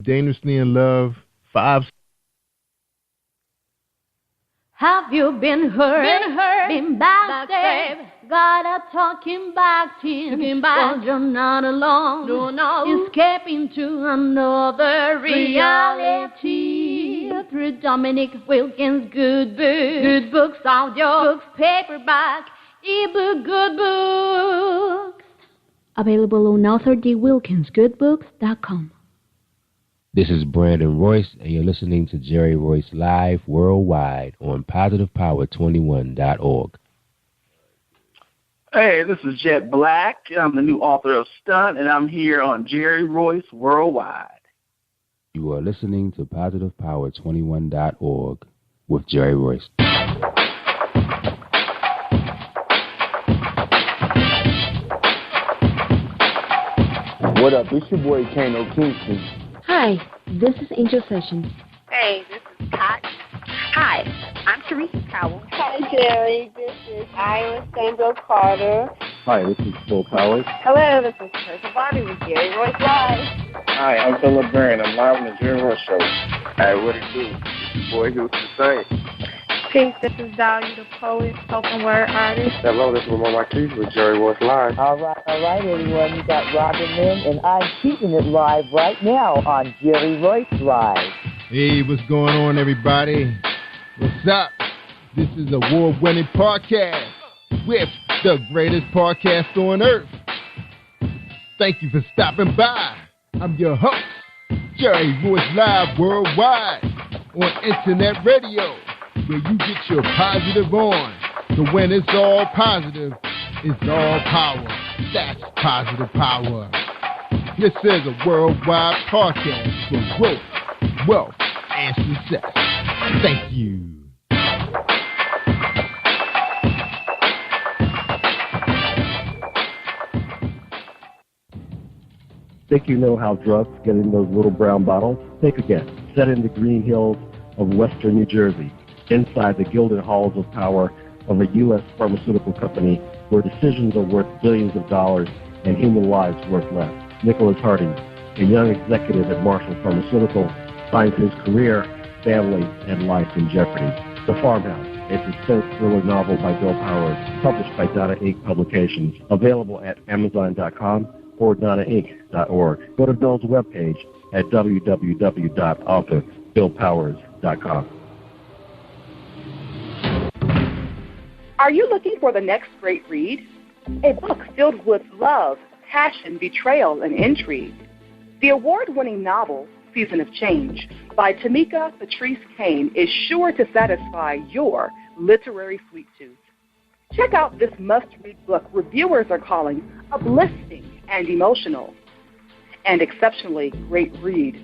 Dangerously in Love, 5. Have you been hurt, been backstabbed, got a talking back team? Well, you're not alone, no. Escaping to another reality. Through Dominic Wilkins' good books, audio books, paperback, ebook, good books. Available on authordwilkinsgoodbooks.com. This is Brandon Royce, and you're listening to Jerry Royce Live worldwide on PositivePower21.org. Hey, this is Jet Black. I'm the new author of Stunt, and I'm here on Jerry Royce Worldwide. You are listening to PositivePower21.org with Jerry Royce. What up? It's your boy Kano Kingston. Hi, this is Angel Sessions. Hey, this is Scott. Hi, I'm Teresa Cowell. Hi, Jerry. This is Ira Sandro Carter. Hi, this is Phil Powers. Hello, this is Teresa Bobby with Jerry Royce Live. Hi, I'm Philip Byrne. I'm live on the Jerry Royce Show. Hey, what it do? It's your boy Houston Saint. Peace, this is Dahlia the poet, spoken word artist. Hello, this is Lamar Marquise with Jerry Royce Live. All right, everyone. You got Robin Lynn, and I'm keeping it live right now on Jerry Royce Live. Hey, what's going on, everybody? What's up? This is award-winning podcast with the greatest podcast on earth. Thank you for stopping by. I'm your host, Jerry Royce Live worldwide on internet radio, where you get your positive on. So when it's all positive, it's all power. That's positive power. This is a worldwide podcast for growth, wealth, and success. Thank you. Think you know how drugs get in those little brown bottles? Think again. Set in the green hills of western New Jersey, inside the gilded halls of power of a U.S. pharmaceutical company where decisions are worth billions of dollars and human lives worth less. Nicholas Harding, a young executive at Marshall Pharmaceutical, finds his career, family, and life in jeopardy. The Farmhouse, a suspense thriller novel by Bill Powers, published by Donna Inc. Publications, available at Amazon.com or DonnaInc.org. Go to Bill's webpage at www.authorBillPowers.com. Are you looking for the next great read? A book filled with love, passion, betrayal, and intrigue. The award-winning novel, Season of Change, by Tamika Patrice Kane, is sure to satisfy your literary sweet tooth. Check out this must-read book reviewers are calling uplifting and emotional, and exceptionally great read,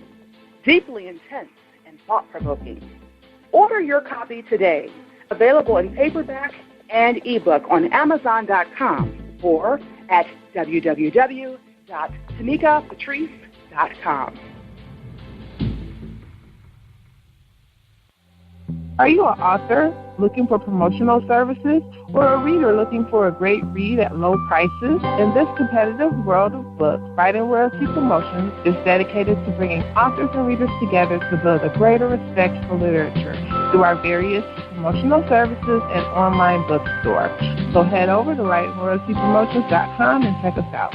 deeply intense and thought-provoking. Order your copy today, available in paperback and ebook on Amazon.com or at www.tamikapatrice.com. Are you an author looking for promotional services or a reader looking for a great read at low prices? In this competitive world of books, Writing Royalty Promotions is dedicated to bringing authors and readers together to build a greater respect for literature through our various promotional services and online bookstore. So head over to WritingRoyaltyPromotions.com and check us out.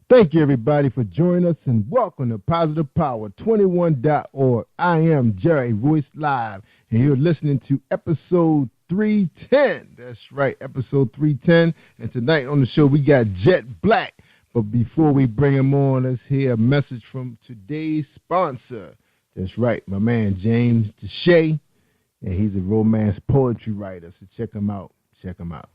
Thank you, everybody, for joining us, and welcome to PositivePower21.org. I am Jerry Royce Live, and you're listening to episode 310. That's right, episode 310. And tonight on the show, we got Jet Black. But before we bring him on, let's hear a message from today's sponsor. That's right, my man James Deshay, and he's a romance poetry writer. So check him out. Check him out.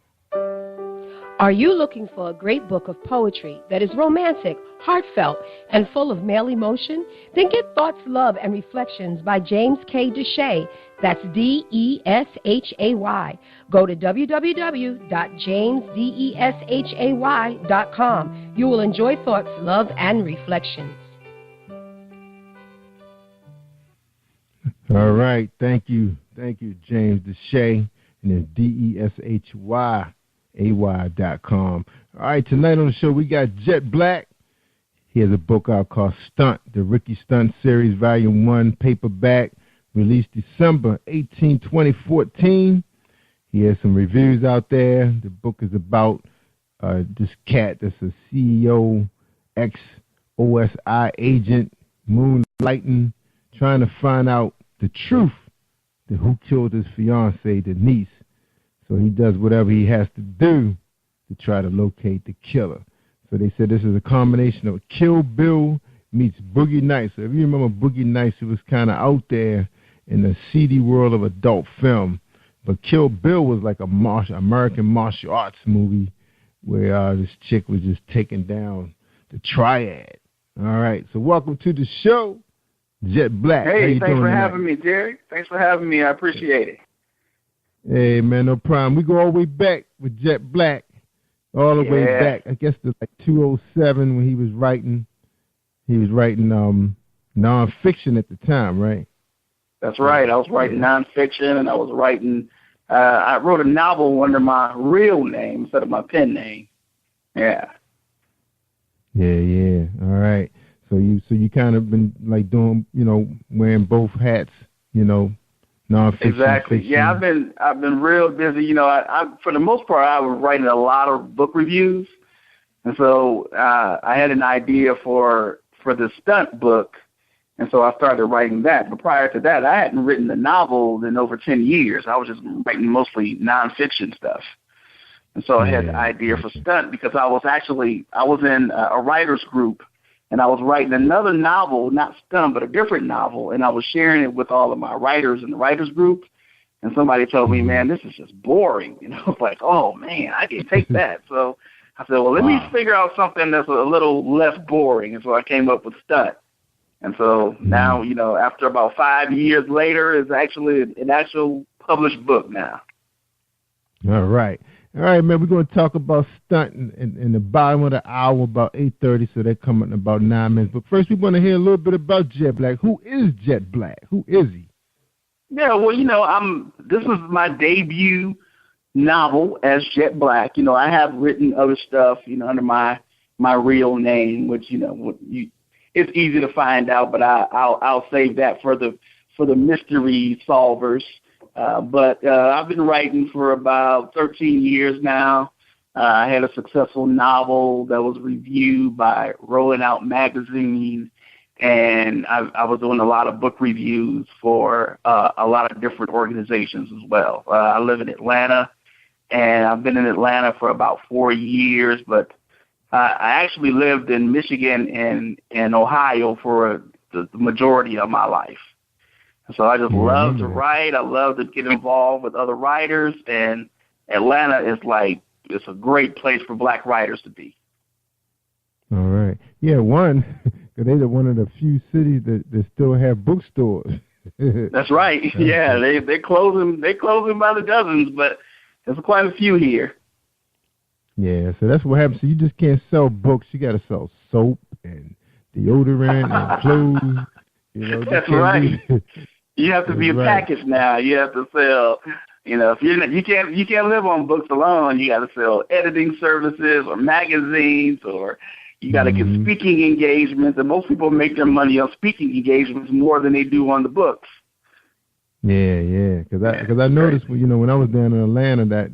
Are you looking for a great book of poetry that is romantic, heartfelt, and full of male emotion? Then get Thoughts, Love, and Reflections by James K. Deshay. That's Deshay. Go to www.jamesdeshay.com. You will enjoy Thoughts, Love, and Reflections. All right. Thank you. Thank you, James Deshay. And it's DESHYAY.com. All right, tonight on the show, we got Jet Black. He has a book out called Stunt, the Ricky Stunt Series, Volume 1, paperback, released December 18, 2014. He has some reviews out there. The book is about this cat that's a CEO, ex-OSI agent, moonlighting, trying to find out the truth to who killed his fiancée, Denise. So he does whatever he has to do to try to locate the killer. So they said this is a combination of Kill Bill meets Boogie Nights. So if you remember Boogie Nights, it was kind of out there in the seedy world of adult film. But Kill Bill was like a American martial arts movie where this chick was just taking down the triad. All right, so welcome to the show, Jet Black. Hey, thanks for having me, Jerry. Thanks for having me. I appreciate it. Hey, man, no problem. We go all the way back with Jet Black, all the way back. I guess to like 2007 when he was writing. He was writing nonfiction at the time, right? That's right. I was writing nonfiction, and I was writing. I wrote a novel under my real name instead of my pen name. Yeah. Yeah. All right. So you kind of been like doing, wearing both hats, nonfiction. Exactly. Fiction. Yeah, I've been real busy. I for the most part I was writing a lot of book reviews, and so I had an idea for the stunt book, and so I started writing that. But prior to that, I hadn't written a novel in over 10 years. I was just writing mostly nonfiction stuff. And so I had the idea for stunt because I was in a writer's group, and I was writing another novel, not stunt, but a different novel, and I was sharing it with all of my writers in the writers group. And somebody told me, man, this is just boring. I was like, oh, man, I can take that. So I said, well, let me figure out something that's a little less boring. And so I came up with stunt. And so now, after about 5 years later, it's actually an actual published book now. All right, man, we're going to talk about stunt in the bottom of the hour, about 8:30, so they're coming in about 9 minutes. But first, we want to hear a little bit about Jet Black. Who is Jet Black? Who is he? Yeah, well, this is my debut novel as Jet Black. I have written other stuff, under my real name, which, it's easy to find out, but I'll save that for the mystery solvers. But I've been writing for about 13 years now. I had a successful novel that was reviewed by Rolling Out magazine, and I was doing a lot of book reviews for a lot of different organizations as well. I live in Atlanta, and I've been in Atlanta for about 4 years, but I actually lived in Michigan and Ohio for the majority of my life. So I just love to write. I love to get involved with other writers, and Atlanta is it's a great place for black writers to be. All right. Yeah, because they're one of the few cities that still have bookstores. That's right. Yeah, they're closing by the dozens, but there's quite a few here. Yeah, so that's what happens. So you just can't sell books. You got to sell soap and deodorant and clothes. That's right. You have to be a package now. You have to sell. If you can't live on books alone. You got to sell editing services or magazines, or you got to get speaking engagements. And most people make their money on speaking engagements more than they do on the books. Yeah. Because I noticed when I was down in Atlanta that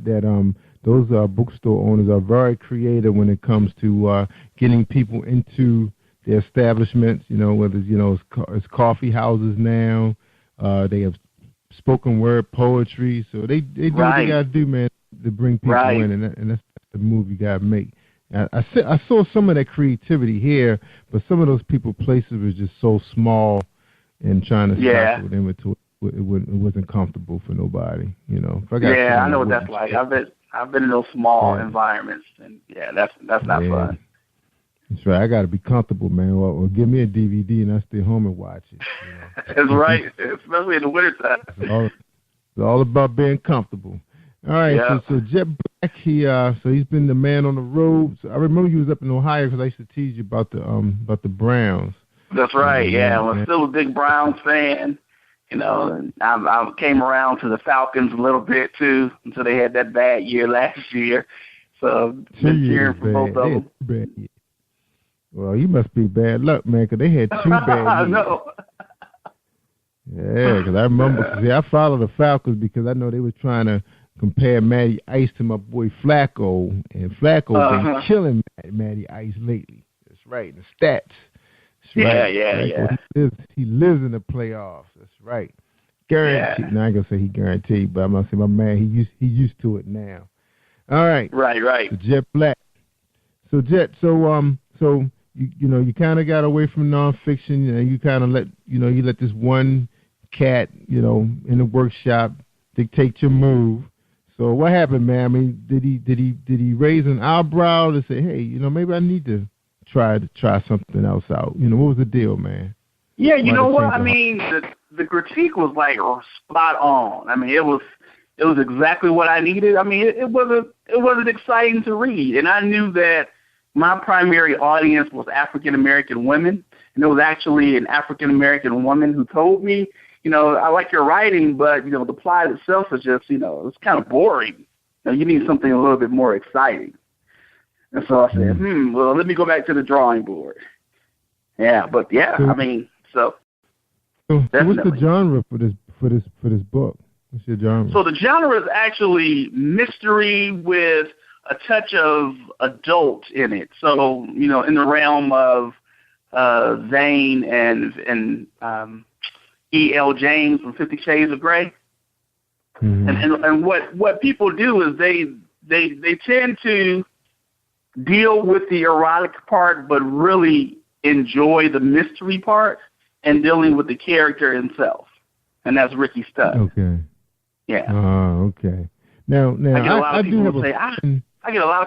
those bookstore owners are very creative when it comes to getting people into their establishments. Whether it's coffee houses now. They have spoken word poetry, so they do what they gotta do, man, to bring people in, and that's the move you gotta make. I saw some of that creativity here, but some of those places was just so small, and trying to stock with inventory, it wasn't comfortable for nobody. I know what that's like. I've been in those small environments, and that's not fun. That's right. I got to be comfortable, man. Or give me a DVD and I stay home and watch it. That's right, especially in the wintertime. It's all about being comfortable. All right, so Jet Black, he's been the man on the road. So I remember you was up in Ohio because I used to tease you about the Browns. That's right. I'm still a big Browns fan. And I came around to the Falcons a little bit too until they had that bad year last year. So been cheering for both of them. Well, you must be bad luck, man, because they had 2 bad years. No. Yeah, because I remember, I followed the Falcons because I know they were trying to compare Matty Ice to my boy Flacco, and Flacco been killing Matty Ice lately. That's right, the stats. That's right. Yeah. He lives in the playoffs. That's right. Guaranteed. Yeah. Now I ain't gonna say he guaranteed, but I'm gonna say my man, he used to it now. All right. Right. So Jet Black. So Jet. So you kind of got away from nonfiction. You kind of let this one cat, in the workshop dictate your move. So what happened, man? I mean, did he raise an eyebrow to say, hey, maybe I need to try something else out? What was the deal, man? Yeah, you know what? I mean, the critique was like spot on. I mean, it was exactly what I needed. I mean, it wasn't exciting to read, and I knew that my primary audience was African American women, and it was actually an African American woman who told me, I like your writing, but the plot itself is just, it's kind of boring. You need something a little bit more exciting. And so I said, well, let me go back to the drawing board. Yeah, but I mean, so what's the genre for this book? What's your genre? So the genre is actually mystery with a touch of adult in it. So, in the realm of Zane and E.L. James from 50 Shades of Grey. Mm-hmm. And what people do is they tend to deal with the erotic part, but really enjoy the mystery part and dealing with the character himself. And that's Ricky Studd. Okay. Yeah. Oh, okay. Now I get a lot of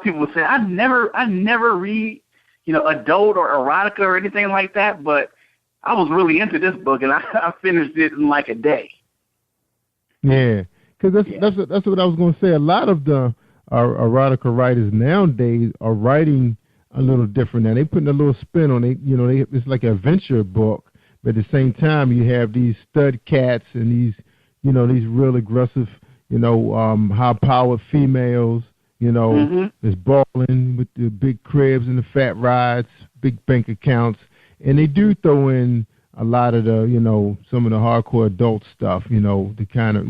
people say I never read, adult or erotica or anything like that, but I was really into this book and I finished it in like a day. Yeah, because that's what I was going to say. A lot of the erotica writers nowadays are writing a little different. Now they putting a little spin on it. It's like an adventure book, but at the same time you have these stud cats and these real aggressive, high-powered females. There's balling with the big cribs and the fat rides, big bank accounts, and they do throw in a lot of the, some of the hardcore adult stuff, the kind of,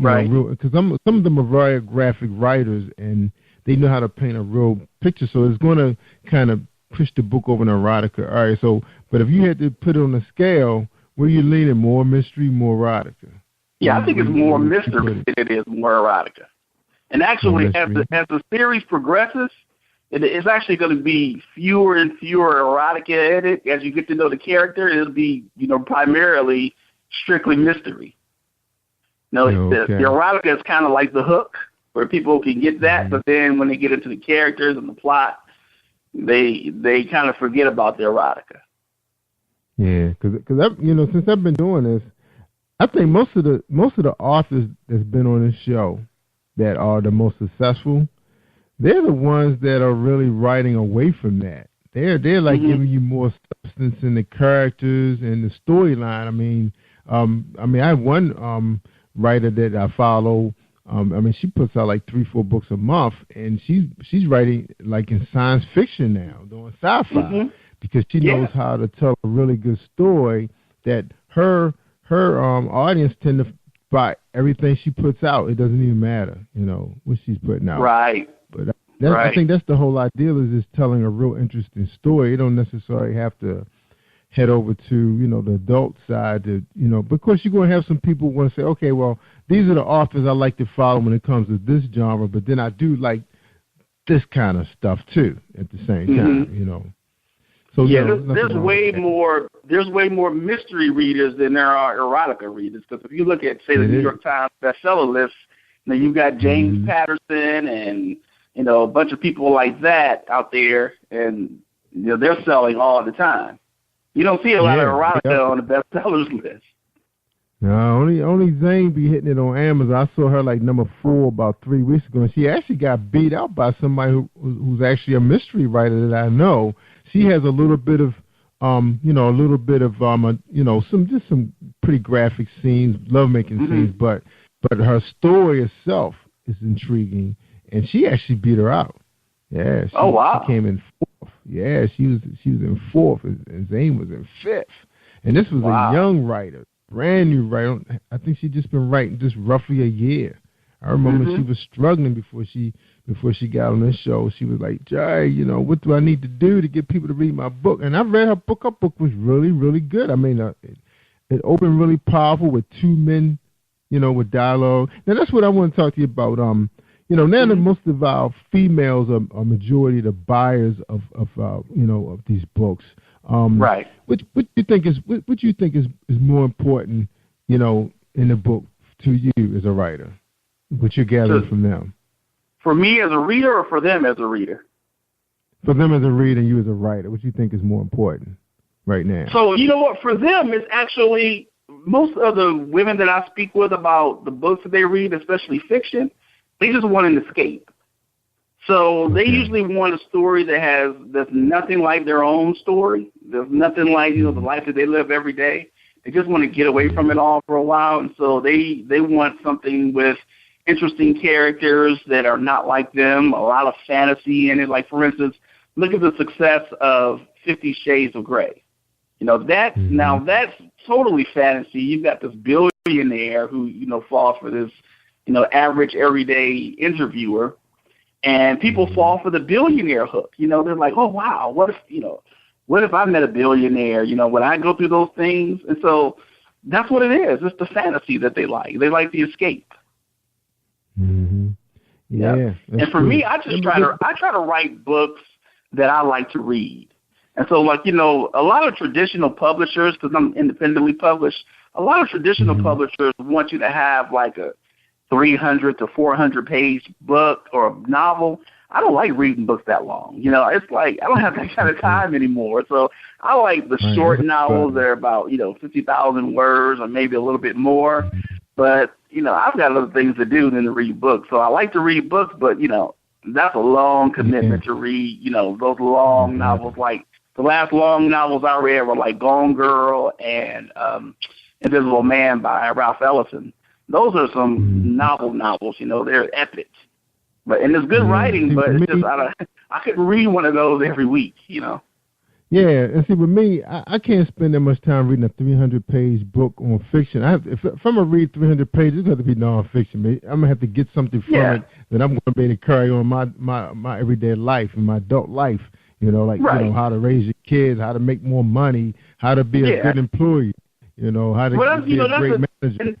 because some of them are very graphic writers and they know how to paint a real picture, so it's going to kind of push the book over in erotica. All right, so, but if you had to put it on a scale, where you leaning, more mystery, more erotica? Yeah, I think it's more mystery than it is more erotica. And actually, as the series progresses, it's actually going to be fewer and fewer erotica in it. As you get to know the character, it'll be, primarily strictly mystery. The erotica is kind of like the hook, where people can get that, but then when they get into the characters and the plot, they kind of forget about the erotica. Yeah, because since I've been doing this, I think most of the authors that's been on this show that are the most successful, they're the ones that are really writing away from that. They're like giving you more substance in the characters and the storyline. I have one writer that I follow. She puts out like 3-4 books a month, and she's writing like in science fiction now, doing sci-fi, because she knows how to tell a really good story that her audience tend to buy everything she puts out. It doesn't even matter, what she's putting out. Right. But I think that's the whole idea, is just telling a real interesting story. You don't necessarily have to head over to, the adult side to, because you're going to have some people who want to say, okay, well, these are the authors I like to follow when it comes to this genre, but then I do like this kind of stuff too at the same time, So there's way more mystery readers than there are erotica readers. Because if you look at, say, the New York Times bestseller list, you've got James Patterson and a bunch of people like that out there, and they're selling all the time. You don't see a lot of erotica on the bestsellers list. No, only Zane be hitting it on Amazon. I saw her like number 4 about 3 weeks ago, and she actually got beat out by somebody who's actually a mystery writer that I know. She has a little bit of, some pretty graphic scenes, lovemaking scenes, but her story itself is intriguing, and she actually beat her out. Yeah. Oh, wow. She came in 4th. Yeah, she was in 4th, and Zane was in 5th. And this was a young writer, brand new writer. I think she'd just been writing just roughly a year. I remember she was struggling before she got on this show. She was like, Jay, what do I need to do to get people to read my book? And I read her book. Her book was really, really good. I mean, it opened really powerful with 2 men, with dialogue. Now, that's what I want to talk to you about. Now that most of our females are majority of the buyers of these books. Right. What you think is more important, in the book to you as a writer? What you're gathering from them? For me as a reader, or for them as a reader? For them as a reader and you as a writer, what you think is more important right now? So, you know what? For them, it's actually most of the women that I speak with about the books that they read, especially fiction, they just want an escape. So they usually want a story that's nothing like their own story. There's nothing like, the life that they live every day. They just want to get away from it all for a while. And so they want something with interesting characters that are not like them, a lot of fantasy in it. Like, for instance, look at the success of 50 Shades of Grey. Now that's totally fantasy. You've got this billionaire who, falls for this, average everyday interviewer, and people fall for the billionaire hook. They're like, oh, wow, what if I met a billionaire? Would I go through those things? And so that's what it is. It's the fantasy that they like. They like the escape. Mm-hmm. Yeah. And for me, I try to write books that I like to read. And so, a lot of traditional publishers, because I'm independently published, a lot of traditional publishers want you to have like a 300 to 400 page book or a novel. I don't like reading books that long. It's like I don't have that kind of time anymore. So I like the short novels that are about 50,000 words or maybe a little bit more. But I've got other things to do than to read books. So I like to read books, but that's a long commitment to read. Those long novels. Like the last long novels I read were like Gone Girl and Invisible Man by Ralph Ellison. Those are some novels. They're epic. And it's good writing, but it's just I couldn't read one of those every week. Yeah, and see, with me, I can't spend that much time reading a 300-page book on fiction. If I'm going to read 300 pages, it's got to be nonfiction. I'm going to have to get something from it that I'm going to be able to carry on my everyday life and my adult life. How to raise your kids, how to make more money, how to be a good employee, how to be a great manager.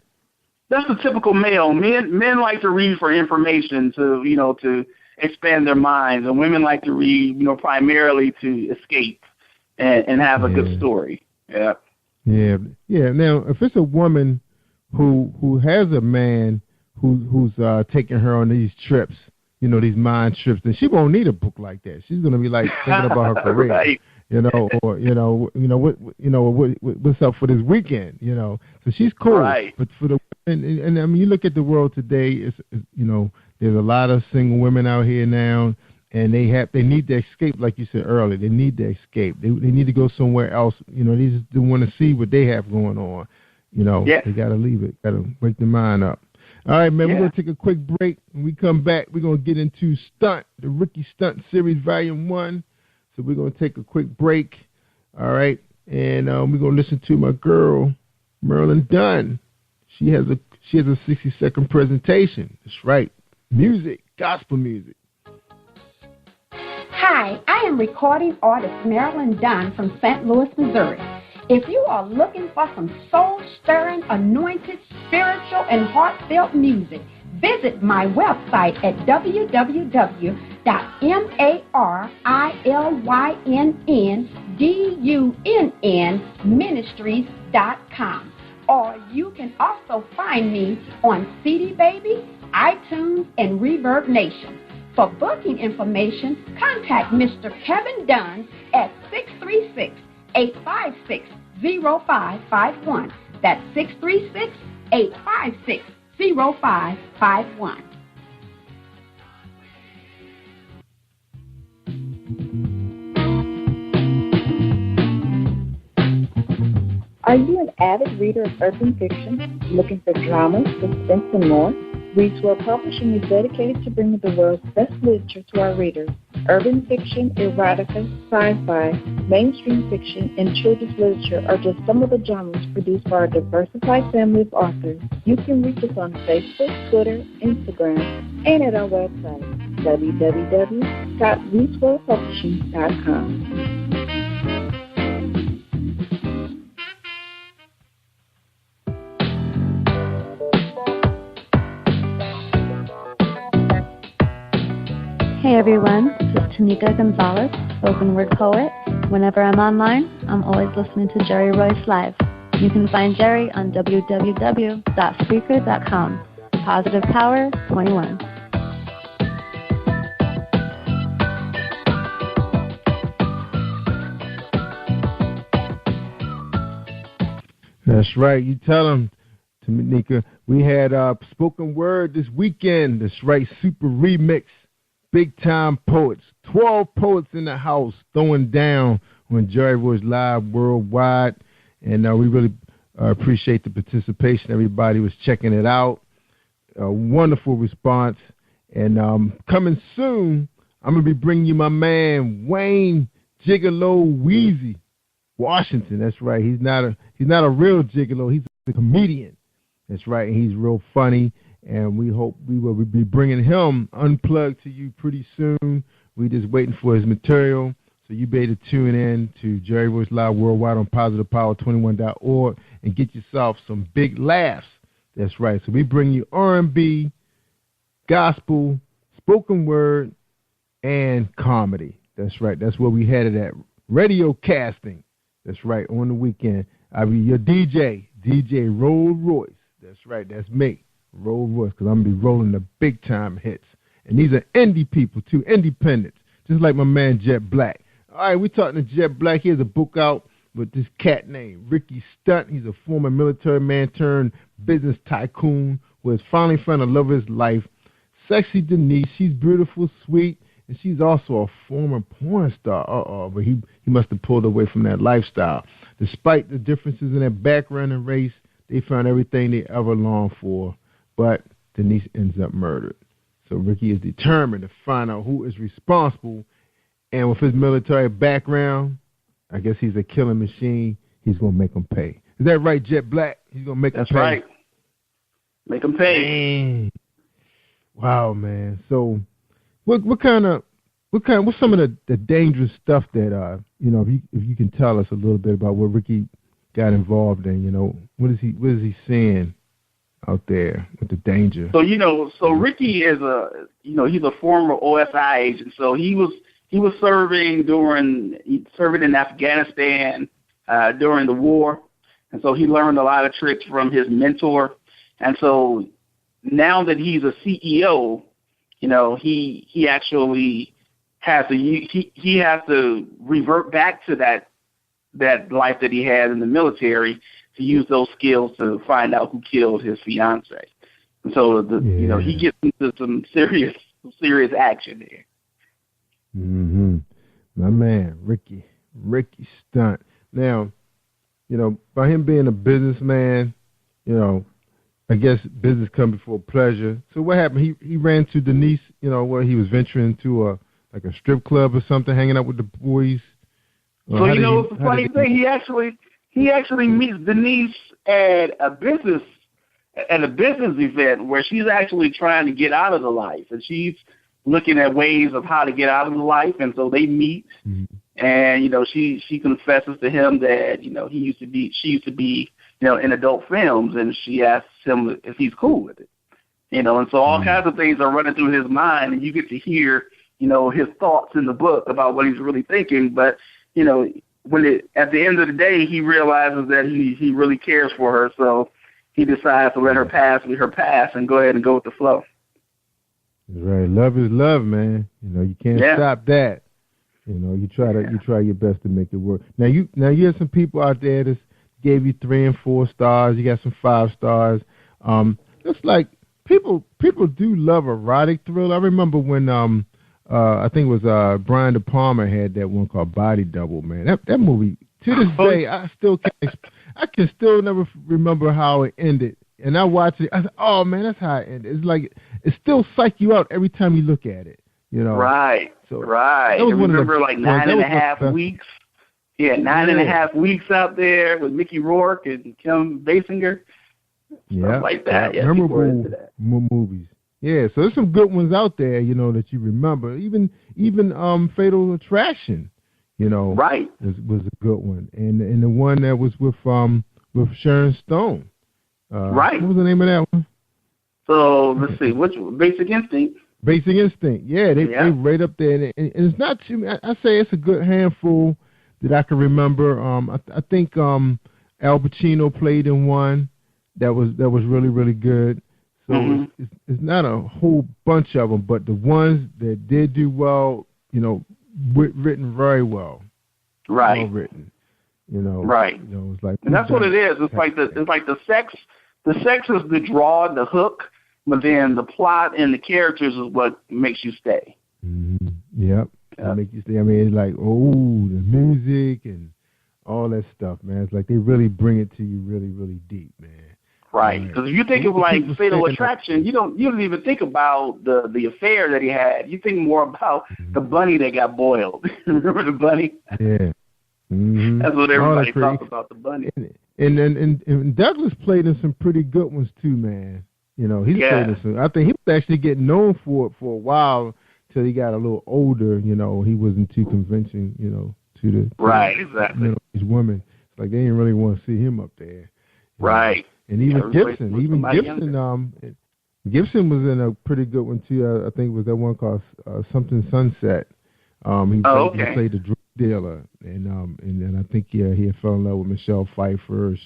That's the typical male. Men like to read for information to expand their minds, and women like to read, primarily to escape and have a good story. Yeah. Yeah. Now, if it's a woman who has a man who's taking her on these trips, these mind trips, then she won't need a book like that. She's going to be like thinking about her career. Right. What's up for this weekend? So she's cool. Right. But for the and I mean, you look at the world today. It's there's a lot of single women out here now, and they need to escape, like you said earlier. They need to escape. They need to go somewhere else. They just want to see what they have going on. They got to leave it. Got to wake their mind up. All right, man. We're gonna take a quick break. When we come back, we're gonna get into Stunt, the Rookie Stunt Series Volume 1. So we're going to take a quick break, all right? And we're going to listen to my girl, Marilyn Dunn. She has a 60-second presentation. That's right. Music, gospel music. Hi, I am recording artist Marilyn Dunn from St. Louis, Missouri. If you are looking for some soul-stirring, anointed, spiritual, and heartfelt music, visit my website at www.marilynnDunn Or you can also find me on CD Baby, iTunes, and Reverb Nation. For booking information, contact Mr. Kevin Dunn at 636-856-0551. That's 636-856-0551. Are you an avid reader of urban fiction, looking for drama, suspense, and more? Readswell Publishing is dedicated to bringing the world's best literature to our readers. Urban fiction, erotica, sci-fi, mainstream fiction, and children's literature are just some of the genres produced by our diversified family of authors. You can reach us on Facebook, Twitter, Instagram, and at our website, www.reachworldpublishing.com. Hey everyone, this is Tanika Gonzalez, spoken word poet. Whenever I'm online, I'm always listening to Jerry Royce Live. You can find Jerry on www.spreaker.com. Positive Power 21. That's right. You tell them, Tanika. We had spoken word this weekend. That's right, super remix. Big time poets, 12 poets in the house throwing down on Jerry Royce Live worldwide. And we really appreciate the participation. Everybody was checking it out. A wonderful response. And coming soon, I'm going to be bringing you my man, Wayne Gigolo Weezy Washington. That's right. He's not a real gigolo. He's a comedian. That's right. And he's real funny. And we hope we will be bringing him unplugged to you pretty soon. We're just waiting for his material. So you be able to tune in to Jerry Royce Live Worldwide on PositivePower21.org and get yourself some big laughs. That's right. So we bring you R&B, gospel, spoken word, and comedy. That's right. That's where we headed at. Radio casting. That's right. On the weekend. I'll be your DJ Rolls Royce. That's right. That's me. Rolls Royce, because I'm going to be rolling the big-time hits. And these are indie people, too, independents, just like my man Jet Black. All right, we're talking to Jet Black. He has a book out with this cat named Ricky Stunt. He's a former military man turned business tycoon who has finally found the love of his life. Sexy Denise, she's beautiful, sweet, and she's also a former porn star. But he must have pulled away from that lifestyle. Despite the differences in their background and race, they found everything they ever longed for. But Denise ends up murdered. So Ricky is determined to find out who is responsible. And with his military background, I guess he's a killing machine. He's going to make him pay. Is that right, Jet Black? He's going to make him pay. That's right. Make him pay. Dang. Wow, man. So what's some of the dangerous stuff that, if you can tell us a little bit about what Ricky got involved in, what is he seeing out there with the danger? So Ricky is he's a former OSI agent. So he was serving in Afghanistan during the war, and so he learned a lot of tricks from his mentor. And so now that he's a CEO, he actually has to revert back to that life that he had in the military, to use those skills to find out who killed his fiance. And so he gets into some serious action there. Mm-hmm. My man, Ricky Stunt. Now, by him being a businessman, I guess business comes before pleasure. So what happened? He ran to Denise, where he was venturing into a strip club or something, hanging out with the boys. So the funny thing, he actually meets Denise at a business event where she's actually trying to get out of the life, and she's looking at ways of how to get out of the life. And so they meet, and she confesses to him that she used to be in adult films, and she asks him if he's cool with it. And so all kinds of things are running through his mind, and you get to hear his thoughts in the book about what he's really thinking. But at the end of the day, he realizes that he really cares for her, so he decides to let her pass with her past and go ahead and go with the flow. That's right. Love is love, man. You can't stop that. You try your best to make it work. Now you have some people out there that gave you 3 and 4 stars. You got some 5 stars. It's like people do love erotic thrill. I remember when I think it was Brian De Palma had that one called Body Double, man. That movie, to this day, I can still never remember how it ended. And I watched it. I said, "Oh man, that's how it ended." It's like it still psych you out every time you look at it. You know, right. So right. I remember like 9.5 weeks. Yeah, 9.5 weeks out there with Mickey Rourke and Kim Basinger. Yeah, like that. Yeah, memorable movies. Yeah, so there's some good ones out there, you know, that you remember. Even Fatal Attraction, you know, right, was a good one, and the one that was with Sharon Stone. Right. What was the name of that one? So let's see, which Basic Instinct. Basic Instinct. Yeah, they right up there, and it's not too. I say it's a good handful that I can remember. I think Al Pacino played in one that was really, really good. So it's not a whole bunch of them, but the ones that did do well, you know, written very well. Right. Well written. You know. Right. You know, it's like, and that's what it is. It's like the sex. The sex is the draw, the hook, but then the plot and the characters is what makes you stay. Mm-hmm. Yep. Make you stay. I mean, it's like, the music and all that stuff, man. It's like they really bring it to you really, really deep, man. Right, because if you think of like Fatal Attraction, you don't even think about the affair that he had. You think more about the bunny that got boiled. Remember the bunny? Yeah, that's what everybody talks about, the bunny. And Douglas played in some pretty good ones too, man. You know, he's played in some. I think he was actually getting known for it for a while till he got a little older. You know, he wasn't too convincing. You know, to exactly. You know, these women, it's like they didn't really want to see him up there. Right. And even Gibson, Gibson was in a pretty good one too. I think it was that one called Something Sunset. He played the drug dealer, and I think he had fell in love with Michelle Pfeiffer,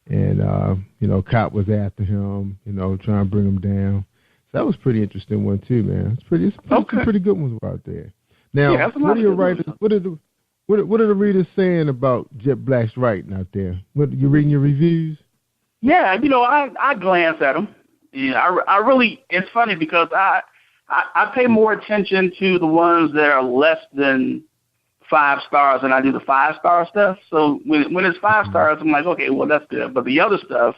and you know, cop was after him, you know, trying to bring him down. So that was a pretty interesting one too, man. It's some pretty good ones out there. Now, what are your writers? What are the readers saying about Jet Black's writing out there? What you reading your reviews? Yeah, you know, I glance at them. Yeah, I really. It's funny because I pay more attention to the ones that are less than 5 stars than I do the 5-star stuff. So when it's 5 stars, I'm like, okay, well that's good. But the other stuff,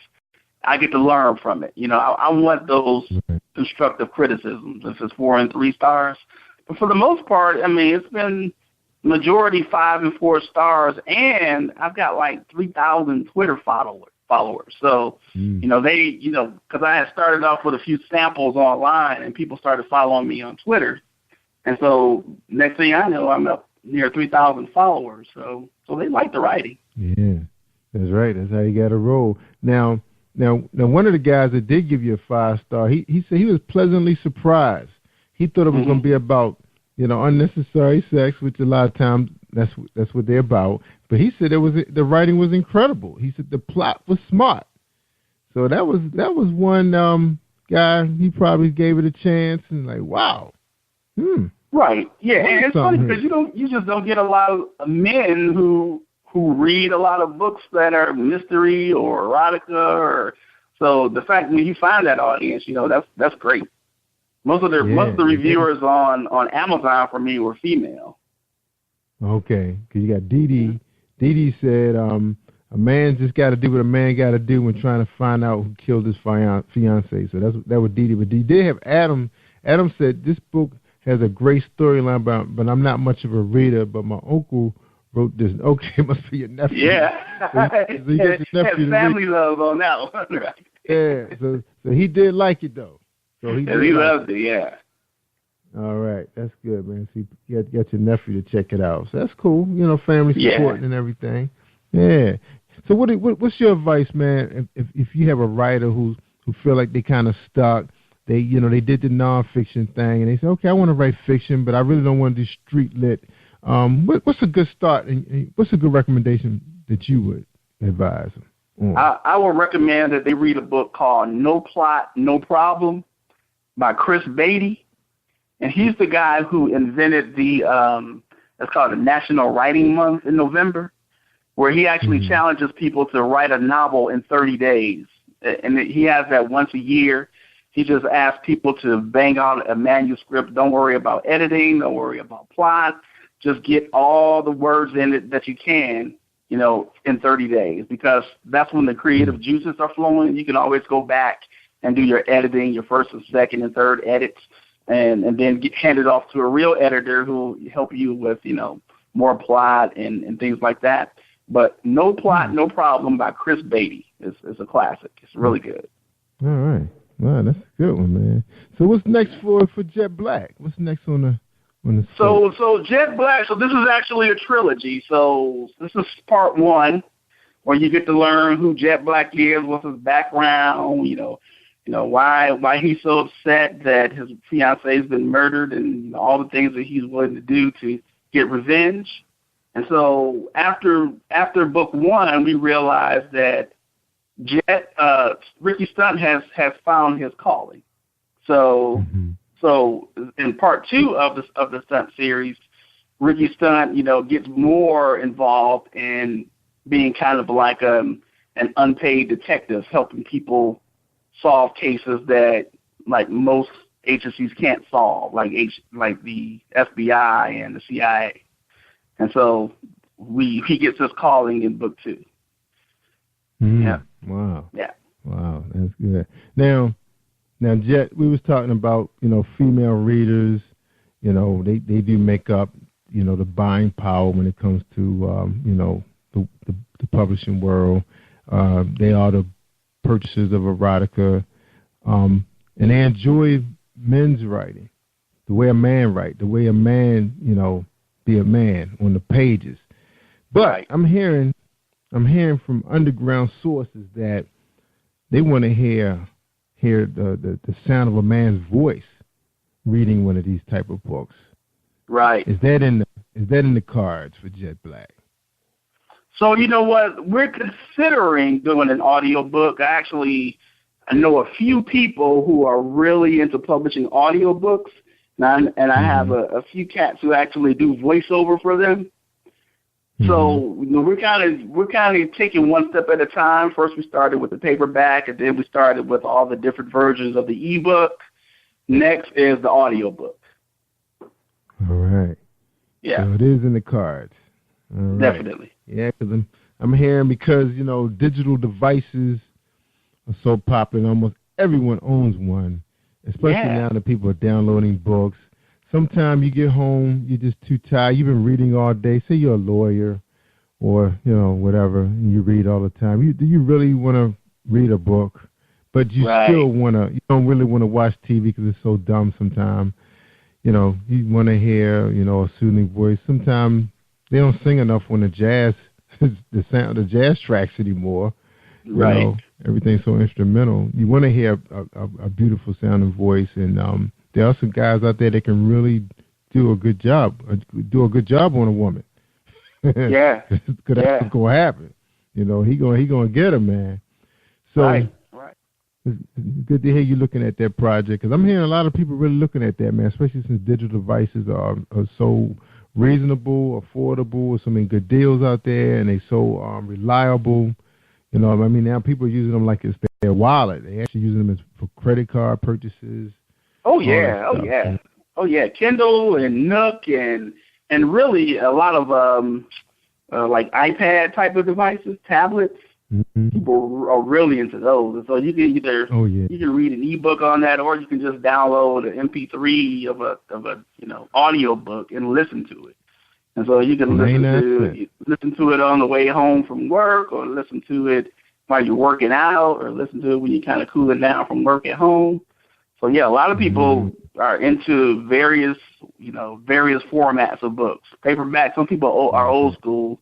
I get to learn from it. You know, I want those constructive criticisms if it's 4 and 3 stars. But for the most part, I mean, it's been majority 5 and 4 stars, and I've got like 3,000 Twitter followers. So, you know, because I had started off with a few samples online and people started following me on Twitter. And so next thing I know, I'm up near 3,000 followers. So they like the writing. Yeah, that's right. That's how you got to roll. Now, one of the guys that did give you a 5-star, he said he was pleasantly surprised. He thought it was going to be about, you know, unnecessary sex, which a lot of times that's what they're about. But he said the writing was incredible. He said the plot was smart. So that was one guy. He probably gave it a chance and like, wow. Right. Yeah, and it's funny because you just don't get a lot of men who read a lot of books that are mystery or erotica so the fact when you find that audience, you know, that's great. Most of the reviewers on Amazon for me were female. Okay, because you got Dee. Dee said, a man just got to do what a man got to do when trying to find out who killed his fiance. So that was Dee. But Dee did have Adam. Adam said this book has a great storyline, but I'm not much of a reader. But my uncle wrote this. Okay, it must be your nephew. Yeah, so you get your nephew family love on that one. Right. Yeah, so he did like it though. So he loved it. Yeah. All right, that's good, man. So you got your nephew to check it out. So that's cool. You know, family supporting and everything. Yeah. So what's your advice, man? If you have a writer who feel like they kind of stuck, they did the nonfiction thing and they say, okay, I want to write fiction, but I really don't want to do street lit. What's a good start and what's a good recommendation that you would advise them? I would recommend that they read a book called No Plot, No Problem by Chris Beatty. And he's the guy who invented it's called the National Writing Month in November, where he actually challenges people to write a novel in 30 days. And he has that once a year. He just asks people to bang out a manuscript. Don't worry about editing. Don't worry about plot. Just get all the words in it that you can, you know, in 30 days, because that's when the creative juices are flowing. You can always go back and do your editing, your first and second and third edits. and then get handed off to a real editor who will help you with, more plot and things like that. But No Plot, No Problem by Chris Beatty is a classic. It's really good. All right. Wow, that's a good one, man. So what's next for Jet Black? What's next on the So Jet Black, so this is actually a trilogy. So this is part 1, where you get to learn who Jet Black is, what's his background, why he's so upset that his fiancee's been murdered, and all the things that he's willing to do to get revenge. And so after book 1, we realized that Ricky Stunt has found his calling. So in part 2 of the Stunt series, Ricky Stunt, gets more involved in being kind of like an unpaid detective, helping people solve cases that like most agencies can't solve, like the FBI and the CIA. And so he gets his calling in book 2. Yeah. Wow. Yeah. Wow, that's good. Now, Jet, we was talking about, female readers, they do make up, the buying power when it comes to, the publishing world. They are the purchasers of erotica, and they enjoy men's writing, the way a man writes, the way a man, be a man on the pages. But right. I'm hearing from underground sources that they want to hear the sound of a man's voice reading one of these type of books. Right. Is that in the cards for Jet Black? So you know what? We're considering doing an audiobook. I know a few people who are really into publishing audiobooks, and I have a few cats who actually do voiceover for them. So we're kind of taking one step at a time. First, we started with the paperback, and then we started with all the different versions of the ebook. Next is the audiobook. All right. Yeah. So it is in the cards. All right. Definitely. Yeah, because I'm hearing because digital devices are so popular. Almost everyone owns one, especially now that people are downloading books. Sometimes you get home, you're just too tired. You've been reading all day. Say you're a lawyer or, whatever, and you read all the time. Do you really want to read a book? But you still you don't really want to watch TV because it's so dumb sometimes. You want to hear, a soothing voice. Sometimes they don't sing enough on the jazz, the sound of the jazz tracks anymore. Right. Everything's so instrumental. You want to hear a beautiful sounding voice, and there are some guys out there that can really do a good job on a woman. Yeah. Because that's what's going to happen. He gonna get her, man. So right. It's good to hear you looking at that project, because I'm hearing a lot of people really looking at that, man, especially since digital devices are so reasonable, affordable, so many good deals out there, and they're so reliable. Now people are using them like it's their wallet. They're actually using them for credit card purchases. Oh yeah. Kindle and Nook and really a lot of like iPad type of devices, tablets. Mm-hmm. People are really into those, and so you can either you can read an ebook on that, or you can just download an MP3 of a audio book and listen to it. And so you can listen to it on the way home from work, or listen to it while you're working out, or listen to it when you're kind of cooling down from work at home. So yeah, a lot of people are into various formats of books. Paperback. Some people are old school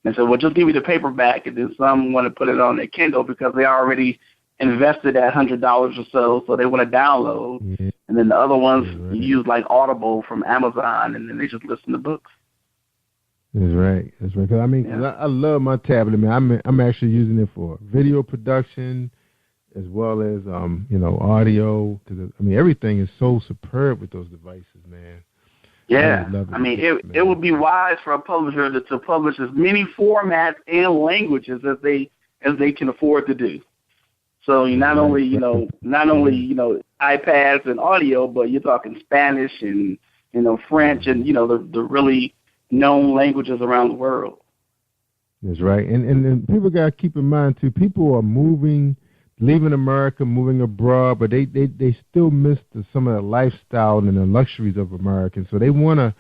and so, well, just give me the paperback, and then some want to put it on their Kindle because they already invested that $100 or so they want to download. Yeah. And then the other ones use like Audible from Amazon, and then they just listen to books. That's right. Cause I love my tablet. I'm actually using it for video production as well as audio. Because everything is so superb with those devices, man. Yeah, it would be wise for a publisher to publish as many formats and languages as they can afford to do. So not only iPads and audio, but you're talking Spanish and French and the really known languages around the world. That's right, and people got to keep in mind too. People are moving leaving America, moving abroad, but they still miss some of the lifestyle and the luxuries of Americans. So they want to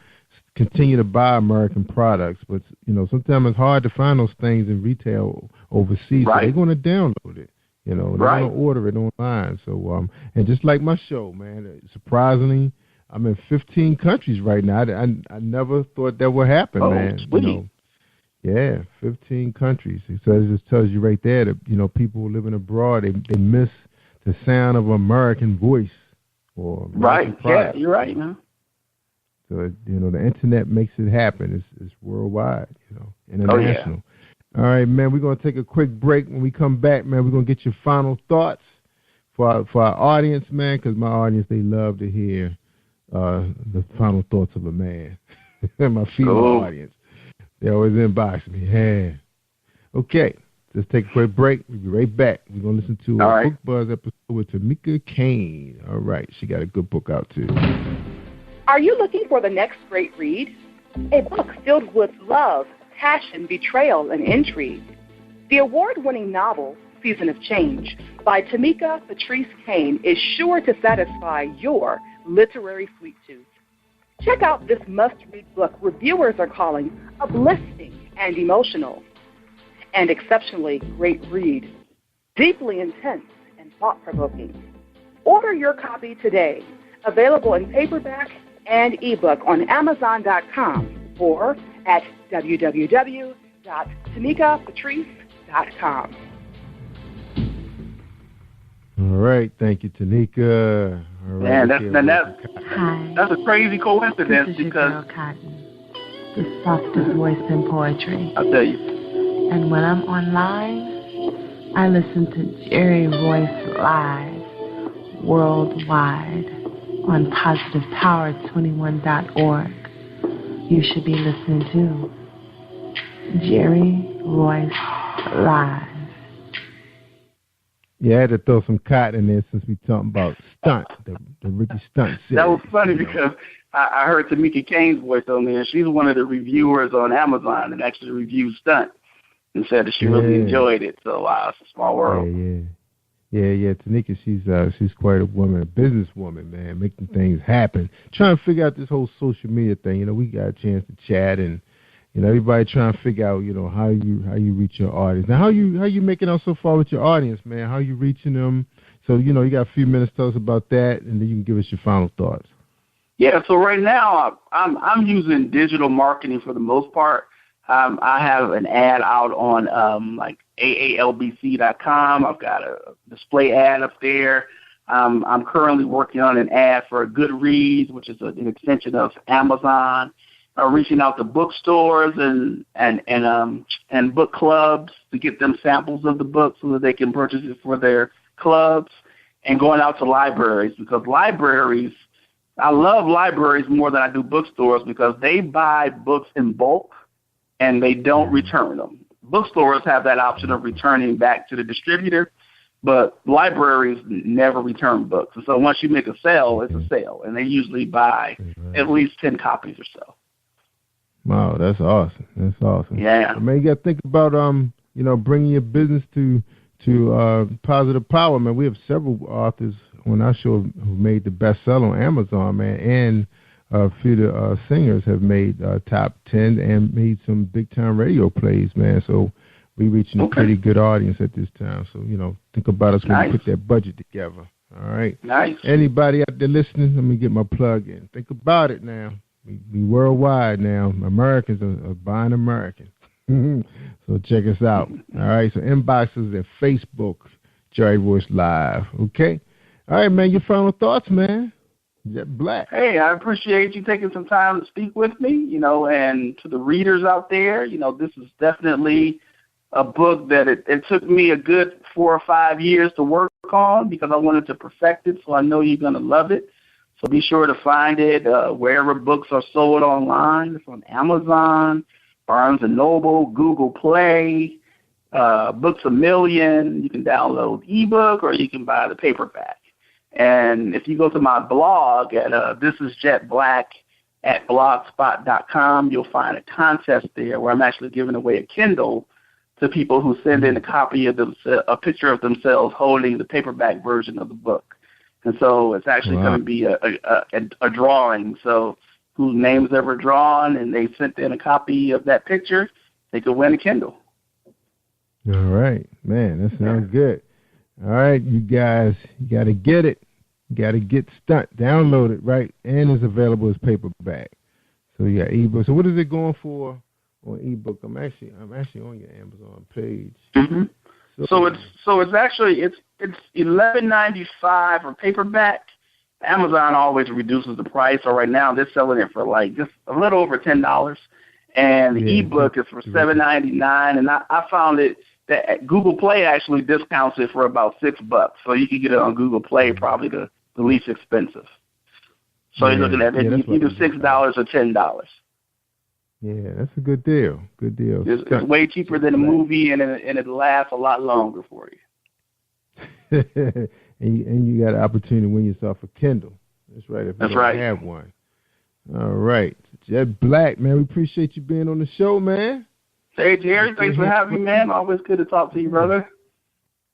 continue to buy American products, but sometimes it's hard to find those things in retail overseas. Right. So they're going to download it. They're going to order it online. So and just like my show, man, surprisingly, I'm in 15 countries right now. I never thought that would happen, man. Sweet. Yeah, 15 countries. So it just tells you right there that people living abroad, they miss the sound of American voice or American product. Yeah, you're right, man. So the internet makes it happen. It's worldwide, international. All right, man. We're gonna take a quick break. When we come back, man, we're gonna get your final thoughts for our audience, man, because my audience, they love to hear the final thoughts of a man. My female audience, they always inbox me. Yeah. Okay, let's take a quick break. We'll be right back. We're gonna listen to a Book Buzz episode with Tamika Kane. All right, she got a good book out too. Are you looking for the next great read? A book filled with love, passion, betrayal, and intrigue. The award-winning novel, Season of Change, by Tamika Patrice Kane is sure to satisfy your literary sweet tooth. Check out this must-read book reviewers are calling uplifting and emotional. And exceptionally great read, deeply intense and thought-provoking. Order your copy today. Available in paperback and ebook on Amazon.com or at www.tamikapatrice.com. All right, thank you, Tanika. All right, that's a crazy coincidence this is because your girl Cotton, the softest voice in poetry. I'll tell you. And when I'm online, I listen to Jerry Royce live worldwide on positivepower21.org. You should be listening to Jerry Royce live. Yeah, I had to throw some cotton in there since we talking about Stunt, the Ricky Stunt series. That was funny because I heard Tamika Kane's voice on there. She's one of the reviewers on Amazon and actually reviewed Stunt and said that she really enjoyed it. So, wow, it's a small world. Yeah. Tanika, she's quite a woman, a businesswoman, man, making things happen. Trying to figure out this whole social media thing. We got a chance to chat and everybody trying to figure out, how you reach your audience. Now, how you making out so far with your audience, man? How you reaching them? So, you got a few minutes to tell us about that, and then you can give us your final thoughts. Yeah, so right now I'm using digital marketing for the most part. I have an ad out on like AALBC.com. I've got a display ad up there. I'm currently working on an ad for Goodreads, which is an extension of Amazon. Reaching out to bookstores and book clubs to get them samples of the book so that they can purchase it for their clubs, and going out to libraries because I love libraries more than I do bookstores because they buy books in bulk and they don't return them. Bookstores have that option of returning back to the distributor, but libraries never return books. And so once you make a sale, it's a sale, and they usually buy at least 10 copies or so. Wow, that's awesome. Yeah. I mean, you got to think about bringing your business to Positive Power, man. We have several authors on our show who made the bestseller on Amazon, man, and a few of the singers have made top 10 and made some big time radio plays, man. So we're reaching a pretty good audience at this time. So think about us when we put that budget together. All right. Nice. Anybody out there listening? Let me get my plug in. Think about it now. We worldwide now. Americans are buying American. So check us out. All right. So inboxes at Facebook, Jerry Royce Live. Okay. All right, man. Your final thoughts, man. Jet Black. Hey, I appreciate you taking some time to speak with me. And to the readers out there, this is definitely a book that it took me a good 4 or 5 years to work on because I wanted to perfect it. So I know you're going to love it. So be sure to find it wherever books are sold online. It's on Amazon, Barnes & Noble, Google Play, Books A Million. You can download ebook or you can buy the paperback. And if you go to my blog at thisisjetblack@blogspot.com, you'll find a contest there where I'm actually giving away a Kindle to people who send in a copy of a picture of themselves holding the paperback version of the book. And so it's actually going to be a drawing. So whose name's ever drawn and they sent in a copy of that picture, they could win a Kindle. All right, man, that sounds good. All right, you guys, you got to get it. You got to get Stunt. Download it, right? And it's available as paperback. So you got ebook. So what is it going for on ebook? I'm actually on your Amazon page. Mm-hmm. So it's actually $11.95 for paperback. Amazon always reduces the price. So right now they're selling it for like just a little over $10, and the ebook is for $7.99. And I found it that Google Play actually discounts it for about $6. So you can get it on Google Play, probably the least expensive. So you're looking at either $6 or $10. Yeah, that's a good deal. Good deal. It's way cheaper than a movie, and it lasts a lot longer for you. and you got an opportunity to win yourself a Kindle. That's right. If you don't have one. All right, Jet Black, man, we appreciate you being on the show, man. Hey, Jerry, thanks for having me, man. Always good to talk to you, brother.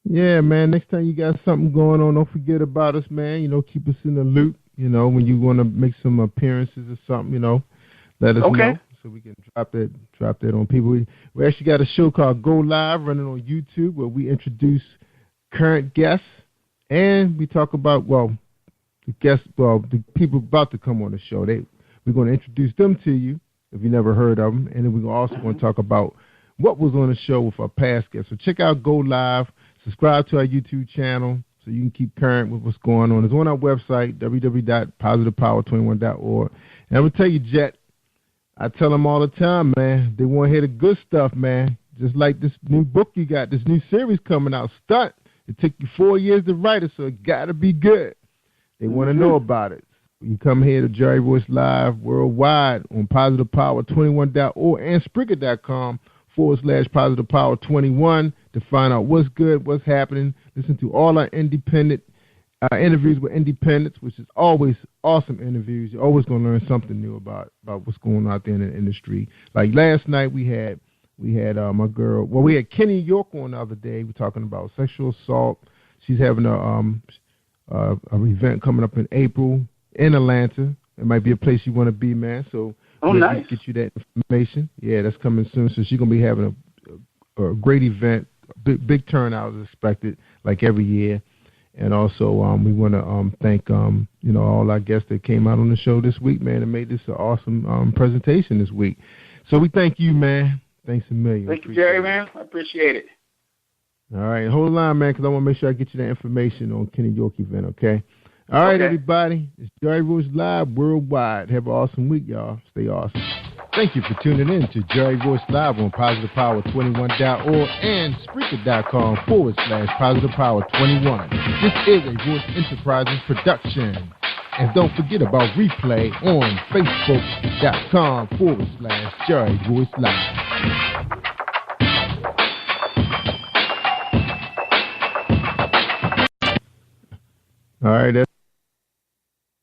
Yeah, man. Next time you got something going on, don't forget about us, man. You know, keep us in the loop. You know, when you want to make some appearances or something, you know, let us know so we can drop that on people. We actually got a show called Go Live running on YouTube where we introduce current guests and we talk about, the people about to come on the show. We're going to introduce them to you if you never heard of them, and then we're also going to talk about what was on the show with our past guests. So check out Go Live, subscribe to our YouTube channel so you can keep current with what's going on. It's on our website, www.positivepower21.org. And I'm going to tell you, Jet, I tell them all the time, man, they want to hear the good stuff, man. Just like this new book you got, this new series coming out, Stunt. It took you 4 years to write it, so it got to be good. They want to know about it. You come here to Jerry Voice Live worldwide on positivepower21.org and Spreaker.com/positivepower21 to find out what's good, what's happening. Listen to all our independent interviews with independents, which is always awesome interviews. You're always going to learn something new about what's going on out there in the industry. Like last night we had my girl. Well, we had Kenny York on the other day. We're talking about sexual assault. She's having an event coming up in April in Atlanta. It might be a place you want to be, man. So nice. Get you that information. Yeah, that's coming soon. So she's gonna be having a great event. Big turnout is expected, like every year. And also, we want to thank all our guests that came out on the show this week, man, and made this an awesome presentation this week. So we thank you, man. Thanks a million. Thank you, Jerry, man. I appreciate it. All right, hold the line, man, because I want to make sure I get you that information on Kenny York event, okay? All right, everybody. It's Jerry Voice Live worldwide. Have an awesome week, y'all. Stay awesome. Thank you for tuning in to Jerry Voice Live on PositivePower21.org and Spreaker.com/PositivePower21. This is a Voice Enterprises production. And don't forget about replay on Facebook.com/Jerry Voice Live. All right,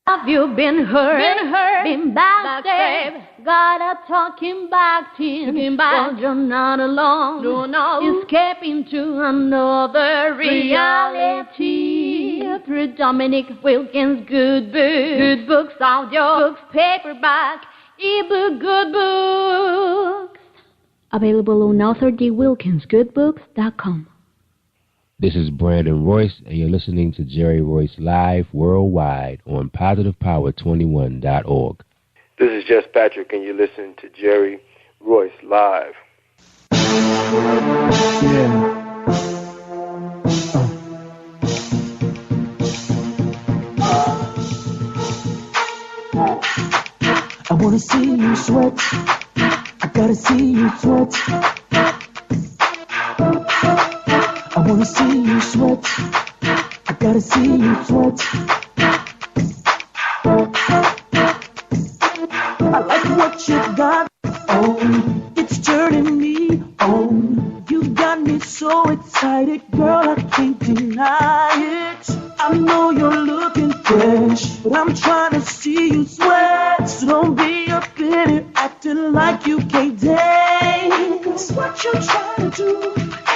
have you been hurt, been backstabbed? Gotta talk him back, team. Cause you're not alone. Escaping to another reality. Through Dominic Wilkins' good books. Good books, audio books, paperback, ebook, good books. Available on authordwilkinsgoodbooks.com. This is Brandon Royce, and you're listening to Jerry Royce Live worldwide on PositivePower21.org. This is jus-patrick, and you're listening to Jerry Royce Live. I wanna see you sweat. I gotta see you sweat. I wanna see you sweat. I gotta see you sweat. I like what you got on. It's turning me on. You got me so excited, girl, I can't deny it. I know you're looking fresh, but I'm trying to see you sweat. So don't be up in it acting like you can't dance. what you're trying to do.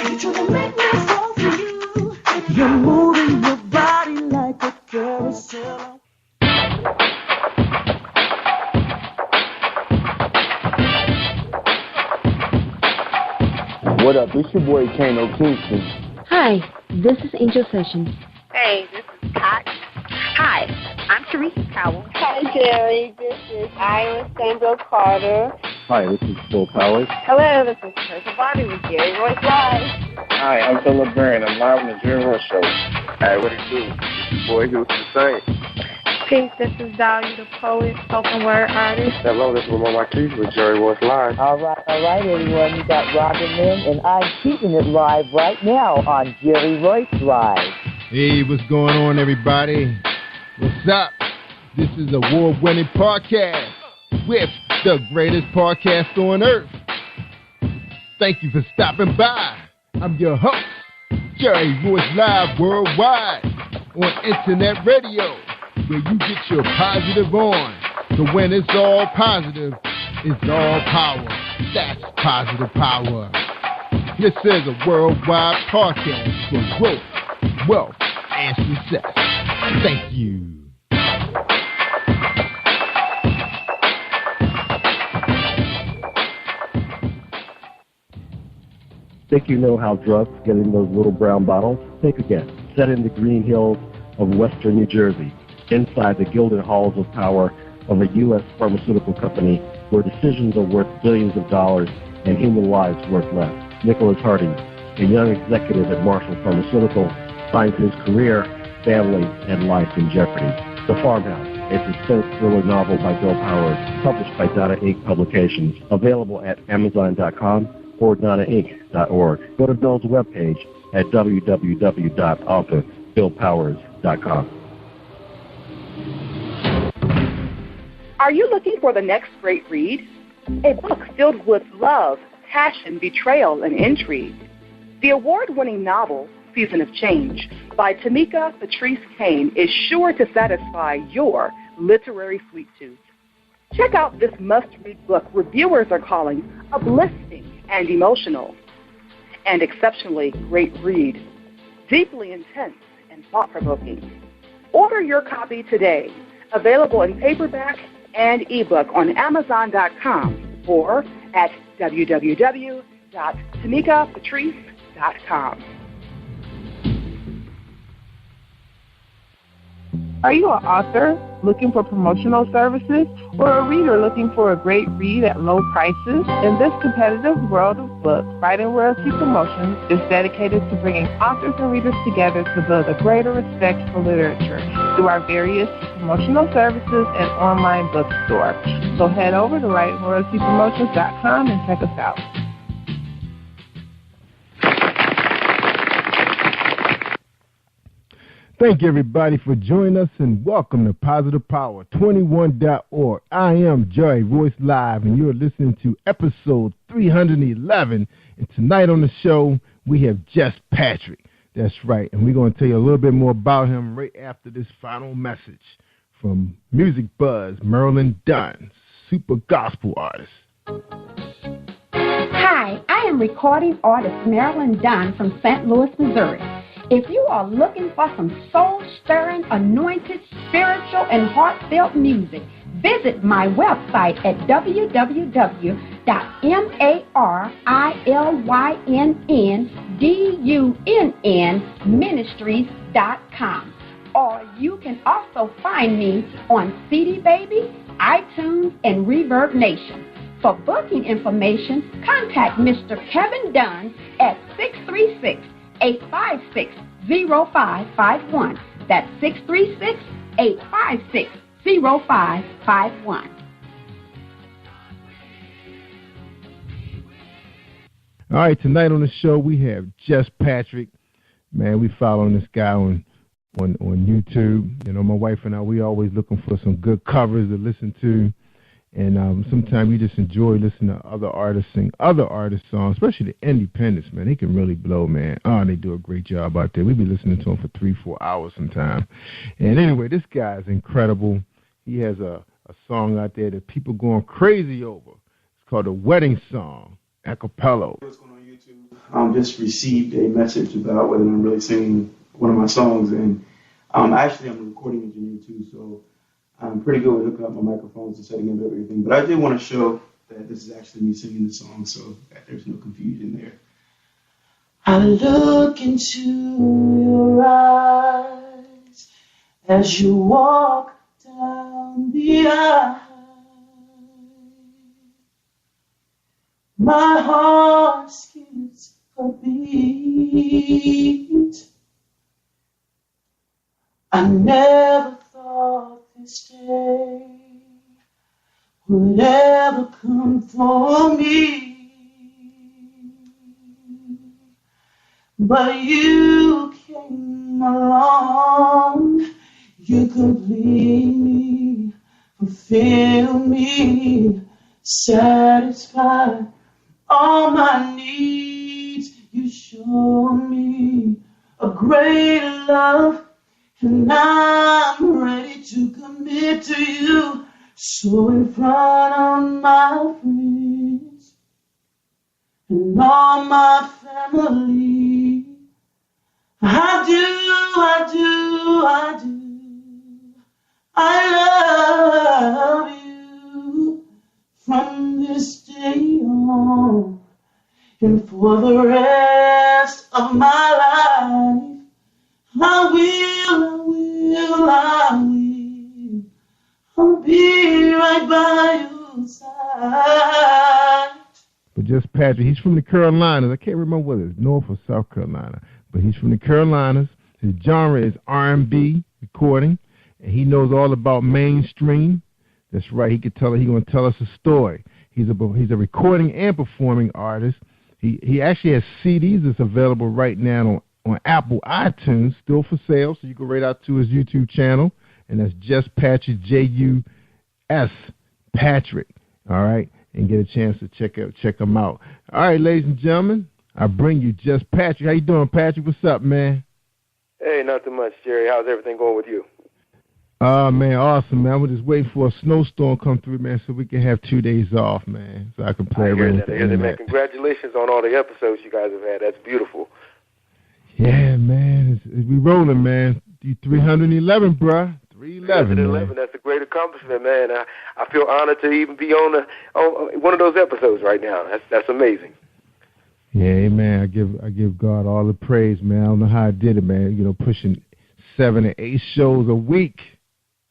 You're trying to make me fall for you. You're moving your body like a carousel. What up? It's your boy Kano Kingston. Hi, this is Angel Sessions. Hey, this is Pat. Hi, I'm Teresa Powell. Hi, Jerry. This is Ira Sandro Carter. Hi, this is Phil Powers. Hello, this is Teresa Bobby with Jerry Royce Live. Hi, I'm Philip Byrne. I'm live on the Jerry Royce Show. Hey, what it do? It's your boy Houston Saint. Peace, this is Dahlia the poet, spoken word artist. Hello, this is Lamar Marquise with Jerry Royce Live. All right, everyone. You got Robin Lynn, and I'm keeping it live right now on Jerry Royce Live. Hey, what's going on, everybody? What's up? This is award-winning podcast with the greatest podcast on earth. Thank you for stopping by. I'm your host, Jerry Royce Live Worldwide on Internet Radio, where you get your positive on. So when it's all positive, it's all power. That's positive power. This is a worldwide podcast for growth, wealth, and success. Thank you. Think you know how drugs get in those little brown bottles? Think again. Set in the green hills of western New Jersey, inside the gilded halls of power of a U.S. pharmaceutical company where decisions are worth billions of dollars and human lives worth less. Nicholas Harding, a young executive at Marshall Pharmaceutical, finds his career, family, and life in jeopardy. The Farmhouse, a suspense thriller novel by Bill Powers, published by Donna Inc. Publications, available at Amazon.com or DonnaInc.org. Go to Bill's webpage at www.authorBillPowers.com. Are you looking for the next great read? A book filled with love, passion, betrayal, and intrigue. The award-winning novel, Season of Change, by Tamika Patrice Kane, is sure to satisfy your literary sweet tooth. Check out this must-read book reviewers are calling uplifting and emotional, and exceptionally great read, deeply intense and thought-provoking. Order your copy today, available in paperback and ebook on Amazon.com or at www.tamikapatrice.com. Are you an author looking for promotional services or a reader looking for a great read at low prices? In this competitive world of books, Writing Royalty Promotions is dedicated to bringing authors and readers together to build a greater respect for literature through our various promotional services and online bookstore. So head over to WritingRoyaltyPromotions.com and check us out. Thank you, everybody, for joining us, and welcome to Positive Power 21.org. I am Jerry Royce Live, and you're listening to episode 311. And tonight on the show, we have jus-patrick. That's right, and we're going to tell you a little bit more about him right after this final message from Music Buzz, Marilyn Dunn, super gospel artist. Hi, I am recording artist Marilyn Dunn from St. Louis, Missouri. If you are looking for some soul-stirring, anointed, spiritual, and heartfelt music, visit my website at www.MarilynDunnMinistries.com. Or you can also find me on CD Baby, iTunes, and Reverb Nation. For booking information, contact Mr. Kevin Dunn at 636-856-0551. That's 636-856-0551. All right, tonight on the show we have jus-patrick. Man, we following this guy on YouTube. You know, my wife and I, we always looking for some good covers to listen to. And sometimes you just enjoy listening to other artists sing other artists' songs, especially the independents, man. They can really blow, man. Oh, they do a great job out there. We be listening to them for 3-4 hours sometimes. And anyway, this guy is incredible. He has a song out there that people going crazy over. It's called A Wedding Song. acapella. Just received a message about whether I'm really singing one of my songs, and actually I'm a recording engineer too, so I'm pretty good with hooking up my microphones and setting up everything. But I did want to show that this is actually me singing the song, so that there's no confusion there. I look into your eyes as you walk down the aisle. My heart skips a beat. I never thought this day would ever come for me. But you came along, you complete me, fulfill me, satisfy all my needs. You show me a greater love, and I'm ready to commit to you. So in front of my friends and all my family, I love you from this day on and for the rest of my life. I'll be right by your side. But jus-patrick, he's from the Carolinas. I can't remember whether it's North or South Carolina, but he's from the Carolinas. His genre is R&B recording, and he knows all about mainstream. That's right. He's going to tell us a story. He's a recording and performing artist. He actually has CDs that's available right now on Apple iTunes, still for sale. So you go right out to his YouTube channel, and that's jus-patrick, J-U-S Patrick. All right, and get a chance to check him out. All right, ladies and gentlemen, I bring you jus-patrick. How you doing, Patrick? What's up, man? Hey, nothing much, Jerry. How's everything going with you? Man, awesome, man. We're just waiting for a snowstorm to come through, man, so we can have 2 days off, man, so I can play around with the internet. Man. Congratulations on all the episodes you guys have had. That's beautiful. Yeah, man. We rolling, man. 311, bruh. 311. 311. That's a great accomplishment, man. I feel honored to even be on one of those episodes right now. That's amazing. Yeah, man. I give God all the praise, man. I don't know how I did it, man. You know, pushing 7 to 8 shows a week,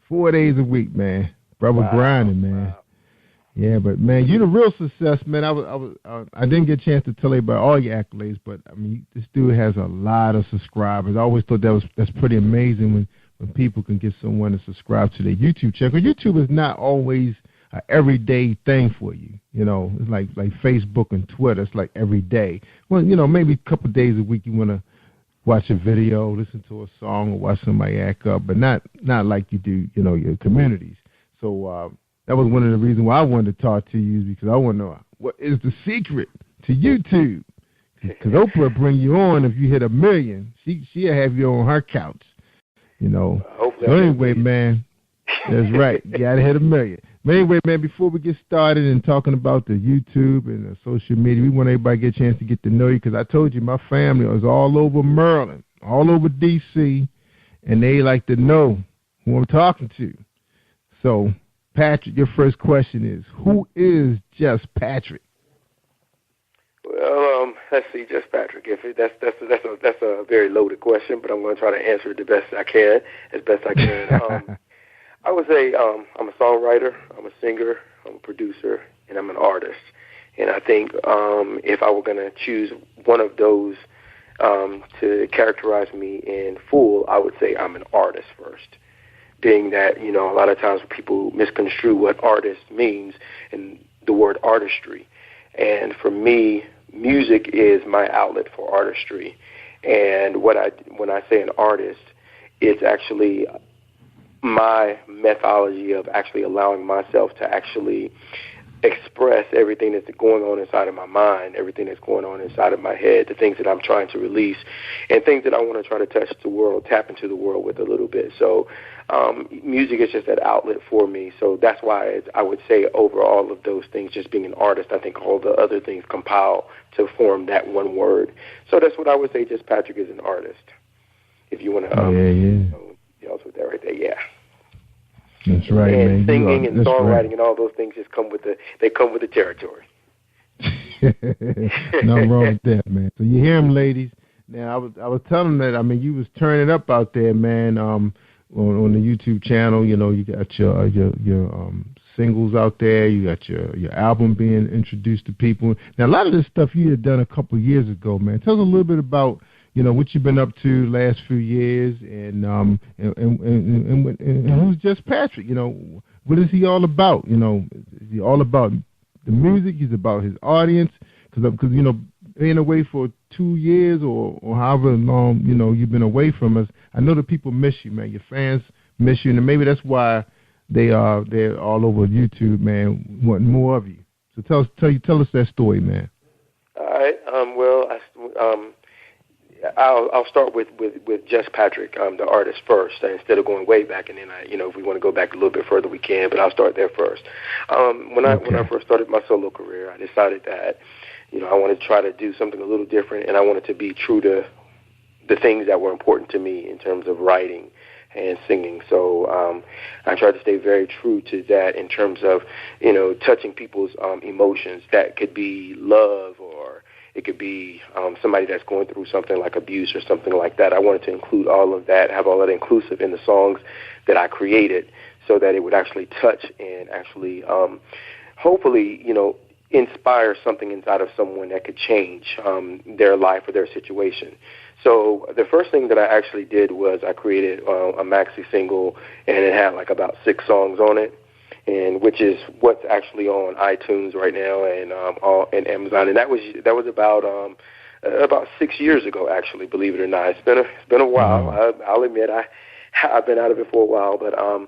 4 days a week, man. Brother grinding, man. Wow. Yeah, but man, you're the real success, man. I didn't get a chance to tell you about all your accolades, but I mean, this dude has a lot of subscribers. I always thought that's pretty amazing when people can get someone to subscribe to their YouTube channel. YouTube is not always an everyday thing for you. You know, it's like Facebook and Twitter. It's like every day. Well, you know, maybe a couple of days a week you want to watch a video, listen to a song, or watch somebody act up, but not like you do, you know, your communities. So that was one of the reasons why I wanted to talk to you, is because I want to know what is the secret to YouTube. Because Oprah bring you on if you hit 1 million. She'll have you on her couch, you know. So anyway, man, that's right. You got to hit 1 million. But anyway, man, before we get started and talking about the YouTube and the social media, we want everybody to get a chance to get to know you, because I told you my family is all over Maryland, all over D.C., and they like to know who I'm talking to. So, Patrick, your first question is, who is jus-patrick? Well, let's see, jus-patrick. That's a very loaded question, but I'm going to try to answer it the best I can, as best I can. I would say I'm a songwriter, I'm a singer, I'm a producer, and I'm an artist. And I think if I were going to choose one of those to characterize me in full, I would say I'm an artist first. Being that, you know, a lot of times people misconstrue what artist means and the word artistry. And for me, music is my outlet for artistry. And when I say an artist, it's actually my methodology of actually allowing myself to actually express everything that's going on inside of my mind, everything that's going on inside of my head, the things that I'm trying to release, and things that I want to try to touch the world, tap into the world with a little bit. So music is just that outlet for me. So that's why I would say over all of those things, just being an artist, I think all the other things compile to form that one word. So that's what I would say, jus-patrick is an artist. If you want to else with that right there, yeah. That's right, and man. Singing and songwriting and all those things just come with the territory. Nothing wrong with that, man. So you hear him, ladies. Now I was telling them that, I mean, you was turning up out there, man. On the YouTube channel, you know, you got your singles out there. You got your album being introduced to people. Now a lot of this stuff you had done a couple of years ago, man. Tell us a little bit about, you know, what you've been up to last few years, and who's jus-patrick? You know, what is he all about? You know, is he all about the music? He's about his audience, because you know, being away for 2 years or however long, you know, you've been away from us. I know that people miss you, man. Your fans miss you, and maybe that's why they're all over YouTube, man, wanting more of you. So tell us that story, man. All right. I'll start with jus-patrick, the artist, first, instead of going way back. And then if we want to go back a little bit further, we can. But I'll start there first. When I first started my solo career, I decided that I wanted to try to do something a little different, and I wanted to be true to the things that were important to me in terms of writing and singing. So I tried to stay very true to that in terms of touching people's emotions. That could be love, or it could be somebody that's going through something like abuse or something like that. I wanted to include all of that, have all that inclusive in the songs that I created, so that it would actually touch and actually hopefully inspire something inside of someone that could change their life or their situation. So the first thing that I actually did was I created a maxi single, and it had like about 6 songs on it, and which is what's actually on iTunes right now and Amazon. And that was about 6 years ago, actually, believe it or not. It's been a while. I'll admit I've been out of it for a while, but I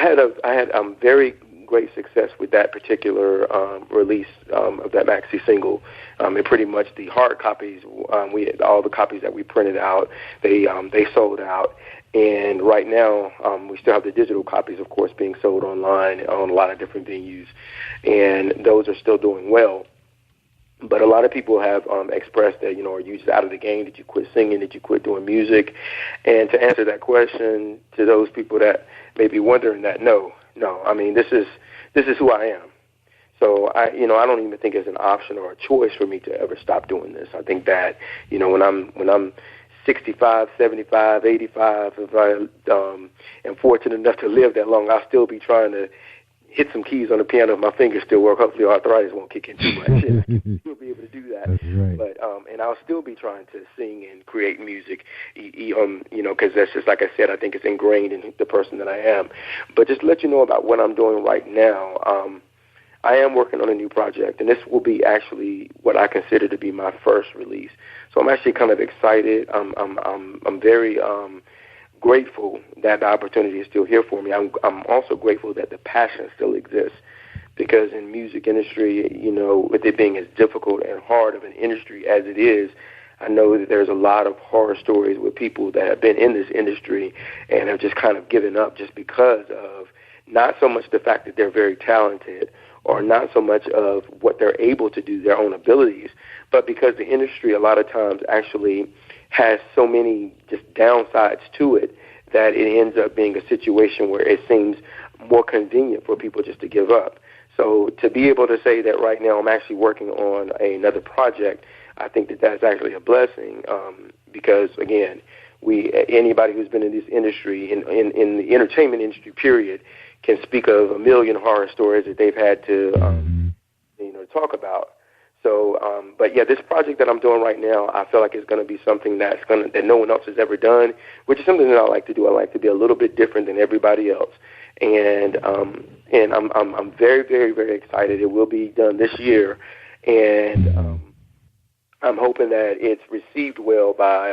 had very great success with that particular release of that maxi single. And pretty much the hard copies, we had all the copies that we printed out, they sold out. And right now, we still have the digital copies, of course, being sold online on a lot of different venues, and those are still doing well. But a lot of people have expressed that, are you just out of the game? Did you quit singing? Did you quit doing music? And to answer that question, to those people that may be wondering that, no. I mean, this is who I am. So I don't even think it's an option or a choice for me to ever stop doing this. I think that, when I'm 65, 75, 85, if I am fortunate enough to live that long, I'll still be trying to hit some keys on the piano if my fingers still work. Hopefully arthritis won't kick in too much. You'll be able to do that. That's right. But and I'll still be trying to sing and create music, because that's just, like I said, I think it's ingrained in the person that I am. But just to let you know about what I'm doing right now, I am working on a new project, and this will be actually what I consider to be my first release. So I'm actually kind of excited. I'm very grateful that the opportunity is still here for me. I'm also grateful that the passion still exists, because in music industry, with it being as difficult and hard of an industry as it is, I know that there's a lot of horror stories with people that have been in this industry and have just kind of given up just because of not so much the fact that they're very talented, or not so much of what they're able to do, their own abilities, but because the industry a lot of times actually has so many just downsides to it that it ends up being a situation where it seems more convenient for people just to give up. So to be able to say that right now I'm actually working on another project, I think that that's actually a blessing, because, again, anybody who's been in this industry, in the entertainment industry, period, can speak of a million horror stories that they've had to talk about. So, but yeah, this project that I'm doing right now, I feel like it's going to be something that no one else has ever done, which is something that I like to do. I like to be a little bit different than everybody else, and I'm very, very, very excited. It will be done this year, and I'm hoping that it's received well by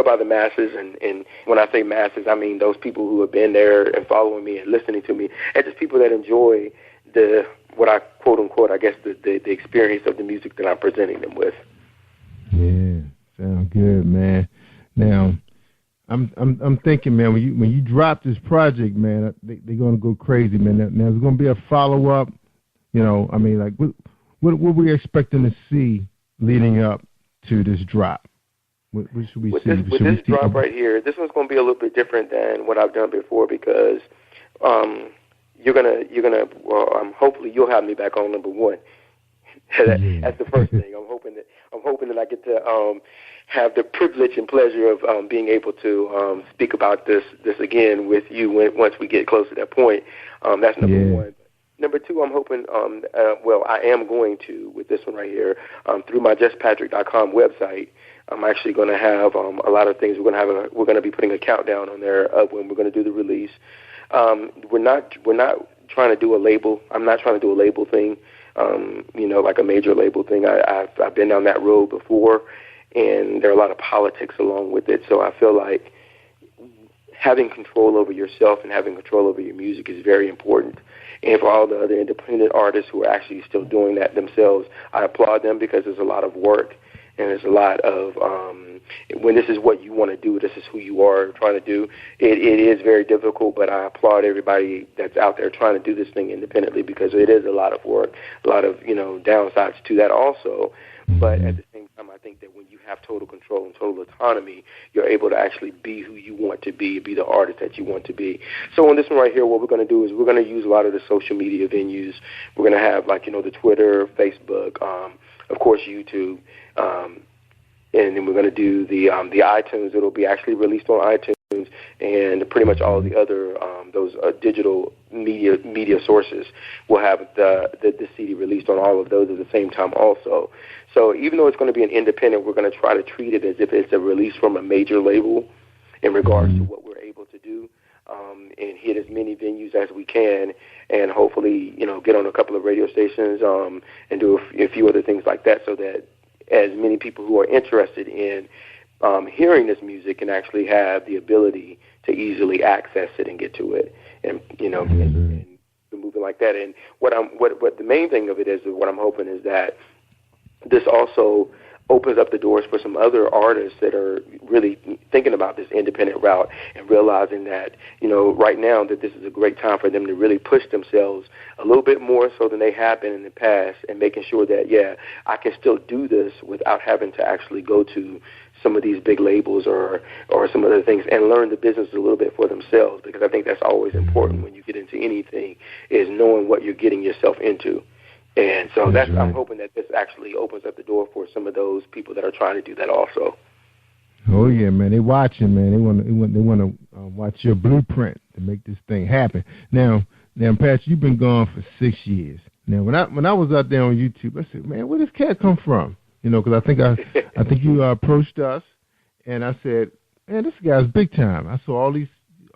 by the masses, and when I say masses, I mean those people who have been there and following me and listening to me, and just people that enjoy what I quote unquote, I guess the experience of the music that I'm presenting them with. Yeah, sound good, man. Now, I'm thinking, man, when you drop this project, man, they're gonna go crazy, man. Now there's gonna be a follow up. You know, I mean, like what we're expecting to see leading up to this drop. What should we see? With this drop right here, this one's going to be a little bit different than what I've done before because you're gonna hopefully you'll have me back on number one. That's the first thing. I'm hoping that I get to have the privilege and pleasure of being able to speak about this again with you once we get close to that point. That's number one. Number two, I'm hoping, I am going to, with this one right here, through my jus-patrick.com website, I'm actually going to have a lot of things. We're going to be putting a countdown on there of when we're going to do the release. We're not trying to do a label. I'm not trying to do a label thing, like a major label thing. I've been down that road before, and there are a lot of politics along with it. So I feel like having control over yourself and having control over your music is very important. And for all the other independent artists who are actually still doing that themselves, I applaud them because there's a lot of work and there's a lot of when this is what you want to do, this is who you are trying to do. It is very difficult, but I applaud everybody that's out there trying to do this thing independently because it is a lot of work, a lot of downsides to that also. But at the same time, I think that when you have total control and total autonomy, you're able to actually be who you want to be the artist that you want to be. So on this one right here, what we're going to do is we're going to use a lot of the social media venues. We're going to have the Twitter, Facebook, of course YouTube, and then we're going to do the iTunes. It'll be actually released on iTunes and pretty much all the other those digital media sources will have the CD released on all of those at the same time also. So even though it's going to be an independent, we're going to try to treat it as if it's a release from a major label in regards to what we're able to do and hit as many venues as we can and hopefully, get on a couple of radio stations and do a few other things like that so that as many people who are interested in hearing this music can actually have the ability to easily access it and get to it and, and moving like that. And what the main thing of it is, what I'm hoping is that this also opens up the doors for some other artists that are really thinking about this independent route and realizing that, right now that this is a great time for them to really push themselves a little bit more so than they have been in the past and making sure that, I can still do this without having to actually go to some of these big labels or some other things and learn the business a little bit for themselves because I think that's always important when you get into anything is knowing what you're getting yourself into. And so I'm hoping that this actually opens up the door for some of those people that are trying to do that also. Oh yeah, man, they watching, man. They want to watch your blueprint to make this thing happen. Now, Pat, you've been gone for 6 years. Now, when I was out there on YouTube, I said, man, where does Cat come from? Because I think you approached us, and I said, man, this guy's big time. I saw all these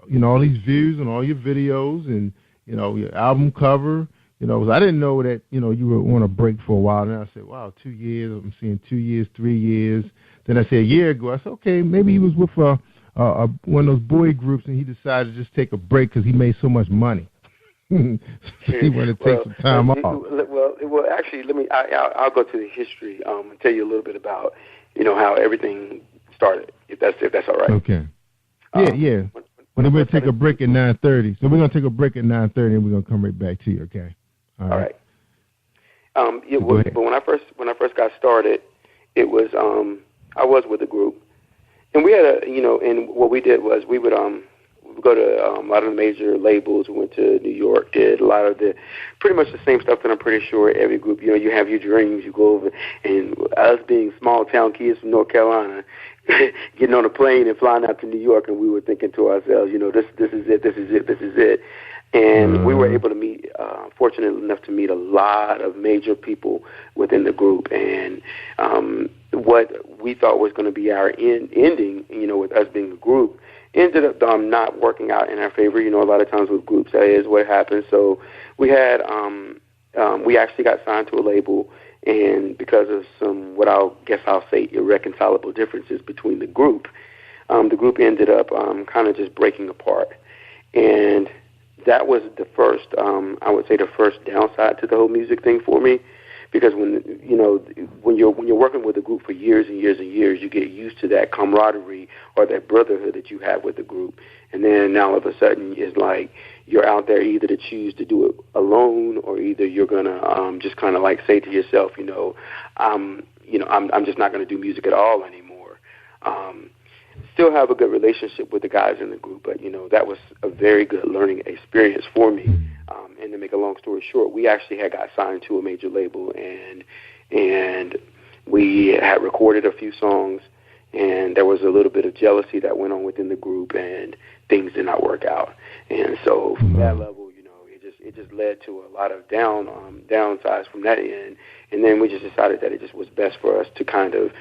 views and all your videos and your album cover. I didn't know that, you were on a break for a while. And I said, wow, 2 years. I'm seeing 2 years, 3 years. Then I said a year ago, I said, okay, maybe he was with one of those boy groups and he decided to just take a break because he made so much money. So he wanted to take some time off. Well, actually, I'll go to the history and tell you a little bit about, how everything started, if that's all right. Okay. Yeah. Well, then we'll take a break at 9:30. So we're going to take a break at 9:30 and we're going to come right back to you, okay? All right. But when I first got started, it was I was with a group, and we had and what we did was we would go to a lot of the major labels. We went to New York, did a lot of pretty much the same stuff that I'm pretty sure every group. You have your dreams, you go over, and us being small town kids from North Carolina, getting on a plane and flying out to New York, and we were thinking to ourselves, this is it. And we were able to meet, fortunate enough to meet a lot of major people within the group. And what we thought was going to be our ending, with us being a group, ended up not working out in our favor. A lot of times with groups, that is what happens. So we had, we actually got signed to a label, and because of some, I'll say, irreconcilable differences between the group ended up kind of just breaking apart. And that was the first, I would say, the first downside to the whole music thing for me, because when you're working with a group for years and years and years, you get used to that camaraderie or that brotherhood that you have with the group, and then now all of a sudden it's like you're out there either to choose to do it alone, or either you're gonna just kind of like say to yourself, I'm just not going to do music at all anymore. Still have a good relationship with the guys in the group, but that was a very good learning experience for me. And to make a long story short, we actually had got signed to a major label, and we had recorded a few songs, and there was a little bit of jealousy that went on within the group, and things did not work out. And so from that level, it just led to a lot of downsides from that end. And then we just decided that it just was best for us to kind of,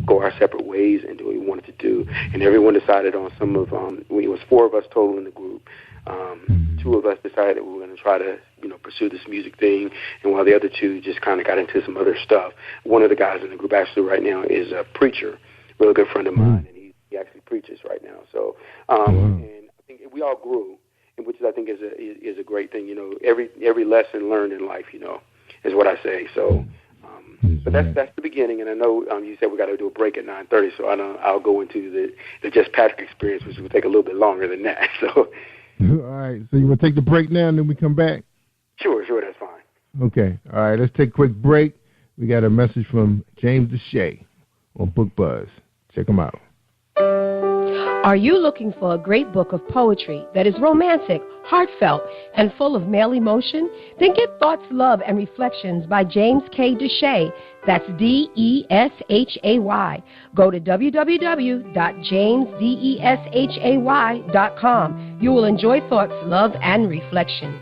go our separate ways and do what we wanted to do. And everyone decided on some of, it was 4 of us total in the group. 2 of us decided that we were going to try to, pursue this music thing. And while the other 2 just kind of got into some other stuff. One of the guys in the group actually right now is a preacher, a real good friend of mine, and he actually preaches right now. So, and I think we all grew, which I think is a great thing. Every lesson learned in life, is what I say. So, but that's the beginning. And I know you said we got to do a break at 9:30, so I'll go into the jus-patrick experience, which will take a little bit longer than that. So, all right. So you want to take the break now, and then we come back? Sure, that's fine. Okay. All right. Let's take a quick break. We got a message from James Deshay on Book Buzz. Check him out. Are you looking for a great book of poetry that is romantic, heartfelt, and full of male emotion? Then get Thoughts, Love, and Reflections by James K. Deshay. That's Deshay. Go to www.jamesdeshay.com. You will enjoy Thoughts, Love, and Reflections.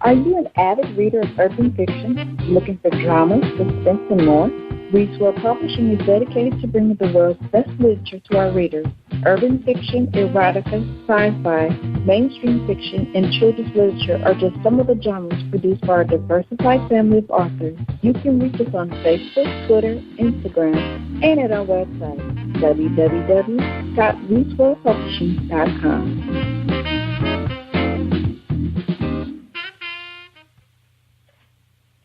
Are you an avid reader of urban fiction, looking for drama, suspense, and more? Reedswell Publishing is dedicated to bringing the world's best literature to our readers. Urban fiction, erotica, sci-fi, mainstream fiction, and children's literature are just some of the genres produced by our diversified family of authors. You can reach us on Facebook, Twitter, Instagram, and at our website, www.reedswellpublishing.com.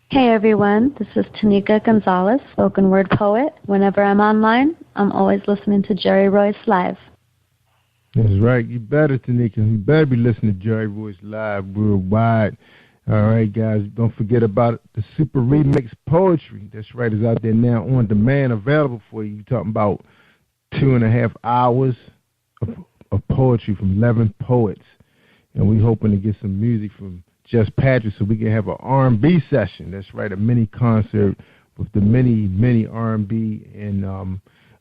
Hey everyone, this is Tanika Gonzalez, spoken word poet. Whenever I'm online, I'm always listening to Jerry Royce Live. That's right. You better, Tanika. You better be listening to Jerry Royce Live worldwide. All right, guys. Don't forget about the Super Remix Poetry. That's right. It's out there now on demand, available for you. You're talking about 2.5 hours of poetry from 11 poets. And we're hoping to get some music from jus-patrick so we can have an R&B session. That's right, a mini concert with the many R&B and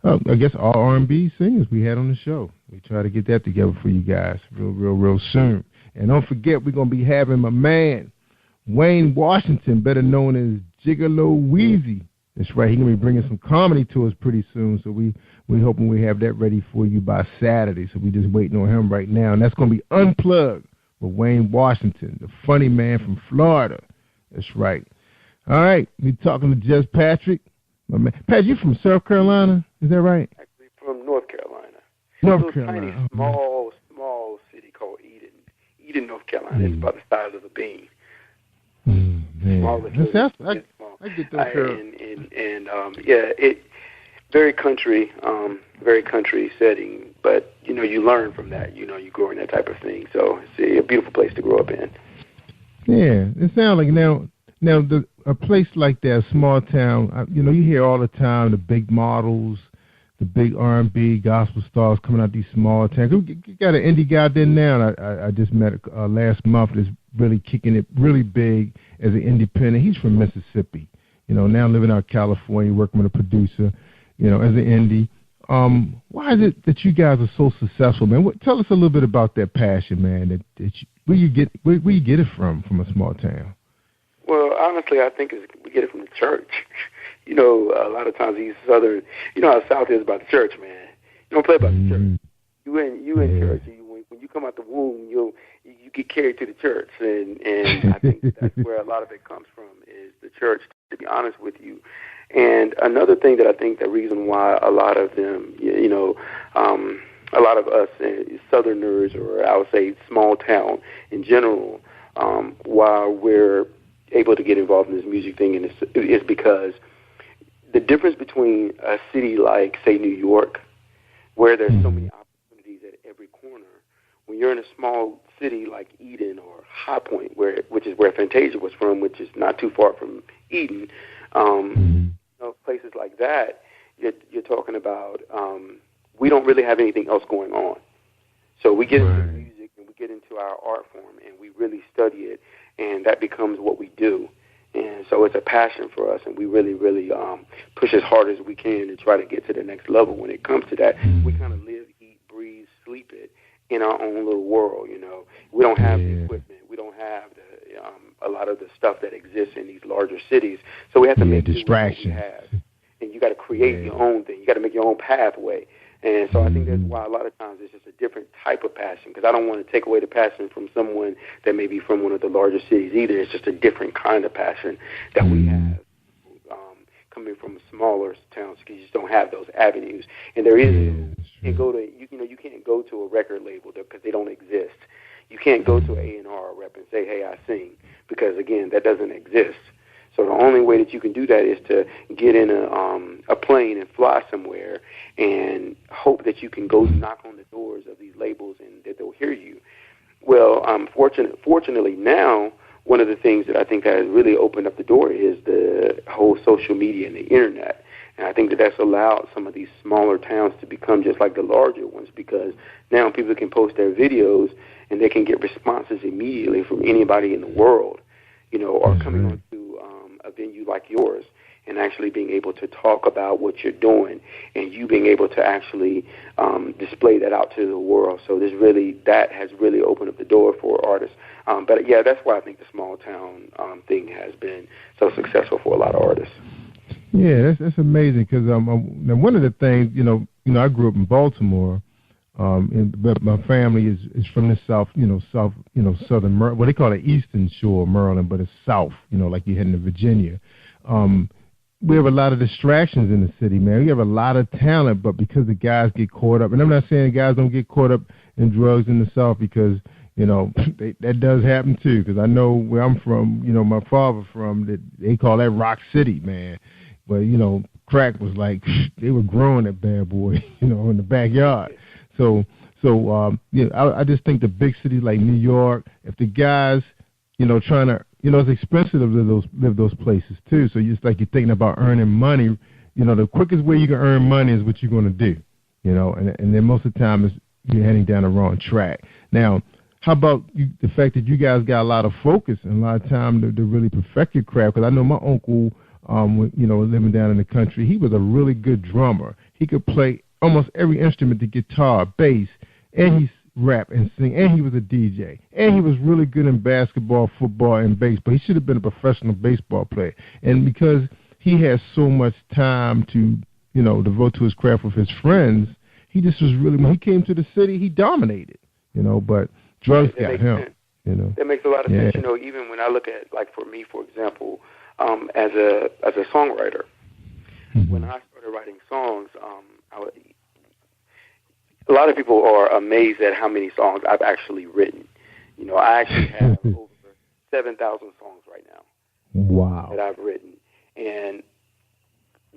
I guess all R&B singers we had on the show. We try to get that together for you guys real soon. And don't forget, we're going to be having my man, Wayne Washington, better known as Gigolo Weezy. That's right, he's going to be bringing some comedy to us pretty soon, so we're hoping we have that ready for you by Saturday. So we're just waiting on him right now, and that's going to be unplugged with Wayne Washington, the funny man from Florida. That's right. All right, we're talking to jus-patrick. My man. Pat, you from South Carolina? Is that right? Actually, from North Carolina. North Carolina. Tiny, small city called Eden. Eden, North Carolina. It's about the size of a bean. Small. I get those. Very country setting, but you learn from that. You grow in that type of thing. So it's a beautiful place to grow up in. Yeah, it sounds like now a place like that, a small town. You hear all the time the big models, the big R&B gospel stars coming out these small towns. You got an indie guy there now. I just met last month. That's really kicking it really big as an independent. He's from Mississippi. Now living out in California, working with a producer. As an indie. Why is it that you guys are so successful, man? Tell us a little bit about that passion, man. Where you get it from a small town? Well, honestly, I think we get it from the church. A lot of times these southern, how South is about the church, man. You don't play about the church. You in church. When you come out the womb, you get carried to the church, and I think that's where a lot of it comes from is the church. To be honest with you, And another thing that I think the reason why a lot of them, a lot of us Southerners, or I would say small town in general, while we're able to get involved in this music thing, is because the difference between a city like, say, New York, where there's so many opportunities at every corner, when you're in a small city like Eden or High Point, which is where Fantasia was from, which is not too far from Eden, places like that, you're talking about, we don't really have anything else going on. So we get into music and we get into our art form and we really study it, and that becomes what we do. And so it's a passion for us, and we really, really push as hard as we can to try to get to the next level. When it comes to that, we kind of live, eat, breathe, sleep it in our own little world, We don't have the equipment. We don't have a lot of the stuff that exists in these larger cities. So we have to make distraction. What we have. And you got to create your own thing. You got to make your own pathway. And so I think that's why a lot of times it's just a different type of passion, because I don't want to take away the passion from someone that may be from one of the larger cities either. It's just a different kind of passion that we have coming from smaller towns, because you just don't have those avenues. And there is, you can't go to a record label because they don't exist. You can't go to an A&R rep and say, hey, I sing, because, again, that doesn't exist. So the only way that you can do that is to get in a plane and fly somewhere and hope that you can go knock on the doors of these labels and that they'll hear you. Well, fortunately now, one of the things that I think has really opened up the door is the whole social media and the internet. And I think that that's allowed some of these smaller towns to become just like the larger ones, because now people can post their videos and they can get responses immediately from anybody in the world, or coming on to a venue like yours and actually being able to talk about what you're doing and you being able to actually display that out to the world. So that has really opened up the door for artists. But yeah, that's why I think the small town thing has been so successful for a lot of artists. Yeah, that's amazing, because one of the things, I grew up in Baltimore, but my family is from the south, southern, what they call the eastern shore of Maryland, but it's south, like you're heading to Virginia. We have a lot of distractions in the city, man. We have a lot of talent, but because the guys get caught up, and I'm not saying guys don't get caught up in drugs in the south, because that does happen too. Because I know where I'm from, my father from, that they call that Rock City, man. But crack was like they were growing that bad boy, in the backyard. So I just think the big cities like New York, if the guys, trying to, it's expensive to live those places too. So it's like you're thinking about earning money. The quickest way you can earn money is what you're going to do. And then most of the time you're heading down the wrong track. Now, how about the fact that you guys got a lot of focus and a lot of time to really perfect your craft? Because I know my uncle, living down in the country, he was a really good drummer. He could play almost every instrument, the guitar, bass, and he rap and sing, and he was a DJ, and he was really good in basketball, football, and baseball. He should have been a professional baseball player. And because he had so much time to, devote to his craft with his friends, he just was really, when he came to the city, he dominated, but drugs got him. That makes a lot of sense. Even when I look at, like, for me, for example, as a songwriter, when I started writing songs, a lot of people are amazed at how many songs I've actually written. I actually have over 7,000 songs right now. Wow. That I've written. And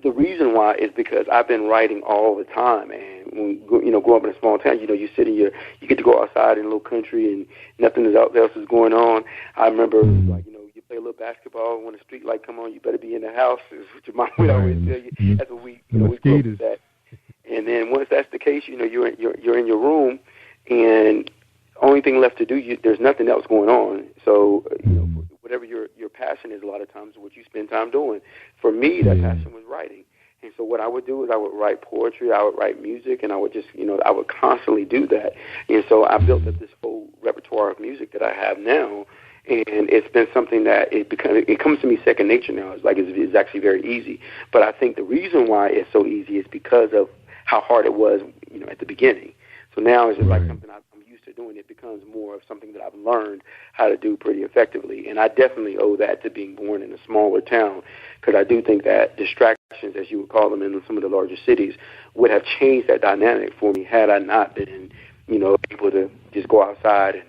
the reason why is because I've been writing all the time. And when growing up in a small town, you sit in you get to go outside in a little country and nothing else is going on. I remember, you play a little basketball, when the street light come on, you better be in the house, is what your mom would always tell you. That's what we grew up with that. And then once that's the case, you're in your room, and only thing left to do, there's nothing else going on. So whatever your passion is, a lot of times what you spend time doing. For me, that passion was writing. And so what I would do is I would write poetry, I would write music, and I would just, I would constantly do that. And so I built up this whole repertoire of music that I have now. And it's been something that it comes to me second nature now. It's actually very easy. But I think the reason why it's so easy is because of how hard it was, at the beginning. So now it's just like something I'm used to doing. It becomes more of something that I've learned how to do pretty effectively. And I definitely owe that to being born in a smaller town, because I do think that distraction attractions, as you would call them, in some of the larger cities, would have changed that dynamic for me had I not been, able to just go outside and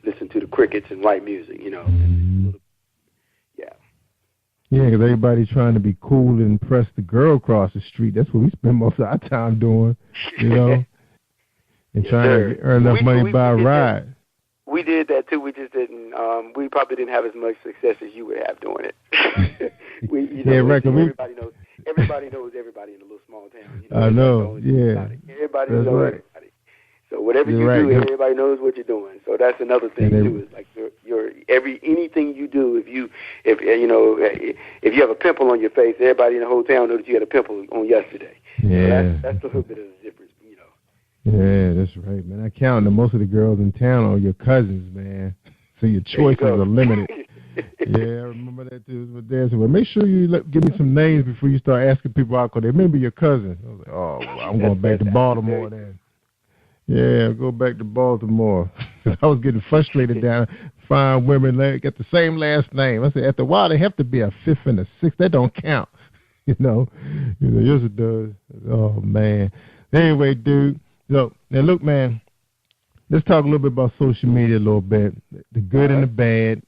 listen to the crickets and write music, Yeah, because everybody's trying to be cool and impress the girl across the street. That's what we spend most of our time doing, and trying to earn enough money to buy a ride. We did that too. We just didn't. We probably didn't have as much success as you would have doing it. Everybody knows. Everybody knows everybody in a little small town. I know. Yeah. Everybody knows everybody. So whatever you do, everybody knows what you're doing. So that's another thing too. Is like anything you do. If you have a pimple on your face, everybody in the whole town knows that you had a pimple on yesterday. Yeah. So that's a little bit of the difference. Yeah, that's right, man. I count that most of the girls in town are your cousins, man. So your choices are limited. Yeah, I remember that too. But there's make sure you give me some names before you start asking people out because they may be your cousin. I was like, oh, well, I'm going back to Baltimore then. Yeah, I'll go back to Baltimore. I was getting frustrated down. Fine women got the same last name. I said, after a while, they have to be a fifth and a sixth. That don't count. Yes, it does. Oh, man. Anyway, dude. So, now look, man, let's talk a little bit about social media a little bit, the good and the bad.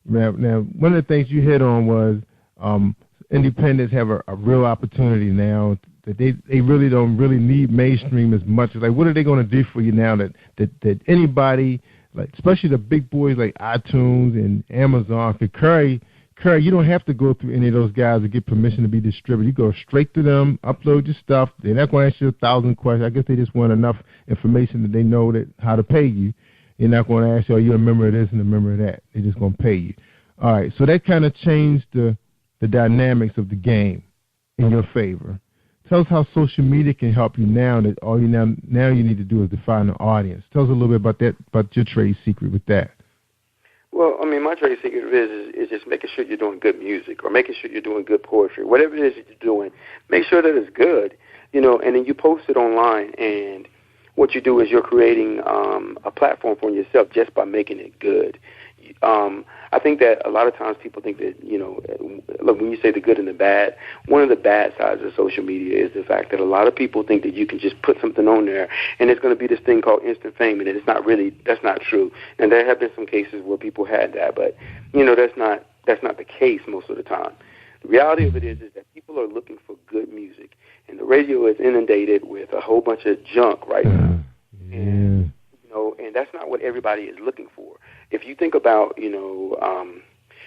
Now, one of the things you hit on was independents have a real opportunity now that they really don't really need mainstream as much. Like, what are they going to do for you now that anybody, like especially the big boys like iTunes and Amazon, could carry, you don't have to go through any of those guys to get permission to be distributed. You go straight to them, upload your stuff. They're not going to ask you 1,000 questions. I guess they just want enough information that they know that how to pay you. They're not going to ask you, are you a member of this and a member of that? They're just going to pay you. All right, so that kind of changed the dynamics of the game in your favor. Tell us how social media can help you now that all you now you need to do is define an audience. Tell us a little bit about that, about your trade secret with that. Well, I mean, my trade secret is just making sure you're doing good music or making sure you're doing good poetry. Whatever it is that you're doing, make sure that it's good, and then you post it online. And what you do is you're creating a platform for yourself just by making it good. I think that a lot of times people think that, look, when you say the good and the bad, one of the bad sides of social media is the fact that a lot of people think that you can just put something on there and it's going to be this thing called instant fame, and it's not really, that's not true. And there have been some cases where people had that, but, that's not the case most of the time. The reality of it is that people are looking for good music, and the radio is inundated with a whole bunch of junk right now. And that's not what everybody is looking for. If you think about,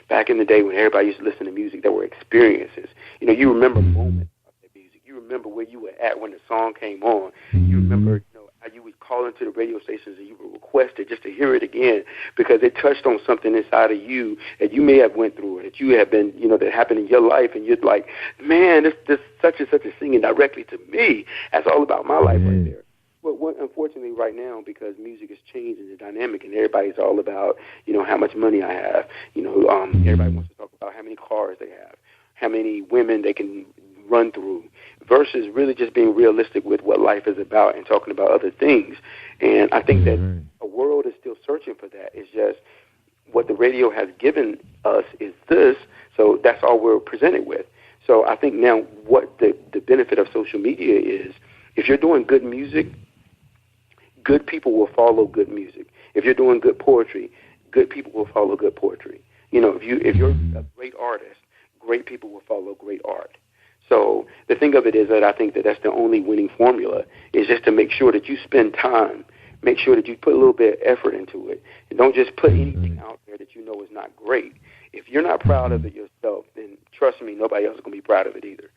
back in the day when everybody used to listen to music, there were experiences. You remember moments of that music. You remember where you were at when the song came on. You remember, how you would call into the radio stations and you would request it just to hear it again because it touched on something inside of you that you may have went through or that you have been, that happened in your life, and you're like, man, this such and such is singing directly to me. That's all about my life right there. Well, unfortunately, right now, because music is changing the dynamic, and everybody's all about, how much money I have. Everybody wants to talk about how many cars they have, how many women they can run through, versus really just being realistic with what life is about and talking about other things. And I think that a world is still searching for that. It's just what the radio has given us is this, so that's all we're presented with. So I think now what the benefit of social media is, if you're doing good music, good people will follow good music. If you're doing good poetry, good people will follow good poetry. If you're a great artist, great people will follow great art. So the thing of it is that I think that that's the only winning formula, is just to make sure that you spend time, make sure that you put a little bit of effort into it, and don't just put anything out there that you know is not great. If you're not proud of it yourself, then trust me, nobody else is going to be proud of it either.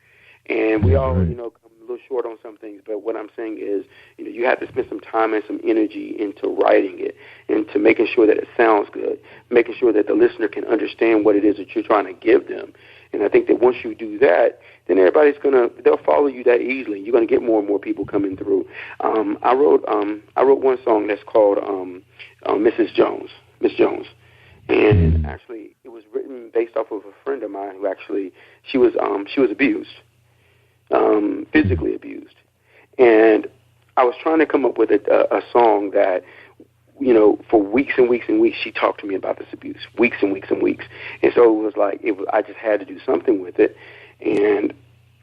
And we all, come a little short on some things, but what I'm saying is, you have to spend some time and some energy into writing it, into making sure that it sounds good, making sure that the listener can understand what it is that you're trying to give them. And I think that once you do that, then they'll follow you that easily. You're going to get more and more people coming through. I wrote one song that's called Mrs. Jones, Miss Jones. And actually it was written based off of a friend of mine who actually, she was abused. Physically abused. And I was trying to come up with a song that, for weeks and weeks and weeks, she talked to me about this abuse, weeks and weeks and weeks. And so it was like, I just had to do something with it. And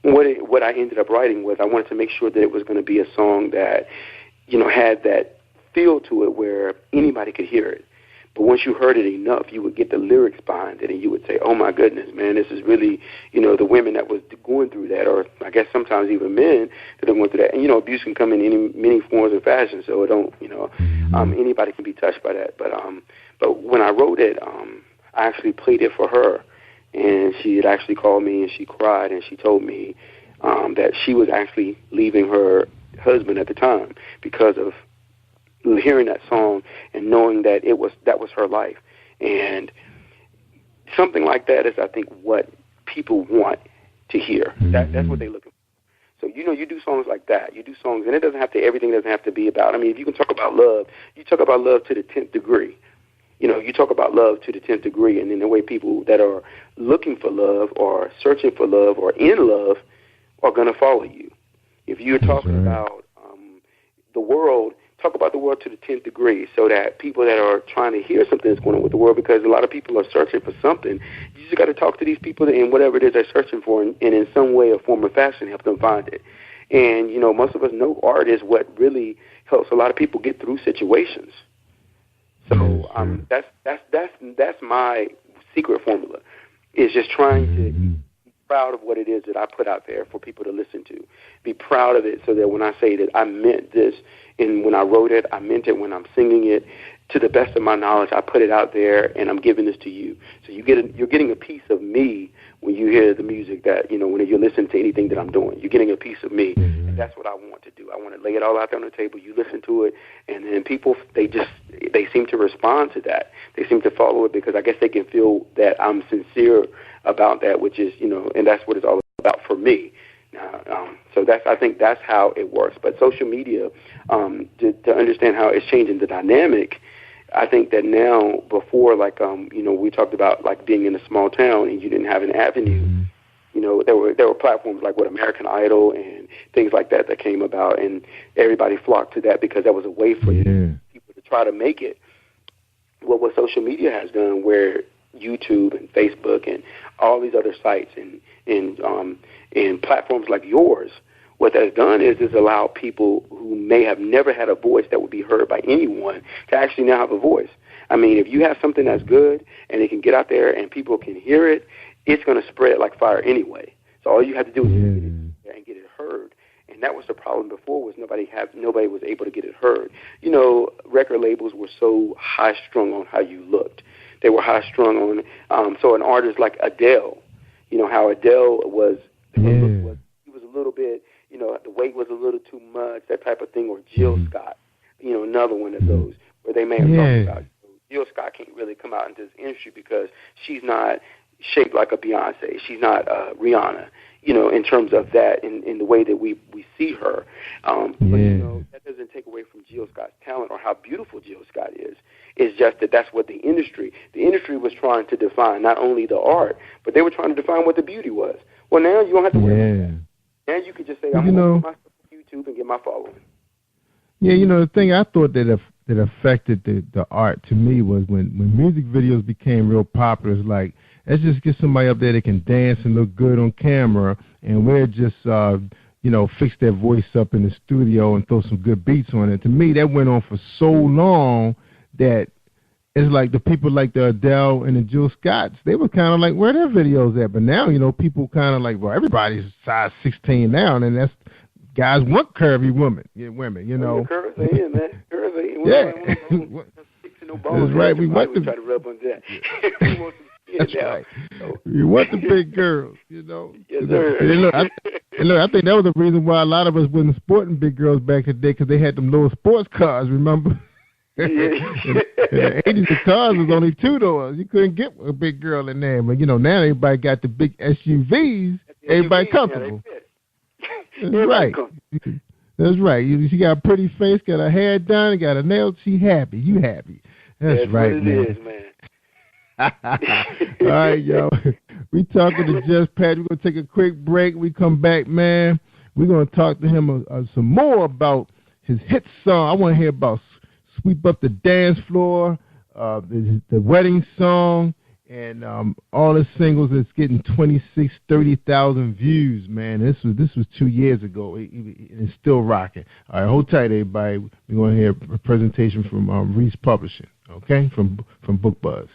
what I ended up writing was I wanted to make sure that it was going to be a song that, had that feel to it where anybody could hear it. But once you heard it enough, you would get the lyrics behind it, and you would say, oh, my goodness, man, this is really, the women that was going through that, or I guess sometimes even men that are going through that. And, abuse can come in many forms and fashions, so it don't, anybody can be touched by that. But when I wrote it, I actually played it for her, and she had actually called me, and she cried, and she told me that she was actually leaving her husband at the time because of hearing that song and knowing that that was her life. And something like that is, I think, what people want to hear. That's what they're looking for. So, you do songs like that. You do songs, and everything doesn't have to be about, if you can talk about love, you talk about love to the 10th degree. You talk about love to the 10th degree, and in the way people that are looking for love or searching for love or in love are going to follow you. If you're talking about the world, talk about the world to the 10th degree, so that people that are trying to hear something that's going on with the world, because a lot of people are searching for something, you just got to talk to these people and whatever it is they're searching for, and in some way or form or fashion help them find it. And, most of us know art is what really helps a lot of people get through situations. So that's my secret formula, is just trying to be proud of what it is that I put out there for people to listen to. Be proud of it, so that when I say that I meant this, and when I wrote it, I meant it when I'm singing it. To the best of my knowledge, I put it out there, and I'm giving this to you. So you're getting a piece of me when you hear the music that, when you're listening to anything that I'm doing. You're getting a piece of me, and that's what I want to do. I want to lay it all out there on the table. You listen to it, and then people, they seem to respond to that. They seem to follow it because I guess they can feel that I'm sincere about that, which is, and that's what it's all about for me. So I think that's how it works. But social media, to understand how it's changing the dynamic, I think that now, before, we talked about being in a small town and you didn't have an avenue. There were platforms like American Idol and things like that came about, and everybody flocked to that because that was a way for people to try to make it. Well, what social media has done, where YouTube and Facebook and all these other sites and platforms like yours, what that's done is allow people who may have never had a voice that would be heard by anyone to actually now have a voice. If you have something that's good and it can get out there and people can hear it, it's going to spread like fire anyway. So all you have to do is get it there and get it heard. And that was the problem before, was nobody was able to get it heard. Record labels were so high-strung on how you looked. They were high-strung on, so an artist like Adele, how Adele was, he was a little bit, the weight was a little too much, that type of thing, or Jill Scott, another one of those, where they may have talked about, Jill Scott can't really come out into this industry because she's not shaped like a Beyonce. She's not Rihanna, in terms of that, in the way that we see her. But, that doesn't take away from Jill Scott's talent or how beautiful Jill Scott is. It's just that's what the industry was trying to define, not only the art, but they were trying to define what the beauty was. Well, now you don't have to worry about that. Now you can just say, I'm going to put myself on YouTube and get my following. Yeah, the thing I thought that affected the art to me was when music videos became real popular. It's like, let's just get somebody up there that can dance and look good on camera, and we'll just, fix their voice up in the studio and throw some good beats on it. To me, that went on for so long that it's like the people like the Adele and the Jill Scotts, they were kind of like, where their videos at? But now, people kind of like, well, everybody's size 16 now, and that's, guys want curvy women, Curves are in, man. Curves are in. That's right. We want try to rub on that. We want some That's right. You want the big girls, Yes, sir. Look, I think that was the reason why a lot of us wasn't sporting big girls back in the day, because they had them little sports cars, remember? In the 80s, the cars was only 2 doors. You couldn't get a big girl in there. But, now everybody got the big SUVs. Everybody comfortable. That's right. That's right. She got a pretty face, got her hair done, got her nails. She happy. You happy. That's right, what man. It is, man. All right, yo. We talking to jus-patrick. We're going to take a quick break. We come back, man. We're going to talk to him some more about his hit song. I want to hear about Sweep Up the Dance Floor, the wedding song, And all the singles is getting 26, 30,000 views, man. This was 2 years ago. It's still rocking. All right, hold tight, everybody. We're going to hear a presentation from Reese Publishing, okay, from Book Buzz.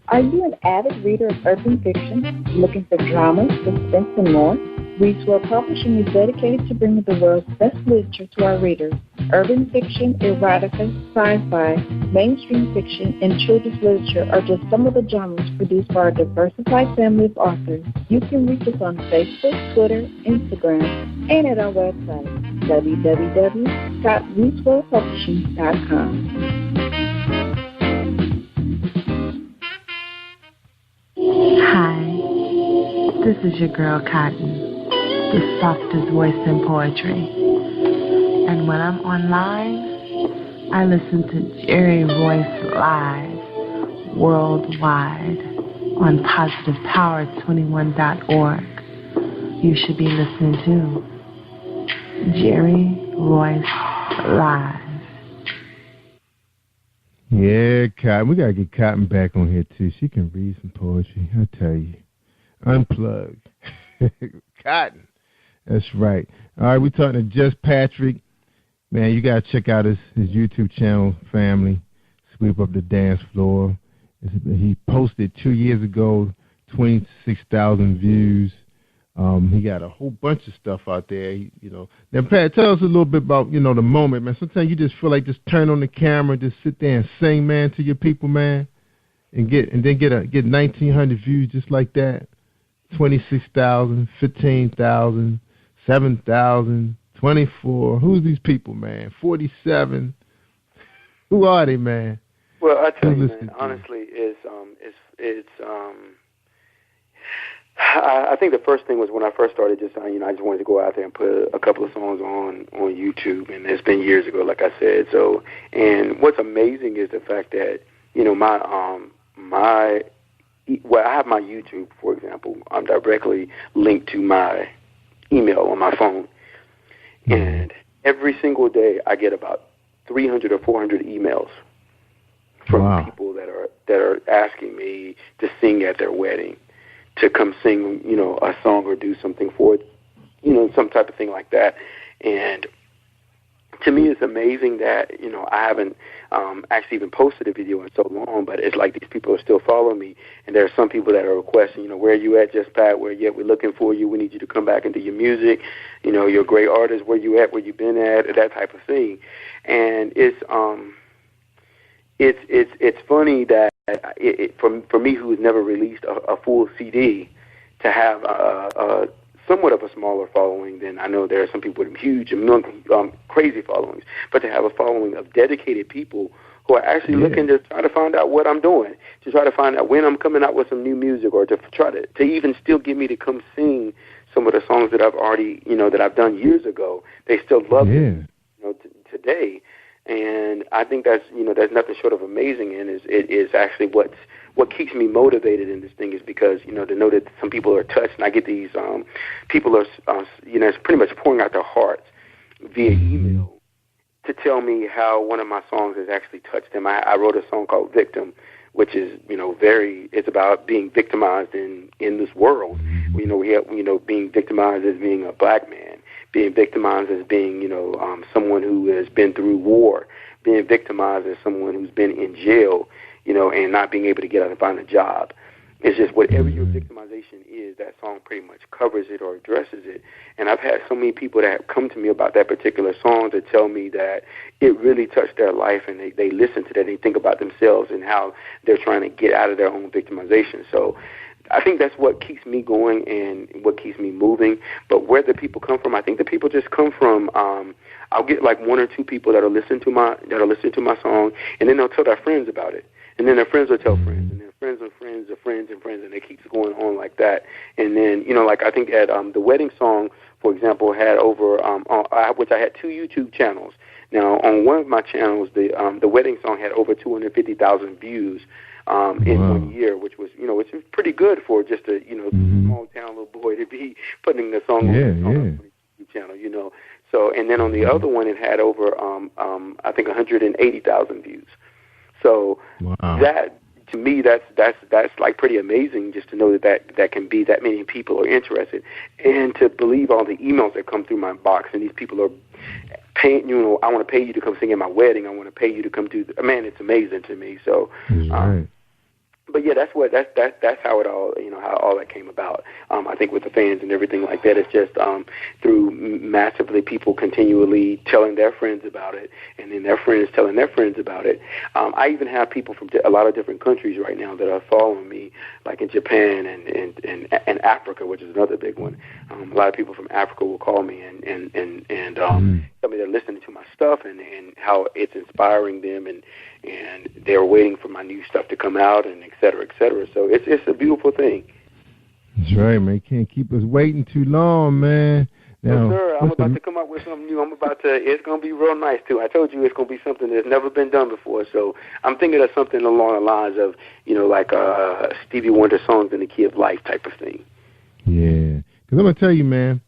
Are you an avid reader of urban fiction, looking for drama, suspense, and more? Reese World Publishing is dedicated to bringing the world's best literature to our readers. Urban fiction, erotica, sci-fi, mainstream fiction, and children's literature are just some of the genres produced by our diversified family of authors. You can reach us on Facebook, Twitter, Instagram, and at our website, www.reeseworldpublishing.com. Hi, this is your girl Cotton, the softest voice in poetry. And when I'm online, I listen to Jerry Royce live worldwide on positivepower21.org. You should be listening to Jerry Royce live. Yeah, Cotton. We got to get Cotton back on here, too. She can read some poetry. I tell you. Unplugged. Cotton. That's right. All right, we're talking to jus-patrick. Man, you got to check out his YouTube channel, family. Sweep Up the Dance Floor. He posted 2 years ago, 26,000 views. He got a whole bunch of stuff out there, Now, Pat, tell us a little bit about, the moment, man. Sometimes you just feel like just turn on the camera, just sit there and sing, man, to your people, man, and get 1,900 views just like that. 26,000, 15,000, 7,000, 24. Who's these people, man? 47. Who are they, man? Well, I tell you, man, honestly, I think the first thing was when I first started I just wanted to go out there and put a couple of songs on YouTube, and it's been years ago, like I said. So, and what's amazing is the fact that, I have my YouTube, for example. I'm directly linked to my email on my phone, and every single day I get about 300 or 400 emails from people that are asking me to sing at their wedding, to come sing, a song or do something for it, some type of thing like that. And to me, it's amazing that, I haven't actually even posted a video in so long, but it's like these people are still following me. And there are some people that are requesting, where are you at, jus-pat? Where you at? We're looking for you. We need you to come back and do your music. You're a great artist. Where you at? Where you been at? That type of thing. And it's funny that for me, who's never released a full CD, to have somewhat of a smaller following than I know there are some people with huge, crazy followings, but to have a following of dedicated people who are actually looking to try to find out what I'm doing, to try to find out when I'm coming out with some new music, or to try to even still get me to come sing some of the songs that I've already, that I've done years ago. They still love it, today. And I think that's nothing short of amazing, and it is actually what keeps me motivated in this thing, is because to know that some people are touched, and I get these people are it's pretty much pouring out their hearts via email to tell me how one of my songs has actually touched them. I wrote a song called "Victim," which is it's about being victimized in this world. We have being victimized as being a black man, being victimized as being, someone who has been through war, being victimized as someone who's been in jail, and not being able to get out and find a job. It's just whatever your victimization is, that song pretty much covers it or addresses it. And I've had so many people that have come to me about that particular song to tell me that it really touched their life, and they listen to that and they think about themselves and how they're trying to get out of their own victimization. So I think that's what keeps me going and what keeps me moving. But where the people come from, I think the people just come from. I'll get like one or two people that'll listen to my song, and then they'll tell their friends about it, and then their friends will tell friends, and then friends of friends of friends and friends, and it keeps going on like that. And then like I think at the wedding song, for example, had over which I had 2 YouTube channels. Now on one of my channels, the wedding song had over 250,000 views. In 1 year, which was pretty good for just a small town little boy to be putting a song on the YouTube channel. So, and then on the other one, it had over, I think, 180,000 views. So that, to me, that's like pretty amazing, just to know that can be that many people are interested, and to believe all the emails that come through my box, and these people are paying. I want to pay you to come sing at my wedding. I want to pay you to come do. Man, it's amazing to me. So. Right. But yeah, that's how it all, how all that came about. I think with the fans and everything like that, it's just through massively people continually telling their friends about it, and then their friends telling their friends about it. I even have people from a lot of different countries right now that are following me, like in Japan and Africa, which is another big one. A lot of people from Africa will call me and tell me they're listening to my stuff and how it's inspiring them, and they're waiting for my new stuff to come out, and et cetera, et cetera. So it's a beautiful thing. That's right, man. Can't keep us waiting too long, man. Now, yes, sir. I'm about to come up with something new. It's going to be real nice, too. I told you it's going to be something that's never been done before. So I'm thinking of something along the lines of, like Stevie Wonder songs in the key of life type of thing. Yeah. Because I'm going to tell you, man,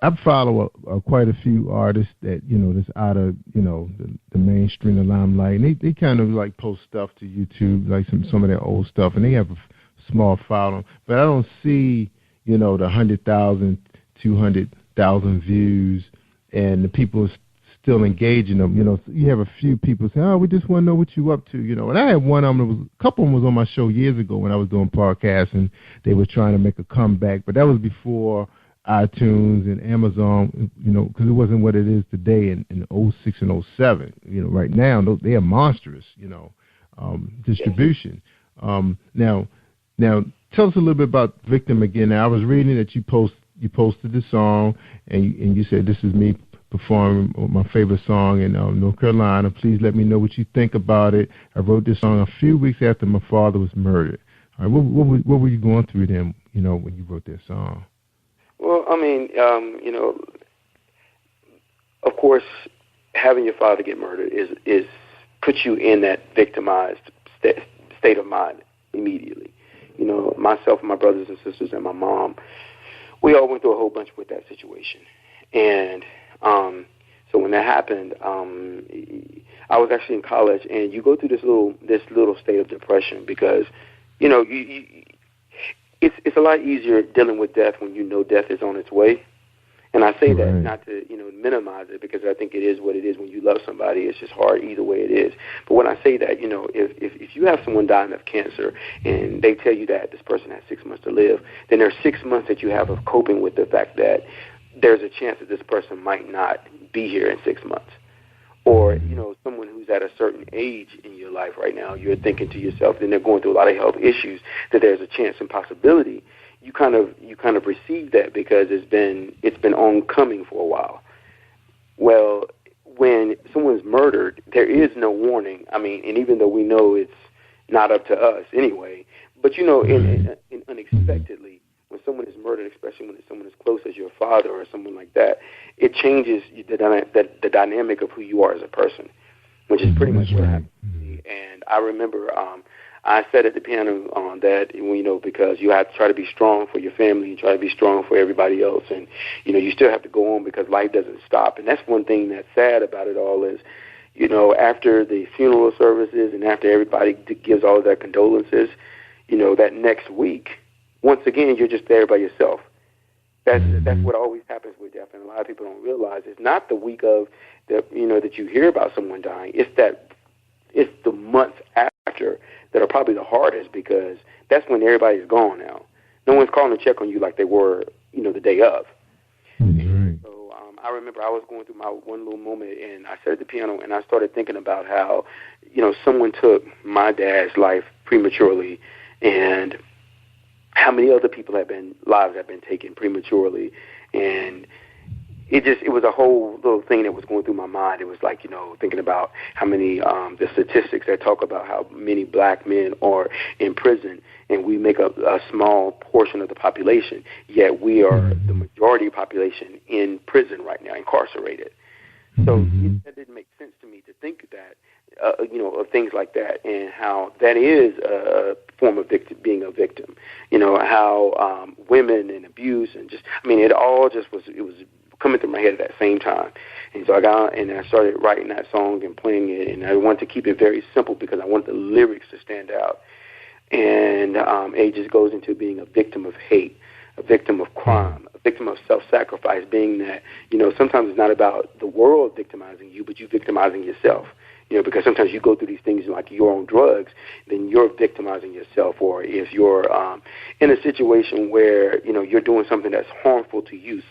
I follow quite a few artists that, that's out of, the mainstream, the limelight. And they kind of like post stuff to YouTube, like some of their old stuff, and they have a small following. But I don't see, the 100,000, 200,000 views, and the people still engaging them. You have a few people say, "Oh, we just want to know what you up to," And I had one of them. A couple of them was on my show years ago when I was doing podcasts, and they were trying to make a comeback. But that was before iTunes and Amazon, because it wasn't what it is today in 06 and 07. Right now they are monstrous, distribution. Now, tell us a little bit about Victim again. Now, I was reading that you posted the song, and you said, "This is me performing my favorite song in North Carolina. Please let me know what you think about it. I wrote this song a few weeks after my father was murdered." All right, what were you going through then, when you wrote that song? Well, I mean, of course, having your father get murdered is puts you in that victimized state of mind immediately. Myself and my brothers and sisters and my mom, we all went through a whole bunch with that situation. And so when that happened, I was actually in college, and you go through this little state of depression because, it's a lot easier dealing with death when death is on its way. And I say that not to, minimize it, because I think it is what it is. When you love somebody, it's just hard either way it is. But when I say that, if you have someone dying of cancer and they tell you that this person has 6 months to live, then there's 6 months that you have of coping with the fact that there's a chance that this person might not be here in 6 months. Or, someone who's at a certain age in your life right now, you're thinking to yourself, and they're going through a lot of health issues, that there's a chance and possibility. You kind of receive that because it's been oncoming for a while. Well, when someone's murdered, there is no warning. I mean, and even though we know it's not up to us anyway, but unexpectedly, when someone is murdered, especially when it's someone as close as your father or someone like that, it changes the dynamic of who you are as a person, which is pretty much what happened to me. And I remember I said at the piano that, because you have to try to be strong for your family and try to be strong for everybody else. And, you still have to go on because life doesn't stop. And that's one thing that's sad about it all is, after the funeral services and after everybody gives all of their condolences, that next week, once again, you're just there by yourself. That's what always happens with death, and a lot of people don't realize it's not the week of that you hear about someone dying. It's the months after that are probably the hardest, because that's when everybody's gone now. No one's calling to check on you like they were, the day of. So I remember I was going through my one little moment, and I sat at the piano, and I started thinking about how, someone took my dad's life prematurely, and how many other people lives have been taken prematurely. And it was a whole little thing that was going through my mind. It was like, thinking about how many, the statistics that talk about how many black men are in prison, and we make up a small portion of the population, yet we are the majority population in prison right now, incarcerated. So that didn't make sense to me to think that, of things like that, and how that is a form of being a victim. How women and abuse and it all just was coming through my head at that same time. And so I got out and I started writing that song and playing it, and I wanted to keep it very simple because I wanted the lyrics to stand out. And it just goes into being a victim of hate, a victim of crime, a victim of self-sacrifice, being that, sometimes it's not about the world victimizing you, but you victimizing yourself. Because sometimes you go through these things like you're on drugs, then you're victimizing yourself. Or if you're in a situation where, you're doing something that's harmful to you,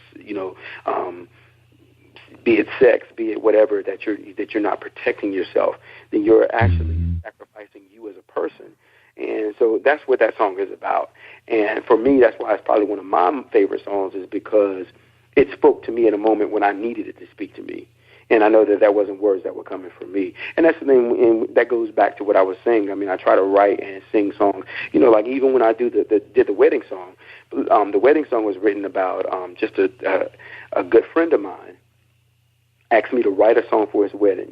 be it sex, be it whatever, that you're not protecting yourself, then you're actually sacrificing you as a person. And so that's what that song is about. And for me, that's why it's probably one of my favorite songs, is because it spoke to me in a moment when I needed it to speak to me. And I know that wasn't words that were coming from me. And that's the thing, and that goes back to what I was saying. I mean, I try to write and sing songs. Like even when I did the wedding song, the wedding song was written about just a good friend of mine asked me to write a song for his wedding.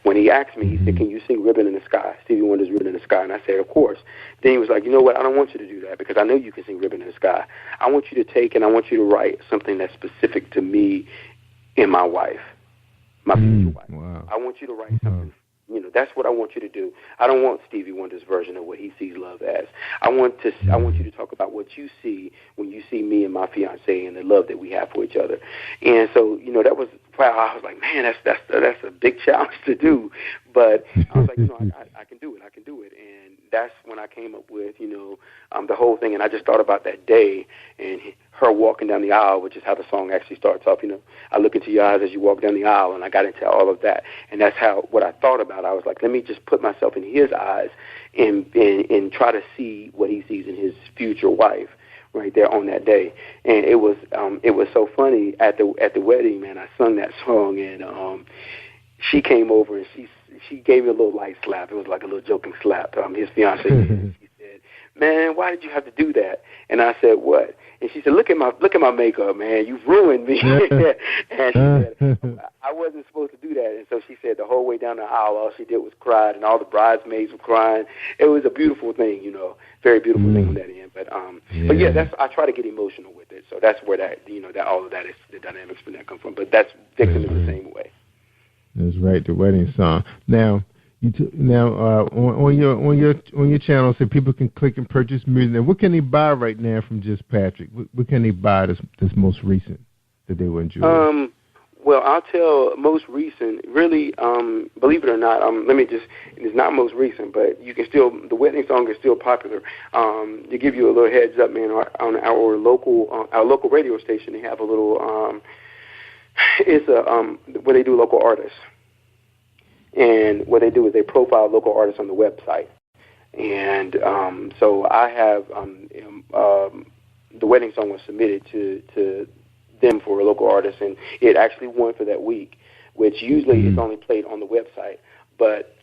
When he asked me, he said, "Can you sing Ribbon in the Sky, Stevie Wonder's Ribbon in the Sky?" And I said, "Of course." Then he was like, "You know what, I don't want you to do that because I know you can sing Ribbon in the Sky. I want you to take and I want you to write something that's specific to me and my wife, my future wife. Wow. I want you to write something. That's what I want you to do. I don't want Stevie Wonder's version of what he sees love as. I want you to talk about what you see when you see me and my fiance and the love that we have for each other." And so, that was, I was like, man, that's a big challenge to do. But I was like, I can do it. I can do it. And that's when I came up with, the whole thing. And I just thought about that day and her walking down the aisle, which is how the song actually starts off. I look into your eyes as you walk down the aisle, and I got into all of that. And that's what I thought about. I was like, let me just put myself in his eyes and try to see what he sees in his future wife right there on that day. And it was so funny at the wedding, man. I sung that song, and she came over and she gave me a little light slap. It was like a little joking slap. His fiance. She said, "Man, why did you have to do that?" And I said, "What?" And she said, look at my makeup, man. You've ruined me." And she said, "I wasn't supposed to do that." And so she said the whole way down the aisle, all she did was cry, and all the bridesmaids were crying. It was a beautiful thing, very beautiful thing on that end. But yeah, I try to get emotional with it. So that's where that all of that is, the dynamics from that come from. But that's Victim is the same way. That's right, the wedding song. Now, on your channel, so people can click and purchase music. Now, what can they buy right now from Jus-Patrick? What can they buy this most recent that they will enjoy? Well, I'll tell most recent. Really, believe it or not, it's not most recent, but you can still. The wedding song is still popular. To give you a little heads up, man, on our local radio station, they have a little. It's where they do local artists. And what they do is they profile local artists on the website. And so I have the wedding song was submitted to them for a local artist, and it actually won for that week, which usually is only played on the website. But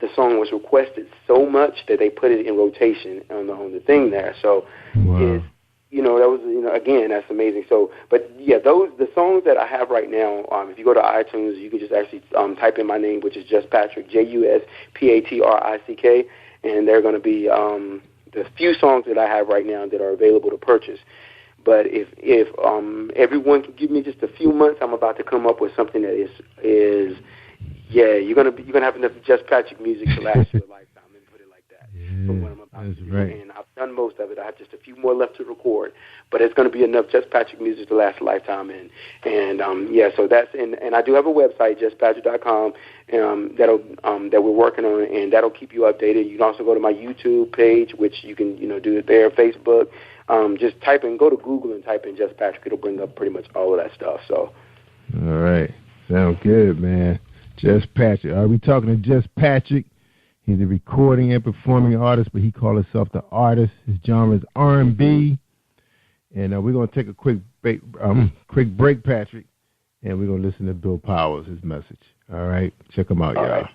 the song was requested so much that they put it in rotation on the thing there. So it's, that was, again, that's amazing. So, but yeah, the songs that I have right now, if you go to iTunes, you can just actually type in my name, which is Jus-Patrick, Jus-Patrick, and they're going to be the few songs that I have right now that are available to purchase. But if everyone can give me just a few months, I'm about to come up with something that is you're gonna have enough Jus-Patrick music to last you a lifetime. Let me put it like that. From what I'm about to do. Right. And I've done most of it. I have just a few more left to record, but it's going to be enough Jus-Patrick music to last a lifetime. So that's and I do have a website, jus-patrick.com, that we're working on, and that'll keep you updated. You can also go to my YouTube page, which you can do it there, Facebook. Just go to Google and type in Jus-Patrick. It'll bring up pretty much all of that stuff. So. All right, sounds good, man. Jus-Patrick. Are we talking to Jus-Patrick? He's a recording and performing artist, but he calls himself the artist. His genre is R&B. And we're going to take a quick break, Patrick, and we're going to listen to Bill Powers, his message. All right? Check him out, y'all. Right.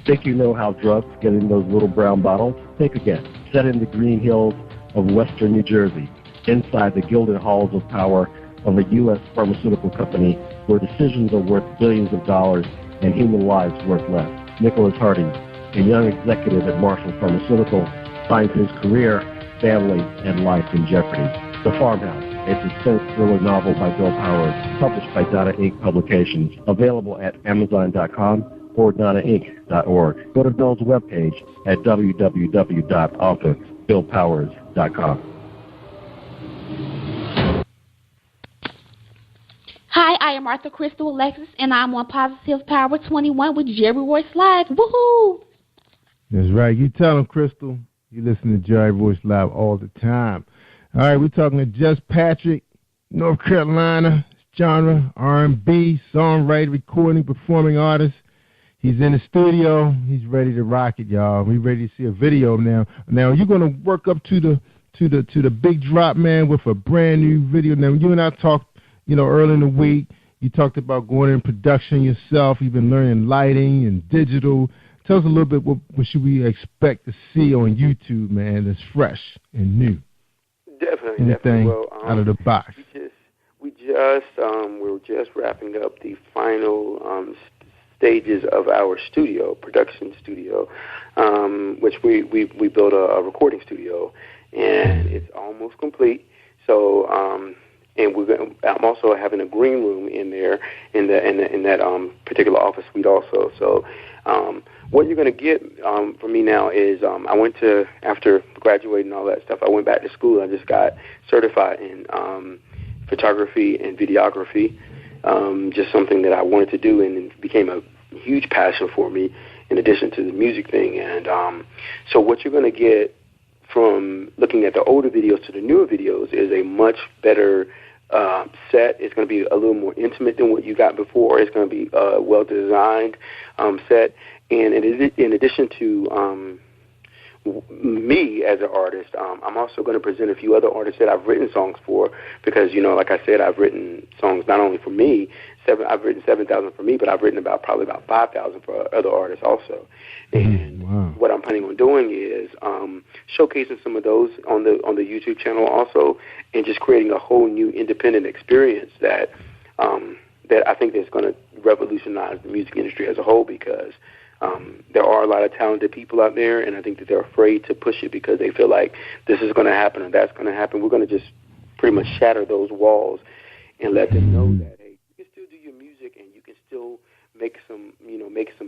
Think you know how drugs get in those little brown bottles? Think again. Set in the green hills of western New Jersey, inside the gilded halls of power of a U.S. pharmaceutical company where decisions are worth billions of dollars and human lives worth less. Nicholas Harding, a young executive at Marshall Pharmaceutical, finds his career, family, and life in jeopardy. The Farmhouse, a suspense thriller novel by Bill Powers, published by Donna Inc. Publications, available at Amazon.com or DonnaInc.org. Go to Bill's webpage at www.authorBillPowers.com. Hi, I am Arthur Crystal Alexis, and I'm on Positive Power 21 with Jerry Royce Live. Woohoo! That's right. You tell them, Crystal. You listen to Jerry Royce Live all the time. All right, we're talking to jus-patrick, North Carolina, genre, R&B, songwriter, recording, performing artist. He's in the studio. He's ready to rock it, y'all. We ready to see a video now. Now, you're going to work up to the big drop, man, with a brand new video. Now, you and I talked, early in the week. You talked about going in production yourself. You've been learning lighting and digital. Tell us a little bit what should we expect to see on YouTube, man, that's fresh and new. Definitely. Anything Well, out of the box. We're just wrapping up the final stages of our production studio, which we built a recording studio, and it's almost complete. So, and I'm also having a green room in there in that particular office suite also. So, what you're going to get from me now is after graduating and all that stuff, I went back to school. I just got certified in photography and videography, just something that I wanted to do, and it became a huge passion for me in addition to the music thing. And so what you're going to get from looking at the older videos to the newer videos is a much better set. It's going to be a little more intimate than what you got before. It's going to be a well-designed set. And in addition to me as an artist, I'm also going to present a few other artists that I've written songs for, because, like I said, I've written songs not only for me. I've written 7,000 for me, but I've written probably about 5,000 for other artists also. And what I'm planning on doing is showcasing some of those on the YouTube channel also, and just creating a whole new independent experience that I think is going to revolutionize the music industry as a whole, because there are a lot of talented people out there, and I think that they're afraid to push it because they feel like this is going to happen or that's going to happen. We're going to just pretty much shatter those walls and let them know that, hey, you can still do your music and you can still make some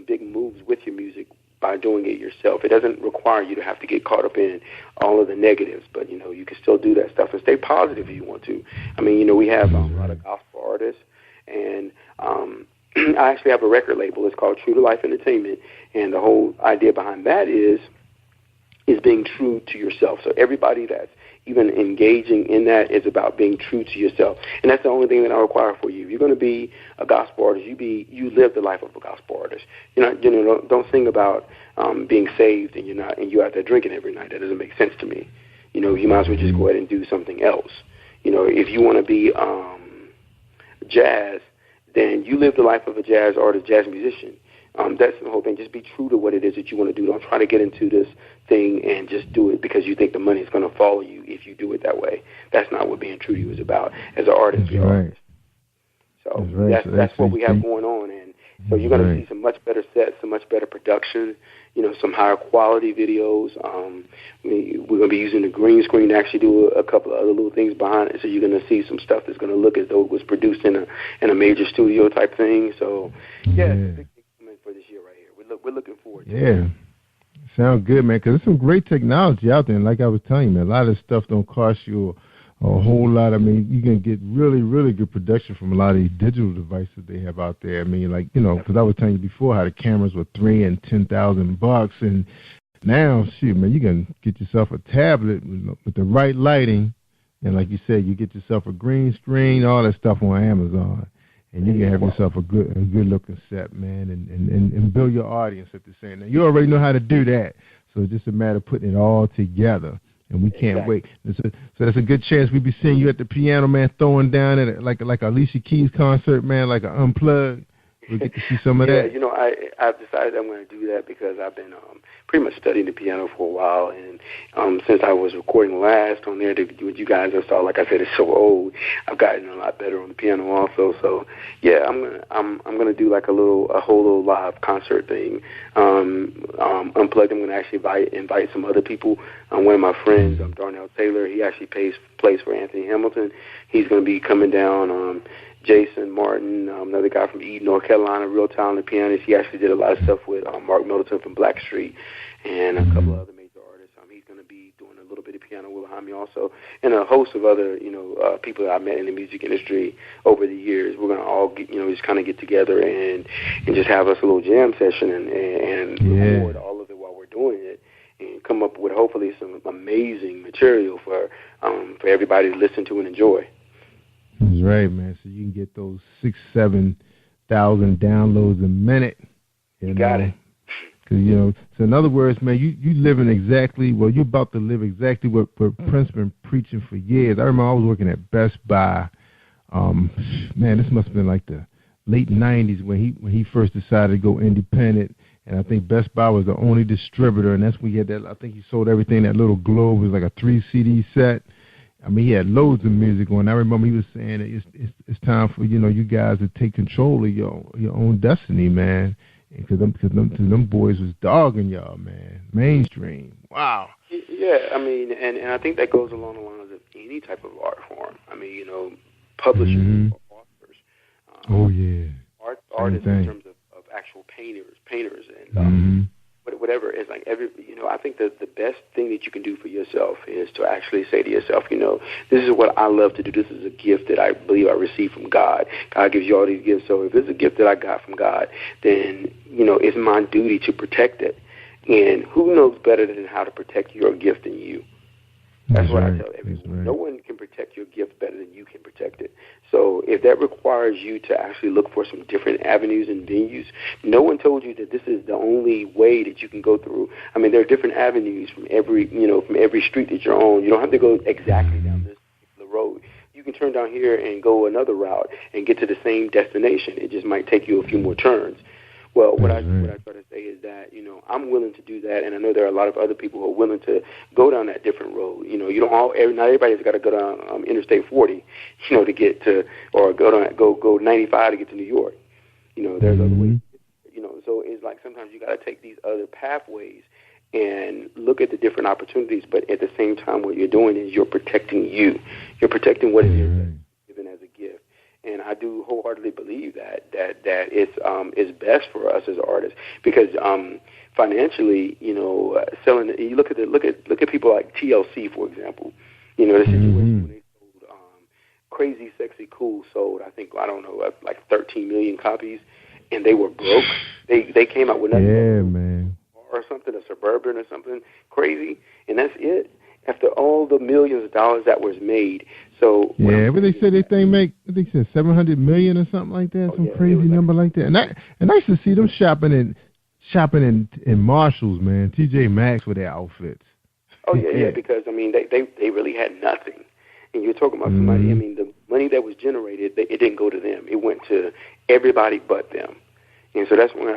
big moves with your music by doing it yourself. It doesn't require you to have to get caught up in all of the negatives, but, you can still do that stuff and stay positive if you want to. I mean, we have a lot of gospel artists, and I actually have a record label. It's called True to Life Entertainment, and the whole idea behind that is being true to yourself. So everybody that's even engaging in that is about being true to yourself, and that's the only thing that I require for you. If you're going to be a gospel artist, you live the life of a gospel artist. Don't sing about being saved and you're out there drinking every night. That doesn't make sense to me. You might as well just go ahead and do something else. If you want to be jazz, then you live the life of a jazz artist, jazz musician. That's the whole thing. Just be true to what it is that you want to do. Don't try to get into this thing and just do it because you think the money is going to follow you if you do it that way. That's not what being true to you is about. As an artist, you're an artist. So that's what we have going on. And so you're going to see some much better sets, some much better production, some higher quality videos. We're going to be using the green screen to actually do a couple of other little things behind it. So you're going to see some stuff that's going to look as though it was produced in a major studio type thing. So, it's a big thing for this year right here. We're looking forward to it. Yeah. Sound good, man, because there's some great technology out there. And like I was telling you, man, a lot of this stuff don't cost you a whole lot. I mean, you can get really, really good production from a lot of these digital devices they have out there. I mean, like, because I was telling you before how the cameras were $3,000 and $10,000, and now, shoot, man, you can get yourself a tablet with the right lighting, and like you said, you get yourself a green screen, all that stuff on Amazon, and you can have yourself a good looking set, man, and build your audience at the same time. You already know how to do that, so it's just a matter of putting it all together. And we can't wait. So that's a good chance we be seeing you at the piano, man, throwing down at like a Alicia Keys concert, man, like an unplugged. we'll get to see some of that. You know, I've decided I'm going to do that because I've been pretty much studying the piano for a while, and since I was recording last on there with you guys, I saw, like I said, it's so old. I've gotten a lot better on the piano also. So yeah, I'm gonna do like a whole little live concert thing, unplugged. I'm gonna actually invite some other people. One of my friends, Darnell Taylor, he actually plays for Anthony Hamilton. He's gonna be coming down. Jason Martin, another guy from Eden, North Carolina, real talented pianist. He actually did a lot of stuff with Mark Middleton from Blackstreet and a couple of other major artists. He's going to be doing a little bit of piano behind me also, and a host of other, people that I met in the music industry over the years. We're going to all get, just kind of get together and just have us a little jam session and record all of it while we're doing it, and come up with hopefully some amazing material for everybody to listen to and enjoy. That's right, man. So you can get those 6,000-7,000 downloads a minute. You got it. Because, so in other words, man, you living exactly, you're about to live exactly what Prince been preaching for years. I remember I was working at Best Buy. Man, this must have been like the late 90s when he first decided to go independent. And I think Best Buy was the only distributor, and that's when he had that. I think he sold everything. That little globe was like a 3 CD set. I mean, he had loads of music on. I remember he was saying that it's time for you guys to take control of your own destiny, man. Because them boys was dogging y'all, man. Mainstream. Wow. Yeah, I mean, and I think that goes along the lines of any type of art form. I mean, publishers, authors. Artists in terms of actual painters, and whatever. It's like I think that the best thing that you can do for yourself is to actually say to yourself, this is what I love to do. This is a gift that I believe I received from God. God gives you all these gifts. So if it's a gift that I got from God, then, it's my duty to protect it. And who knows better than how to protect your gift than you? That's what I tell everyone. Right. No one can protect your gift better than you can protect it. So if that requires you to actually look for some different avenues and venues, no one told you that this is the only way that you can go through. I mean, there are different avenues from every street that you're on. You don't have to go exactly down this particular road. You can turn down here and go another route and get to the same destination. It just might take you a few more turns. Well, what I try to say is that, I'm willing to do that, and I know there are a lot of other people who are willing to go down that different road. Not everybody's got to go down Interstate 40, to get to, or go 95 to get to New York. There's other ways. So it's like sometimes you got to take these other pathways and look at the different opportunities, but at the same time, what you're doing is you're protecting you. You're protecting what it is that's given as a gift. And I do wholeheartedly believe that it's best for us as artists because financially, selling. You look at people like TLC, for example. The situation when they sold Crazy Sexy Cool sold, I think, like 13 million copies, and they were broke. They came out with nothing. Yeah, man. Or something, a Suburban or something crazy, and that's it. After all the millions of dollars that was made. So but they said they said $700 million or something like that, crazy number like that. And I used to see them shopping in Marshalls, man, TJ Maxx with their outfits. Oh yeah, because I mean they really had nothing. And you're talking about somebody. I mean, the money that was generated, it didn't go to them. It went to everybody but them. And so that's when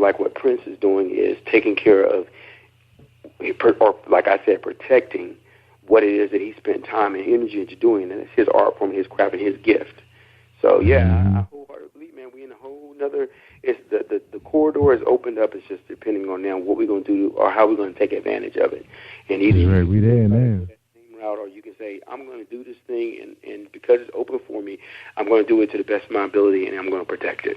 like what Prince is doing is taking care of, or like I said, protecting what it is that he spent time and energy into doing, and it's his art form, his craft, and his gift. So I wholeheartedly believe, man, we in a whole nother. It's the corridor is opened up. It's just depending on now what we're going to do or how we're going to take advantage of it. And either we there now. That same route, or you can say, I'm going to do this thing, and because it's open for me, I'm going to do it to the best of my ability, and I'm going to protect it.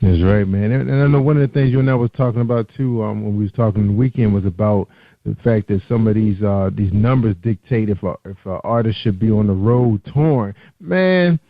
That's right, man. And I know one of the things you and I was talking about too, when we was talking the weekend, was about the fact that some of these numbers dictate if an artist should be on the road touring. Man,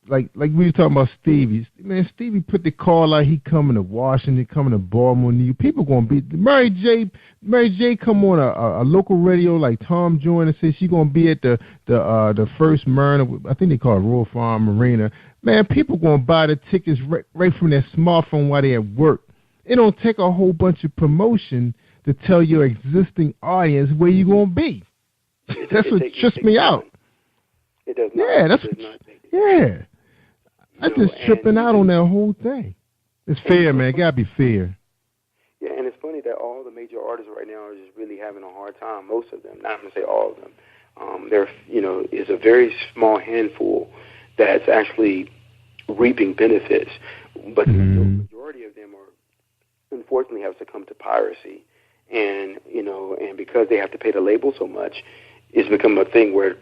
like we were talking about Stevie. Man, Stevie put the call out. He coming to Washington, coming to Baltimore, New York. People gonna be Mary J. Come on a local radio like Tom Joyner and says she gonna be at the first Mariner. I think they call it Royal Farm Marina. Man, people gonna buy the tickets right from their smartphone while they at work. It don't take a whole bunch of promotion to tell your existing audience where you gonna be. That's what trips me out. It does not. Yeah, that's what. Yeah, I'm just tripping out on that whole thing. It's fair, man. It gotta be fair. Yeah, and it's funny that all the major artists right now are just really having a hard time. Most of them, not going to say all of them. There, is a very small handful that's actually reaping benefits, but the majority of them are, unfortunately, have succumbed to piracy, and because they have to pay the label so much, it's become a thing where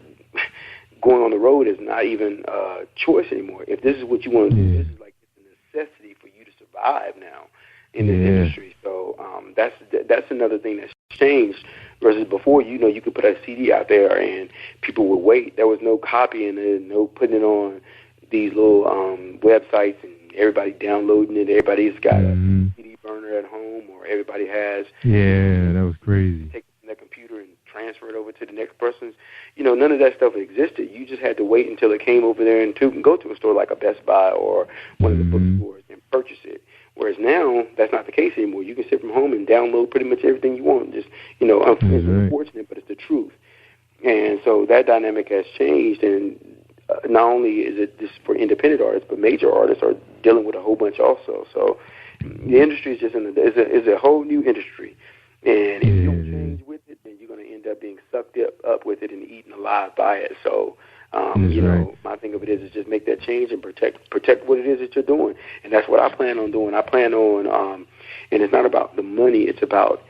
going on the road is not even a choice anymore. If this is what you want to do, this is like it's a necessity for you to survive now in this industry. So that's another thing that's changed versus before. You could put a CD out there and people would wait. There was no copying it, no putting it on these little websites and everybody downloading it. Everybody's got a CD burner at home, or everybody has. Yeah, that was crazy. Take it from their computer and transfer it over to the next person's. None of that stuff existed. You just had to wait until it came over there and go to a store like a Best Buy or one of the bookstores and purchase it. Whereas now, that's not the case anymore. You can sit from home and download pretty much everything you want. Just, it's unfortunate, but it's the truth. And so that dynamic has changed, and not only is it just for independent artists, but major artists are dealing with a whole bunch also. So the industry is just is a whole new industry. And if you don't change with it, then you're going to end up being sucked up with it and eaten alive by it. So, my thing of it is just make that change and protect what it is that you're doing. And that's what I plan on doing. I plan on, and it's not about the money. It's about,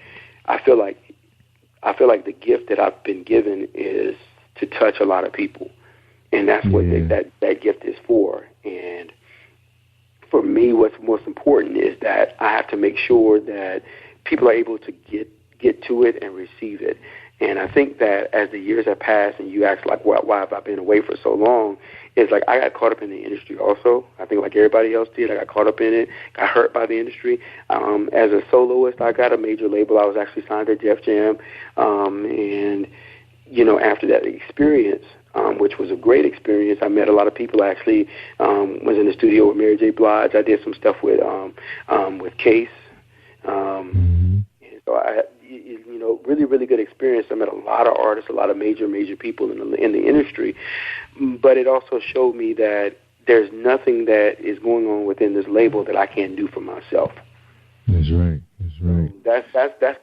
I feel like the gift that I've been given is to touch a lot of people. And that's what that gift is for. And for me, what's most important is that I have to make sure that people are able to get to it and receive it. And I think that as the years have passed, and you ask, like, why have I been away for so long, it's like I got caught up in the industry also. I think like everybody else did. I got caught up in it, got hurt by the industry. As a soloist, I got a major label. I was actually signed to Def Jam. And, after that experience, which was a great experience, I met a lot of people. I actually was in the studio with Mary J. Blige. I did some stuff with Case. So I had, really, really good experience. I met a lot of artists, a lot of major people in the industry. But it also showed me that there's nothing that is going on within this label that I can't do for myself. That's right. That's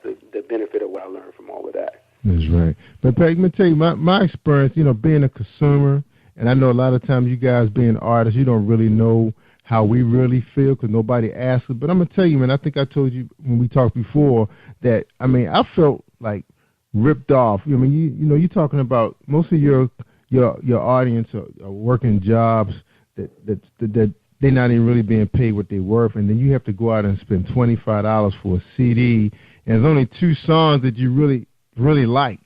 the benefit of what I learned from all of that. That's right. But Pat, let me tell you, my experience, being a consumer, and I know a lot of times you guys being artists, you don't really know how we really feel because nobody asks us. But I'm going to tell you, man, I think I told you when we talked before that, I felt like ripped off. You're talking about most of your audience are working jobs that they're not even really being paid what they're worth, and then you have to go out and spend $25 for a CD, and there's only 2 songs that you really like.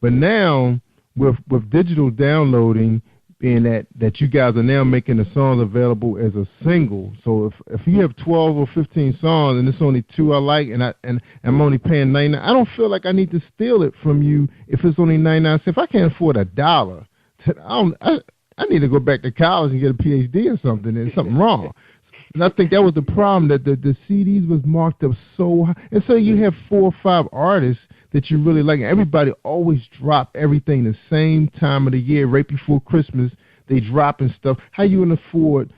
But now with digital downloading, being that you guys are now making the songs available as a single. So if you have 12 or 15 songs and it's only 2 I like, and I'm only paying 99, I don't feel like I need to steal it from you if it's only 99 cents. If I can't afford $1, I need to go back to college and get a PhD or something. There's something wrong. And I think that was the problem, that the CDs was marked up so high. And so you have 4 or 5 artists that you really like. Everybody always drop everything the same time of the year, right before Christmas. They dropping stuff. How you gonna afford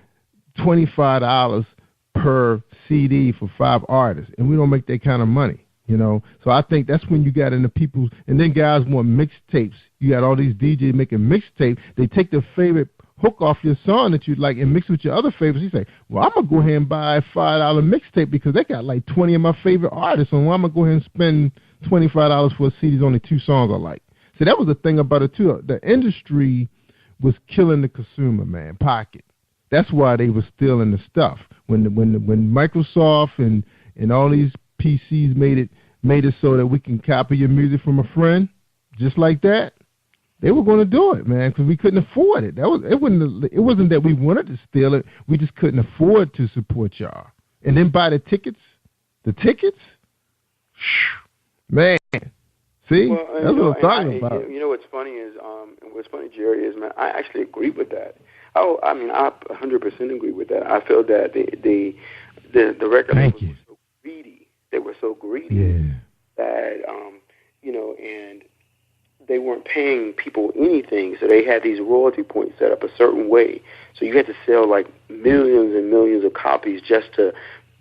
$25 per CD for 5 artists? And we don't make that kind of money, So I think that's when you got into people, and then guys want mixtapes. You got all these DJs making mixtapes. They take their favorite hook off your song that you like and mix with your other favorites. You say, well, I'm going to go ahead and buy a $5 mixtape because they got like 20 of my favorite artists, and I'm going to go ahead and spend $25 for a CD. Only 2 songs I like. So that was the thing about it, too. The industry was killing the consumer, man, pocket. That's why they were stealing the stuff. When Microsoft and all these PCs made it so that we can copy your music from a friend, just like that, they were going to do it, man, because we couldn't afford it. It wasn't that we wanted to steal it. We just couldn't afford to support y'all. And then buy the tickets. Man. See? Well, that's what I'm talking about. What's funny, Jerry, is, man, I actually agree with that. I 100% agree with that. I feel that the record labels were so greedy. They were so greedy that, and they weren't paying people anything, so they had these royalty points set up a certain way. So you had to sell like millions and millions of copies just to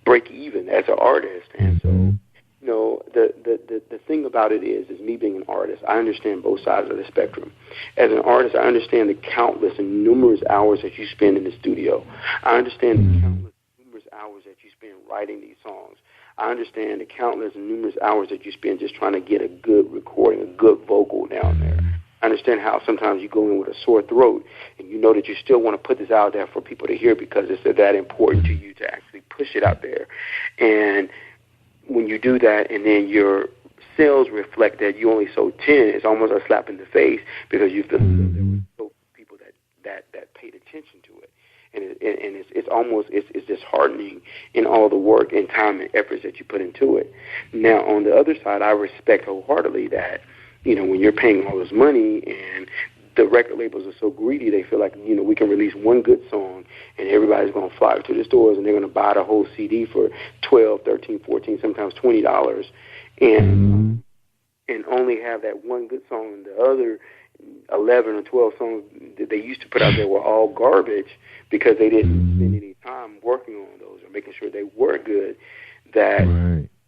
break even as an artist. And so, you know, the thing about it is me being an artist, I understand both sides of the spectrum. As an artist, I understand the countless and numerous hours that you spend in the studio. I understand the countless and numerous hours that you spend writing these songs. I understand the countless and numerous hours that you spend just trying to get a good recording, a good vocal down there. I understand how sometimes you go in with a sore throat and you know that you still want to put this out there for people to hear because it's that important to you to actually push it out there. And when you do that and then your sales reflect that you only sold 10, it's almost a slap in the face because you feel there were so people that paid attention to it. And it's almost disheartening in all the work and time and efforts that you put into it. Now, on the other side, I respect wholeheartedly that, you know, when you're paying all this money and the record labels are so greedy, they feel like, you know, we can release one good song and everybody's going to flock to the stores and they're going to buy the whole CD for $12, $13, $14, sometimes $20, and only have that one good song, and the other 11 or 12 songs that they used to put out there were all garbage because they didn't spend any time working on those or making sure they were good, that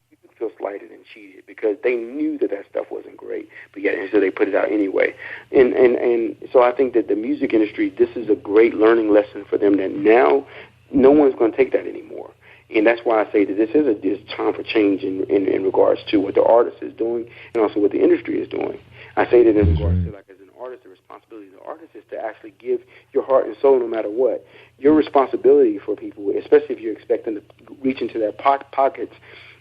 people feel slighted and cheated because they knew that stuff wasn't great, but yet so they put it out anyway. And so I think that the music industry, this is a great learning lesson for them that now no one's going to take that anymore. And that's why I say that this is time for change in regards to what the artist is doing and also what the industry is doing. I say that in regards to, like, as an artist, the responsibility of the artist is to actually give your heart and soul no matter what. Your responsibility for people, especially if you're expecting to reach into their pockets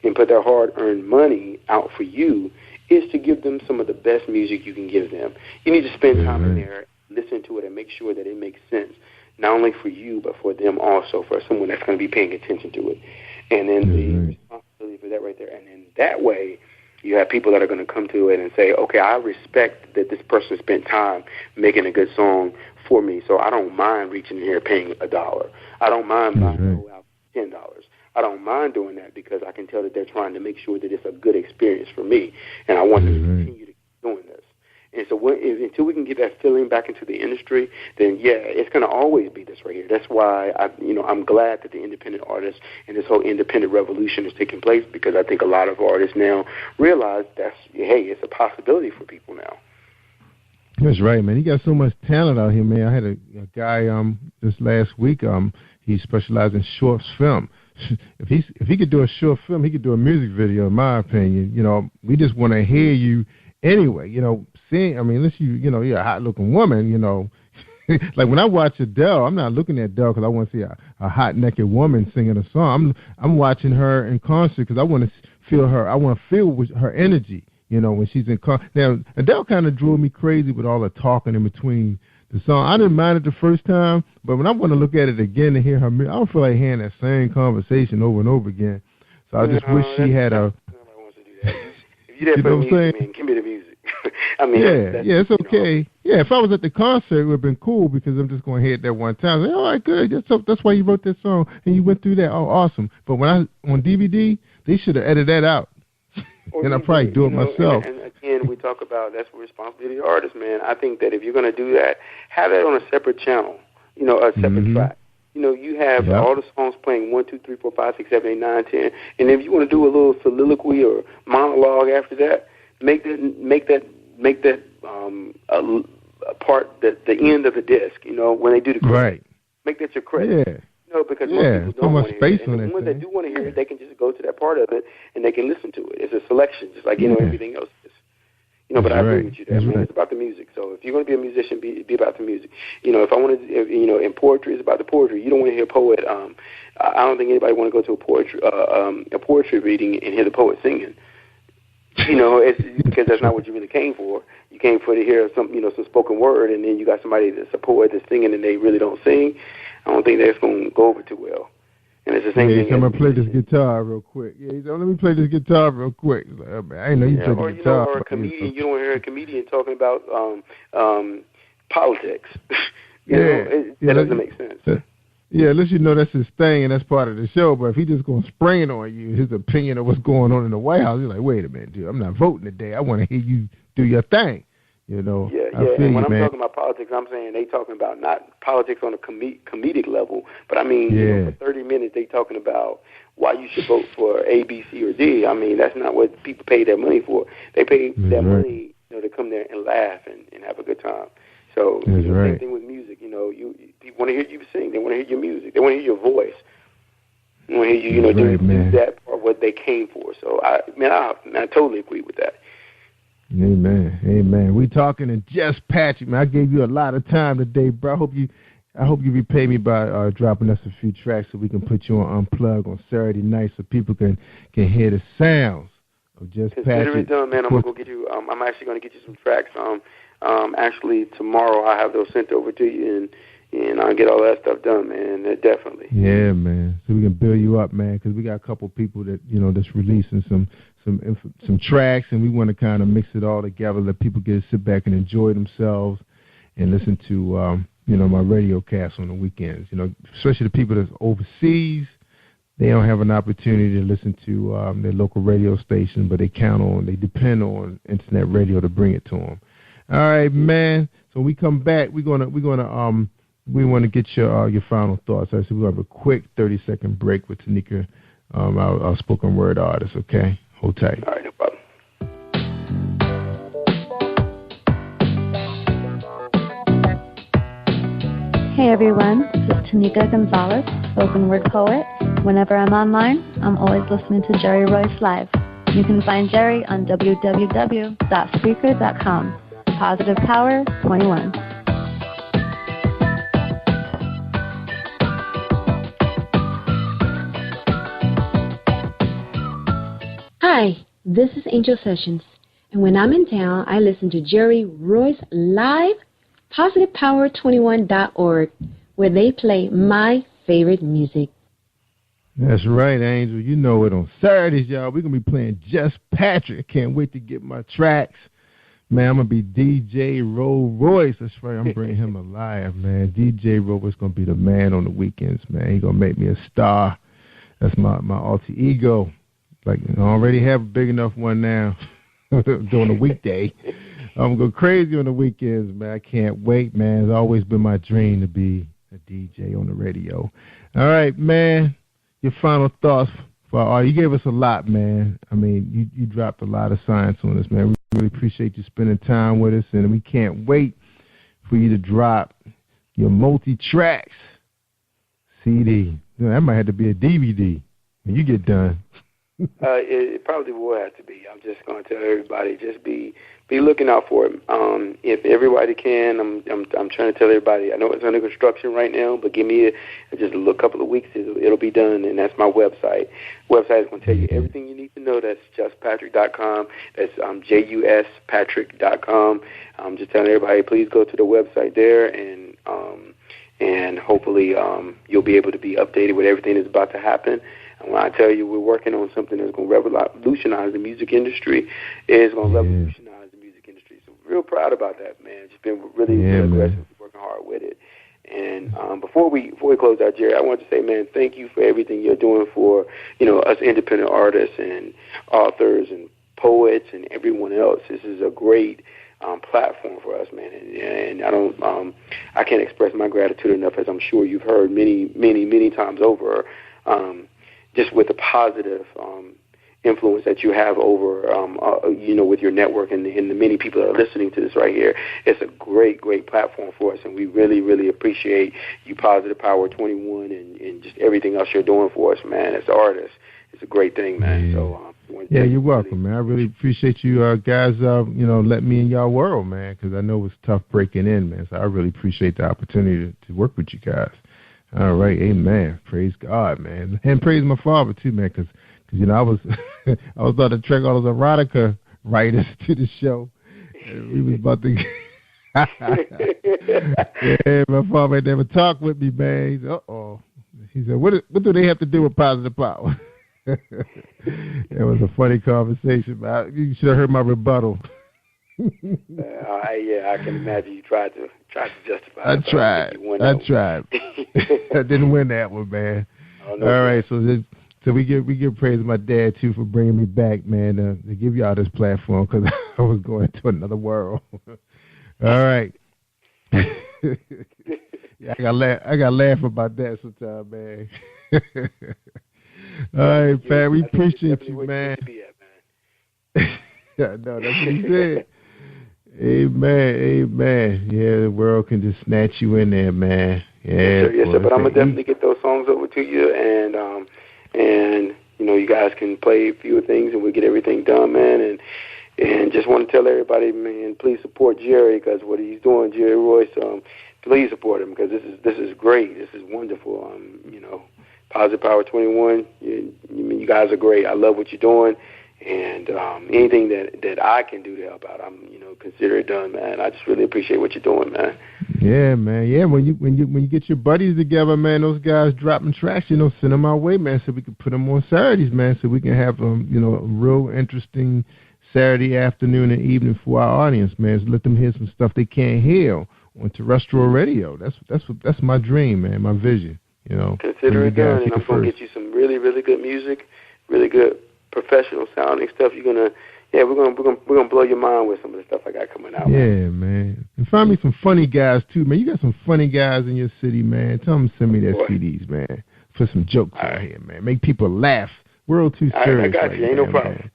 and put their hard-earned money out for you, is to give them some of the best music you can give them. You need to spend time in there, listen to it, and make sure that it makes sense, not only for you, but for them also, for someone that's going to be paying attention to it. And then the responsibility for that right there. And then that way, you have people that are going to come to it and say, okay, I respect that this person spent time making a good song for me, so I don't mind reaching in here paying $1. I don't mind buying a whole album for $10. I don't mind doing that because I can tell that they're trying to make sure that it's a good experience for me, and I want them to continue to keep doing this. And so until we can get that feeling back into the industry, then, yeah, it's going to always be this right here. That's why I'm glad that the independent artists and this whole independent revolution is taking place, because I think a lot of artists now realize it's a possibility for people now. That's right, man. You got so much talent out here, man. I had a guy this last week. He specialized in short film. If he could do a short film, he could do a music video, in my opinion. You know, we just want to hear you anyway. You know, unless you're a hot-looking woman, you know. Like when I watch Adele, I'm not looking at Adele because I want to see a hot naked woman singing a song. I'm watching her in concert because I want to feel her. I want to feel with her energy. You know, when she's in concert. Now Adele kind of drove me crazy with all the talking in between the song. I didn't mind it the first time, but when I want to look at it again to hear her, I don't feel like hearing that same conversation over and over again. So I just wish she had a. Nobody wants to do that. If you're there for music, man, give me the music. I mean, it's okay. Yeah, if I was at the concert, it would have been cool because I'm just going to hear it that one time. Say, all right, good. That's why you wrote that song and you went through that. Oh, awesome. But on DVD, they should have edited that out. And I'll probably do it myself. And again, we talk about that's the responsibility of the artist, man. I think that if you're going to do that, have that on a separate channel, a separate track. You have all the songs playing 1, 2, 3, 4, 5, 6, 7, 8, 9, 10. And if you want to do a little soliloquy or monologue after that, make that a part that the end of the disc. When they do the credits, make that your credit. Yeah. Because most people don't want to hear it. And the ones that do want to hear it, they can just go to that part of it and they can listen to it. It's a selection, just like everything else is. But I agree with you there, man. It's about the music. So if you're going to be a musician, be about the music. If I wanted, in poetry, it's about the poetry. You don't want to hear a poet. I don't think anybody want to go to a poetry reading and hear the poet singing. It's because that's not what you really came for. You came for to hear some spoken word, and then you got somebody that's a poet that's singing and they really don't sing. I don't think that's going to go over too well. And it's the same thing. I'm going to play this guitar real quick. Yeah, he's like, let me play this guitar real quick. Like, I didn't know you played the guitar. Or a comedian. You don't want to hear a comedian talking about politics. That doesn't make sense. Yeah, unless you know that's his thing and that's part of the show. But if he just going to spring it on you, his opinion of what's going on in the White House, you're like, wait a minute, dude, I'm not voting today. I want to hear you do your thing. You know, Yeah. I feel And when you, I'm man. talking about politics, I'm saying they talking about not politics on a comedic level, but I mean, for 30 minutes they talking about why you should vote for A, B, C, or D. I mean, that's not what people pay their money for. They pay their money, to come there and laugh and have a good time. So same thing with music. People want to hear you sing. They want to hear your music. They want to hear your voice. They want to hear you, do that part what they came for. So I totally agree with that. Amen. We talking to jus-patrick, man. I gave you a lot of time today, bro. I hope you repay me by dropping us a few tracks so we can put you on Unplug on Saturday night so people can hear the sounds of jus-patrick. Consider it done, man. I'm gonna go get you. I'm actually gonna get you some tracks. Actually tomorrow I have those sent over to you, and I'll get all that stuff done, man. Definitely. Yeah, man. So we can build you up, man, because we got a couple people that that's releasing some tracks, and we want to kind of mix it all together, let people get to sit back and enjoy themselves and listen to my radio cast on the weekends. Especially the people that's overseas, they don't have an opportunity to listen to their local radio station, but they depend on internet radio to bring it to them. All right, man. So when we come back, we want to get your final thoughts. So we'll have a quick 30-second break with Tanika, our spoken word artist. Okay, hold tight. All right, no problem. Hey everyone, this is Tanika Gonzalez, spoken word poet. Whenever I'm online, I'm always listening to Jerry Royce Live. You can find Jerry on www.spreaker.com. Positive Power 21. Hi, this is Angel Sessions, and when I'm in town, I listen to Jerry Royce Live, positivepower21.org, where they play my favorite music. That's right, Angel. You know it. On Saturdays, y'all, we're going to be playing jus-patrick. Can't wait to get my tracks. Man, I'm going to be DJ Royce. That's right. I'm bringing him alive, man. DJ Royce going to be the man on the weekends, man. He's going to make me a star. That's my alter ego. Like, I already have a big enough one now during the weekday. I'm going crazy on the weekends, man. I can't wait, man. It's always been my dream to be a DJ on the radio. All right, man. Your final thoughts for you gave us a lot, man. I mean, you dropped a lot of science on us, man. We really appreciate you spending time with us, and we can't wait for you to drop your multi-tracks CD. That might have to be a DVD when you get done. It probably will have to be. I'm just going to tell everybody, just be looking out for it. If everybody can, I'm trying to tell everybody. I know it's under construction right now, but give me just a couple of weeks. It'll be done, and that's my website. Website is going to tell you everything you need to know. That's jus-patrick.com. That's jus-patrick.com. I'm just telling everybody, please go to the website there, and hopefully you'll be able to be updated with everything that's about to happen. And when I tell you we're working on something that's going to revolutionize the music industry, it's going to revolutionize the music industry. So real proud about that, man. Just been really aggressive, working hard with it. And before we close out, Jerry, I want to say, man, thank you for everything you're doing for us independent artists and authors and poets and everyone else. This is a great platform for us, man, and I can't express my gratitude enough, as I'm sure you've heard many times over. Just with the positive influence that you have over, with your network and the many people that are listening to this right here. It's a great platform for us, and we really, really appreciate you, Positive Power 21, and just everything else you're doing for us, man, as artists. It's a great thing, man. So, you're welcome, man. I really appreciate you guys, letting me in y'all world, man, because I know it's tough breaking in, man. So I really appreciate the opportunity to work with you guys. All right, amen. Praise God, man, and praise my father too, man, because I was I was about to track all those erotica writers to the show. And we was about to. Yeah, my father had never talked with me, man. He said, He said, what do they have to do with Positive Power? It was a funny conversation, but you should have heard my rebuttal. I can imagine you tried to justify. I tried. I didn't win that one, man. All right, so we give praise to my dad too for bringing me back, man, to give y'all this platform, because I was going to another world. All right. Yeah, I got laugh about that sometime, man. All right, Pat. We appreciate you, man. Yeah, no, that's what he said. Amen. Yeah, the world can just snatch you in there, man. Yeah, yes, sir. But I'm gonna definitely get those songs over to you, and you guys can play a few things, and we'll get everything done, man. And just want to tell everybody, man, please support Jerry, because what he's doing, Jerry Royce. Please support him, because this is great. This is wonderful. Positive Power 21. You guys are great. I love what you're doing. And anything that I can do to help out, I'm consider it done, man. I just really appreciate what you're doing, man. Yeah, man. Yeah, when you get your buddies together, man, those guys dropping tracks, send them our way, man, so we can put them on Saturdays, man, so we can have a real interesting Saturday afternoon and evening for our audience, man. So let them hear some stuff they can't hear on terrestrial radio. That's my dream, man. My vision. Consider it done, and I'm gonna get you some really, really good music, really good professional sounding stuff. We're gonna blow your mind with some of the stuff I got coming out. Yeah, man. And find me some funny guys too, man. You got some funny guys in your city, man. Tell them to send me their CDs, man. Put some jokes out here, man. Make people laugh. World too serious. I got you. Ain't no problem. Man.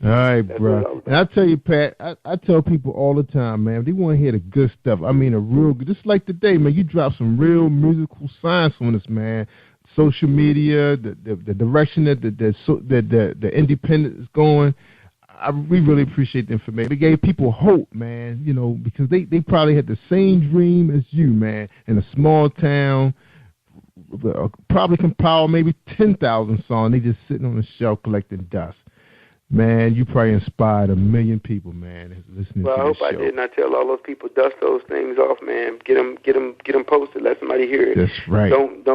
All right, bro. And I tell you, Pat, I tell people all the time, man, if they want to hear the good stuff, I mean, just like today, man, you drop some real musical science on us, man. Social media, the direction that the independent is going, we really appreciate the information. It gave people hope, man, because they probably had the same dream as you, man, in a small town, probably compile maybe 10,000 songs. They just sitting on the shelf collecting dust. Man, you probably inspired 1 million people, man, listening to I hope this show. I did. And I tell all those people, dust those things off, man. Get them posted. Let somebody hear it. That's right. Don't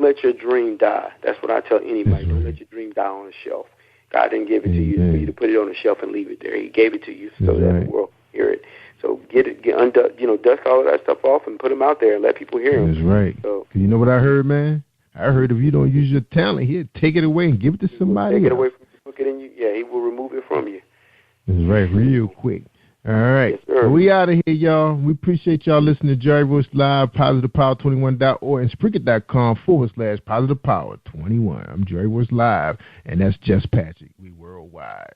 let your dream die. That's what I tell anybody. Don't let your dream die on the shelf. God didn't give it to you for you to put it on the shelf and leave it there. He gave it to you so that the world can hear it. So dust all of that stuff off and put them out there and let people hear them. That's right. So, you know what I heard, man? I heard if you don't use your talent, he'll take it away and give it to somebody else. Take it away from you. He will remove it from you. That's right, real quick. All right. Yes, sir. We out of here, y'all. We appreciate y'all listening to Jerry Royce Live, positivepower21.org, and Spreaker.com/positivepower21. I'm Jerry Royce Live, and that's jus-patrick. We worldwide.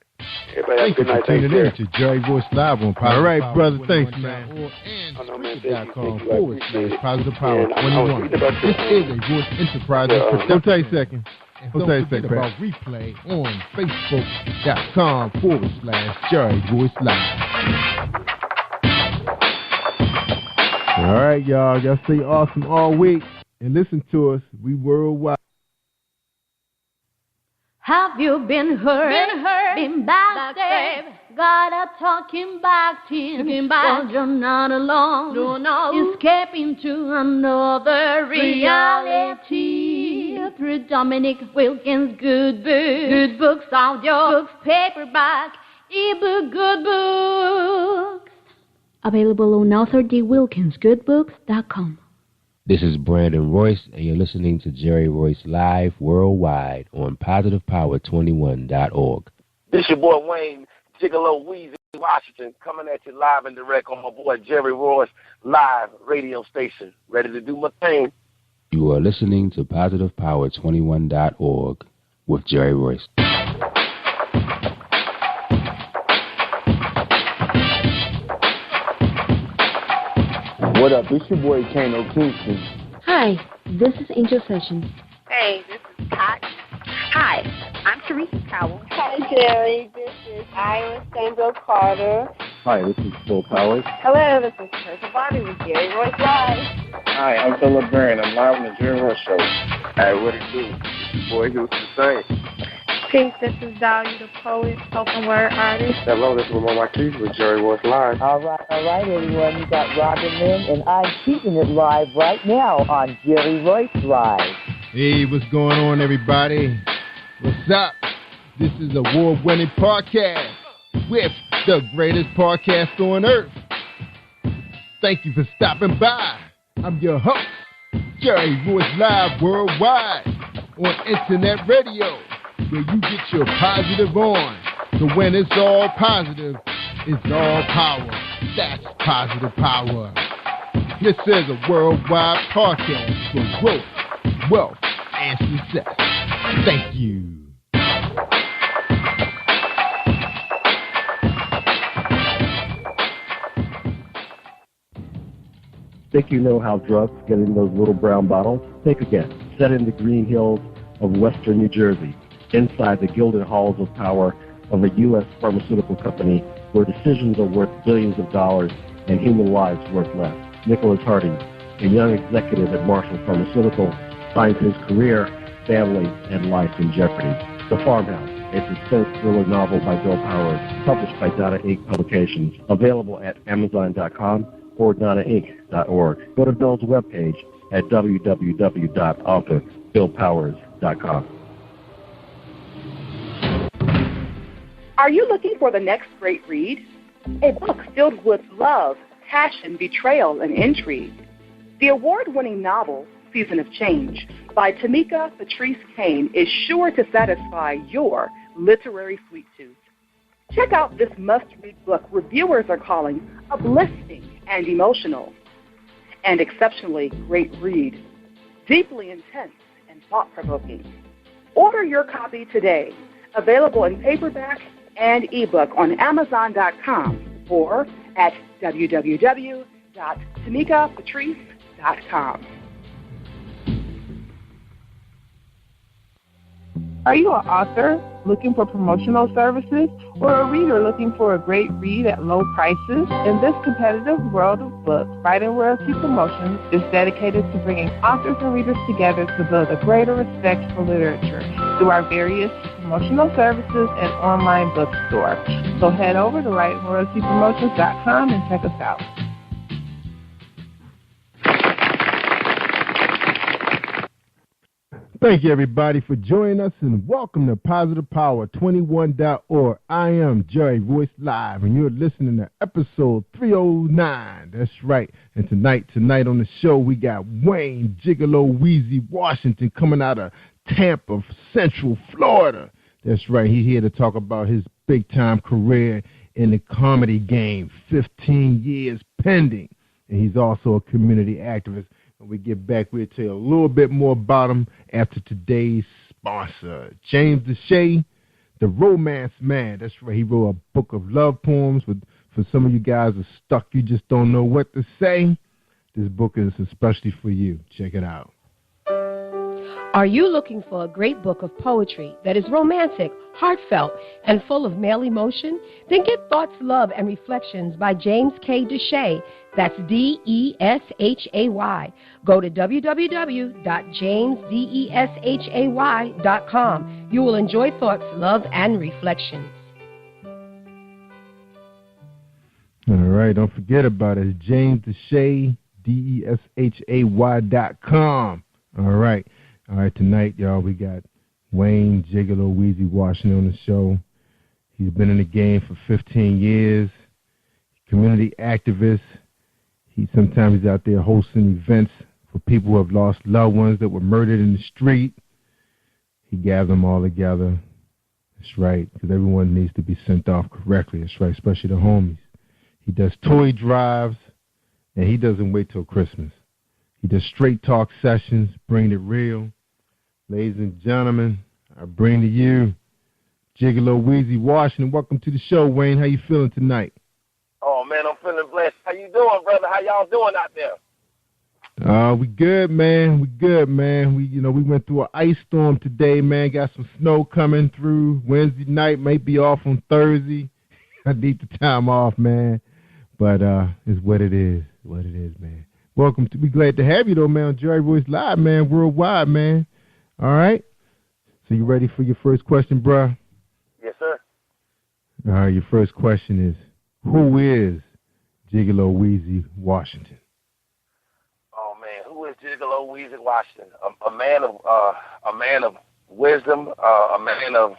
Thank you for tuning in to Jerry Royce Live on Positive All right, Power brother. Thanks, man. And Spreaker.com/positivepower21. This is a Voice Enterprise. Hold tight a second. And don't forget about replay on Facebook.com/Jerry Royce Live. All right, y'all. Y'all stay awesome all week and listen to us. We worldwide. Have you been hurt? Been backstabbed? Got a talking back team. Well, you're not alone. No. Escaping to another reality. Through Dominic Wilkins' good books. Good books, audio books, paperback, ebook, good books. Available on AuthorDWilkinsGoodBooks.com. This is Brandon Royce, and you're listening to Jerry Royce Live worldwide on PositivePower21.org. This your boy Wayne Gigolo Weezy Washington, coming at you live and direct on my boy Jerry Royce Live radio station. Ready to do my thing. You are listening to PositivePower21.org with Jerry Royce. What up? It's your boy Kano Kingston. Hi, this is Angel Sessions. Hey, this is Pat. Hi, I'm Teresa Cowell. Hi, Jerry. This is Ira Sandro Carter. Hi, this is Phil Powers. Hello, this is Teresa Bobby with Jerry Royce Live. Hi, I'm Philip Barron. I'm live on the Jerry Royce Show. Hey, what it do? Boy, he was the same. Peace, this is Dahlia, the poet, spoken word artist. Hello, this is Lamar Marquise with Jerry Royce Live. All right, everyone. You got Robin Lynn, and I'm keeping it live right now on Jerry Royce Live. Hey, what's going on, everybody? What's up? This is a award-winning podcast with the greatest podcast on earth. Thank you for stopping by. I'm your host, Jerry Royce Live worldwide on internet radio, where you get your positive on. So when it's all positive, it's all power. That's positive power. This is a worldwide podcast for growth, wealth, and success. Thank you. Think you know how drugs get in those little brown bottles? Think again. Set in the green hills of western New Jersey, inside the gilded halls of power of a U.S. pharmaceutical company where decisions are worth billions of dollars and human lives worth less. Nicholas Harding, a young executive at Marshall Pharmaceutical, finds his career, family, and life in jeopardy. The Farmhouse, a suspense thriller novel by Bill Powers, published by Donna Inc. Publications, available at Amazon.com or DonnaInc.org. Go to Bill's webpage at www.author.BillPowers.com. Are you looking for the next great read? A book filled with love, passion, betrayal, and intrigue. The award-winning novel, Season of Change, by Tamika Patrice Kane, is sure to satisfy your literary sweet tooth. Check out this must-read book reviewers are calling uplifting and emotional, and exceptionally great read, deeply intense and thought-provoking. Order your copy today, available in paperback and ebook on Amazon.com or at www.tamikapatrice.com. Are you an author looking for promotional services or a reader looking for a great read at low prices? In this competitive world of books, Writing Royalty Promotions is dedicated to bringing authors and readers together to build a greater respect for literature through our various promotional services and online bookstore. So head over to WritingRoyaltyPromotions.com and check us out. Thank you, everybody, for joining us, and welcome to Positive Power 21.org. I am Jerry Royce Live, and you're listening to episode 309. That's right. And tonight on the show, we got Wayne Gigolo Weezy Washington coming out of Tampa, Central Florida. That's right. He's here to talk about his big-time career in the comedy game, 15 years pending. And he's also a community activist. When we get back, we'll tell you a little bit more about him after today's sponsor. James Deshay, the romance man. That's right. He wrote a book of love poems. For some of you guys are stuck, you just don't know what to say. This book is especially for you. Check it out. Are you looking for a great book of poetry that is romantic, heartfelt, and full of male emotion? Then get Thoughts, Love, and Reflections by James K. Deshay. That's Deshay. Go to www.jamesdeshay.com. You will enjoy Thoughts, Love, and Reflections. All right, don't forget about it. It's James Deshay, Deshay.com. All right. All right, tonight, y'all, we got Wayne Gigolo Weezy Washington on the show. He's been in the game for 15 years, community activist. Sometimes he's out there hosting events for people who have lost loved ones that were murdered in the street. He gathers them all together. That's right, because everyone needs to be sent off correctly. That's right, especially the homies. He does toy drives, and he doesn't wait till Christmas. He does straight talk sessions, bring it real. Ladies and gentlemen, I bring to you Gigolo Weezy Washington. Welcome to the show, Wayne. How you feeling tonight? Oh, man, I'm feeling blessed. How you doing, brother? How y'all doing out there? We good, man. We good, man. We went through an ice storm today, man. Got some snow coming through. Wednesday night, may be off on Thursday. I need the time off, man. But it's what it is. What it is, man. Welcome to. We glad to have you, though, man. On Jerry Royce Live, man. Worldwide, man. All right. So you ready for your first question, bruh? Yes, sir. All right. Your first question is, who is Gigolo Weezy Washington? Oh man, who is Gigolo Weezy Washington? A man of wisdom, a man of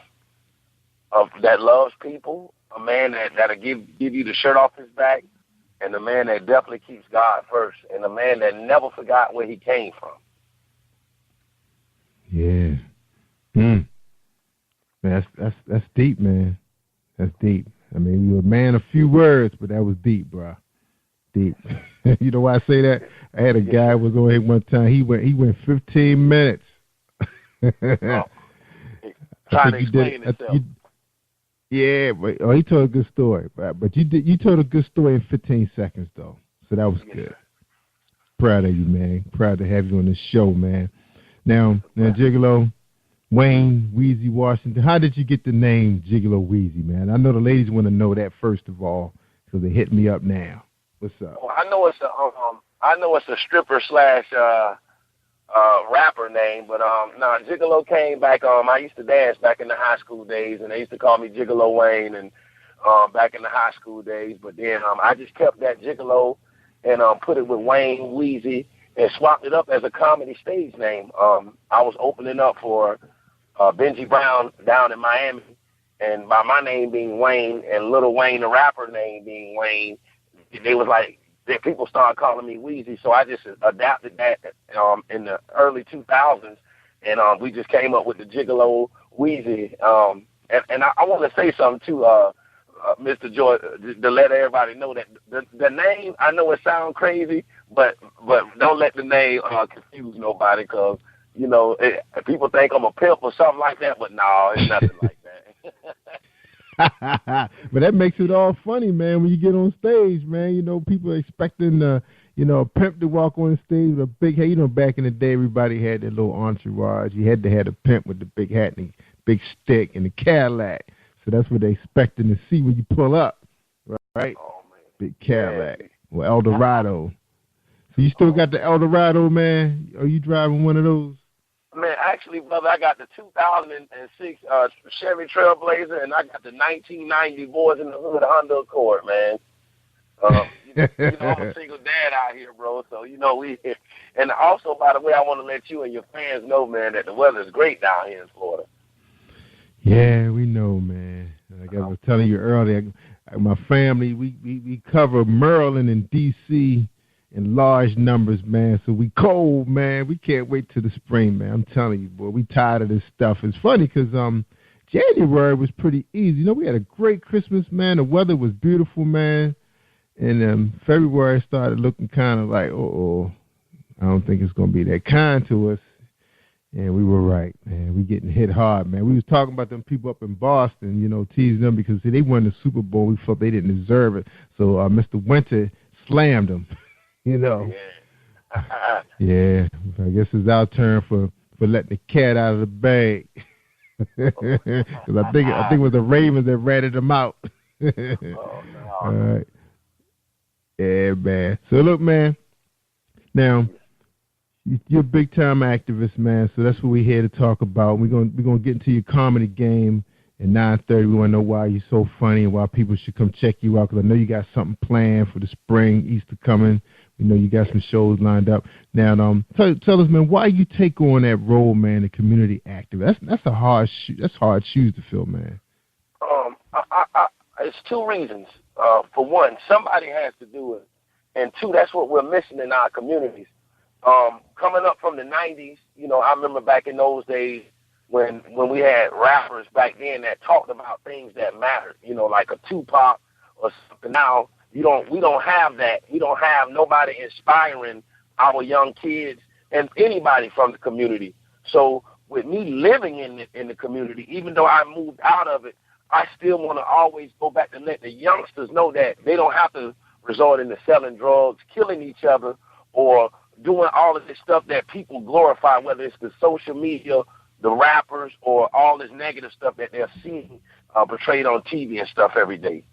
that loves people, a man that'll give you the shirt off his back, and a man that definitely keeps God first, and a man that never forgot where he came from. Yeah. Man, that's deep, man. That's deep. I mean, you're a man of few words, but that was deep, bro. Deep. You know why I say that? I had a guy was on here one time. He went 15 minutes. Trying to explain himself. Yeah, but he told a good story. But you told a good story in 15 seconds though, so that was good. Proud of you, man. Proud to have you on the show, man. Now, Gigolo, Wayne Weezy Washington. How did you get the name Gigolo Weezy, man? I know the ladies want to know that first of all, so they hit me up now. What's up? Well, I know it's a stripper / rapper name, but Gigolo came back. I used to dance back in the high school days, and they used to call me Gigolo Wayne, and back in the high school days. But then I just kept that Gigolo and put it with Wayne Weezy and swapped it up as a comedy stage name. I was opening up for Benji Brown down in Miami, and by my name being Wayne and Lil Wayne, the rapper name being Wayne, they was like, people started calling me Weezy, so I just adapted that in the early 2000s, and we just came up with the Gigolo Weezy. And I want to say something too, Mr. Joy, to let everybody know that the name, I know it sounds crazy, but don't let the name confuse nobody, because people think I'm a pimp or something like that, but no, it's nothing like that. But that makes it all funny, man, when you get on stage, man. People are expecting a pimp to walk on stage with a big hat. Back in the day, everybody had their little entourage. You had to have a pimp with the big hat and the big stick and the Cadillac. So that's what they're expecting to see when you pull up, right? Oh, man. Big Cadillac or Eldorado. So you still got the Eldorado, man? Are you driving one of those? Man, actually, brother, I got the 2006 Chevy Trailblazer, and I got the 1990 Boys in the Hood Honda Accord, man. I'm a single dad out here, bro. So and also, by the way, I want to let you and your fans know, man, that the weather is great down here in Florida. Yeah, we know, man. Like I was telling you earlier, my family, we cover Maryland and D.C. in large numbers, man. So we cold, man. We can't wait till the spring, man. I'm telling you, boy, we tired of this stuff. It's funny because January was pretty easy. We had a great Christmas, man. The weather was beautiful, man. And February started looking kind of like, I don't think it's going to be that kind to us. And we were right, man. We getting hit hard, man. We was talking about them people up in Boston, teasing them because they won the Super Bowl. We felt they didn't deserve it. So Mr. Winter slammed them. Yeah, I guess it's our turn for letting the cat out of the bag. Because I think it was the Ravens that ratted them out. No. All right. Yeah, man. So look, man. Now, you're a big time activist, man. So that's what we're here to talk about. We're gonna get into your comedy game at 9:30. We want to know why you're so funny and why people should come check you out. Because I know you got something planned for the spring, Easter coming. We know you got some shows lined up. Now, tell us, man, why you take on that role, man, the community activist? That's hard shoes to fill, man. It's two reasons. For one, somebody has to do it, and two, that's what we're missing in our communities. Coming up from the 90s, I remember back in those days when we had rappers back then that talked about things that mattered, like a Tupac or something. Now, we don't have that. We don't have nobody inspiring our young kids and anybody from the community. So with me living in the community, even though I moved out of it, I still want to always go back and let the youngsters know that they don't have to resort into selling drugs, killing each other, or doing all of this stuff that people glorify, whether it's the social media, the rappers, or all this negative stuff that they're seeing portrayed on TV and stuff every day.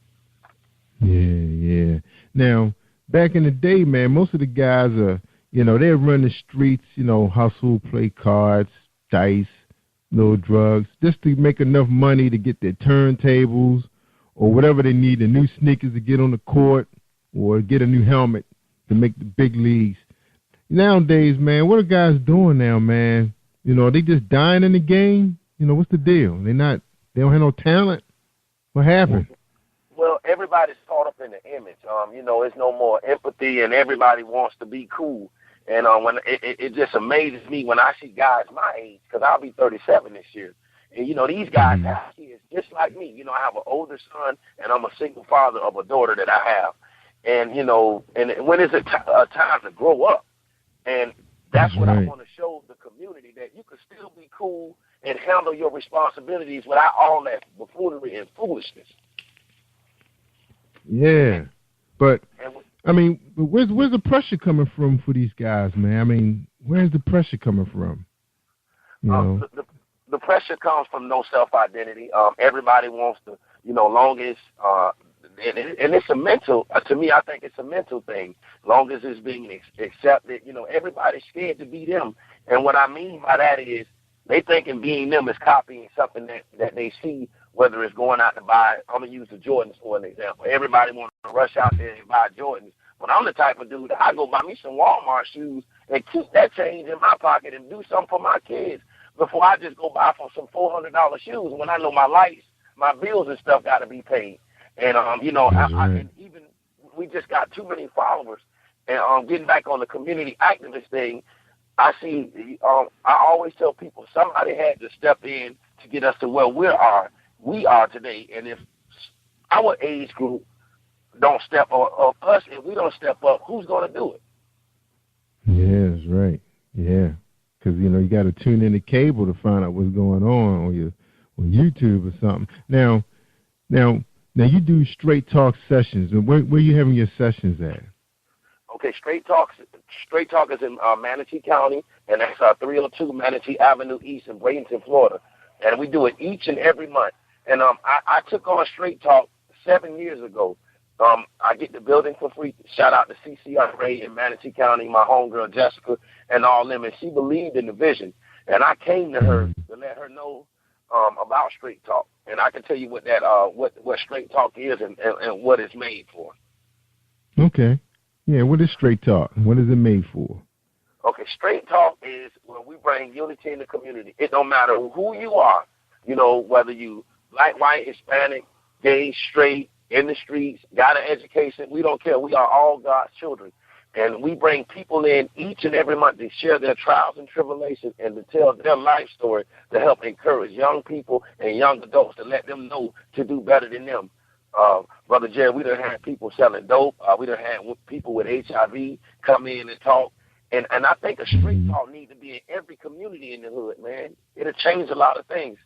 Yeah. Now, back in the day, man, most of the guys are, they run the streets, hustle, play cards, dice, little drugs, just to make enough money to get their turntables or whatever they need, the new sneakers to get on the court or get a new helmet to make the big leagues. Nowadays, man, what are guys doing now, man? Are they just dying in the game? What's the deal? They don't have no talent? What happened? Well, everybody's caught up in the image. It's no more empathy, and everybody wants to be cool. And when it just amazes me when I see guys my age, because I'll be 37 this year, And, these guys have kids just like me. I have an older son, and I'm a single father of a daughter that I have. And, and when is it a time to grow up? And that's what I want to show the community, that you can still be cool and handle your responsibilities without all that buffoonery and foolishness. Yeah. But, I mean, where's the pressure coming from for these guys, man? I mean, where's the pressure coming from? The pressure comes from no self-identity. Everybody wants to, long as, and it's a mental, to me, I think it's a mental thing. Long as it's being accepted, everybody's scared to be them. And what I mean by that is they thinking being them is copying something that they see, whether it's going out to buy. I'm going to use the Jordans for an example. Everybody wants to rush out there and buy Jordans. But I'm the type of dude that I go buy me some Walmart shoes and keep that change in my pocket and do something for my kids before I just go buy for some $400 shoes when I know my lights, my bills and stuff got to be paid. And, and even we just got too many followers. And getting back on the community activist thing, I see, I always tell people somebody had to step in to get us to where we are today. And if our age group don't step up, us, if we don't step up, who's going to do it? Yeah, that's right. Yeah. Because, you got to tune in the cable to find out what's going on YouTube or something. Now you do straight talk sessions. Where you having your sessions at? Okay, Straight Talk is in Manatee County, and that's 302 Manatee Avenue East in Bradenton, Florida. And we do it each and every month. And I took on Straight Talk 7 years ago. I get the building for free. Shout out to CCRA in Manatee County, my homegirl Jessica, and all them. And she believed in the vision. And I came to her to let her know about Straight Talk. And I can tell you what that what Straight Talk is and what it's made for. Okay. Yeah, what is Straight Talk? What is it made for? Okay, Straight Talk is where we bring unity in the community. It don't matter who you are, whether you black, white, Hispanic, gay, straight, in the streets, got an education. We don't care. We are all God's children. And we bring people in each and every month to share their trials and tribulations and to tell their life story to help encourage young people and young adults to let them know to do better than them. Brother Jerry, we done had people selling dope. We done had people with HIV come in and talk. And I think a Straight Talk needs to be in every community in the hood, man. It'll change a lot of things.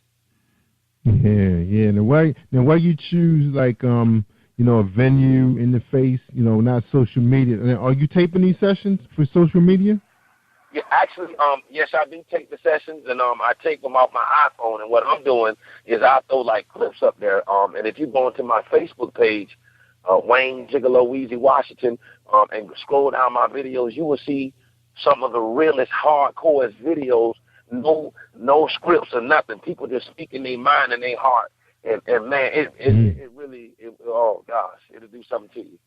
Yeah. Now why you choose like a venue in the face, not social media? Are you taping these sessions for social media? Yeah, actually, yes, I do take the sessions, and I take them off my iPhone. And what I'm doing is I throw like clips up there. And if you go into my Facebook page, Wayne Gigolo Weezy Washington, and scroll down my videos, you will see some of the realest, hardcore videos. No scripts or nothing. People just speaking their mind and their heart. And man, it really, oh gosh, it'll do something to you.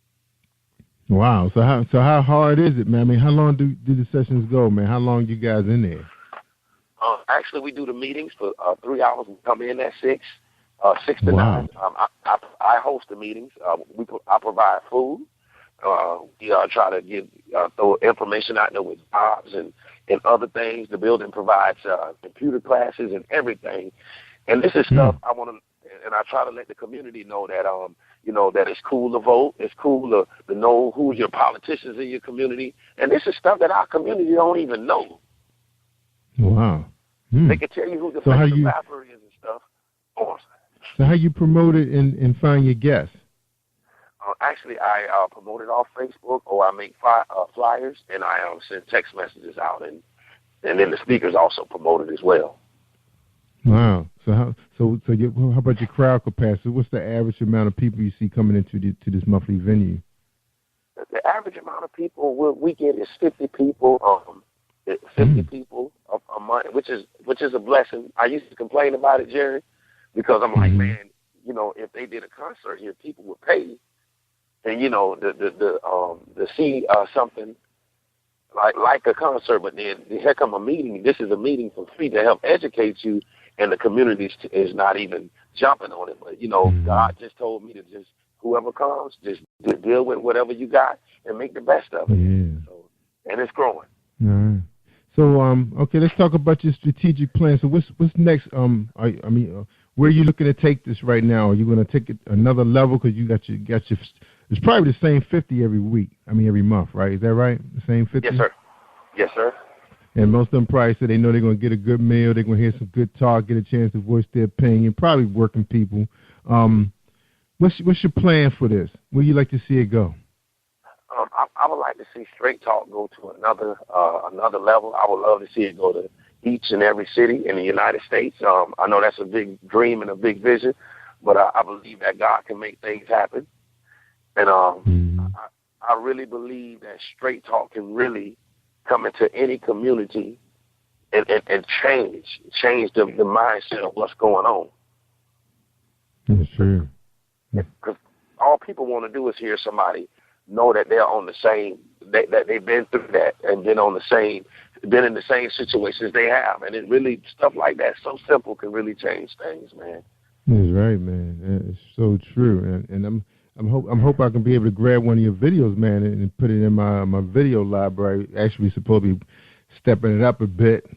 Wow. So how hard is it, man? I mean, how long do the sessions go, man? How long you guys in there? Actually, we do the meetings for 3 hours. We come in at 6 to 9. I host the meetings. I provide food. We try to throw information out there with jobs and other things. The building provides computer classes and everything. And this is stuff I want to, and I try to let the community know that that it's cool to vote. It's cool to know who's your politicians in your community. And this is stuff that our community don't even know. Wow. They can tell you who the first rapper is and stuff. So how you promote it and find your guests? Actually, I promote it off Facebook, or I make flyers, and I send text messages out, and then the speakers also promote it as well. Wow. So how about your crowd capacity? What's the average amount of people you see coming into this monthly venue? The average amount of people we get is 50 people. 50 people a month, which is a blessing. I used to complain about it, Jerry, because I'm like, man, if they did a concert here, people would pay. And to see something like a concert, but then here come a meeting. This is a meeting for free to help educate you, and the community is not even jumping on it. But God just told me to just whoever comes, just deal with whatever you got and make the best of it. Yeah. And it's growing. All right. So, okay, let's talk about your strategic plan. So, what's next? Where are you looking to take this right now? Are you going to take it another level? Because you got your. It's probably the same 50 every week. Every month, right? Is that right? The same 50. Yes, sir. Yes, sir. And most of them probably say they know they're going to get a good meal. They're going to hear some good talk, get a chance to voice their opinion. Probably working people. What's your plan for this? Where you like to see it go? I would like to see Straight Talk go to another level. I would love to see it go to each and every city in the United States. I know that's a big dream and a big vision, but I believe that God can make things happen. And I really believe that Straight Talk can really come into any community and change the mindset of what's going on. That's true. Because all people want to do is hear somebody know that they're on the same, that they've been through that and been in the same situations they have. And it really, stuff like that, so simple, can really change things, man. That's right, man. It's so true. And I'm hope I can be able to grab one of your videos, man, and put it in my video library. Actually, supposed to be stepping it up a bit.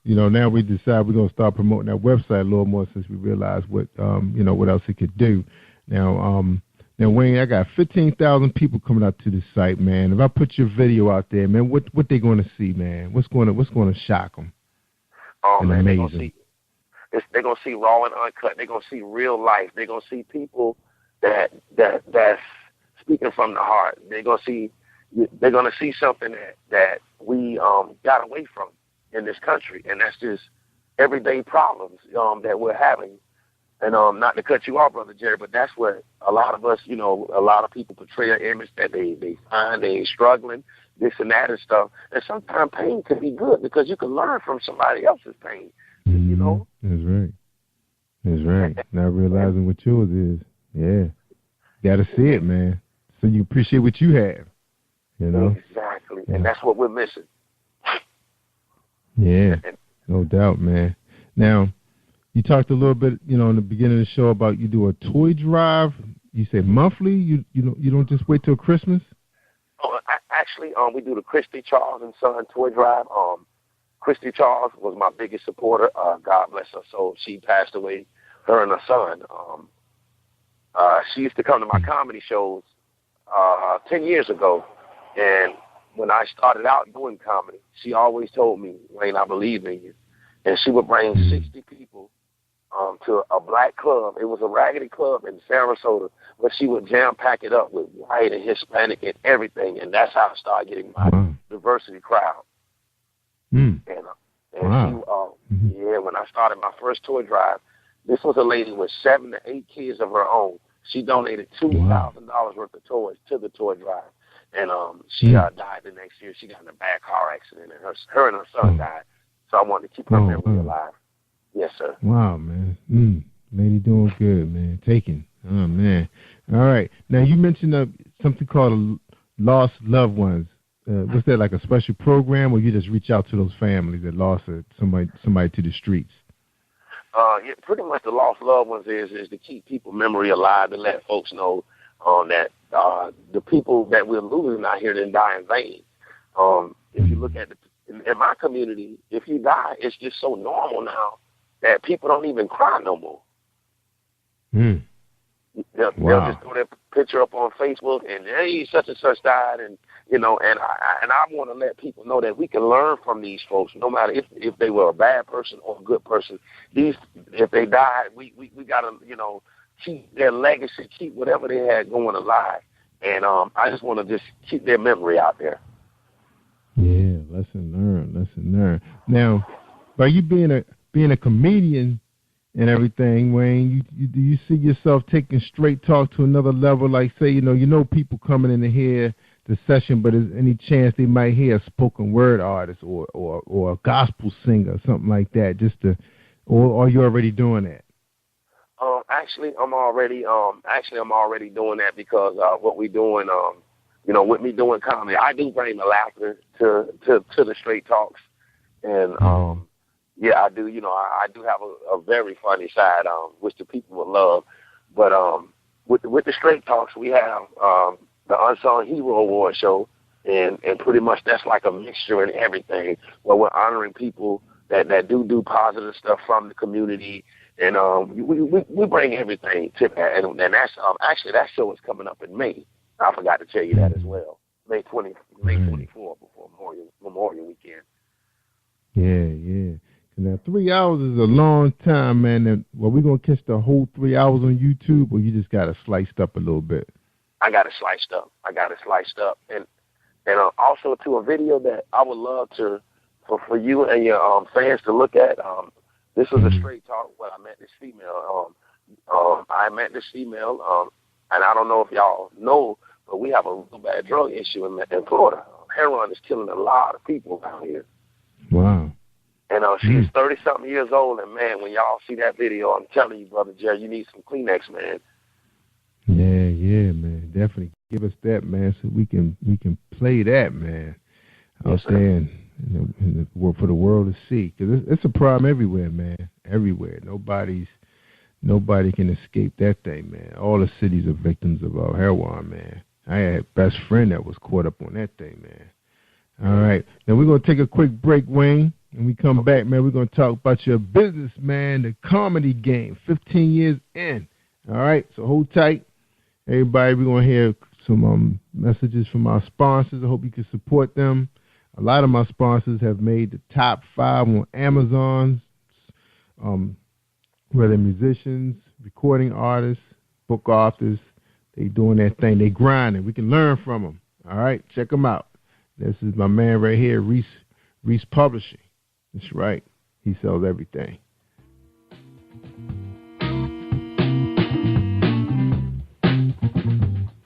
Now we decide we're gonna start promoting that website a little more since we realize what what else it could do. Now Wayne, I got 15,000 people coming out to the site, man. If I put your video out there, man, what they gonna see, man? What's gonna shock them? Oh, man, amazing. They're gonna see raw and uncut. They're gonna see real life. They're gonna see people that's speaking from the heart. They're gonna see something that we got away from in this country, and that's just everyday problems that we're having. And not to cut you off, Brother Jerry, but that's what a lot of us, a lot of people portray an image that they find they struggling, this and that and stuff. And sometimes pain can be good because you can learn from somebody else's pain. That's right. That's right. Not realizing what yours is. Yeah. Got to see it, man. So you appreciate what you have. Exactly. And that's what we're missing. Yeah. No doubt, man. Now, you talked a little bit, in the beginning of the show about you do a toy drive. You said monthly. You don't just wait till Christmas. Oh, actually, we do the Christy Charles and Son toy drive. Christy Charles was my biggest supporter. God bless her soul. She passed away. Her and her son. She used to come to my comedy shows 10 years ago, and when I started out doing comedy, she always told me, "Wayne, I believe in you," and she would bring 60 people to a black club. It was a raggedy club in Sarasota, but she would jam-pack it up with white and Hispanic and everything, and that's how I started getting my diversity crowd. And when I started my first toy drive, this was a lady with 7 to 8 kids of her own. She donated $2,000 worth of toys to the toy drive, and she died the next year. She got in a bad car accident, and her and her son died. So I wanted to keep her memory alive. Yes, sir. Wow, man. Lady doing good, man. Taking. Oh, man. All right. Now, you mentioned something called Lost Loved Ones. Was that like a special program, or you just reach out to those families that lost somebody to the streets? Yeah, pretty much the Lost Loved Ones is to keep people memory alive and let folks know that the people that we're losing out here didn't die in vain. If you look at in my community, if you die, it's just so normal now that people don't even cry no more. They'll just throw their picture up on Facebook and, hey, such and such died, and and I want to let people know that we can learn from these folks, no matter if they were a bad person or a good person. If they died, we gotta keep their legacy, keep whatever they had going alive, and I just want to just keep their memory out there. Yeah, lesson learned. Now, by you being a comedian and everything, Wayne, do you see yourself taking Straight Talk to another level? Like, say, people coming in to hear the session, but is any chance they might hear a spoken word artist or a gospel singer, something like that, or are you already doing that? Actually, I'm already doing that because what we're doing, with me doing comedy, I do bring the laughter to the Straight Talks, and I do. I do have a very funny side, which the people will love. But with the Straight Talks, we have the Unsung Hero Award show, And pretty much that's like a mixture in everything. Where we're honoring people that do positive stuff from the community, and we bring everything to that. And that's actually that show is coming up in May. I forgot to tell you that as well. May 24 before Memorial Weekend. Yeah. Now 3 hours is a long time, man. And, well, we're gonna catch the whole 3 hours on YouTube, or you just got it sliced up a little bit. I got it sliced up, and also to a video that I would love for you and your fans to look at. This was a straight talk when I met this female. I met this female, and I don't know if y'all know, but we have a real bad drug issue in Florida. Heroin is killing a lot of people out here. Wow. And she's 30-something years old, and man, when y'all see that video, I'm telling you, Brother Jerry, you need some Kleenex, man. Yeah, man. Definitely give us that, man, so we can play that, man. Out there in the, for the world to see, because it's a problem everywhere, man. Everywhere. Nobody can escape that thing, man. All the cities are victims of heroin, man. I had a best friend that was caught up on that thing, man. All right. Now we're going to take a quick break, Wayne. When we come back, man, we're going to talk about your business, man, the comedy game, 15 years in. All right, so hold tight. Everybody, we're going to hear some messages from our sponsors. I hope you can support them. A lot of my sponsors have made the top 5 on Amazon, whether they're musicians, recording artists, book authors. They doing their thing. They grinding. We can learn from them. All right, check them out. This is my man right here, Reese Publishing. That's right. He sells everything.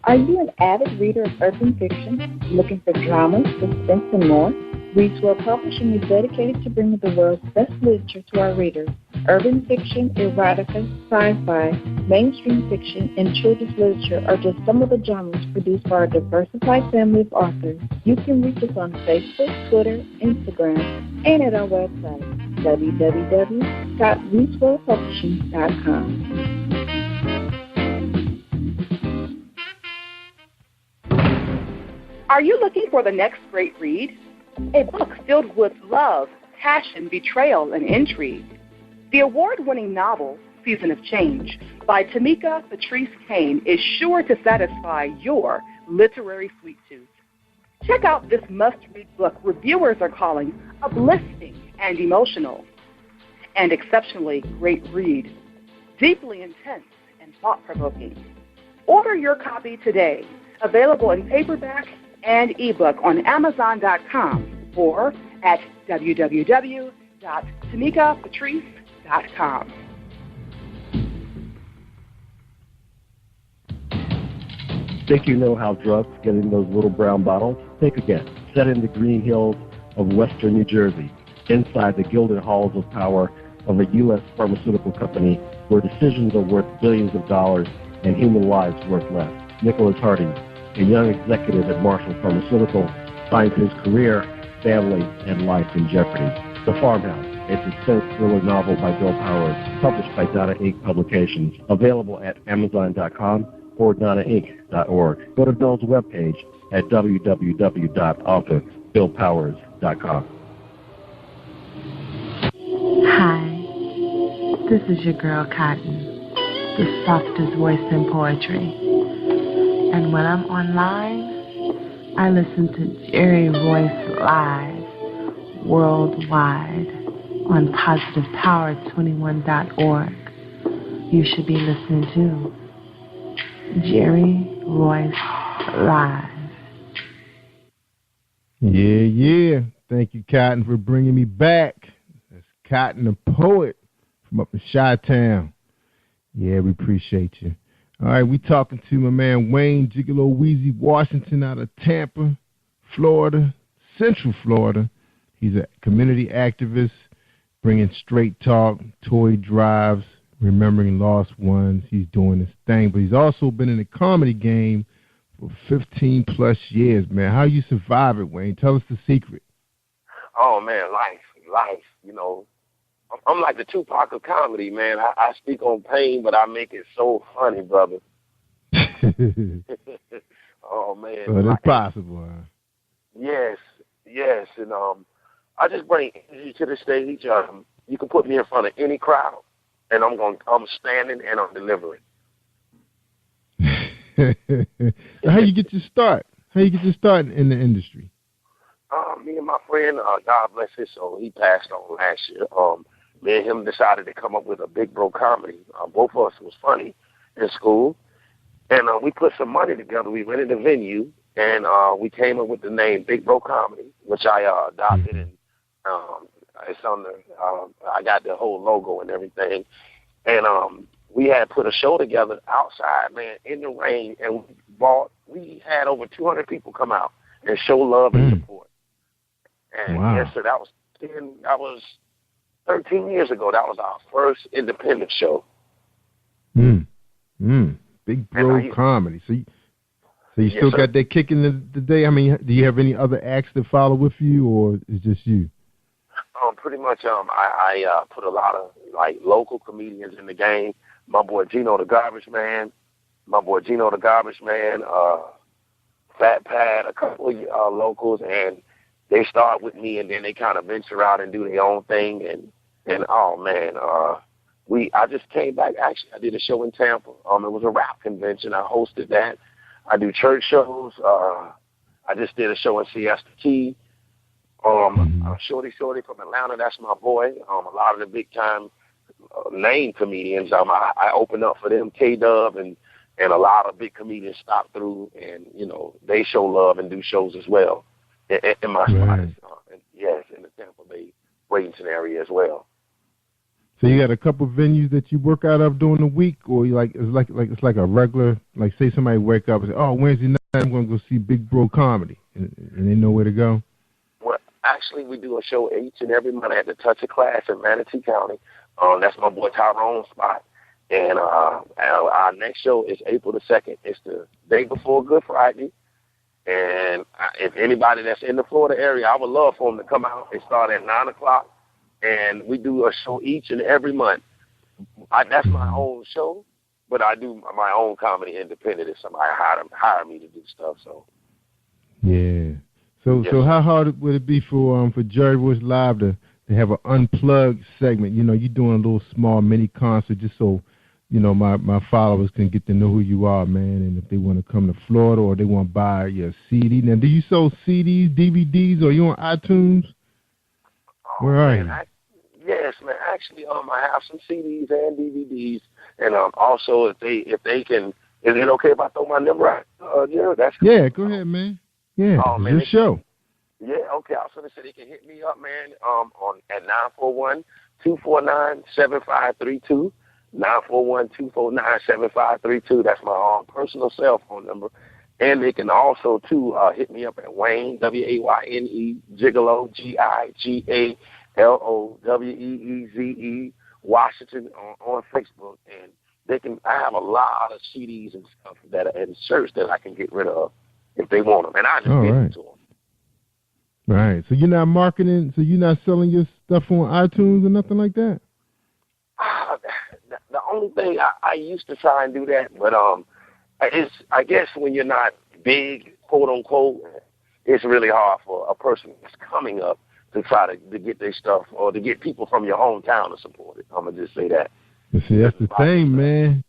Are you an avid reader of urban fiction, looking for drama, suspense, and more? Reese World Publishing is dedicated to bringing the world's best literature to our readers. Urban fiction, erotica, sci-fi, mainstream fiction, and children's literature are just some of the genres produced by our diversified family of authors. You can reach us on Facebook, Twitter, Instagram, and at our website, www.reeseworldpublishing.com. Are you looking for the next great read? A book filled with love, passion, betrayal, and intrigue. The award-winning novel, Season of Change, by Tamika Patrice Kane, is sure to satisfy your literary sweet tooth. Check out this must-read book reviewers are calling uplifting and emotional, and exceptionally great read, deeply intense and thought-provoking. Order your copy today, available in paperback and ebook on Amazon.com or at www.tamikapatrice.com. Think you know how drugs get in those little brown bottles? Think again. Set in the green hills of western New Jersey, inside the gilded halls of power of a U.S. pharmaceutical company where decisions are worth billions of dollars and human lives worth less. Nicholas Harding, a young executive at Marshall Pharmaceutical, finds his career, family, and life in jeopardy. The Farmhouse, a suspense thriller novel by Bill Powers, published by Donna Inc. Publications, available at Amazon.com or DonnaInc.org. Go to Bill's webpage at www.authorBillPowers.com. Hi, this is your girl Cotton, the softest voice in poetry. And when I'm online, I listen to Jerry Royce live worldwide on positivepower21.org. You should be listening to Jerry Royce live. Yeah. Thank you, Cotton, for bringing me back. That's Cotton, the poet from up in Chi-Town. Yeah, we appreciate you. All right, we talking to my man Wayne Gigolo Weezy Washington out of Tampa, Florida, Central Florida. He's a community activist, bringing straight talk, toy drives, remembering lost ones. He's doing his thing, but he's also been in the comedy game for 15 plus years, man. How you survive it, Wayne? Tell us the secret. Oh, man, life. You know, I'm like the Tupac of comedy, man. I speak on pain, but I make it so funny, brother. Oh, man. But it's possible, huh? Yes, yes, and I just bring energy to the stage. You can put me in front of any crowd, and I'm standing and I'm delivering. How you get your start? How you get your start in the industry? Me and my friend, God bless his soul, he passed on last year. Me and him decided to come up with a Big Bro comedy. Both of us was funny in school, and we put some money together. We rented a venue, and we came up with the name Big Bro Comedy, which I adopted, and it's on the. I got the whole logo and everything, and we had put a show together outside, man, in the rain, and we had over 200 people come out and show love and support. And yes, sir, that was 13 years ago. That was our first independent show. Big Bro Comedy. So you still got that kick in the day? I mean, do you have any other acts that follow with you, or is just you? Pretty much, I put a lot of like local comedians in the game. My boy Gino the Garbage Man, Fat Pat, a couple of locals, and they start with me, and then they kind of venture out and do their own thing, and oh man, I just came back. Actually, I did a show in Tampa. It was a rap convention. I hosted that. I do church shows. I just did a show in Siesta Key. Shorty from Atlanta, that's my boy. A lot of the big time name comedians, I open up for them, K-Dub, and a lot of big comedians stop through, and they show love and do shows as well in my spot. Yes, in the Tampa Bay Bradenton area as well. So you got a couple venues that you work out of during the week, or it's like a regular, like say somebody wake up and say, oh, Wednesday night I'm going to go see Big Bro Comedy, and they know where to go? Well, actually, we do a show each and every month at the Touch of Class in Manatee County. That's my boy Tyrone's spot. And our next show is April the 2nd. It's the day before Good Friday. And if anybody that's in the Florida area, I would love for them to come out. It starts at 9 o'clock. And we do a show each and every month. That's my own show, but I do my own comedy independent if somebody hire me to do stuff. So yeah. So how hard would it be for Jerry Royce Live to have an unplugged segment? You're doing a little small mini concert just so my followers can get to know who you are, man. And if they want to come to Florida or they want to buy your CD. Now, do you sell CDs, DVDs, or are you on iTunes? Where are you? Yes, man. Actually, I have some CDs and DVDs, and also if they can, is it okay if I throw my number out, Jared? Yeah, go ahead, man. Yeah, it's your show. Yeah, okay. I was going to say they can hit me up, man, at 941-249-7532. 941-249-7532. That's my personal cell phone number. And they can also, hit me up at Wayne, W-A-Y-N-E, Gigolo, G-I-G-A, L-O-W-E-E-Z-E, Washington on Facebook, and I have a lot of CDs and stuff and shirts that I can get rid of if they want them, and I just give them to them. Right. So you're not marketing, so you're not selling your stuff on iTunes or nothing like that? The only thing I used to try and do that, but I guess when you're not big, quote unquote, it's really hard for a person that's coming up to try to get their stuff or to get people from your hometown to support it. I'm going to just say that. See, that's the thing, man.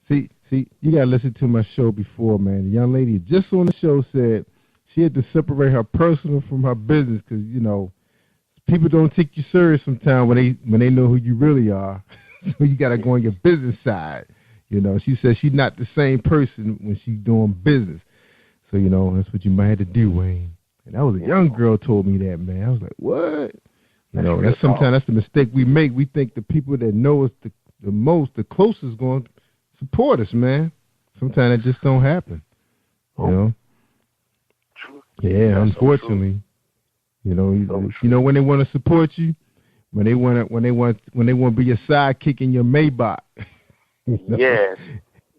See, you got to listen to my show before, man. The young lady just on the show said she had to separate her personal from her business because, people don't take you serious sometimes when they know who you really are. So you got to go on your business side. She said she's not the same person when she's doing business. So, that's what you might have to do, Wayne. And that was a young girl told me that, man. I was like, what? That's sometimes that's the mistake we make. We think the people that know us the most, the closest, going to support us, man. Sometimes that just don't happen. True. Yeah, unfortunately. When they want to support you, when they want to be your sidekick in your Maybach. Yes.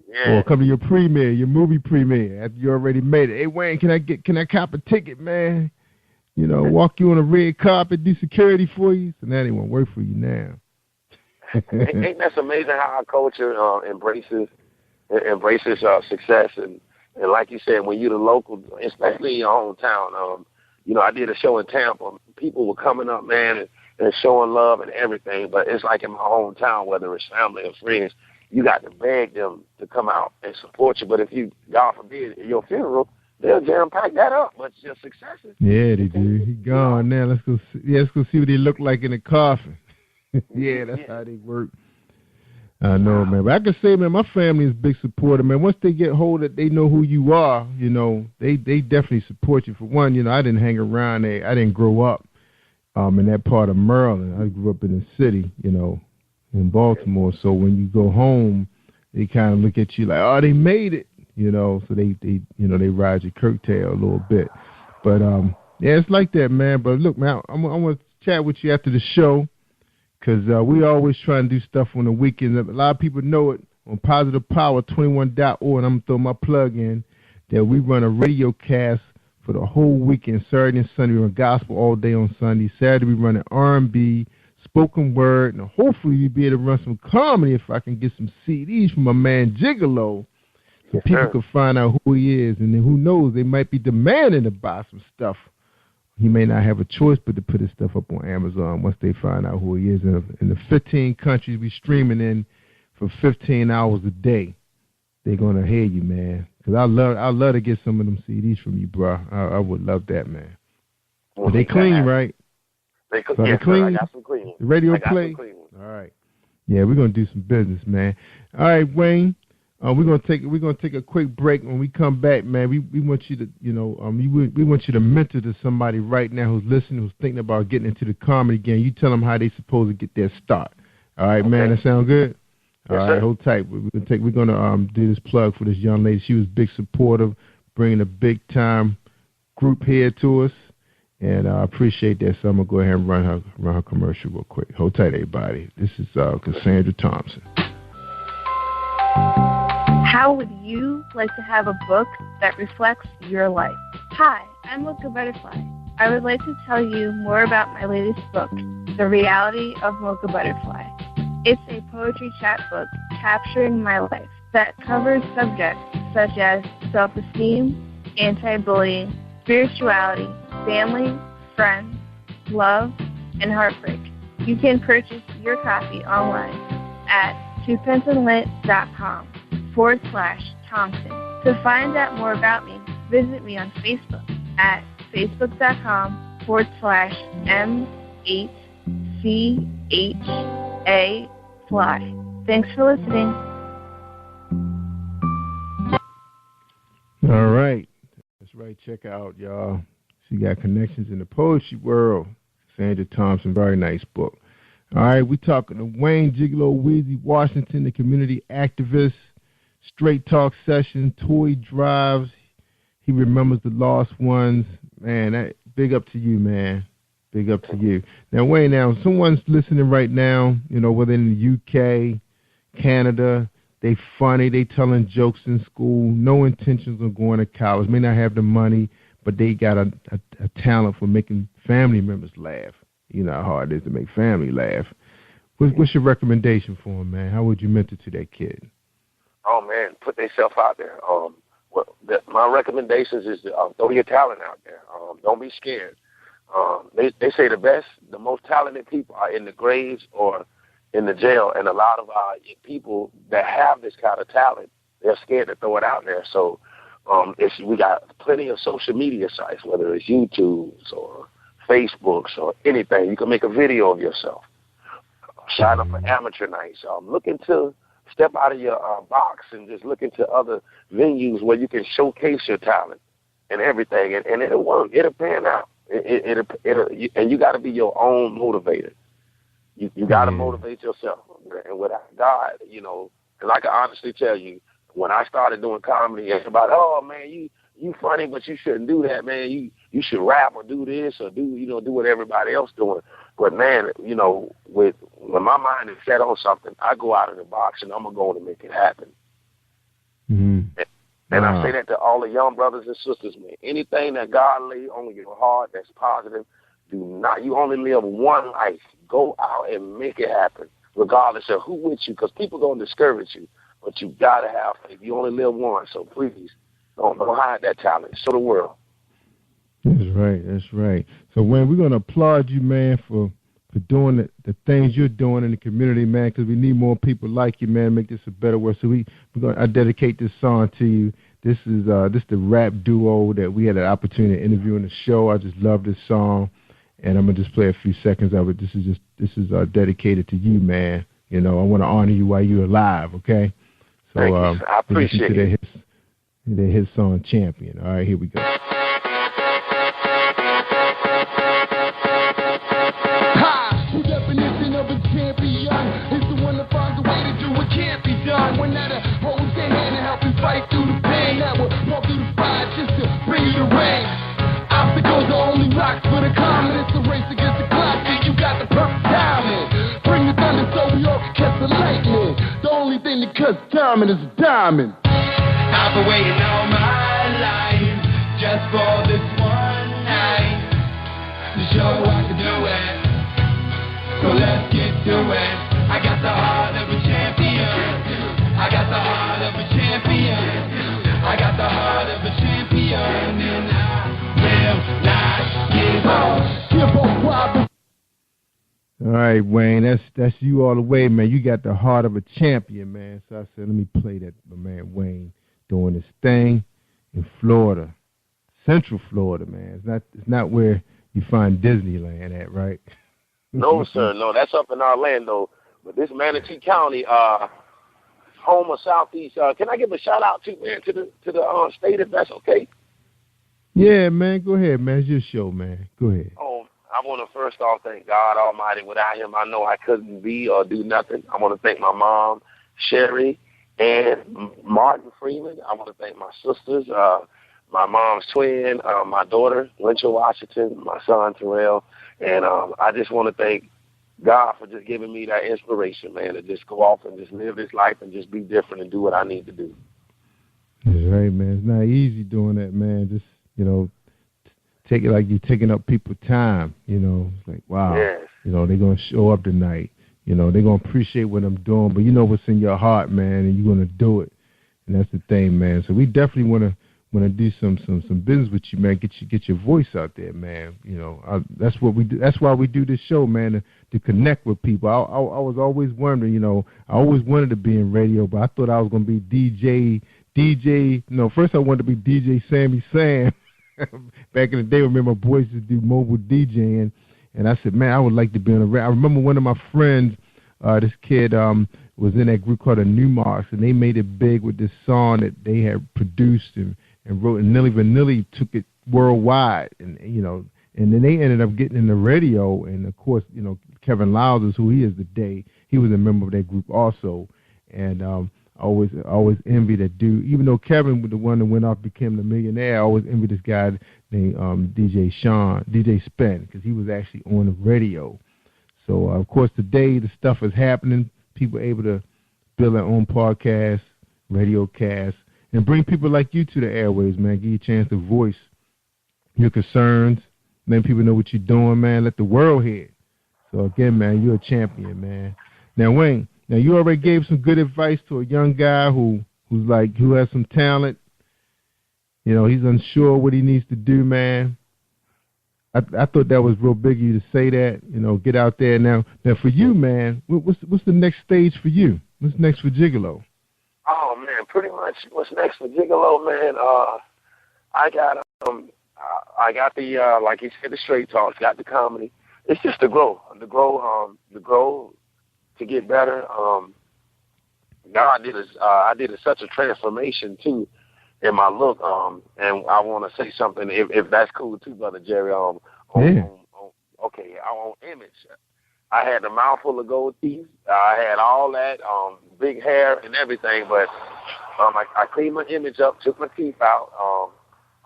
Yeah. Or come to your premiere, your movie premiere after you already made it. Hey Wayne, can I cop a ticket, man? Walk you on a red carpet, do security for you. So now they won't work for you now. Ain't that amazing how our culture embraces success and like you said, when you're the local, especially in your hometown, I did a show in Tampa. People were coming up, man, and showing love and everything. But it's like in my hometown, whether it's family or friends, you got to beg them to come out and support you. But if you, God forbid, your funeral, they'll jam-pack that up. But your successes. Yeah, they do. He gone now. Let's go see what he look like in the coffin. Yeah, that's how they work. I know, man. But I can say, man, my family is a big supporter, man. Once they get hold of it, they know who you are, they definitely support you. For one, I didn't hang around there. I didn't grow up in that part of Maryland. I grew up in the city, in Baltimore. So when you go home, they kind of look at you like, oh, they made it, so they ride your curtail a little bit. But, yeah, it's like that, man. But look, man, I want to chat with you after the show. Because we always try to do stuff on the weekends. A lot of people know it on positivepower21.org, and I'm going to throw my plug in, that we run a radio cast for the whole weekend, Saturday and Sunday. We run gospel all day on Sunday. Saturday we run an R&B, spoken word, and hopefully we'll be able to run some comedy if I can get some CDs from my man Gigolo so people can find out who he is. And then who knows, they might be demanding to buy some stuff. He may not have a choice but to put his stuff up on Amazon once they find out who he is. In the 15 countries we streaming in for 15 hours a day, they're going to hear you, man. Because I love to get some of them CDs from you, bro. I would love that, man. But they clean, right? They so clean. Clean? I got some clean. The radio play? All right. Yeah, we're going to do some business, man. All right, Wayne. We're gonna take a quick break. When we come back, man, we want you to we want you to mentor to somebody right now who's listening, who's thinking about getting into the comedy game. You tell them how they supposed to get their start. All right, man, that sound good. All right, hold tight. We're gonna do this plug for this young lady. She was big supportive, bringing a big time group here to us, and I appreciate that. So I'm gonna go ahead and run her commercial real quick. Hold tight, everybody. This is Cassandra Thompson. How would you like to have a book that reflects your life? Hi, I'm Mocha Butterfly. I would like to tell you more about my latest book, The Reality of Mocha Butterfly. It's a poetry chapbook capturing my life that covers subjects such as self-esteem, anti-bullying, spirituality, family, friends, love, and heartbreak. You can purchase your copy online at twopensandlit.com/Thompson. To find out more about me, visit me on Facebook at facebook.com/M8CHA-Fly. Thanks for listening. All right. That's right. Check out, y'all. She got connections in the poetry world. Sandra Thompson, very nice book. All right, we're talking to Wayne Gigolo Weezy Washington, the community activist, straight talk session, toy drives. He remembers the lost ones. Man, big up to you, man. Big up to you. Now, Wayne, someone's listening right now, whether in the UK, Canada, they funny, they telling jokes in school, no intentions of going to college, may not have the money, but they got a talent for making family members laugh. You know how hard it is to make family laugh. What's your recommendation for them, man? How would you mentor to that kid? Oh, man, put themselves out there. My recommendations is to throw your talent out there. Don't be scared. They say the most talented people are in the graves or in the jail, and a lot of our people that have this kind of talent, they're scared to throw it out there. So we got plenty of social media sites, whether it's YouTube's or Facebooks or anything. You can make a video of yourself. Sign up for amateur nights. Looking to step out of your box and just look into other venues where you can showcase your talent and everything, and it'll work. It'll pan out. And you got to be your own motivator. You got to motivate yourself. And without God, and I can honestly tell you, when I started doing comedy, everybody, oh man, you funny, but you shouldn't do that, man. You should rap or do this or do what everybody else doing. But man, when my mind is set on something, I go out of the box and I'm gonna go and make it happen. Mm-hmm. And I say that to all the young brothers and sisters, man. Anything that God lay on your heart that's positive, you only live one life. Go out and make it happen, regardless of who with you, because people gonna discourage you. But you gotta have faith. You only live once, so please don't hide that talent. Show the world. That's right. That's right. So, Wayne, we're going to applaud you, man, for doing the things you're doing in the community, man, because we need more people like you, man, make this a better world. So I dedicate this song to you. This is the rap duo that we had an opportunity to interview in the show. I just love this song, and I'm going to just play a few seconds of it. This is dedicated to you, man. You know, I want to honor you while you're alive, okay? So, thank you. I appreciate it. Their hit song, Champion. All right, here we go. One that holds their hand and help you fight through the pain, that will walk through the fire just to bring you the rain. Obstacles are only rocks for the common. It's a race against the clock, and you got the perfect timing. Bring the thunder so we all can catch the lightning. The only thing that cuts timing is a diamond. I've been waiting all my life just for this one night to show I can do it. So let's get to it. I got the heart of a champion. I got the heart of a champion. I got the heart of a champion. And I will not give up. All right, Wayne, that's you all the way, man. You got the heart of a champion, man. So I said, let me play that, my man Wayne doing this thing in Florida, Central Florida, man. It's not where you find Disneyland at, right? No, sir. No, that's up in Orlando. But this Manatee County, home of Southeast. Can I give a shout out to the state if that's okay? Yeah, man. Go ahead, man. It's your show, man. Go ahead. Oh, I want to first off thank God Almighty. Without Him, I know I couldn't be or do nothing. I want to thank my mom, Sherry, and Martin Freeman. I want to thank my sisters, my mom's twin, my daughter, Winchell Washington, my son, Terrell. And I just want to thank God for just giving me that inspiration, man, to just go off and just live this life and just be different and do what I need to do. That's right, man. It's not easy doing that, man. Just, take it like you're taking up people's time, It's like, wow, yes. They're going to show up tonight. They're going to appreciate what I'm doing, but you know what's in your heart, man, and you're going to do it. And that's the thing, man. So we definitely want to do some business with you, man. Get your voice out there, man. That's what we do. That's why we do this show, man, to connect with people. I was always wondering, I always wanted to be in radio, but I thought I was going to be DJ. First I wanted to be DJ Sammy Sam. Back in the day, I remember my boys used to do mobile DJing, and I said, man, I would like to be on a radio. I remember one of my friends, this kid was in that group called the Newmarks, and they made it big with this song that they had produced and wrote, and Nilly Vanilli took it worldwide, and then they ended up getting in the radio, and of course, Kevin Lyles is who he is today. He was a member of that group also, and I always envy that dude. Even though Kevin was the one that went off, became the millionaire, I always envy this guy named DJ Spen, because he was actually on the radio. So of course today the stuff is happening. People are able to build their own podcast, radio cast, and bring people like you to the airwaves, man. Give you a chance to voice your concerns. Let people know what you're doing, man. Let the world hear it. So again, man, you're a champion, man. Now, Wayne, you already gave some good advice to a young guy who has some talent. He's unsure what he needs to do, man. I thought that was real big of you to say that. Get out there now. Now for you, man, what's the next stage for you? What's next for Gigolo? Oh man, pretty much what's next for Gigolo, man. I got the like you said, the straight talks, got the comedy. It's just to grow, to get better. Now I did such a transformation too in my look. And I want to say something, if that's cool too, Brother Jerry. On image. I had a mouthful of gold teeth. I had all that, big hair and everything, but I cleaned my image up, took my teeth out.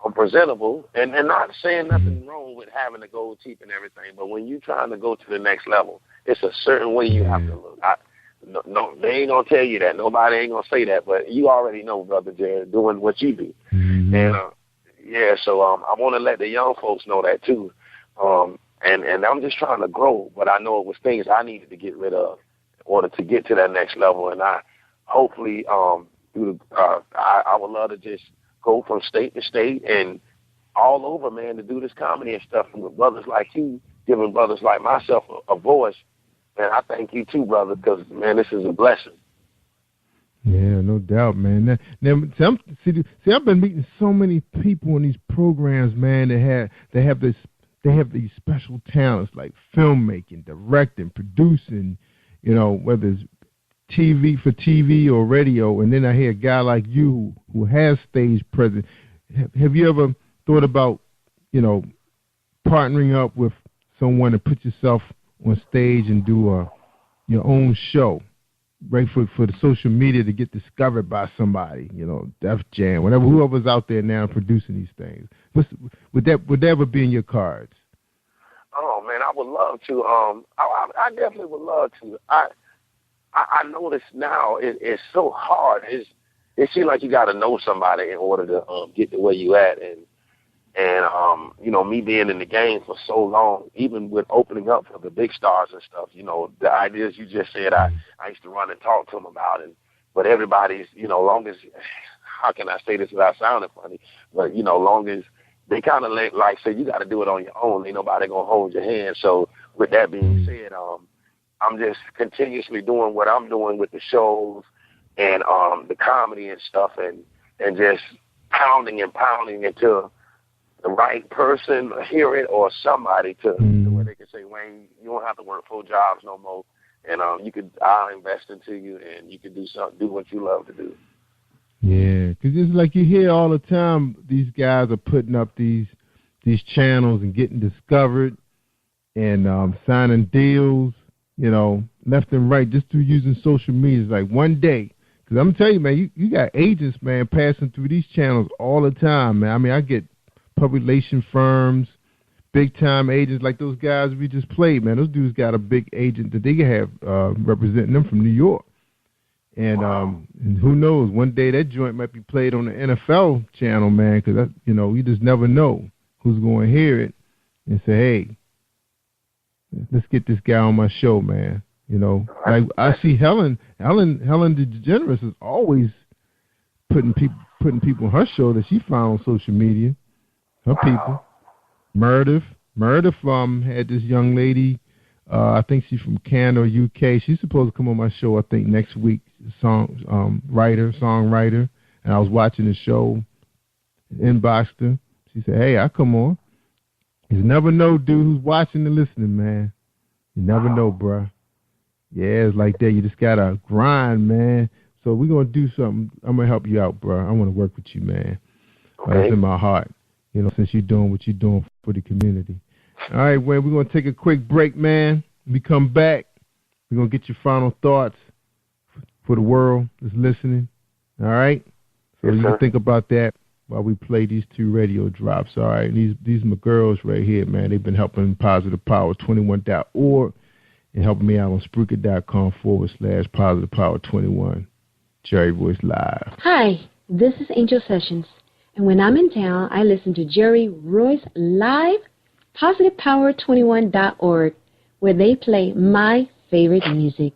I'm presentable, and not saying nothing wrong with having the gold teeth and everything, but when you're trying to go to the next level, it's a certain way you have to look. No, they ain't going to tell you that. Nobody ain't going to say that, but you already know, Brother Jared, doing what you do. Mm-hmm. And, so I want to let the young folks know that, too. And I'm just trying to grow, but I know it was things I needed to get rid of in order to get to that next level. And I hopefully I would love to just go from state to state and all over, man, to do this comedy and stuff, and with brothers like you, giving brothers like myself a voice. Man, I thank you too, brother, because, man, this is a blessing. Yeah, no doubt, man. Now, see, I've been meeting so many people in these programs, man, that have these special talents like filmmaking, directing, producing, you know, whether it's TV or radio. And then I hear a guy like you who has stage presence. Have you ever thought about, you know, partnering up with someone to put yourself on stage and do your own show? Right, for the social media to get discovered by somebody, you know, Def Jam, whoever's out there now producing these things. Would that ever be in your cards? Oh man, I would love to. I definitely would love to. I notice now it's so hard. It seems like you got to know somebody in order to get to where you at, and you know, me being in the game for so long, even with opening up for the big stars and stuff, you know, the ideas you just said, I used to run and talk to them about it. But everybody's, you know, long as, how can I say this without sounding funny? But, you know, long as they kind of like say, you got to do it on your own. Ain't nobody going to hold your hand. So with that being said, I'm just continuously doing what I'm doing with the shows and the comedy and stuff, and just pounding until the right person hear it, or somebody to where they can say, Wayne, you don't have to work 4 jobs no more, and I'll invest into you, and you can do what you love to do. Yeah, because it's like you hear all the time, these guys are putting up these channels and getting discovered and signing deals, you know, left and right, just through using social media. It's like one day, because I'm telling you, man, you got agents, man, passing through these channels all the time, man. I mean, I get public relation firms, big-time agents like those guys we just played, man. Those dudes got a big agent that they can have representing them from New York. And and who knows, one day that joint might be played on the NFL channel, man, because, you know, you just never know who's going to hear it and say, hey, let's get this guy on my show, man. You know, like I see Helen DeGeneres is always putting people on her show that she found on social media. Her people. Meredith had this young lady, I think she's from Canada or UK. She's supposed to come on my show, I think, next week, songwriter. And I was watching the show, inboxed her. She said, hey, I'll come on. You never know, dude, who's watching and listening, man. You never know, bruh. Yeah, it's like that. You just got to grind, man. So we're going to do something. I'm going to help you out, bruh. I want to work with you, man. Okay. That's in my heart. You know, since you're doing what you're doing for the community. All right, Wayne, we're going to take a quick break, man. When we come back, we're going to get your final thoughts for the world that's listening. All right? So you can think about that while we play these 2 radio drops. All right? These are my girls right here, man. They've been helping Positive Power 21.org and helping me out on Spreaker.com/Positive Power 21. Jerry Voice Live. Hi, this is Angel Sessions. And when I'm in town, I listen to Jerry Royce Live, PositivePower21.org, where they play my favorite music.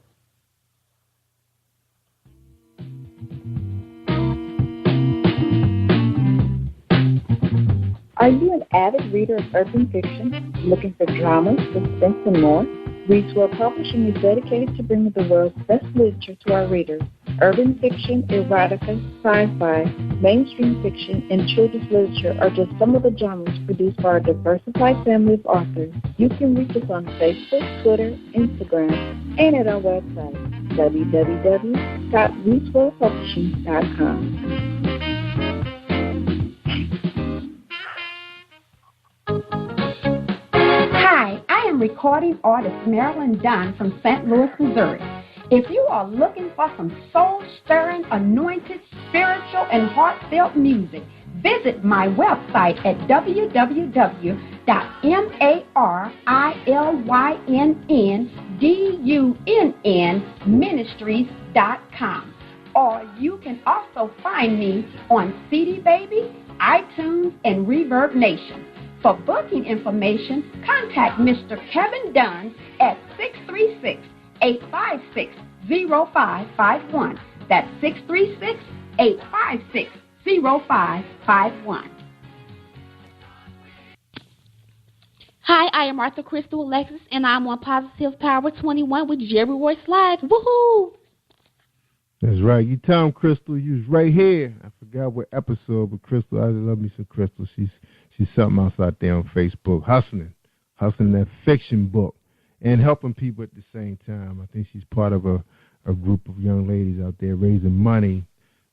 Are you an avid reader of urban fiction, looking for drama, suspense, and more? Reads World Publishing is dedicated to bringing the world's best literature to our readers. Urban fiction, erotica, sci-fi, mainstream fiction, and children's literature are just some of the genres produced by our diversified family of authors. You can reach us on Facebook, Twitter, Instagram, and at our website, www.readsworldpublishing.com. Hi, I am recording artist Marilyn Dunn from St. Louis, Missouri. If you are looking for some soul-stirring, anointed, spiritual, and heartfelt music, visit my website at www.marilynndunnministries.com. Or you can also find me on CD Baby, iTunes, and Reverb Nation. For booking information, contact Mr. Kevin Dunn at 636-856-0551. That's 636-856-0551. Hi, I am Martha Crystal Alexis, and I'm on Positive Power 21 with Jerry Royce Live. Woohoo! That's right. You tell him, Crystal, you was right here. I forgot what episode, but Crystal, I love me some Crystal. She's something else out there on Facebook, hustling that fiction book and helping people at the same time. I think she's part of a group of young ladies out there raising money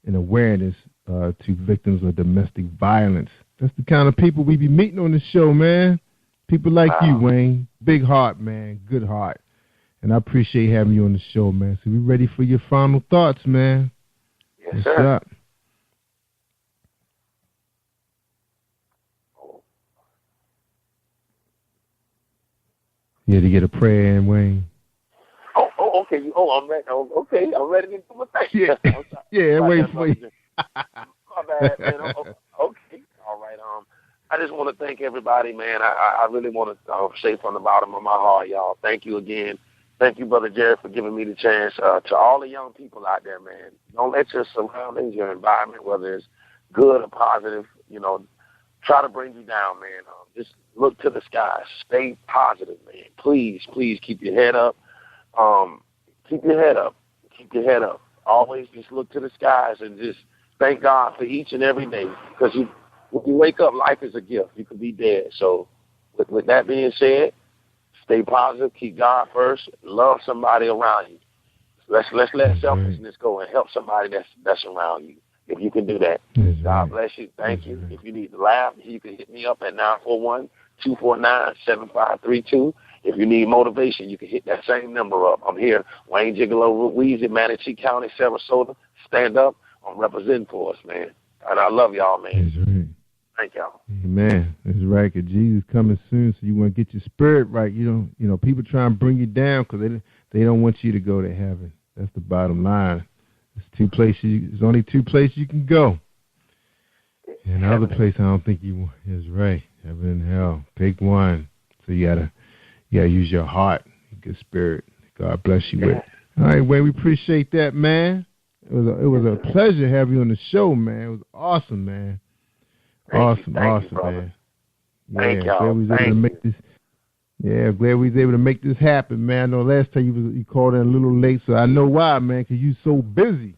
and awareness to victims of domestic violence. That's the kind of people we be meeting on the show, man. People like you, Wayne. Big heart, man. Good heart. And I appreciate having you on the show, man. So we ready for your final thoughts, man. Yes, What's sir. up? You had to get a prayer in, Wayne. Oh, okay. I'm ready. Okay, I'm ready to do my thing. Yeah, wait. My bad, man. Okay. All right. I just want to thank everybody, man. I really want to say from the bottom of my heart, y'all, thank you again. Thank you, Brother Jerry, for giving me the chance. To all the young people out there, man, don't let your surroundings, your environment, whether it's good or positive, try to bring you down, man. Just look to the skies. Stay positive, man. Please keep your head up. Keep your head up. Keep your head up. Always just look to the skies and just thank God for each and every day. Because when you wake up, life is a gift. You could be dead. So with that being said, stay positive. Keep God first. Love somebody around you. Let's let selfishness go and help somebody that's around you. If you can do that, God bless you. Thank you. If you need to laugh, you can hit me up at 941-249-7532. If you need motivation, you can hit that same number up. I'm here, Wayne Gigolo Weezy, Manatee County, Sarasota. Stand up. I'm representing for us, man. And I love y'all, man. That's right. Thank y'all. Man, that's right. Cause Jesus coming soon, so you want to get your spirit right. You know, people try and bring you down because they don't want you to go to heaven. That's the bottom line. There's only two places you can go. And the other place I don't think you is right. Heaven and hell. Pick one. So you gotta use your heart, good spirit. God bless you with it. All right, Wayne, we appreciate that, man. It was a pleasure to have you on the show, man. It was awesome, man. Awesome, man. Thank y'all. Glad we was able to make this. Yeah, glad we was able to make this happen, man. I know last time you called in a little late, so I know why, man, because you so busy.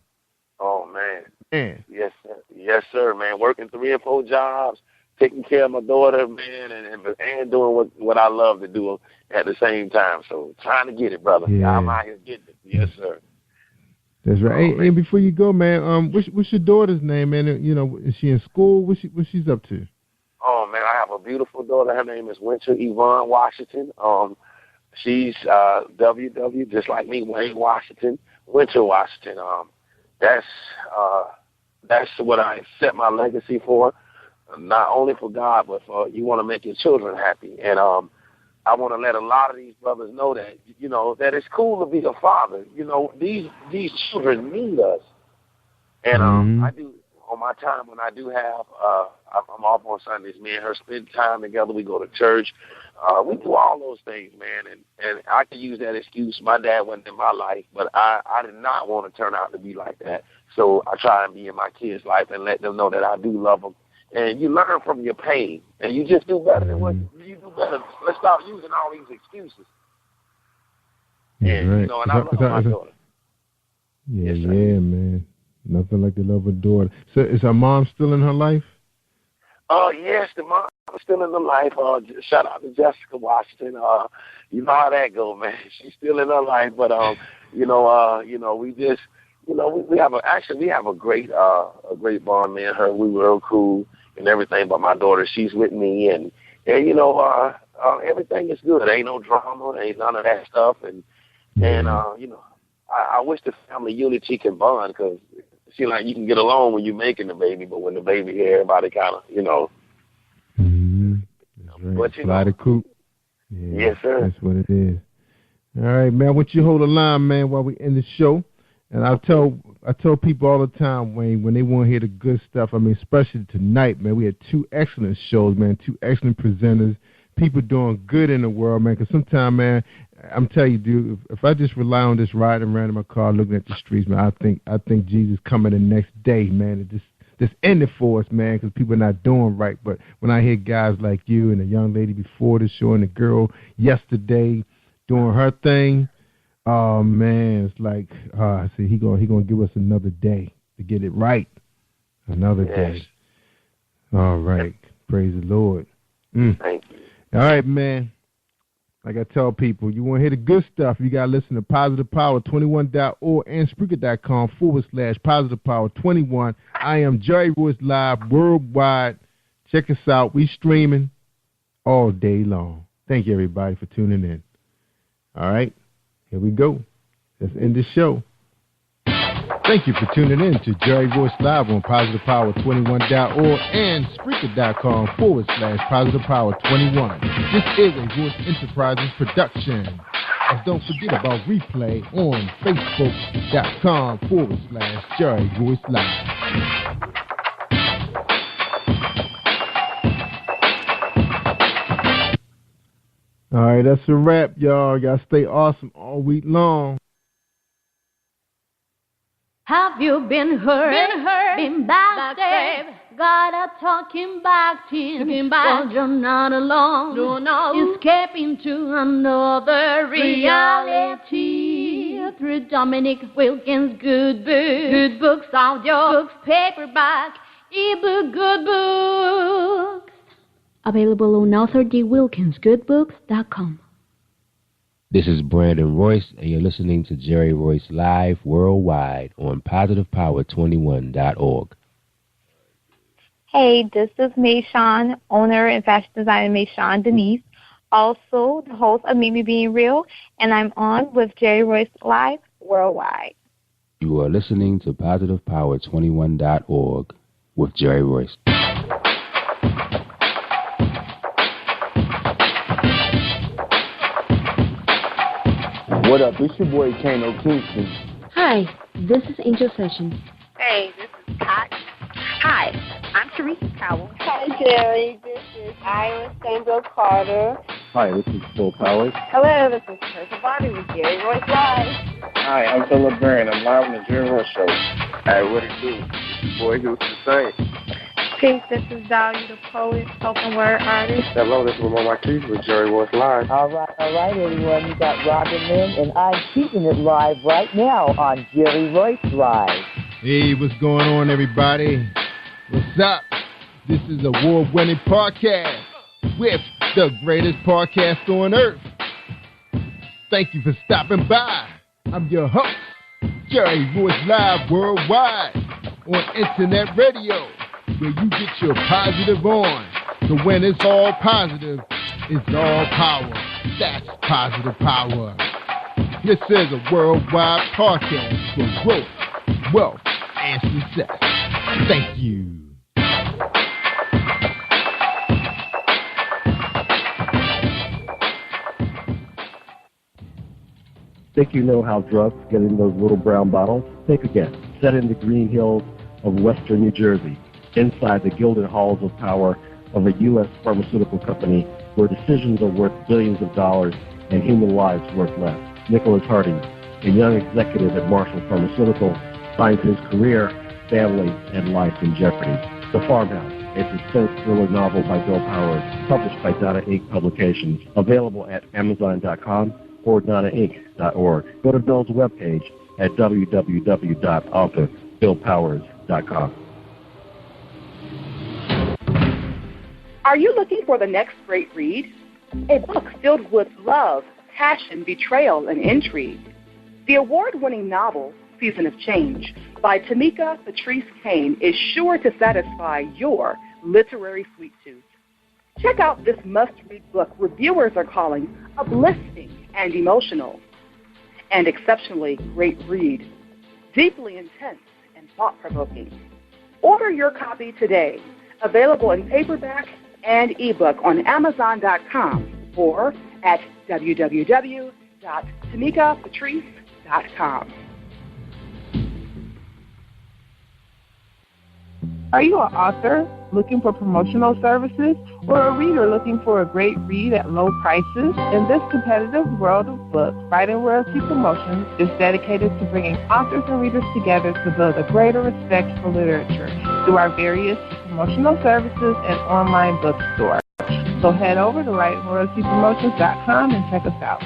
Oh, man. Yes, sir. Yes, sir, man. Working 3 or 4 jobs, taking care of my daughter, man, and doing what I love to do at the same time. So trying to get it, brother. Yeah. I'm out here getting it. Yes, sir. That's right. Hey, and before you go, man, what's your daughter's name, man? Is she in school? What she's up to? Oh, man, I have a beautiful daughter. Her name is Winter Yvonne Washington. She's WW, just like me, Wayne Washington, Winter Washington. That's what I set my legacy for, not only for God, but for you want to make your children happy. And I want to let a lot of these brothers know that, that it's cool to be a father. These children need us. And I do, on my time when I do have, I'm off on Sundays, me and her spend time together. We go to church. We do all those things, man. And I can use that excuse. My dad wasn't in my life, but I did not want to turn out to be like that. So I try and be in my kids' life and let them know that I do love them. And you learn from your pain, and you just do better than what you do better. Let's stop using all these excuses. And, right. And I love my daughter. Yeah, man. Nothing like the love of a daughter. So is her mom still in her life? Yes, the mom is still in her life. Shout out to Jessica Washington. You know how that go, man. She's still in her life, but we just, we have a great bond, man. Her, we were real cool and everything. But my daughter, she's with me, and everything is good. Ain't no drama, ain't none of that stuff, and I wish the family unity can bond, because it seems like you can get along when you're making the baby, but when the baby here, everybody kind of, Right. But fly the coop. Yeah, yes, sir. That's what it is. All right, man. I want you to hold the line, man, while we end the show. And I tell people all the time, Wayne, when they want to hear the good stuff, I mean, especially tonight, man, we had 2 excellent shows, man, 2 excellent presenters, people doing good in the world, man, because sometimes, man, I'm telling you, dude, if I just rely on this riding around in my car looking at the streets, man, I think Jesus coming the next day, man, that's in it for us, man, because people are not doing right. But when I hear guys like you and the young lady before the show and the girl yesterday doing her thing, oh man, it's like I see he gonna give us another day to get it right. Another day. All right. Praise the Lord. Thank you. All right, man. Like I tell people, you want to hear the good stuff, you got to listen to PositivePower21.org and Spreaker.com/PositivePower21. I am Jerry Royce Live worldwide. Check us out. We streaming all day long. Thank you, everybody, for tuning in. All right. Here we go. Let's end the show. Thank you for tuning in to Jerry Royce Live on PositivePower21.org and Spreaker.com/PositivePower21. This is a Voice Enterprises production. And don't forget about replay on Facebook.com/Jerry Royce Live. All right, that's a wrap, y'all. Y'all stay awesome all week long. Have you been hurt? Been backstabbed? God are talking back to you. Well, you're not alone. Escaping to another reality. Through Dominic Wilkins' good books. Good books, audio books, paperback, ebook, good books. Available on AuthorDWilkinsGoodBooks.com. This is Brandon Royce, and you're listening to Jerry Royce Live worldwide on PositivePower21.org. Hey, this is Mayshawn, owner and fashion designer Mayshawn Denise, also the host of Meet Me Being Real, and I'm on with Jerry Royce Live worldwide. You are listening to PositivePower21.org with Jerry Royce. What up? It's your boy Kano Kingston. Hi, this is Angel Sessions. Hey, this is Pat. Hi, I'm Teresa Cowell. Hi, Jerry. This is Ira Samuel Carter. Hi, this is Phil Powers. Hello, this is Teresa Bobby with Jerry Royce Live. Hi, I'm Philip Barron. I'm live on the Jerry Royce Show. Hey, what it do? It's your boy Houston Saint. Peace, this is Dahlia, the poet, spoken word artist. Hello, this is Lamar Marquise with Jerry Royce Live. All right, everyone. You got Robin Lynn, and I'm keeping it live right now on Jerry Royce Live. Hey, what's going on, everybody? What's up? This is a award-winning podcast with the greatest podcast on earth. Thank you for stopping by. I'm your host, Jerry Royce Live worldwide on internet radio, where you get your positive on. So when it's all positive, it's all power. That's positive power. This is a worldwide podcast for growth, wealth, and success. Thank you. Think you know how drugs get in those little brown bottles? Think again. Set in the green hills of western New Jersey, inside the gilded halls of power of a U.S. pharmaceutical company where decisions are worth billions of dollars and human lives worth less. Nicholas Harding, a young executive at Marshall Pharmaceutical, finds his career, family, and life in jeopardy. The Farmhouse, a suspense thriller novel by Bill Powers, published by Donna Inc. Publications, available at Amazon.com or DonnaInc.org. Go to Bill's webpage at www.authorBillPowers.com. Are you looking for the next great read? A book filled with love, passion, betrayal, and intrigue. The award-winning novel, Season of Change, by Tamika Patrice Kane, is sure to satisfy your literary sweet tooth. Check out this must-read book reviewers are calling uplifting and emotional, and exceptionally great read, deeply intense and thought-provoking. Order your copy today, available in paperback and ebook on Amazon.com or at www.tamikapatrice.com. Are you an author looking for promotional services, or a reader looking for a great read at low prices? In this competitive world of books, Writing Royalty Promotions is dedicated to bringing authors and readers together to build a greater respect for literature through our various promotional services and online bookstore. So head over to writingroyaltypromotions.com and check us out.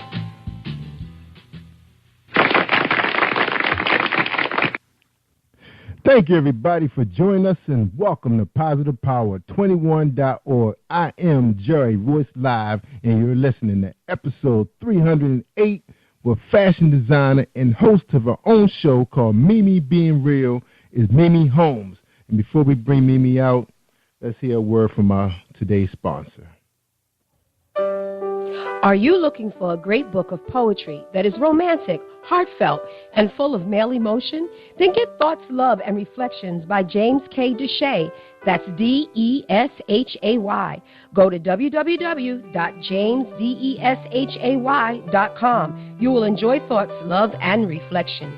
Thank you, everybody, for joining us, and welcome to Positive Power 21.org. I am Jerry Royce Live, and you're listening to episode 308 with fashion designer and host of her own show called Mimi Being Real is Mimi Holmes. And before we bring Mimi out, let's hear a word from our today's sponsor. Are you looking for a great book of poetry that is romantic, heartfelt, and full of male emotion? Then get Thoughts, Love, and Reflections by James K. Deshay. That's Deshay. Go to www.jamesdeshay.com. You will enjoy Thoughts, Love, and Reflections.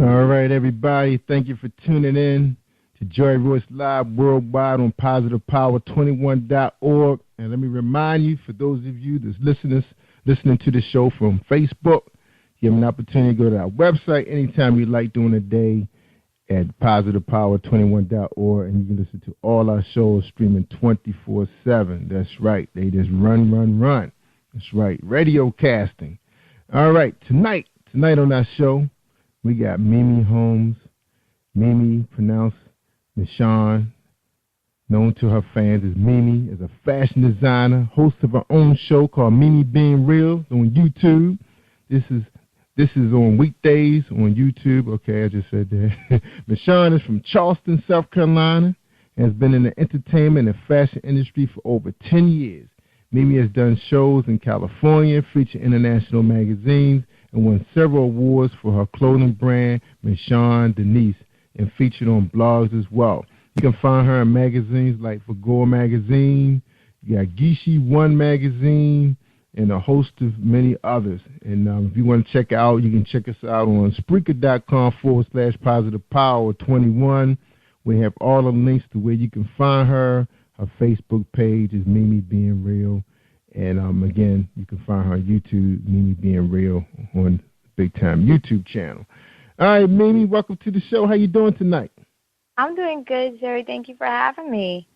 All right, everybody. Thank you for tuning in to Jerry Royce Live worldwide on PositivePower21.org. And let me remind you, for those of you that's listening to the show from Facebook, you have an opportunity to go to our website anytime you like during the day at PositivePower21.org, and you can listen to all our shows streaming 24/7. That's right. They just run. That's right. Radio casting. All right. Tonight on our show, we got Mimi Holmes. Mimi, pronounced Michonne, known to her fans as Mimi, is a fashion designer, host of her own show called Mimi Being Real on YouTube. This is on weekdays on YouTube. Okay, I just said that. Michonne is from Charleston, South Carolina, and has been in the entertainment and fashion industry for over 10 years. Mimi has done shows in California, featured international magazines, and won several awards for her clothing brand, Michonne Denise, and featured on blogs as well. You can find her in magazines like Fagor Magazine, you got Gishi One Magazine, and a host of many others. And if you want to check out, you can check us out on Spreaker.com/PositivePower21. We have all the links to where you can find her. Her Facebook page is Mimi Being Real. And again, you can find her on YouTube, Mimi Being Real, on Big Time YouTube channel. All right, Mimi, welcome to the show. How you doing tonight? I'm doing good, Jerry. Thank you for having me.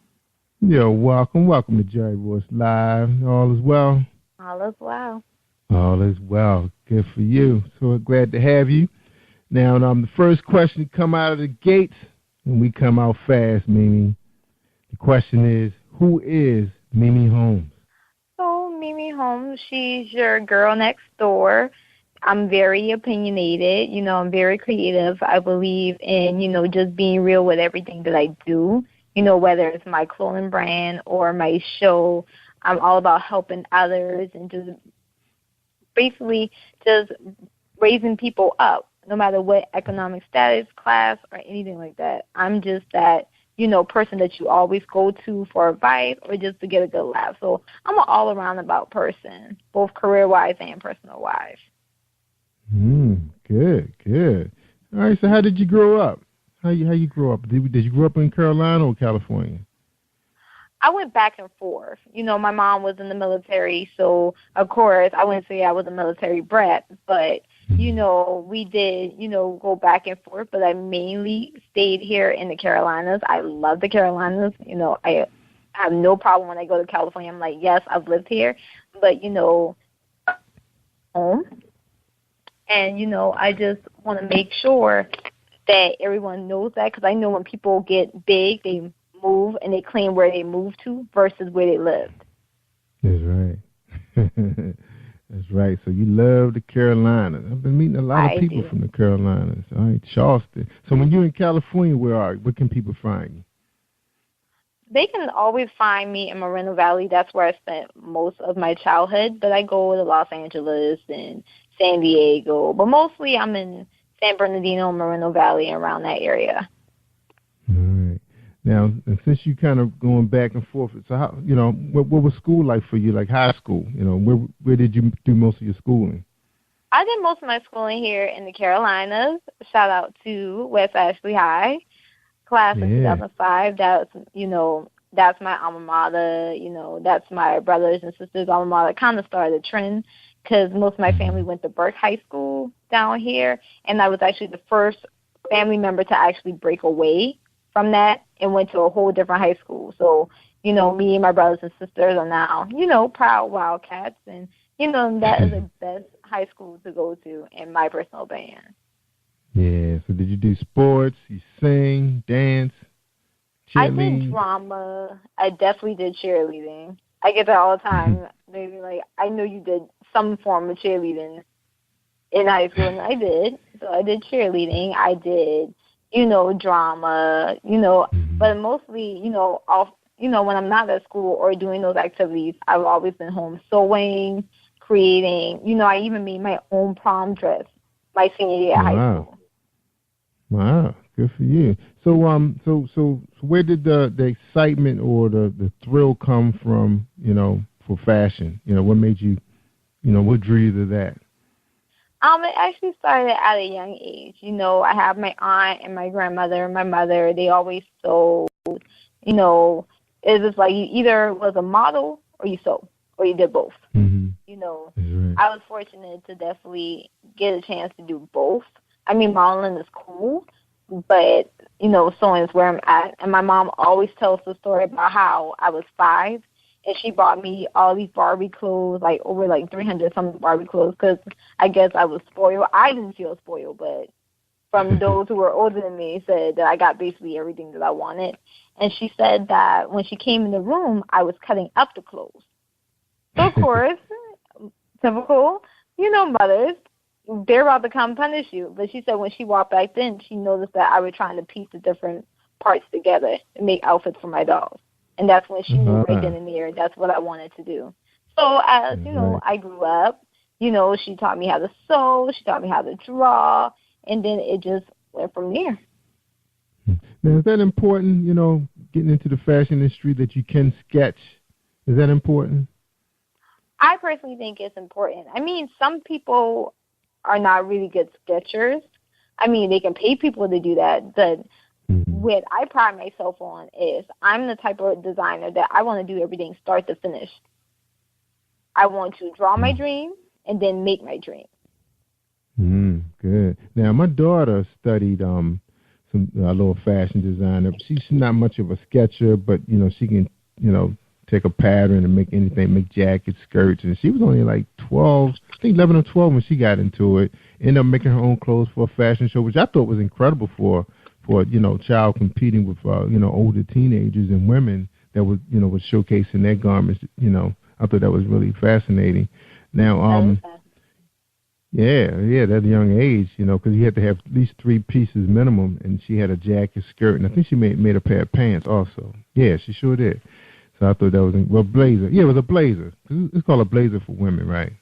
You're welcome. Welcome to Jerry Royce Live. All is well? All is well. All is well. Good for you. So glad to have you. Now, the first question to come out of the gates, and we come out fast, Mimi. The question is, who is Mimi Holmes? So, Mimi Holmes, she's your girl next door. I'm very opinionated. I'm very creative. I believe in, just being real with everything that I do. Whether it's my clothing brand or my show, I'm all about helping others and just basically just raising people up, no matter what economic status, class, or anything like that. I'm just that, person that you always go to for advice or just to get a good laugh. So I'm an all-around about person, both career-wise and personal-wise. Good. All right, so how did you grow up? How you grow up? Did you grow up in Carolina or California? I went back and forth. My mom was in the military, so, of course, I wouldn't say I was a military brat, but, we did, go back and forth, but I mainly stayed here in the Carolinas. I love the Carolinas. I have no problem when I go to California. I'm like, yes, I've lived here, but, home. And, I just want to make sure that everyone knows that, because I know when people get big, they move and they claim where they moved to versus where they lived. That's right. That's right. So you love the Carolinas. I've been meeting a lot of people from the Carolinas. All right, Charleston. So when you're in California, where can people find you? They can always find me in Moreno Valley. That's where I spent most of my childhood. But I go to Los Angeles and San Diego. But mostly I'm in San Bernardino, Moreno Valley, around that area. All right. Now, and since you kind of going back and forth, so how, what was school like for you, like high school? Where did you do most of your schooling? I did most of my schooling here in the Carolinas. Shout out to West Ashley High, class of 2005. That's, that's my alma mater. That's my brothers and sisters' alma mater. Kind of started a trend because most of my family went to Burke High School down here, and I was actually the first family member to actually break away from that and went to a whole different high school. So, me and my brothers and sisters are now, proud Wildcats, and, that is the best high school to go to in my personal opinion. Yeah, so did you do sports? You sing, dance, cheerleading? I did drama. I definitely did cheerleading. I get that all the time. They be like, I know you did some form of cheerleading in high school, and I did. So I did cheerleading. I did, drama, but mostly, when I'm not at school or doing those activities, I've always been home sewing, creating. I even made my own prom dress my senior year at high school. Wow, good for you. So where did the excitement or the thrill come from, for fashion? What made you, what drew you to that? It actually started at a young age. I have my aunt and my grandmother and my mother. They always sewed. It was like you either was a model or you sewed, or you did both. Mm-hmm. I was fortunate to definitely get a chance to do both. I mean, modeling is cool, but, sewing is where I'm at. And my mom always tells the story about how I was 5, and she bought me all these Barbie clothes, like over 300-something Barbie clothes, because I guess I was spoiled. I didn't feel spoiled, but from those who were older than me said that I got basically everything that I wanted. And she said that when she came in the room, I was cutting up the clothes. So, of course, typical, mothers, they're about to come punish you. But she said when she walked back in, she noticed that I was trying to piece the different parts together and make outfits for my dolls. And that's when she knew right then and there that's what I wanted to do. So as, I grew up, she taught me how to sew, she taught me how to draw, and then it just went from there. Now, is that important, getting into the fashion industry, that you can sketch? Is that important? I personally think it's important. I mean, some people are not really good sketchers. I mean, they can pay people to do that, but what I pride myself on is I'm the type of designer that I want to do everything start to finish. I want to draw my dream and then make my dream. Good. Now, my daughter studied a little fashion designer. She's not much of a sketcher, but, she can, take a pattern and make anything, make jackets, skirts. And she was only like 12, I think 11 or 12 when she got into it. Ended up making her own clothes for a fashion show, which I thought was incredible for a child competing with, older teenagers and women that was, was showcasing their garments. I thought that was really fascinating. Now, at a young age, because you had to have at least 3 pieces minimum, and she had a jacket, skirt, and I think she made a pair of pants also. Yeah, she sure did. So I thought that was a blazer. Yeah, it was a blazer. It's called a blazer for women, right?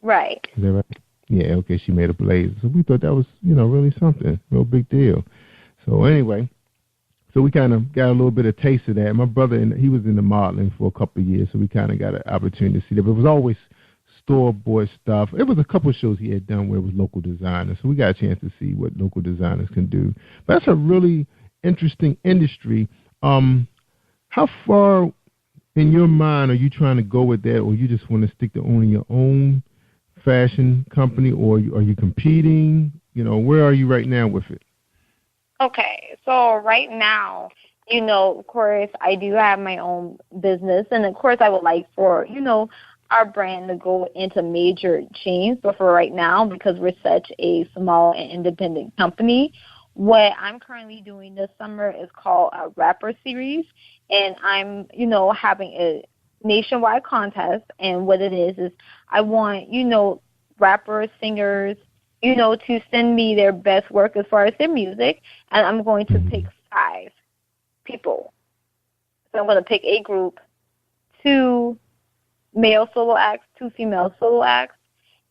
Right. Is that right? Yeah, okay, she made a blazer. So we thought that was, really something, real big deal. So anyway, we kind of got a little bit of taste of that. My brother, he was in the modeling for a couple of years, so we kind of got an opportunity to see that. But it was always store-bought stuff. It was a couple of shows he had done where it was local designers, so we got a chance to see what local designers can do. But that's a really interesting industry. How far in your mind are you trying to go with that, or you just want to stick to owning your own fashion company, or are you competing? Where are you right now with it? Okay, so right now, of course, I do have my own business, and of course I would like for, our brand to go into major chains, but for right now, because we're such a small and independent company, what I'm currently doing this summer is called a rapper series, and I'm, having a nationwide contest, and what it is I want, rappers, singers, to send me their best work as far as their music, and I'm going to pick 5 people. So I'm going to pick a group, 2 male solo acts, 2 female solo acts,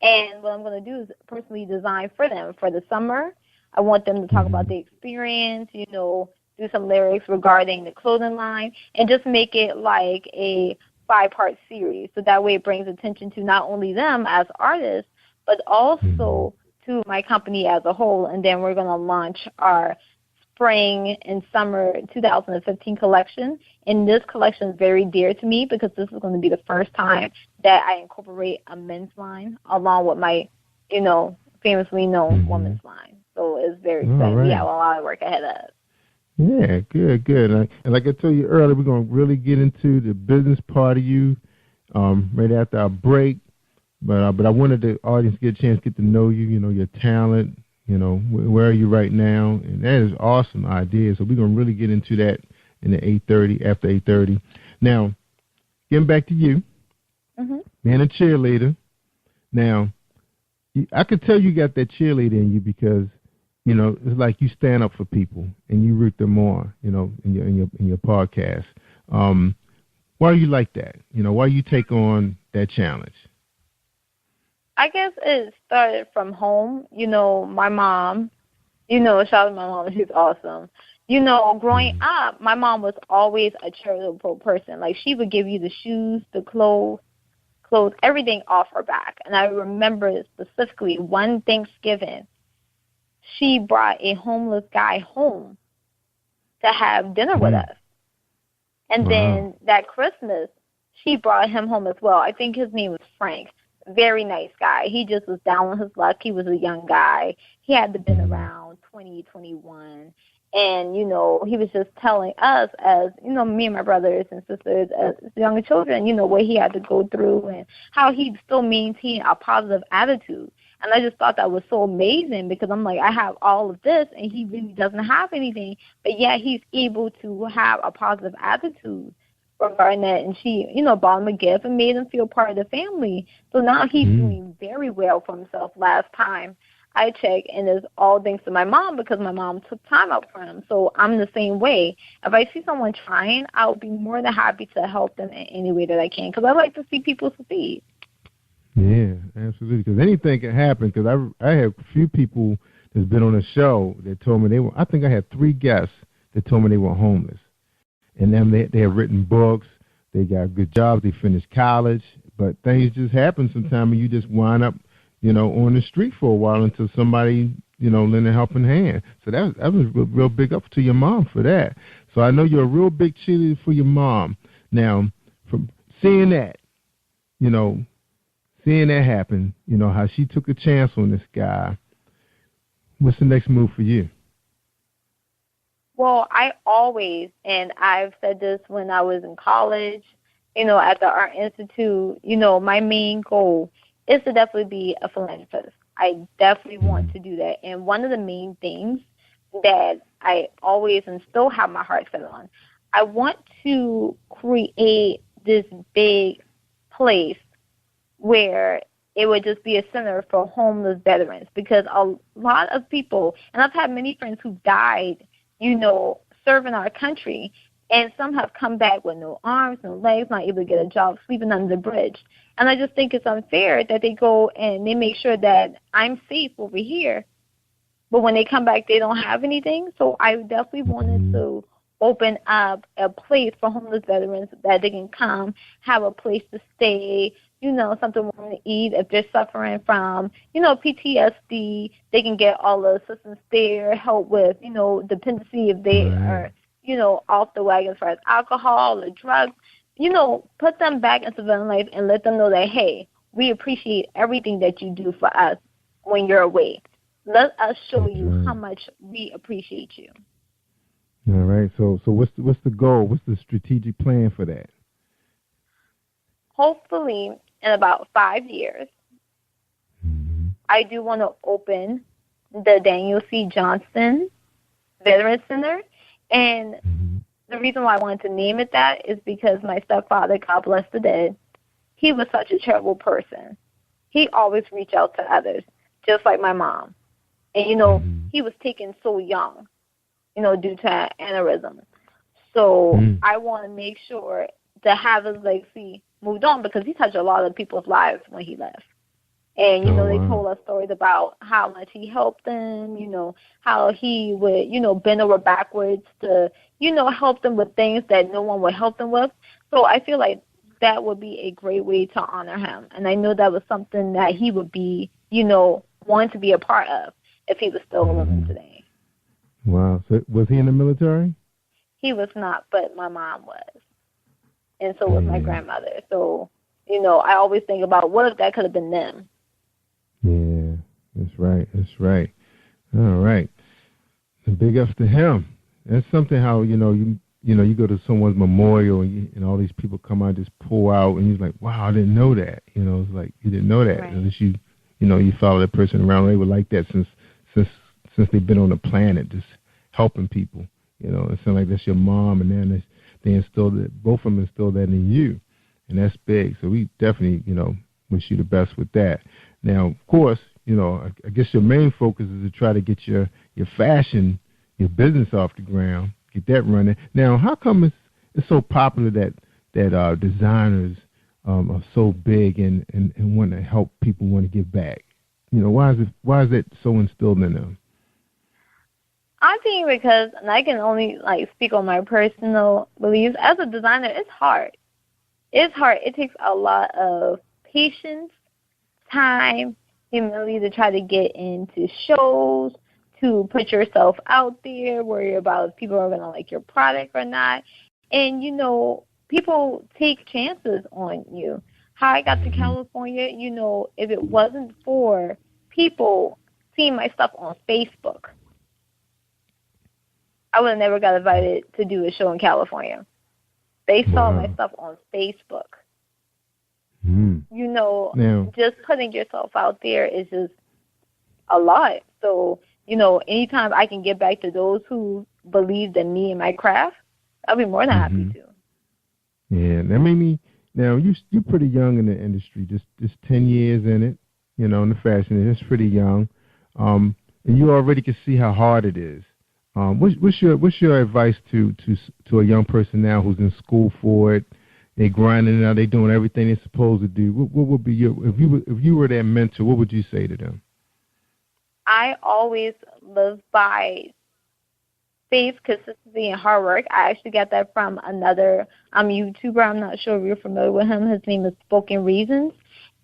and what I'm going to do is personally design for them for the summer. I want them to talk about the experience, do some lyrics regarding the clothing line, and just make it like a 5-part series. So that way it brings attention to not only them as artists, but also to my company as a whole. And then we're going to launch our spring and summer 2015 collection. And this collection is very dear to me because this is going to be the first time that I incorporate a men's line along with my, famously known women's line. So it's very exciting. Right. We have a lot of work ahead of us. Yeah, good. And like I told you earlier, we're going to really get into the business part of you right after our break. But I wanted the audience to get a chance to get to know you, your talent, where are you right now? And that is awesome idea. So we're going to really get into that in the 8:30, after 8:30. Now, getting back to you, being a cheerleader. Now, I could tell you got that cheerleader in you because, it's like you stand up for people and you root them on, in your podcast. Why are you like that? Why you take on that challenge? I guess it started from home. My mom, shout out to my mom, she's awesome. Growing up, my mom was always a charitable person. Like, she would give you the shoes, the clothes, everything off her back. And I remember specifically one Thanksgiving, she brought a homeless guy home to have dinner with us. And then that Christmas, she brought him home as well. I think his name was Frank. Very nice guy. He just was down on his luck. He was a young guy. He had to been around 20, 21. And, he was just telling us as, me and my brothers and sisters as young children, what he had to go through and how he still maintained a positive attitude. And I just thought that was so amazing because I'm like, I have all of this and he really doesn't have anything, but yet he's able to have a positive attitude regarding that. And she, bought him a gift and made him feel part of the family. So now he's doing very well for himself last time I checked, and it's all thanks to my mom because my mom took time out for him. So I'm the same way. If I see someone trying, I'll be more than happy to help them in any way that I can because I like to see people succeed. Yeah, absolutely. Because anything can happen. Because I have a few people that's been on the show that told me I think I had 3 guests that told me they were homeless. And then they have written books, they got good jobs, they finished college, but things just happen sometimes and you just wind up, on the street for a while until somebody, lend a helping hand. So that was real big up to your mom for that. So I know you're a real big cheerleader for your mom. Now, from seeing that, happen, how she took a chance on this guy, what's the next move for you? Well, I always, and I've said this when I was in college, at the Art Institute, my main goal is to definitely be a philanthropist. I definitely want to do that. And one of the main things that I always and still have my heart set on, I want to create this big place where it would just be a center for homeless veterans because a lot of people, and I've had many friends who died, serving our country, and some have come back with no arms, no legs, not able to get a job, sleeping under the bridge. And I just think it's unfair that they go and they make sure that I'm safe over here, but when they come back, they don't have anything. So I definitely wanted to open up a place for homeless veterans that they can come, have a place to stay, something warm to eat. If they're suffering from, PTSD, they can get all the assistance there, help with, dependency if they are, off the wagon as far as alcohol or drugs. Put them back into civilian life and let them know that, hey, we appreciate everything that you do for us when you're away. Let us show you how much we appreciate you. All right. So what's the goal? What's the strategic plan for that? Hopefully, in about 5 years, I do want to open the Daniel C. Johnston Veterans Center. And the reason why I wanted to name it that is because my stepfather, God bless the dead, he was such a charitable person. He always reached out to others, just like my mom. And, he was taken so young, due to aneurysm. So I want to make sure to have his legacy moved on because he touched a lot of people's lives when he left. And, they told us stories about how much he helped them, how he would, bend over backwards to, help them with things that no one would help them with. So I feel like that would be a great way to honor him. And I know that was something that he would be, you know, want to be a part of if he was still living today. Wow. So was he in the military? He was not, but my mom was. And so was my grandmother. So, you know, I always think about what if that could have been them. Yeah, that's right. That's right. All right. And big ups to him. That's something how, you go to someone's memorial and all these people come out and just pull out and you're like, wow, I didn't know that. You know, it's like you didn't know that. Right. Unless you follow that person around. They were like that since they've been on the planet, just helping people. You know, it sounds like that's your mom, and then they instilled it. Both of them instilled that in you, and that's big. So we definitely, wish you the best with that. Now, of course, I guess your main focus is to try to get your fashion, your business off the ground, get that running. Now, how come it's so popular that designers are so big and want to help people, want to give back? Why is it so instilled in them? I think because, and I can only speak on my personal beliefs, as a designer, it's hard. It's hard. It takes a lot of patience, time, humility to try to get into shows, to put yourself out there, worry about if people are going to like your product or not. And, people take chances on you. How I got to California, if it wasn't for people seeing my stuff on Facebook, I would have never got invited to do a show in California. They saw my stuff on Facebook. Just putting yourself out there is just a lot. So, anytime I can get back to those who believed in me and my craft, I'll be more than happy to. Yeah, that made me. Now you're pretty young in the industry, just 10 years in it, in the fashion. It's pretty young, and you already can see how hard it is. What's your advice to a young person now who's in school for it? They're grinding it out. They're doing everything they're supposed to do. What would be if you were their mentor? What would you say to them? I always live by faith, consistency, and hard work. I actually got that from another YouTuber. I'm not sure if you're familiar with him. His name is Spoken Reasons.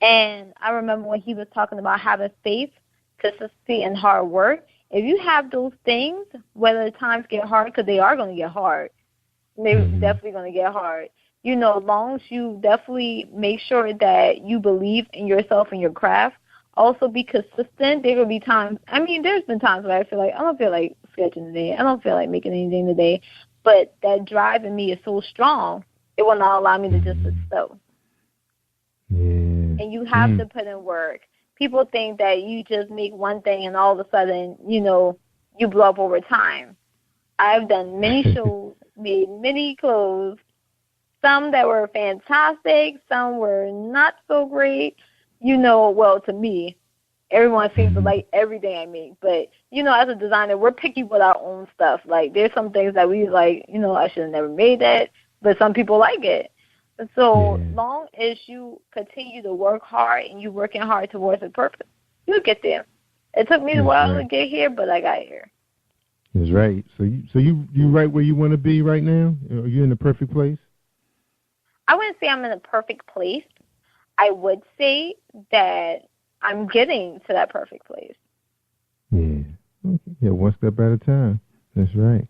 And I remember when he was talking about having faith, consistency, and hard work. If you have those things, whether the times get hard, because they are going to get hard, they're definitely going to get hard. As long as you definitely make sure that you believe in yourself and your craft, also be consistent. There will be times, there's been times where I feel like I don't feel like sketching today. I don't feel like making anything today. But that drive in me is so strong, it will not allow me to just sit still. Yeah. And you have to put in work. People think that you just make one thing and all of a sudden, you blow up over time. I've done many shows, made many clothes, some that were fantastic, some were not so great. Well, to me, everyone seems to like everything I make. But, as a designer, we're picky with our own stuff. Like, there's some things that we like, I should have never made that, but some people like it. So long as you continue to work hard and you working hard towards a purpose, you'll get there. It took me a while to get here, but I got here. That's right. So you right where you want to be right now? Are you in the perfect place? I wouldn't say I'm in a perfect place. I would say that I'm getting to that perfect place. Yeah. Okay. Yeah, one step at a time. That's right.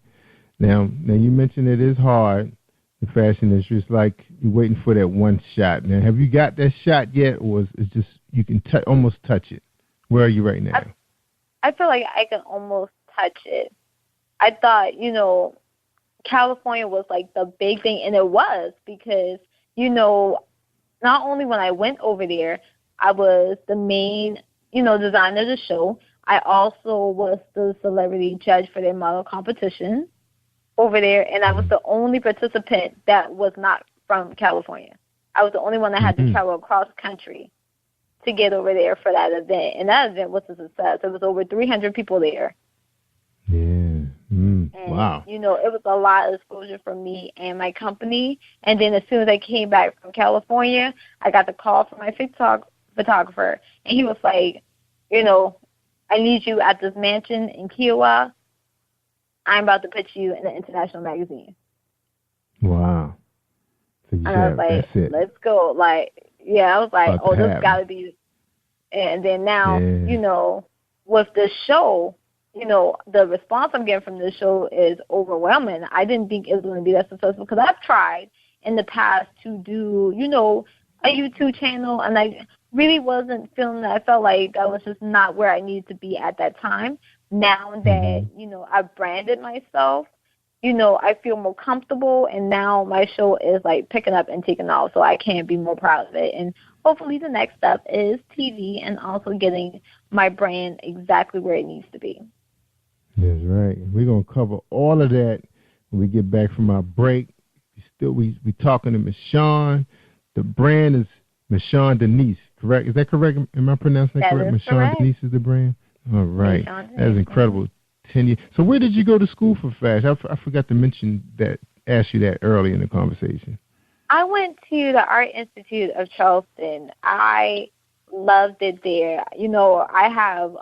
Now you mentioned it is hard. The fashion industry, it's like you're waiting for that one shot. Now, have you got that shot yet, or is it just you can almost touch it? Where are you right now? I feel like I can almost touch it. I thought, California was like the big thing, and it was because, not only when I went over there, I was the main, designer of the show. I also was the celebrity judge for their model competition over there, and I was the only participant that was not from California. I was the only one that had to travel across country to get over there for that event, and that event was a success. There was over 300 people there. Yeah. And, wow. It was a lot of exposure for me and my company, and then as soon as I came back from California, I got the call from my photographer, and he was like, I need you at this mansion in Kiowa. I'm about to put you in an international magazine. Wow. So and I was like, let's go. Like, yeah, I was like, oh, this got to be. And then now, you know, with this show, you know, the response I'm getting from this show is overwhelming. I didn't think it was going to be that successful because I've tried in the past to do, you know, a YouTube channel, and I really wasn't feeling that. I felt like that was just not where I needed to be at that time. Now that, you know, I've branded myself, you know, I feel more comfortable, and now my show is, like, picking up and taking off, so I can't be more proud of it. And hopefully the next step is TV and also getting my brand exactly where it needs to be. That's right. We're going to cover all of that when we get back from our break. We talking to Miss Shawn. The brand is Miss Shawn Denise, correct? Is that correct? Am I pronouncing that correct? Miss Shawn Denise is the brand? All right. That is incredible. 10 years. So where did you go to school for fashion? I forgot to mention that, ask you that early in the conversation. I went to the Art Institute of Charleston. I loved it there. You know, I have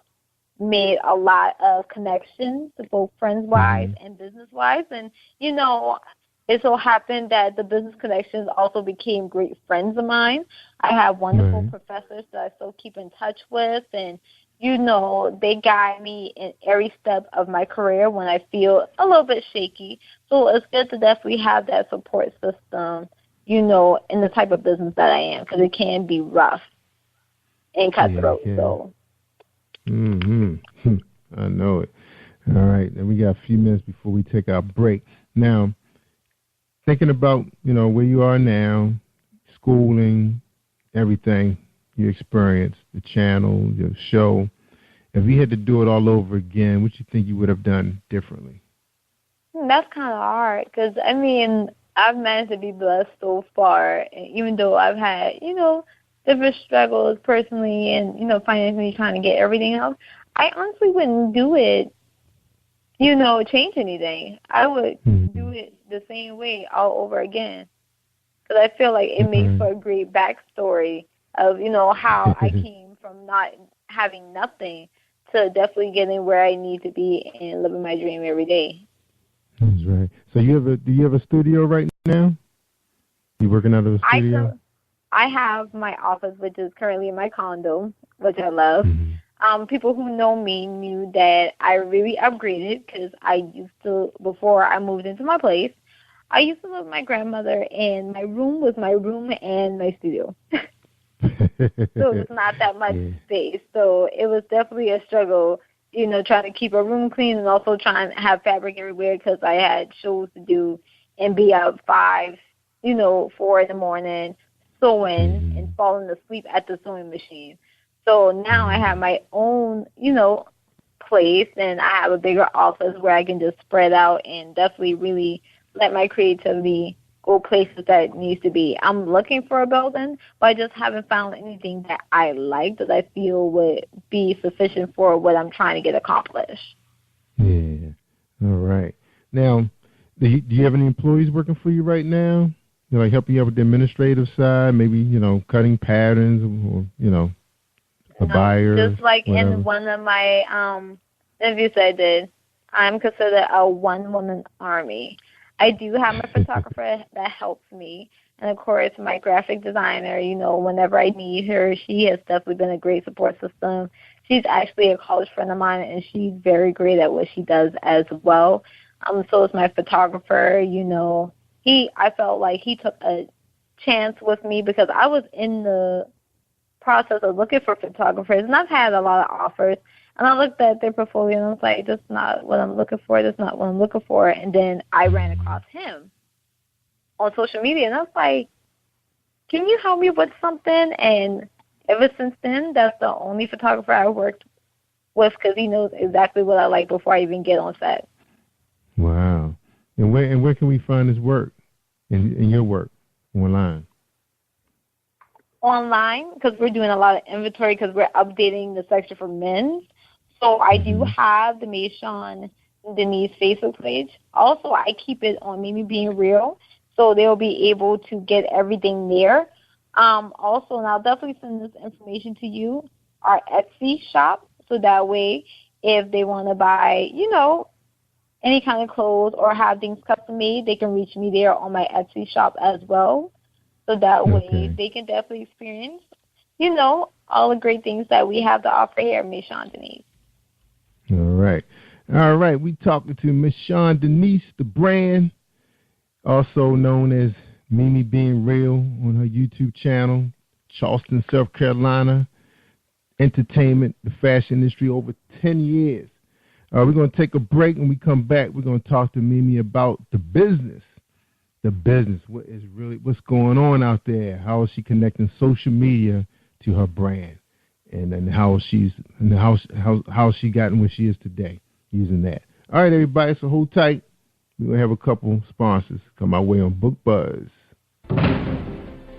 made a lot of connections, both friends-wise and business-wise. And, you know, it so happened that the business connections also became great friends of mine. I have wonderful professors that I still keep in touch with, and, you know, they guide me in every step of my career when I feel a little bit shaky. So it's good to definitely have that support system, you know, in the type of business that I am, because it can be rough and cutthroat. So. I know it. All right, and we got a few minutes before we take our break. Now, thinking about, you know, where you are now, schooling, everything, your experience, the channel, your show, if you had to do it all over again, what you think you would have done differently? That's kind of hard because, I mean, I've managed to be blessed so far, even though I've had, you know, different struggles personally and, you know, financially trying to get everything else. I honestly wouldn't do it, you know, change anything. I would do it the same way all over again because I feel like it makes for a great backstory of, you know, how I came from not having nothing to definitely getting where I need to be and living my dream every day. That's right. So do you have a studio right now? You working out of a studio? I have my office, which is currently in my condo, which I love. People who know me knew that I really upgraded because I used to, before I moved into my place, I used to live with my grandmother, and my room was my room and my studio. So it's not that much space. So it was definitely a struggle, you know, trying to keep a room clean and also trying to have fabric everywhere because I had shows to do and be up 5, you know, 4 in the morning, sewing and falling asleep at the sewing machine. So now I have my own, you know, place, and I have a bigger office where I can just spread out and definitely really let my creativity go places that it needs to be. I'm looking for a building, but I just haven't found anything that I like that I feel would be sufficient for what I'm trying to get accomplished. Yeah. All right. Now, do you have any employees working for you right now? You know, like helping you out with the administrative side, maybe, you know, cutting patterns or, you know, a buyer? Just like whatever. in one of my interviews I did, I'm considered a one-woman army. I do have my photographer that helps me. And, of course, my graphic designer, you know, whenever I need her, she has definitely been a great support system. She's actually a college friend of mine, and she's very great at what she does as well. So is my photographer, you know. I felt like he took a chance with me because I was in the process of looking for photographers, and I've had a lot of offers. And I looked at their portfolio, and I was like, that's not what I'm looking for. That's not what I'm looking for. And then I ran across him on social media, and I was like, can you help me with something? And ever since then, that's the only photographer I worked with because he knows exactly what I like before I even get on set. Wow. And where can we find his work, in your work, online? Online, because we're doing a lot of inventory because we're updating the section for men's. So I do have the Miss Shawn Denise Facebook page. Also, I keep it on Mimi Being Real, so they'll be able to get everything there. Also, and I'll definitely send this information to you, our Etsy shop, so that way if they want to buy, you know, any kind of clothes or have things custom made, they can reach me there on my Etsy shop as well. So that way they can definitely experience, all the great things that we have to offer here at Miss Sean Denise. All right. We talking to Miss Sean Denise, the brand, also known as Mimi Being Real on her YouTube channel, Charleston, South Carolina, entertainment, the fashion industry over 10 years. We're going to take a break. When we come back, we're going to talk to Mimi about the business. What's going on out there? How is she connecting social media to her brand, and then how she gotten where she is today using that. All right, everybody. So hold tight. We're gonna have a couple sponsors come our way on Book Buzz.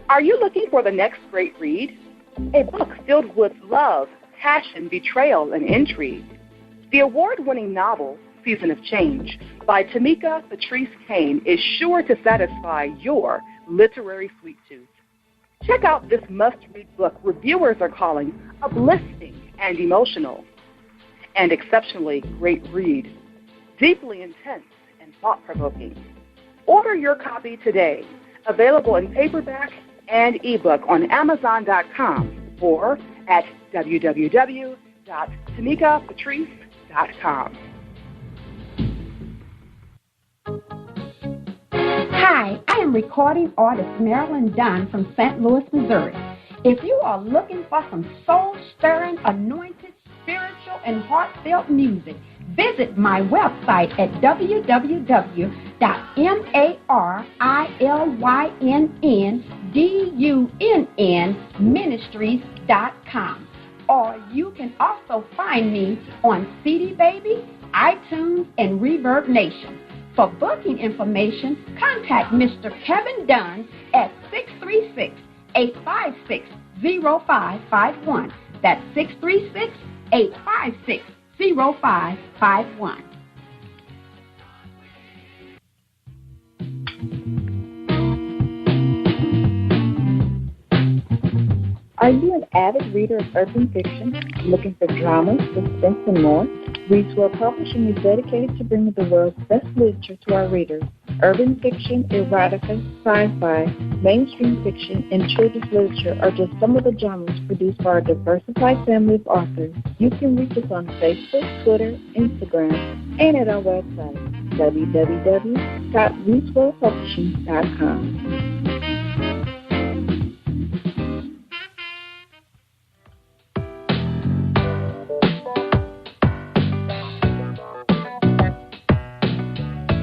Are you looking for the next great read? A book filled with love, passion, betrayal, and intrigue. The award-winning novel, Season of Change, by Tamika Patrice Kane is sure to satisfy your literary sweet tooth. Check out this must-read book reviewers are calling uplifting and emotional. And exceptionally great read, deeply intense and thought-provoking. Order your copy today, available in paperback and ebook on Amazon.com or at www.tamikapatrice.com. Hi, I am recording artist Marilyn Dunn from St. Louis, Missouri. If you are looking for some soul-stirring, anointed, spiritual, and heartfelt music, visit my website at www.marilynnDunnMinistries.com. Or you can also find me on CD Baby, iTunes, and Reverb Nation. For booking information, contact Mr. Kevin Dunn at 636-856-0551. That's 636-856-0551. Are you an avid reader of urban fiction, looking for drama, suspense, and more? Reedswell Publishing is dedicated to bringing the world's best literature to our readers. Urban fiction, erotica, sci-fi, mainstream fiction, and children's literature are just some of the genres produced by our diversified family of authors. You can reach us on Facebook, Twitter, Instagram, and at our website, www.reedswellpublishing.com.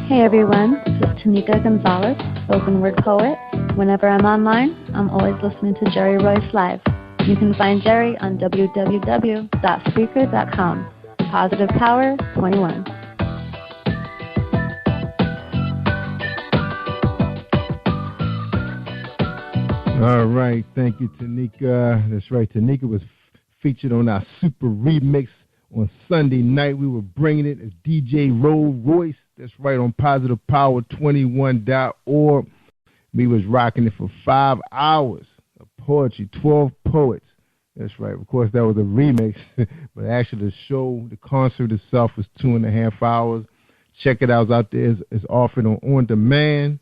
Hey everyone, this is Tanika Gonzalez, spoken word poet. Whenever I'm online, I'm always listening to Jerry Royce Live. You can find Jerry on www.speaker.com. Positive Power 21. All right, thank you, Tanika. That's right, Tanika was featured on our Super Remix on Sunday night. We were bringing it as DJ Royce. That's right, on positivepower21.org. We was rocking it for 5 hours of poetry, 12 poets. That's right. Of course, that was a remix, but actually the show, the concert itself was 2.5 hours. Check it out. It's out there. It's offered on demand.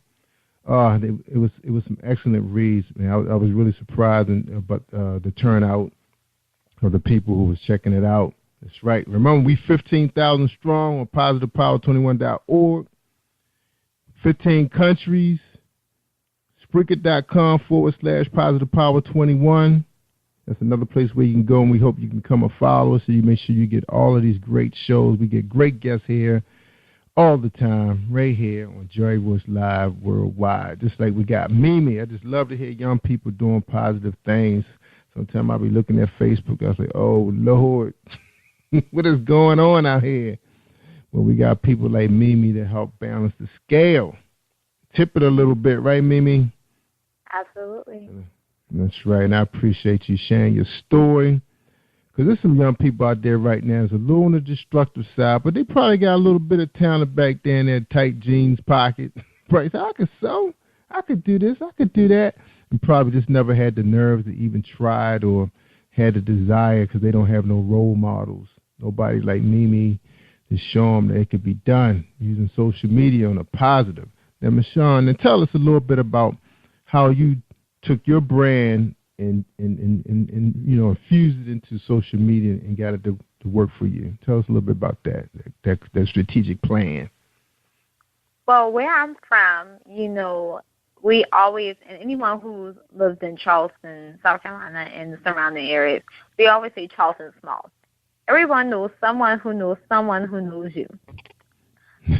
It was some excellent reads, man. I was really surprised about the turnout of the people who was checking it out. That's right. Remember, we 15,000 strong on positivepower21.org. 15 countries. Spreaker.com/positivepower21. That's another place where you can go, and we hope you can become a follower so you make sure you get all of these great shows. We get great guests here all the time, right here on Jerry Royce Live Worldwide. Just like we got Mimi. I just love to hear young people doing positive things. Sometimes I'll be looking at Facebook. I say, oh, Lord. What is going on out here? Well, we got people like Mimi to help balance the scale. Tip it a little bit, right, Mimi? Absolutely. That's right, and I appreciate you sharing your story. Because there's some young people out there right now that's a little on the destructive side, but they probably got a little bit of talent back there in their tight jeans pocket. Right? So I could sew. I could do this. I could do that. And probably just never had the nerve to even try it or had the desire because they don't have no role models. Nobody like Mimi to show them that it could be done using social media on a positive. Now, Michonne, tell us a little bit about how you took your brand and infused it into social media and got it to work for you. Tell us a little bit about that strategic plan. Well, where I'm from, we always, and anyone who's lived in Charleston, South Carolina, and the surrounding areas, we always say Charleston's small. Everyone knows someone who knows someone who knows you.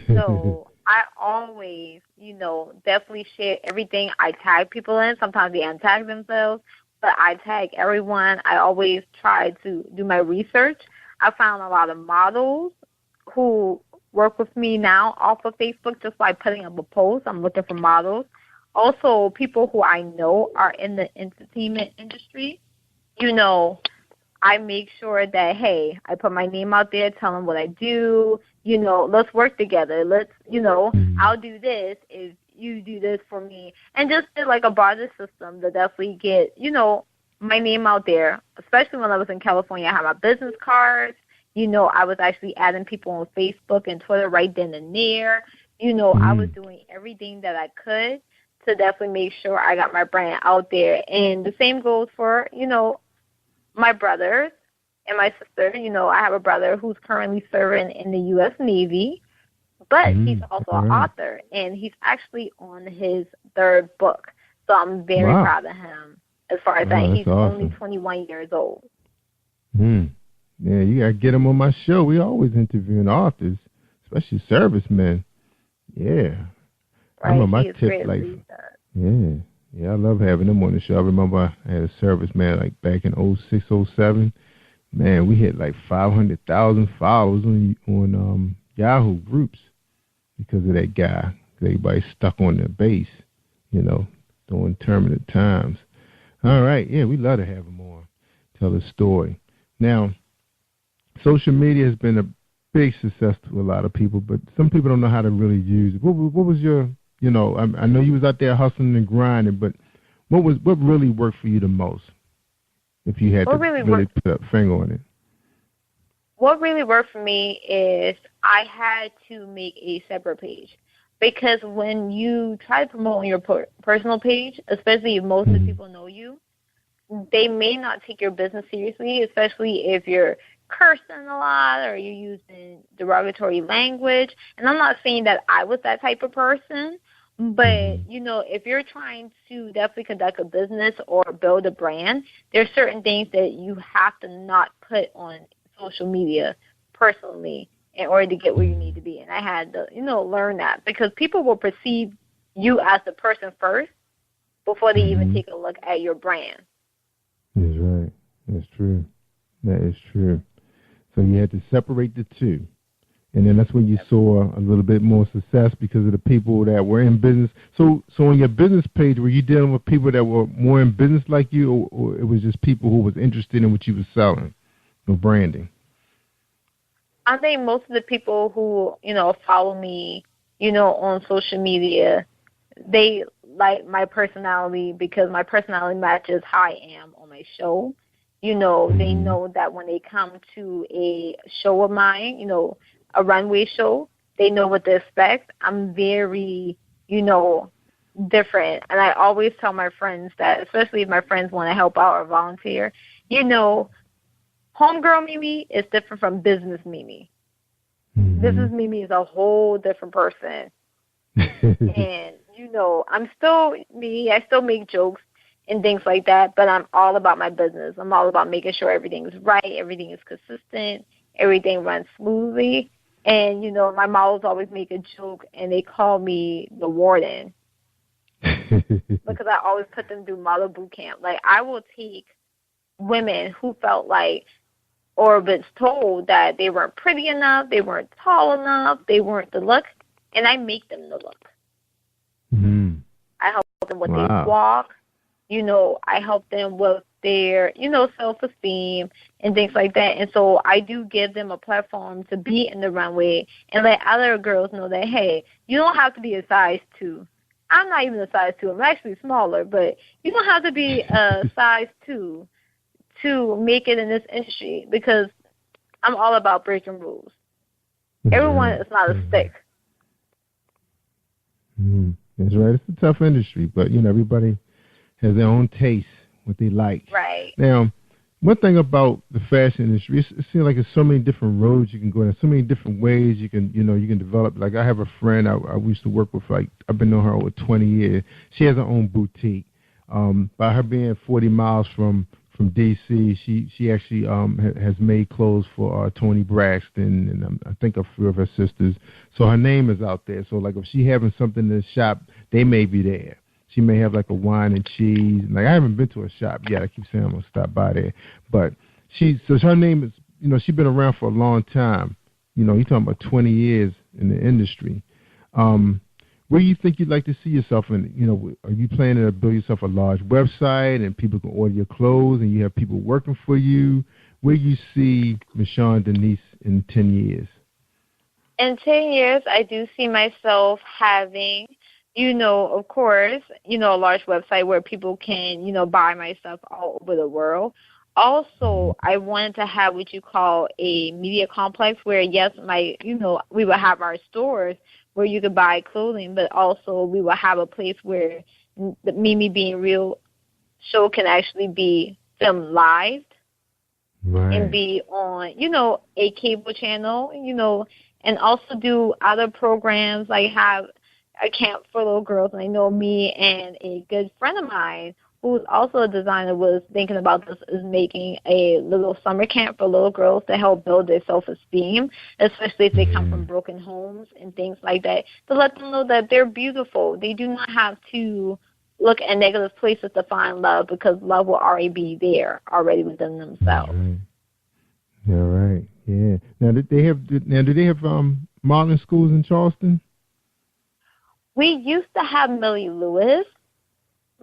So I always, definitely share everything. I tag people in. Sometimes they untag themselves, but I tag everyone. I always try to do my research. I found a lot of models who work with me now off of Facebook just by putting up a post. I'm looking for models. Also, people who I know are in the entertainment industry. I make sure that, hey, I put my name out there, tell them what I do. Let's work together. Let's, I'll do this if you do this for me. And just like a barter system to definitely get, my name out there. Especially when I was in California, I had my business cards. I was actually adding people on Facebook and Twitter right then and there. I was doing everything that I could to definitely make sure I got my brand out there. And the same goes for, my brothers and my sister. I have a brother who's currently serving in the U.S. Navy, but he's also an author, and he's actually on his 3rd book. So I'm very proud of him as far as that. He's only 21 years old. Yeah, you got to get him on my show. We always interviewing authors, especially servicemen. Yeah. Right, I remember my tip, I love having them on the show. I remember I had a serviceman like back in 06, 07. Man, we hit like 500,000 followers on Yahoo groups because of that guy. Everybody's stuck on their base, during turbulent times. All right, yeah, we love to have him on, tell his story. Now, social media has been a big success to a lot of people, but some people don't know how to really use it. What was your, I know you was out there hustling and grinding, but what really worked for you the most? If you had to really put a finger on it. What really worked for me is I had to make a separate page. Because when you try to promote on your personal page, especially if most of the people know you, they may not take your business seriously, especially if you're cursing a lot or you're using derogatory language. And I'm not saying that I was that type of person, but, if you're trying to definitely conduct a business or build a brand, there's certain things that you have to not put on social media personally in order to get where you need to be. And I had to, learn that because people will perceive you as the person first before they even take a look at your brand. That's right. That's true. That is true. So you had to separate the two. And then that's when you saw a little bit more success because of the people that were in business. So on your business page, were you dealing with people that were more in business like you, or it was just people who was interested in what you were selling or branding? I think most of the people who, follow me, on social media, they like my personality because my personality matches how I am on my show. They know that when they come to a show of mine, a runway show, they know what to expect. I'm very, different. And I always tell my friends that, especially if my friends want to help out or volunteer, homegirl Mimi is different from business Mimi. Business Mimi is a whole different person. And, I'm still me. I still make jokes and things like that, but I'm all about my business. I'm all about making sure everything is right, everything is consistent, everything runs smoothly. And, my models always make a joke, and they call me the warden because I always put them through model boot camp. Like, I will take women who felt like or was told that they weren't pretty enough, they weren't tall enough, they weren't the look, and I make them the look. I help them with their walk. I help them with their, self-esteem and things like that. And so I do give them a platform to be in the runway and let other girls know that, hey, you don't have to be a size 2. I'm not even a size 2. I'm actually smaller, but you don't have to be a size 2 to make it in this industry because I'm all about breaking rules. Everyone is not a stick. That's right. It's a tough industry, but, everybody has their own taste, what they like. Right. Now, one thing about the fashion industry, it seems like there's so many different roads you can go in, so many different ways you can develop. Like I have a friend I used to work with, like I've been knowing her over 20 years. She has her own boutique. By her being 40 miles from D.C., she actually has made clothes for Toni Braxton and I think a few of her sisters. So her name is out there. So like if she having something in the shop, they may be there. She may have like a wine and cheese. Like I haven't been to a shop yet. I keep saying I'm gonna stop by there. But so her name is, she's been around for a long time. You're talking about 20 years in the industry. Where do you think you'd like to see yourself in? Are you planning to build yourself a large website and people can order your clothes and you have people working for you? Where do you see Michonne Denise in 10 years? In 10 years, I do see myself having, of course, a large website where people can, buy my stuff all over the world. Also, I wanted to have what you call a media complex where, yes, we would have our stores where you could buy clothing, but also we will have a place where the Mimi Being Real show can actually be filmed live and be on, a cable channel, and also do other programs like have a camp for little girls. And I know me and a good friend of mine who's also a designer was thinking about this, is making a little summer camp for little girls to help build their self-esteem, especially if they come from broken homes and things like that, to let them know that they're beautiful. They do not have to look at negative places to find love because love will already be there already within themselves. All right. Yeah. Now, do they have modeling schools in Charleston? We used to have Millie Lewis,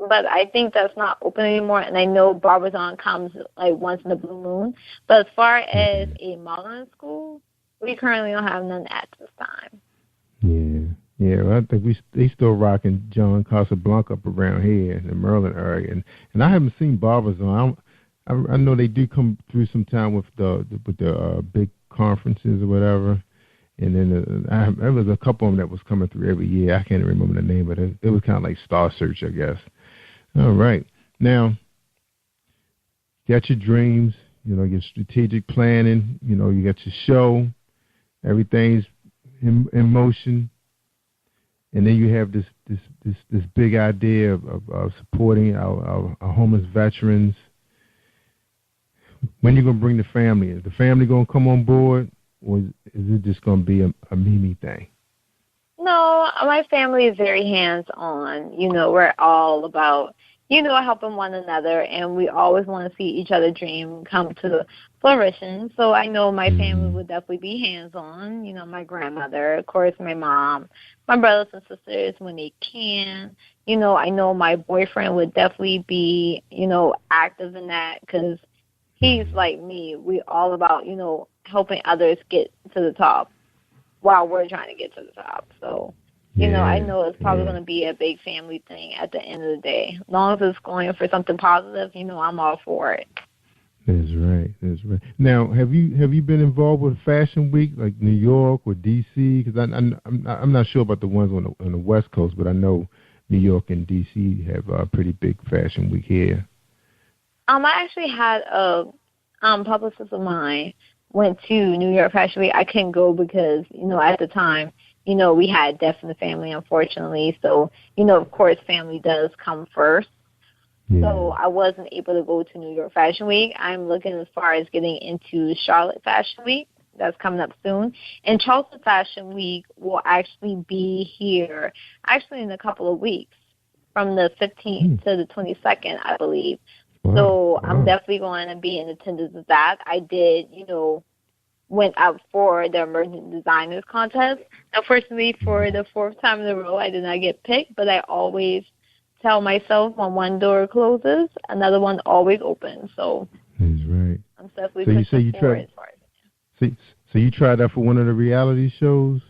but I think that's not open anymore, and I know Barbizon comes like once in a blue moon. But as far as a modeling school, we currently don't have none at this time. Yeah. Well, I think they still rocking John Casablanca up around here in the Maryland area, and I haven't seen Barbizon. I know they do come through sometime with the big conferences or whatever. And then there was a couple of them that was coming through every year. I can't remember the name, but it was kind of like Star Search, I guess. All right. Now, got your dreams, your strategic planning, you got your show, everything's in motion. And then you have this big idea of supporting our homeless veterans. When you going to bring the family in? Is the family going to come on board, or is it just going to be a Mimi thing? No, my family is very hands-on. We're all about, helping one another, and we always want to see each other's dream come to fruition. So I know my family would definitely be hands-on. My grandmother, of course, my mom, my brothers and sisters when they can. I know my boyfriend would definitely be, active in that because he's like me. We're all about, helping others get to the top while we're trying to get to the top. So, I know it's probably going to be a big family thing at the end of the day. As long as it's going for something positive, I'm all for it. That's right. Now, have you been involved with Fashion Week like New York or D.C.? Because I'm not sure about the ones on the West Coast, but I know New York and D.C. have a pretty big Fashion Week here. I actually had a publicist of mine went to New York Fashion Week. I couldn't go because, at the time, we had death in the family, unfortunately. So, of course, family does come first. Yeah. So I wasn't able to go to New York Fashion Week. I'm looking as far as getting into Charlotte Fashion Week. That's coming up soon. And Charleston Fashion Week will actually be here in a couple of weeks, from the 15th to the 22nd, I believe. So I'm definitely going to be in attendance of that. I did, went out for the Emerging Designers Contest. Unfortunately, for the fourth time in a row, I did not get picked, but I always tell myself when one door closes, another one always opens. So that's right. I'm definitely pushing forward as far as So you tried that for one of the reality shows?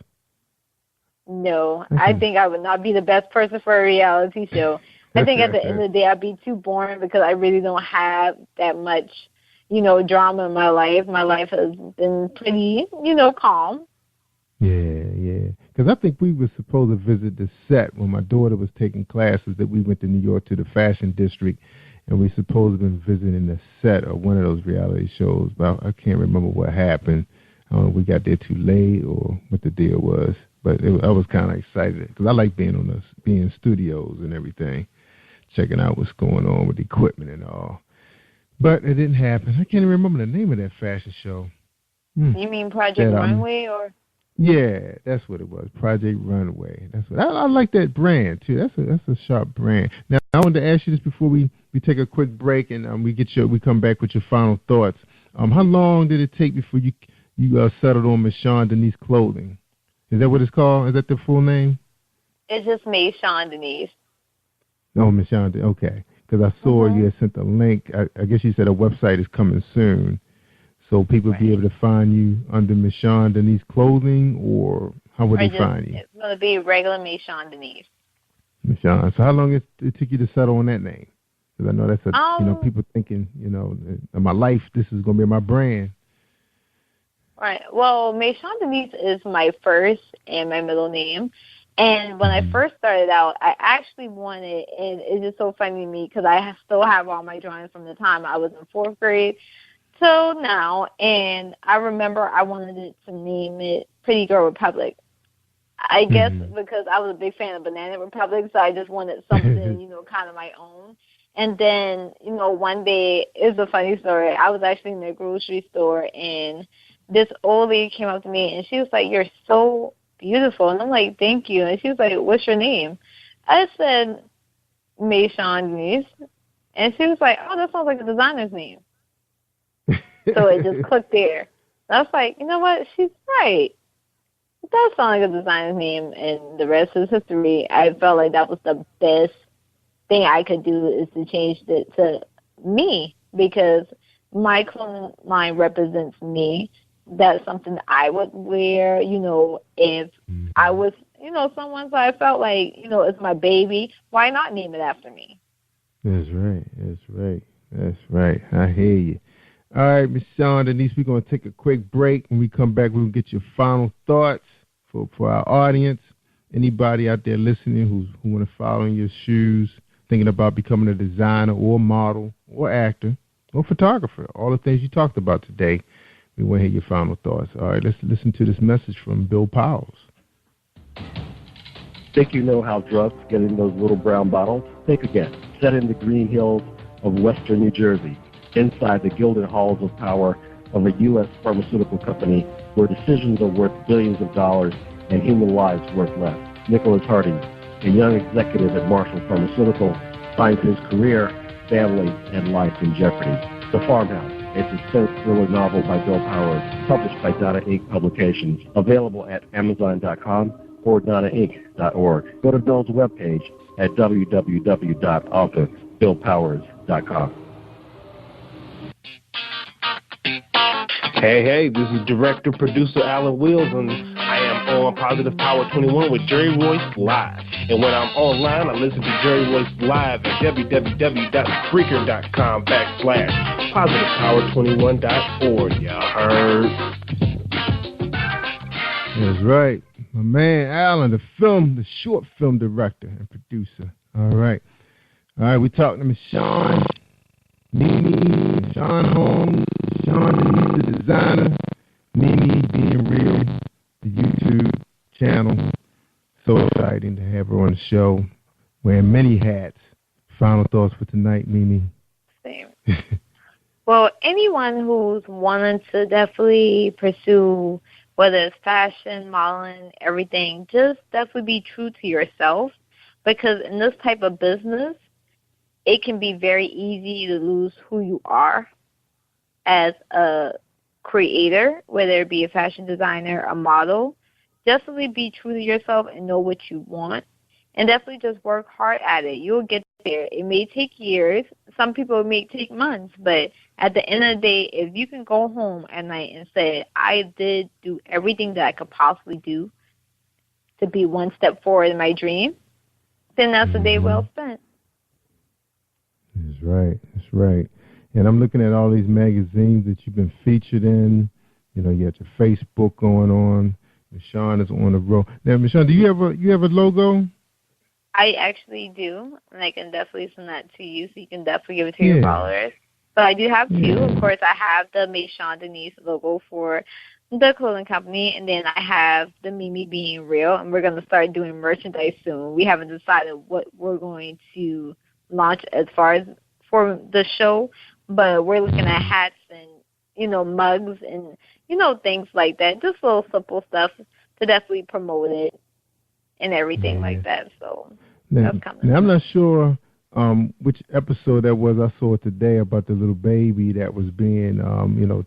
No, I think I would not be the best person for a reality show. I think at the end of the day, I'd be too boring because I really don't have that much, drama in my life. My life has been pretty, calm. Yeah. Because I think we were supposed to visit the set when my daughter was taking classes. That we went to New York to the Fashion District, and we supposed to have been visiting the set of one of those reality shows. But I can't remember what happened. I don't know if we got there too late or what the deal was. But I was kind of excited because I like being in studios and everything, checking out what's going on with the equipment and all. But it didn't happen. I can't even remember the name of that fashion show. You mean Project Runway or? Yeah, that's what it was. Project Runway. That's what I like that brand too. That's a sharp brand. Now I wanted to ask you this before we take a quick break and we come back with your final thoughts. How long did it take before you settled on Miss Sean Denise Clothing? Is that what it's called? Is that the full name? It's just Miss Sean Denise. No, Miss Sean. Okay, because I saw you had sent a link. I guess you said a website is coming soon. So people be able to find you under Miss Sean Denise Clothing, or how would they find you? It's going to be regular Miss Sean Denise. Miss Sean. So how long it took you to settle on that name? Because I know that's people thinking, in my life, this is going to be my brand. Right. Well, Miss Sean Denise is my first and my middle name. And when I first started out, I actually wanted, and it's just so funny to me because I still have all my drawings from the time I was in 4th grade. So now, and I remember I wanted to name it Pretty Girl Republic. I guess because I was a big fan of Banana Republic, so I just wanted something, kind of my own. And then, one day, it's a funny story. I was actually in the grocery store, and this old lady came up to me, and she was like, "You're so beautiful." And I'm like, "Thank you." And she was like, "What's your name?" I said, May Sean Denise. And she was like, "Oh, that sounds like a designer's name." So it just clicked there. And I was like, you know what? She's right. It does sound like a designer's name, and the rest is history. I felt like that was the best thing I could do is to change it to me because my clothing line represents me. That's something I would wear, if I was, someone, so I felt like, it's my baby. Why not name it after me? That's right. I hear you. All right, Miss Sean Denise, we're going to take a quick break. When we come back, we'll get your final thoughts for our audience. Anybody out there listening who want to follow in your shoes, thinking about becoming a designer or model or actor or photographer, all the things you talked about today, we want to hear your final thoughts. All right, let's listen to this message from Bill Powers. Think you know how drugs get in those little brown bottles? Think again. Set in the green hills of western New Jersey, inside the gilded halls of power of a U.S. pharmaceutical company where decisions are worth billions of dollars and human lives worth less. Nicholas Harding, a young executive at Marshall Pharmaceutical, finds his career, family, and life in jeopardy. The Farmhouse, a suspense thriller novel by Bill Powers, published by Donna Inc. Publications, available at Amazon.com or DonnaInc.org. Go to Bill's webpage at www.author.BillPowers.com. Hey, this is director-producer Alan Wills, and I am on Positive Power 21 with Jerry Royce Live. And when I'm online, I listen to Jerry Royce Live at www.Spreaker.com/positivepower21.org. Y'all heard? That's right. My man Alan, the short film director and producer. All right, we talking to Miss Sean, Mimi, Sean Holmes, Sean Denise, the designer, Mimi being real, the YouTube channel. So exciting to have her on the show, wearing many hats. Final thoughts for tonight, Mimi? Same. Well, anyone who's wanting to definitely pursue, whether it's fashion, modeling, everything, just definitely be true to yourself, because in this type of business, it can be very easy to lose who you are as a creator, whether it be a fashion designer, a model. Definitely be true to yourself and know what you want, and definitely just work hard at it. You'll get there. It may take years. Some people it may take months, but at the end of the day, if you can go home at night and say, I did do everything that I could possibly do to be one step forward in my dream, then that's a day well spent. That's right. And I'm looking at all these magazines that you've been featured in. You got your Facebook going on. Michonne is on the road. Now, Michonne, do you have a logo? I actually do, and I can definitely send that to you, so you can definitely give it to your followers. But I do have two. Of course, I have the Michonne Denise logo for the clothing company, and then I have the Mimi Being Real, and we're going to start doing merchandise soon. We haven't decided what we're going to launch as far as for the show, but we're looking at hats and, mugs and, things like that. Just little simple stuff to definitely promote it and everything like that. So that's coming. Now, I'm not sure which episode that was. I saw it today about the little baby that was being,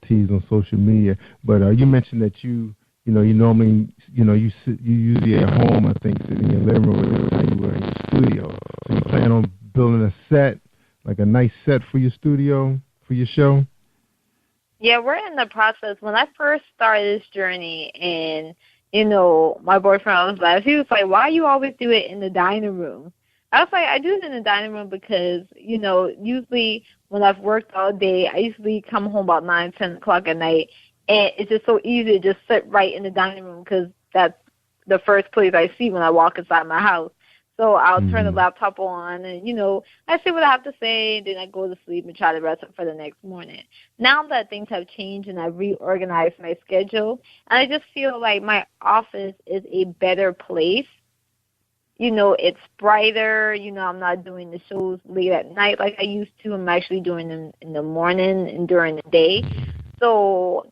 teased on social media. But you mentioned that you normally, you usually at home, I think, sitting in your living room every time you were in your studio. So you plan on building a set, like a nice set for your studio, for your show? Yeah, we're in the process. When I first started this journey and, my boyfriend was like, he was like, why you always do it in the dining room? I was like, I do it in the dining room because, usually when I've worked all day, I usually come home about 9, 10 o'clock at night, and it's just so easy to just sit right in the dining room because that's the first place I see when I walk inside my house. So I'll turn the laptop on and, I say what I have to say, and then I go to sleep and try to rest up for the next morning. Now that things have changed and I've reorganized my schedule, and I just feel like my office is a better place. It's brighter. I'm not doing the shows late at night like I used to. I'm actually doing them in the morning and during the day. So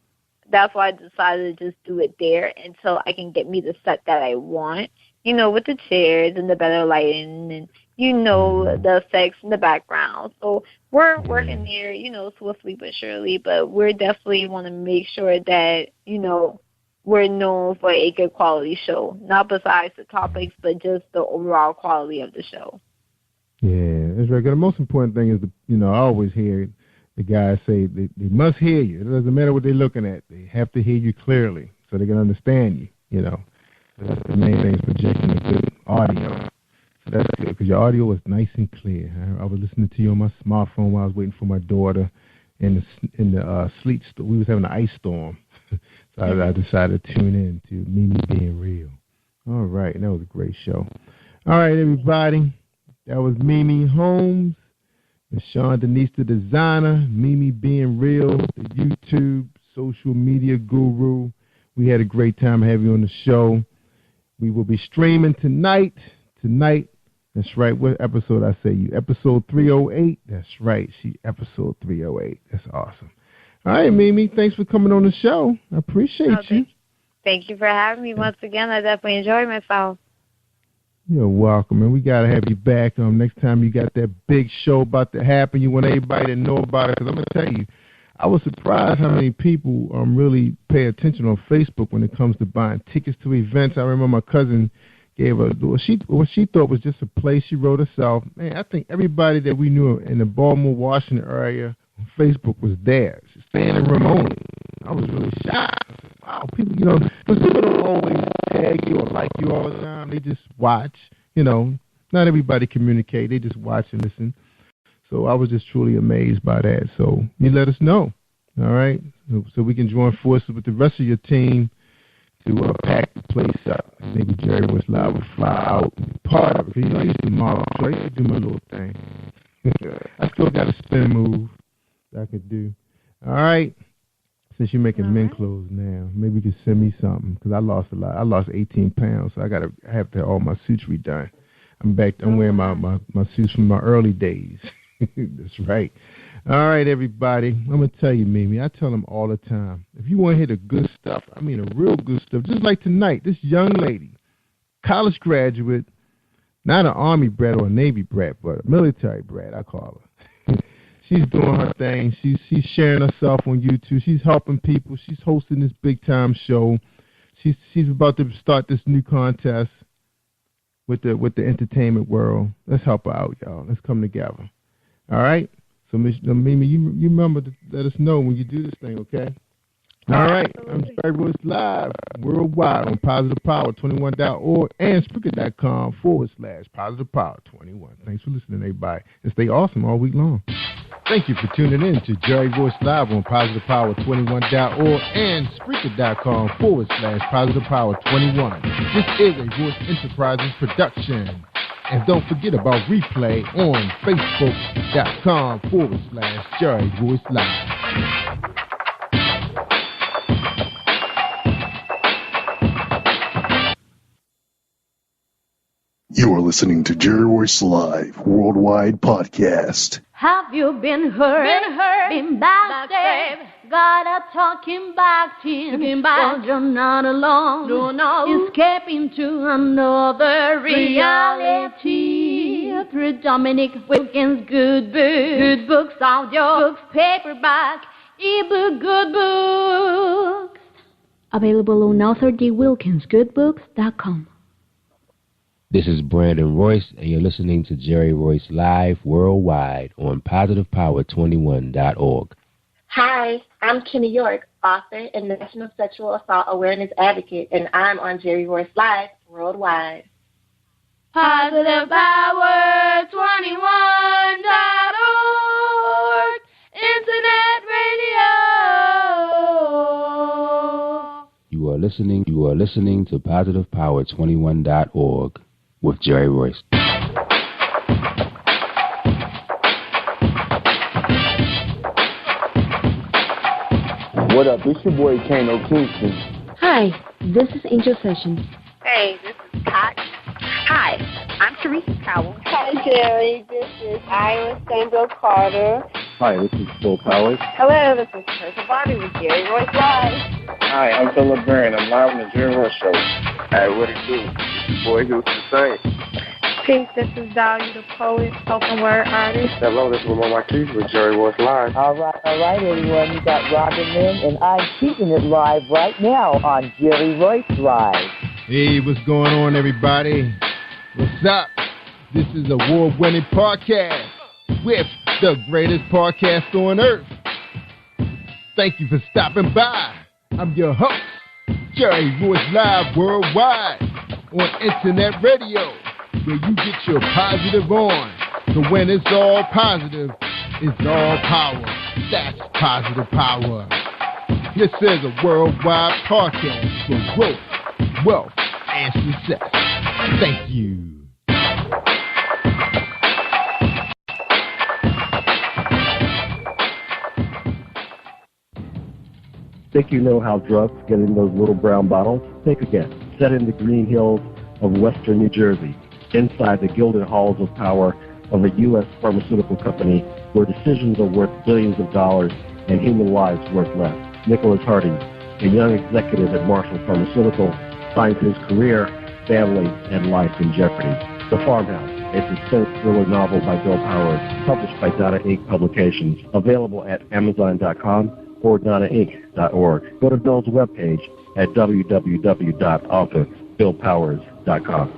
that's why I decided to just do it there until I can get me the set that I want, with the chairs and the better lighting and, the effects in the background. So we're working there, swiftly but surely, but we definitely want to make sure that, we're known for a good quality show, not besides the topics, but just the overall quality of the show. Yeah, that's right. The most important thing is, I always hear the guys say they must hear you. It doesn't matter what they're looking at. They have to hear you clearly so they can understand you, That's the main thing is projecting a good audio. So that's good because your audio was nice and clear. I was listening to you on my smartphone while I was waiting for my daughter in the sleet storm. We was having an ice storm. So I decided to tune in to Mimi Being Real. All right, that was a great show. All right, everybody, that was Mimi Holmes, Michonne Denise, the designer, Mimi Being Real, the YouTube social media guru. We had a great time having you on the show. We will be streaming tonight. That's right. What episode I say you? Episode 308. That's right. Episode 308. That's awesome. All right, Mimi, thanks for coming on the show. I appreciate you. Thank you for having me once again. I definitely enjoyed myself. You're welcome, and we got to have you back next time you got that big show about to happen. You want everybody to know about it, because I'm going to tell you, I was surprised how many people really pay attention on Facebook when it comes to buying tickets to events. I remember my cousin gave her what she thought was just a place she wrote herself. Man, I think everybody that we knew in the Baltimore, Washington area on Facebook was there. She's staying in room only. I was really shocked. I said, wow, people, because people don't always tag you or like you all the time. They just watch, Not everybody communicate. They just watch and listen. So I was just truly amazed by that. So you let us know, all right? So we can join forces with the rest of your team to pack the place up. Maybe Jerry was live will fly out and be part of it. Because, I used to model, so I used to do my little thing. I still got a spin move that I could do. All right? Since you're making men clothes now, maybe you could send me something because I lost a lot. I lost 18 pounds, so I have to have all my suits redone. I'm back. I'm wearing my suits from my early days. That's right. All right, everybody. I'm going to tell you, Mimi, I tell them all the time, if you want to hear the good stuff, I mean the real good stuff, just like tonight, this young lady, college graduate, not an Army brat or a Navy brat, but a military brat, I call her. She's doing her thing. She's sharing herself on YouTube. She's helping people. She's hosting this big-time show. She's about to start this new contest with the entertainment world. Let's help her out, y'all. Let's come together. All right? So, Mimi, you remember to let us know when you do this thing, okay? All right. I'm Jerry Royce live worldwide on PositivePower21.org and Spreaker.com/PositivePower21. Thanks for listening, everybody. And stay awesome all week long. Thank you for tuning in to Jerry Voice Live on PositivePower21.org and Spreaker.com/PositivePower21. This is a Voice Enterprises production. And don't forget about replay on Facebook.com/Jerry Voice Live. You are listening to Jerry Royce Live Worldwide Podcast. Have you been hurt? Been backstabbed? Gotta talking back to him. Well, you're not alone. Escaping to another reality. Through Dominic Wilkins' good books, audio books, paperback, ebook, good books. Available on authordwilkinsgoodbooks.com. This is Brandon Royce, and you're listening to Jerry Royce Live Worldwide on PositivePower21.org. Hi, I'm Kenny York, author and National Sexual Assault Awareness Advocate, and I'm on Jerry Royce Live Worldwide. PositivePower21.org, Internet radio. You are listening to PositivePower21.org with Jerry Royce. What up? It's your boy Kano Kingston. Hi, this is Angel Sessions. Hey, this is Pat. Hi, I'm Teresa Cowell. Hi, Jerry. This is Ira Sandro Carter. Hi, this is Bill Powers. Hello, this is Teresa Bobby with Jerry Royce Live. Hi, I'm Philip Byrne. I'm live on the Jerry Royce Show. Hey, what it do? It's your boy Houston Saint. Peace, this is Dahlia the poet, spoken word artist. Hello, this is Lamar Marquise with Jerry Royce Live. All right, everyone. You got Robin Lynn, and I'm keeping it live right now on Jerry Royce Live. Hey, what's going on, everybody? What's up? This is a award-winning podcast with the greatest podcast on earth. Thank you for stopping by. I'm your host, Jerry Royce Live Worldwide on Internet Radio, where you get your positive on. So when it's all positive, it's all power. That's positive power. This is a worldwide podcast for growth, wealth, and success. Thank you. Think you know how drugs get in those little brown bottles? Think again. Set in the green hills of western New Jersey, inside the gilded halls of power of a U.S. pharmaceutical company where decisions are worth billions of dollars and human lives worth less. Nicholas Hardy, a young executive at Marshall Pharmaceutical, finds his career, family, and life in jeopardy. The Farmhouse, a suspense thriller novel by Bill Powers, published by Donna Inc. Publications, available at Amazon.com or DonnaInc.org. Go to Bill's webpage at www.authorBillPowers.com.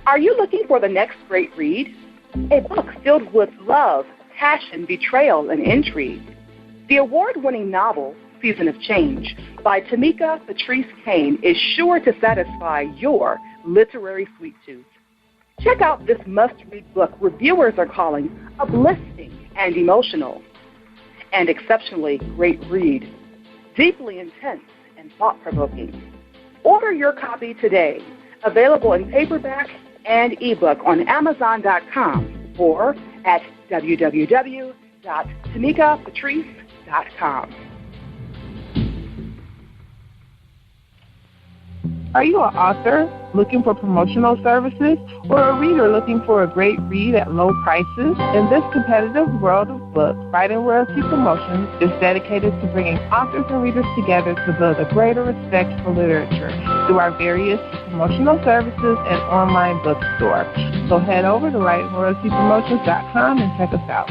Are you looking for the next great read? A book filled with love, passion, betrayal, and intrigue. The award-winning novel, Season of Change, by Tamika Patrice Kane, is sure to satisfy your literary sweet tooth. Check out this must-read book reviewers are calling uplifting and emotional, and exceptionally great read, deeply intense and thought-provoking. Order your copy today, available in paperback and ebook on Amazon.com or at www.tamikapatrice.com. Are you an author looking for promotional services or a reader looking for a great read at low prices? In this competitive world of books, Writing Royalty Promotions is dedicated to bringing authors and readers together to build a greater respect for literature through our various promotional services and online bookstore. So head over to WritingRoyaltyPromotions.com and check us out.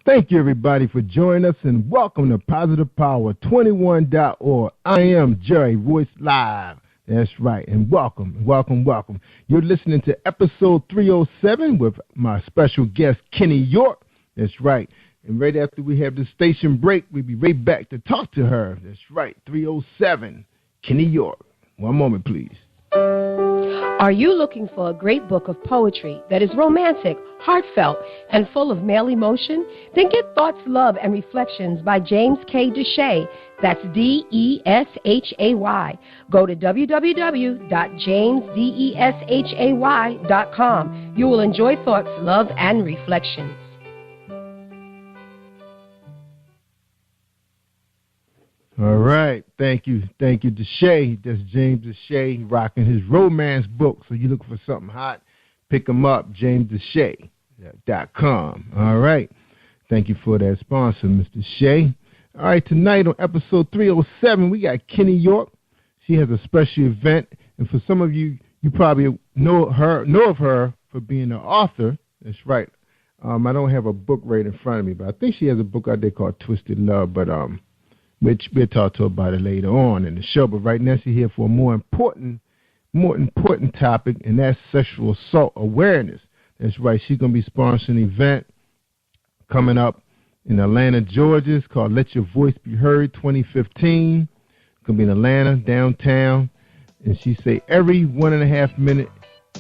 Thank you, everybody, for joining us, and welcome to PositivePower21.org. I am Jerry Royce Live. That's right, and welcome. You're listening to episode 307 with my special guest, Kenny York. That's right. And right after we have the station break, we'll be right back to talk to her. That's right, 307, Kenny York. One moment, please. Are you looking for a great book of poetry that is romantic, heartfelt, and full of male emotion? Then get Thoughts, Love, and Reflections by James K. Deshay. That's Deshay. Go to www.jamesdeshay.com. You will enjoy Thoughts, Love, and Reflections. All right. Thank you, Deshay. That's James Deshay rocking his romance book. So you looking for something hot, pick him up, jamesdeshay.com. All right. Thank you for that sponsor, Mr. Shay. All right, tonight on episode 307, we got Kenny York. She has a special event, and for some of you, you probably know of her for being an author. That's right. I don't have a book right in front of me, but I think she has a book out there called Twisted Love, but which we'll talk to her about it later on in the show. But right now she's here for a more important topic, and that's sexual assault awareness. That's right. She's going to be sponsoring an event coming up in Atlanta, Georgia. It's called Let Your Voice Be Heard 2015. It's going to be in Atlanta, downtown. And she say every 1.5 minutes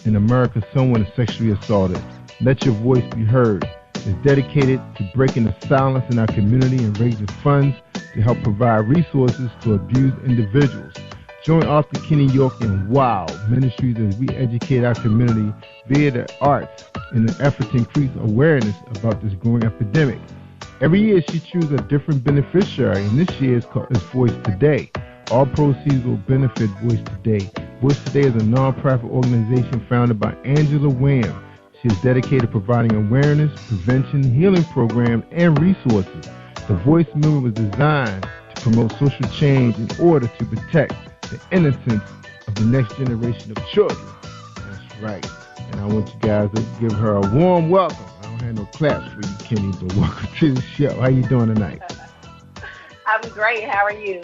in America, someone is sexually assaulted. Let Your Voice Be Heard is dedicated to breaking the silence in our community and raising funds to help provide resources to abused individuals. Join Author Kenny York and WOW Ministries as we educate our community via the arts in an effort to increase awareness about this growing epidemic. Every year she chooses a different beneficiary, and this year is Voice Today. All proceeds will benefit Voice Today. Voice Today is a nonprofit organization founded by Angela Wham. She is dedicated to providing awareness, prevention, healing programs, and resources. The Voice movement was designed to promote social change in order to protect the innocence of the next generation of children. That's right. And I want you guys to give her a warm welcome. I don't have no claps for you, Kenny, but welcome to the show. How you doing tonight? I'm great. How are you?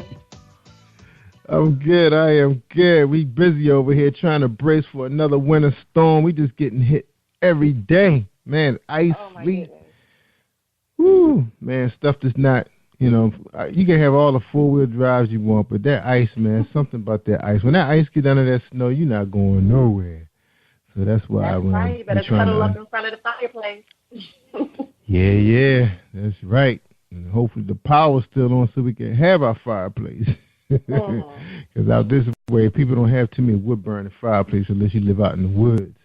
I'm good. I am good. We busy over here trying to brace for another winter storm. We just getting hit every day. Man, ice, sleet. Woo, man, stuff that's not, you can have all the four-wheel drives you want, but that ice, man, something about that ice. When that ice get under that snow, you're not going nowhere. So that's why I want right. You better cuddle up in front of the fireplace. Yeah, that's right. And hopefully the power's still on so we can have our fireplace. Because out this way, people don't have too many wood-burning fireplaces unless you live out in the woods.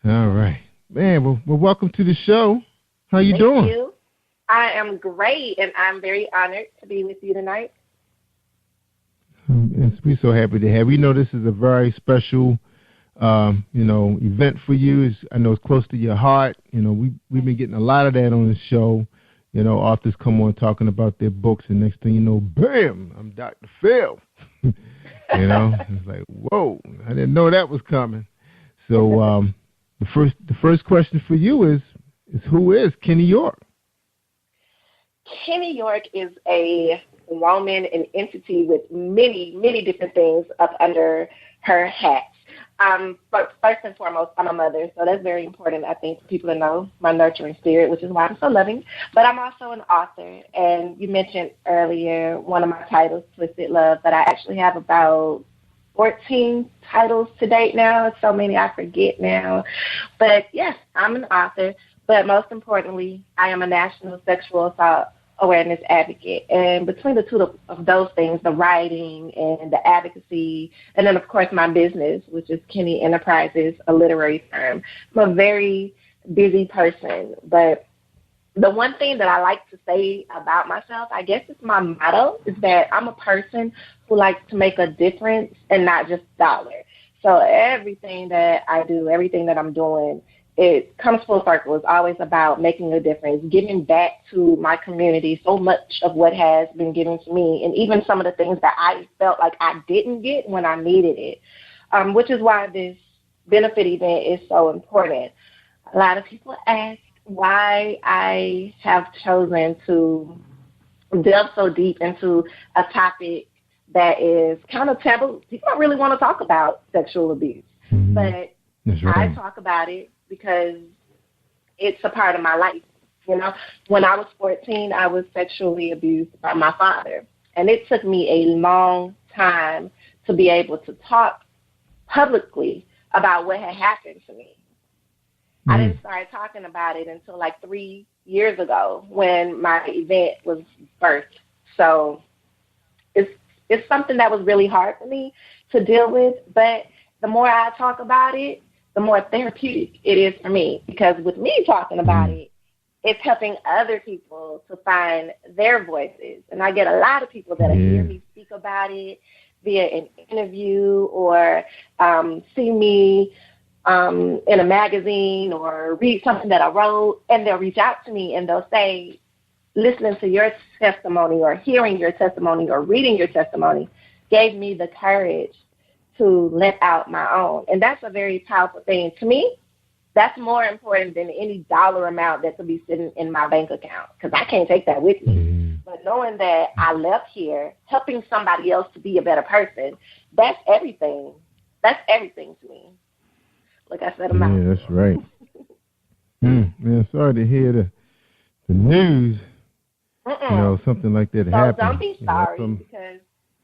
All right. Man, well welcome to the show. How you doing? Thank you. I am great, and I'm very honored to be with you tonight. We're so happy to have you. This is a very special, event for you. I know it's close to your heart. We've been getting a lot of that on the show. Authors come on talking about their books, and next thing you know, bam, I'm Dr. Phil. It's like, whoa, I didn't know that was coming. So the first question for you is who is Kenny York? Kenny York is a woman, an entity with many, many different things up under her hat. But first and foremost, I'm a mother, so that's very important, I think, for people to know my nurturing spirit, which is why I'm so loving. But I'm also an author, and you mentioned earlier one of my titles, Twisted Love, but I actually have about 14 titles to date now. It's so many I forget now. But, yes, I'm an author, but most importantly, I am a national sexual assault awareness advocate. And between the two of those things, the writing and the advocacy, and then, of course, my business, which is Kenny Enterprises, a literary firm, I'm a very busy person. But the one thing that I like to say about myself, I guess it's my motto, is that I'm a person who likes to make a difference and not just dollar. So everything that I do, everything that I'm doing, it comes full circle. It's always about making a difference, giving back to my community so much of what has been given to me, and even some of the things that I felt like I didn't get when I needed it, which is why this benefit event is so important. A lot of people ask why I have chosen to delve so deep into a topic that is kind of taboo. People don't really want to talk about sexual abuse, but I talk about it because it's a part of my life. When I was 14, I was sexually abused by my father, and it took me a long time to be able to talk publicly about what had happened to me. I didn't start talking about it until like 3 years ago when my event was birthed. So it's something that was really hard for me to deal with, but the more I talk about it, the more therapeutic it is for me, because with me talking about it, it's helping other people to find their voices. And I get a lot of people that hear me speak about it via an interview or see me in a magazine or read something that I wrote, and they'll reach out to me and they'll say, listening to your testimony or hearing your testimony or reading your testimony gave me the courage to let out my own. And that's a very powerful thing. To me, that's more important than any dollar amount that could be sitting in my bank account, because I can't take that with me. But knowing that I left here helping somebody else to be a better person, that's everything. That's everything to me. Like I said, yeah, that's right. Man, sorry to hear the news. You know, something like that happened. So don't be sorry, because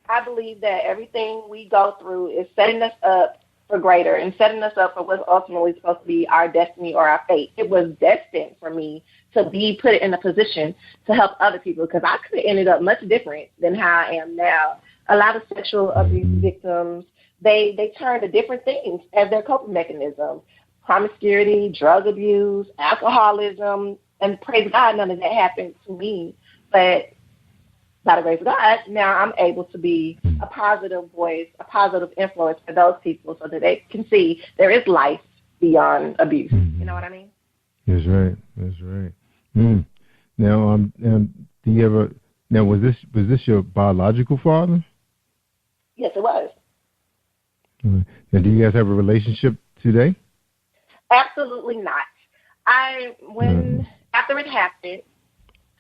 I believe that everything we go through is setting us up for greater and setting us up for what's ultimately supposed to be our destiny or our fate. It was destined for me to be put in a position to help other people, because I could have ended up much different than how I am now. A lot of sexual abuse victims, they turn to different things as their coping mechanism. Promiscuity, drug abuse, alcoholism, and praise God, none of that happened to me. But by the grace of God, now I'm able to be a positive voice, a positive influence for those people so that they can see there is life beyond abuse. You know what I mean? That's right. That's right. Now, do you ever? Now, was this your biological father? Yes, it was. Now, do you guys have a relationship today? Absolutely not. After it happened,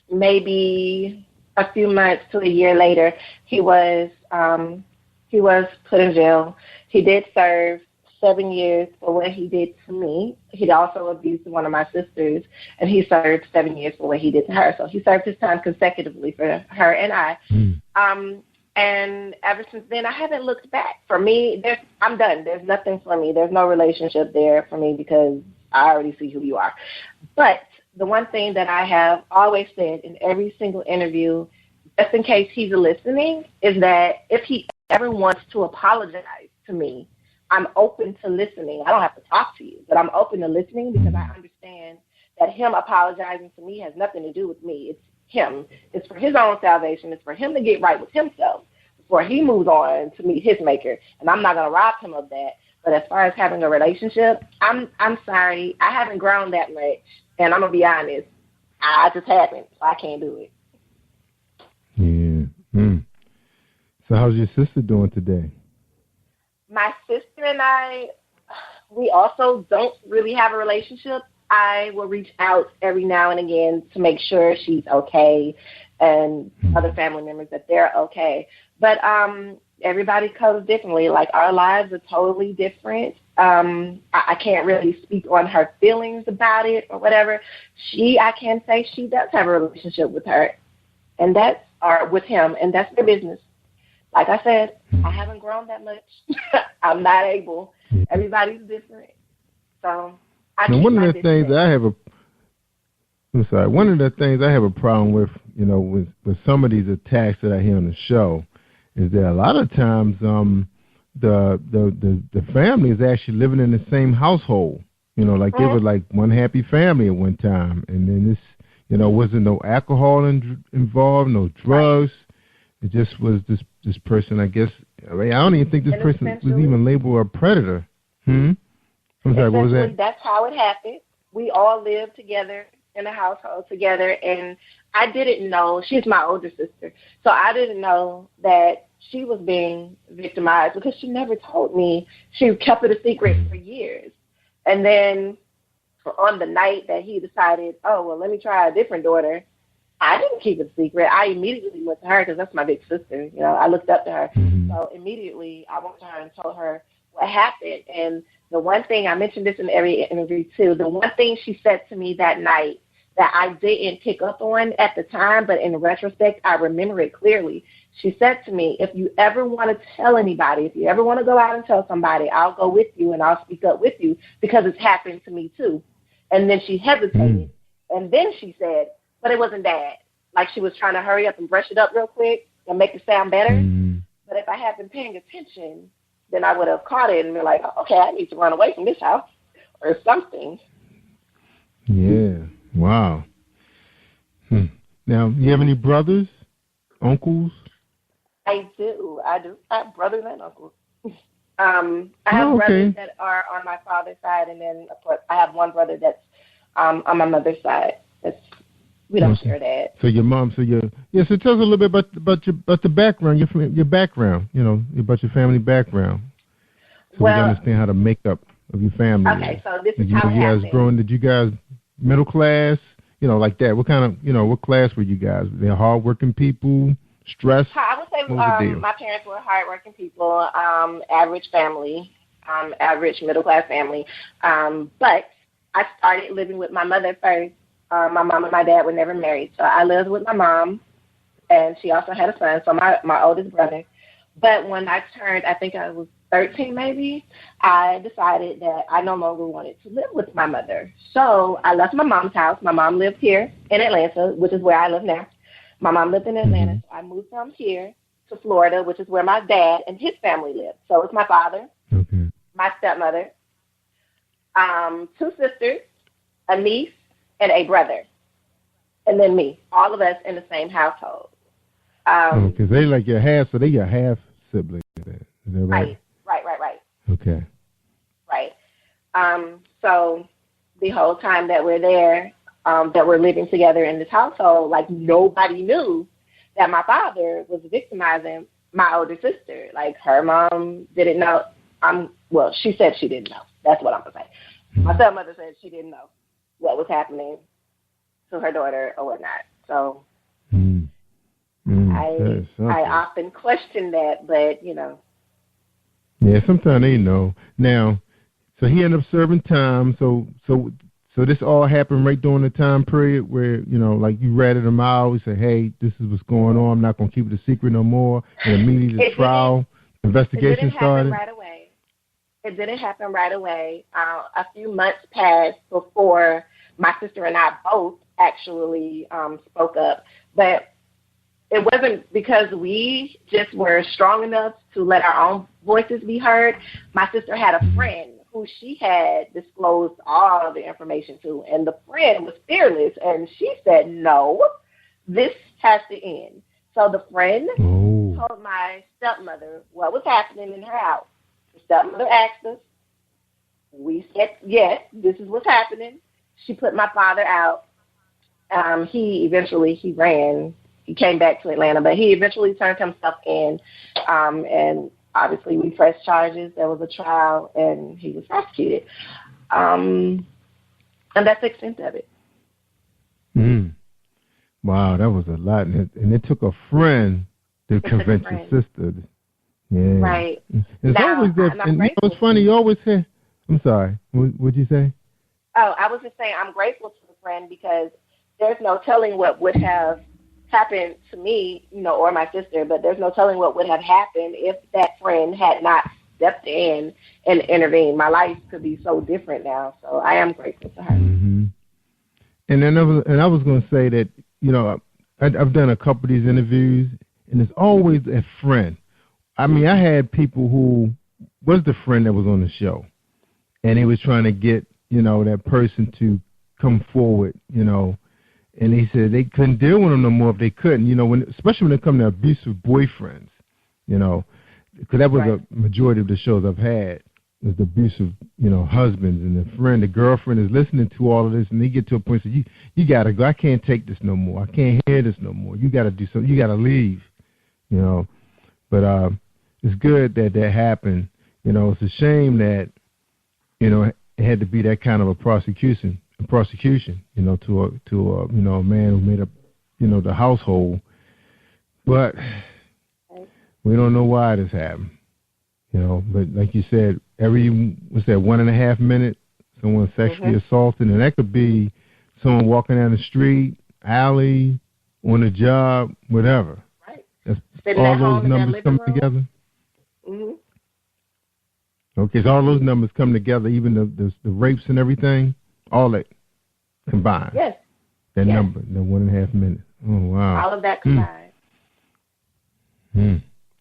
maybe a few months to a year later, he was put in jail. He did serve 7 years for what he did to me. He also abused one of my sisters, and he served 7 years for what he did to her. So he served his time consecutively for her and I. And ever since then, I haven't looked back. For me, I'm done. There's nothing for me. There's no relationship there for me because I already see who you are. But the one thing that I have always said in every single interview, just in case he's listening, is that if he ever wants to apologize to me, I'm open to listening. I don't have to talk to you, but I'm open to listening because I understand that him apologizing to me has nothing to do with me. It's him. It's for his own salvation. It's for him to get right with himself before he moves on to meet his maker. And I'm not going to rob him of that. But as far as having a relationship, I'm sorry. I haven't grown that much. And I'm going to be honest. I just haven't. So I can't do it. Yeah. So how's your sister doing today? My sister and I, we also don't really have a relationship. I will reach out every now and again to make sure she's okay and other family members that they're okay. But everybody copes differently. Like, our lives are totally different. I can't really speak on her feelings about it or whatever. I can say she does have a relationship with her, or with him, and that's their business. Like I said, I haven't grown that much. I'm not able. Everybody's different. So one of the things I have a problem with, with some of these attacks that I hear on the show, is that a lot of times the family is actually living in the same household. They were like one happy family at one time, and then this, wasn't no alcohol involved, no drugs. It just was this person, I guess. I don't even think this person was even labeled a predator. I'm sorry, what was that? That's how it happened. We all lived together in a household together, and I didn't know. She's my older sister, so I didn't know that she was being victimized because she never told me. She kept it a secret for years. And then on the night that he decided, let me try a different daughter, I didn't keep it a secret. I immediately went to her because that's my big sister. I looked up to her. So immediately I went to her and told her what happened. And the one thing, I mentioned this in every interview too, the one thing she said to me that night that I didn't pick up on at the time, but in retrospect, I remember it clearly. She said to me, if you ever want to tell anybody, if you ever want to go out and tell somebody, I'll go with you and I'll speak up with you because it's happened to me too. And then she hesitated. And then she said, but it wasn't bad. Like she was trying to hurry up and brush it up real quick and make it sound better. But if I had been paying attention, then I would have caught it and been like, okay, I need to run away from this house or something. Yeah. Wow. Now, you have any brothers, uncles? I do. I have brothers and uncles. I have brothers that are on my father's side, and then, of course, I have one brother that's on my mother's side. We don't share that. So your mom, so tell us a little bit about the background, your background, about your family background. So we understand how the makeup of your family is. So this is how it happened. Did you guys middle class, like that? What kind of, what class were you guys? They're hardworking people? Stress? I would say my parents were hardworking people, average family, average middle-class family. But I started living with my mother first. My mom and my dad were never married. So I lived with my mom, and she also had a son, so my oldest brother. But when I turned, I think I was 13 maybe, I decided that I no longer wanted to live with my mother. So I left my mom's house. My mom lived here in Atlanta, which is where I live now. My mom lived in Atlanta, so I moved from here to Florida, which is where my dad and his family lived. So it's my father, my stepmother, 2 sisters, a niece, and a brother, and then me. All of us in the same household. Because they like your half, so they your half siblings. Is that right? Right. Okay. Right. So the whole time that we're there, that we're living together in this household, like nobody knew that my father was victimizing my older sister. Like her mom didn't know. She said she didn't know. That's what I'm gonna say. My stepmother said she didn't know what was happening to her daughter or whatnot. So I often question that, but Yeah, sometimes they know. Now, so he ended up serving time. So this all happened right during the time period where, like you ratted him out. You said, hey, this is what's going on. I'm not going to keep it a secret no more. And immediately the trial, investigation started. It didn't happen right away. A few months passed before my sister and I both actually spoke up. But it wasn't because we just were strong enough to let our own voices be heard. My sister had a friend who she had disclosed all the information to, and the friend was fearless, and she said, no, this has to end. So the friend told my stepmother what was happening in her house. The stepmother asked us. We said, yes, this is what's happening. She put my father out. He ran. He came back to Atlanta, but he eventually turned himself in, and obviously we pressed charges. There was a trial, and he was prosecuted. And that's the extent of it. Wow, that was a lot. And it took a friend to convince your sister. Yeah. Right. It's always that. And it's funny, you always say, I'm sorry, what'd you say? Oh, I was just saying I'm grateful to the friend because there's no telling what would have happened to me, or my sister, but there's no telling what would have happened if that friend had not stepped in and intervened. My life could be so different now, so I am grateful to her. And then I was going to say that, I've done a couple of these interviews, and it's always a friend. I mean, I had people who was the friend that was on the show, and he was trying to get, that person to come forward, and they said they couldn't deal with them no more if they couldn't, especially when it comes to abusive boyfriends, because that was a majority of the shows I've had was the abusive, husbands, and the girlfriend is listening to all of this, and they get to a point and say, you got to go. I can't take this no more. I can't hear this no more. You got to do something. You got to leave, But it's good that happened. It's a shame that, it had to be that kind of a prosecution, to a man who made up, the household. But we don't know why this happened, But like you said, every 1.5 minutes, someone sexually assaulted, and that could be someone walking down the street, alley, on the job, whatever. Right. sitting all at those home in their numbers living come room. together? Mm-hmm. Okay, so all those numbers come together, even the rapes and everything, all that combined. Yes. That number, the 1.5 minutes. Oh, wow. All of that combined.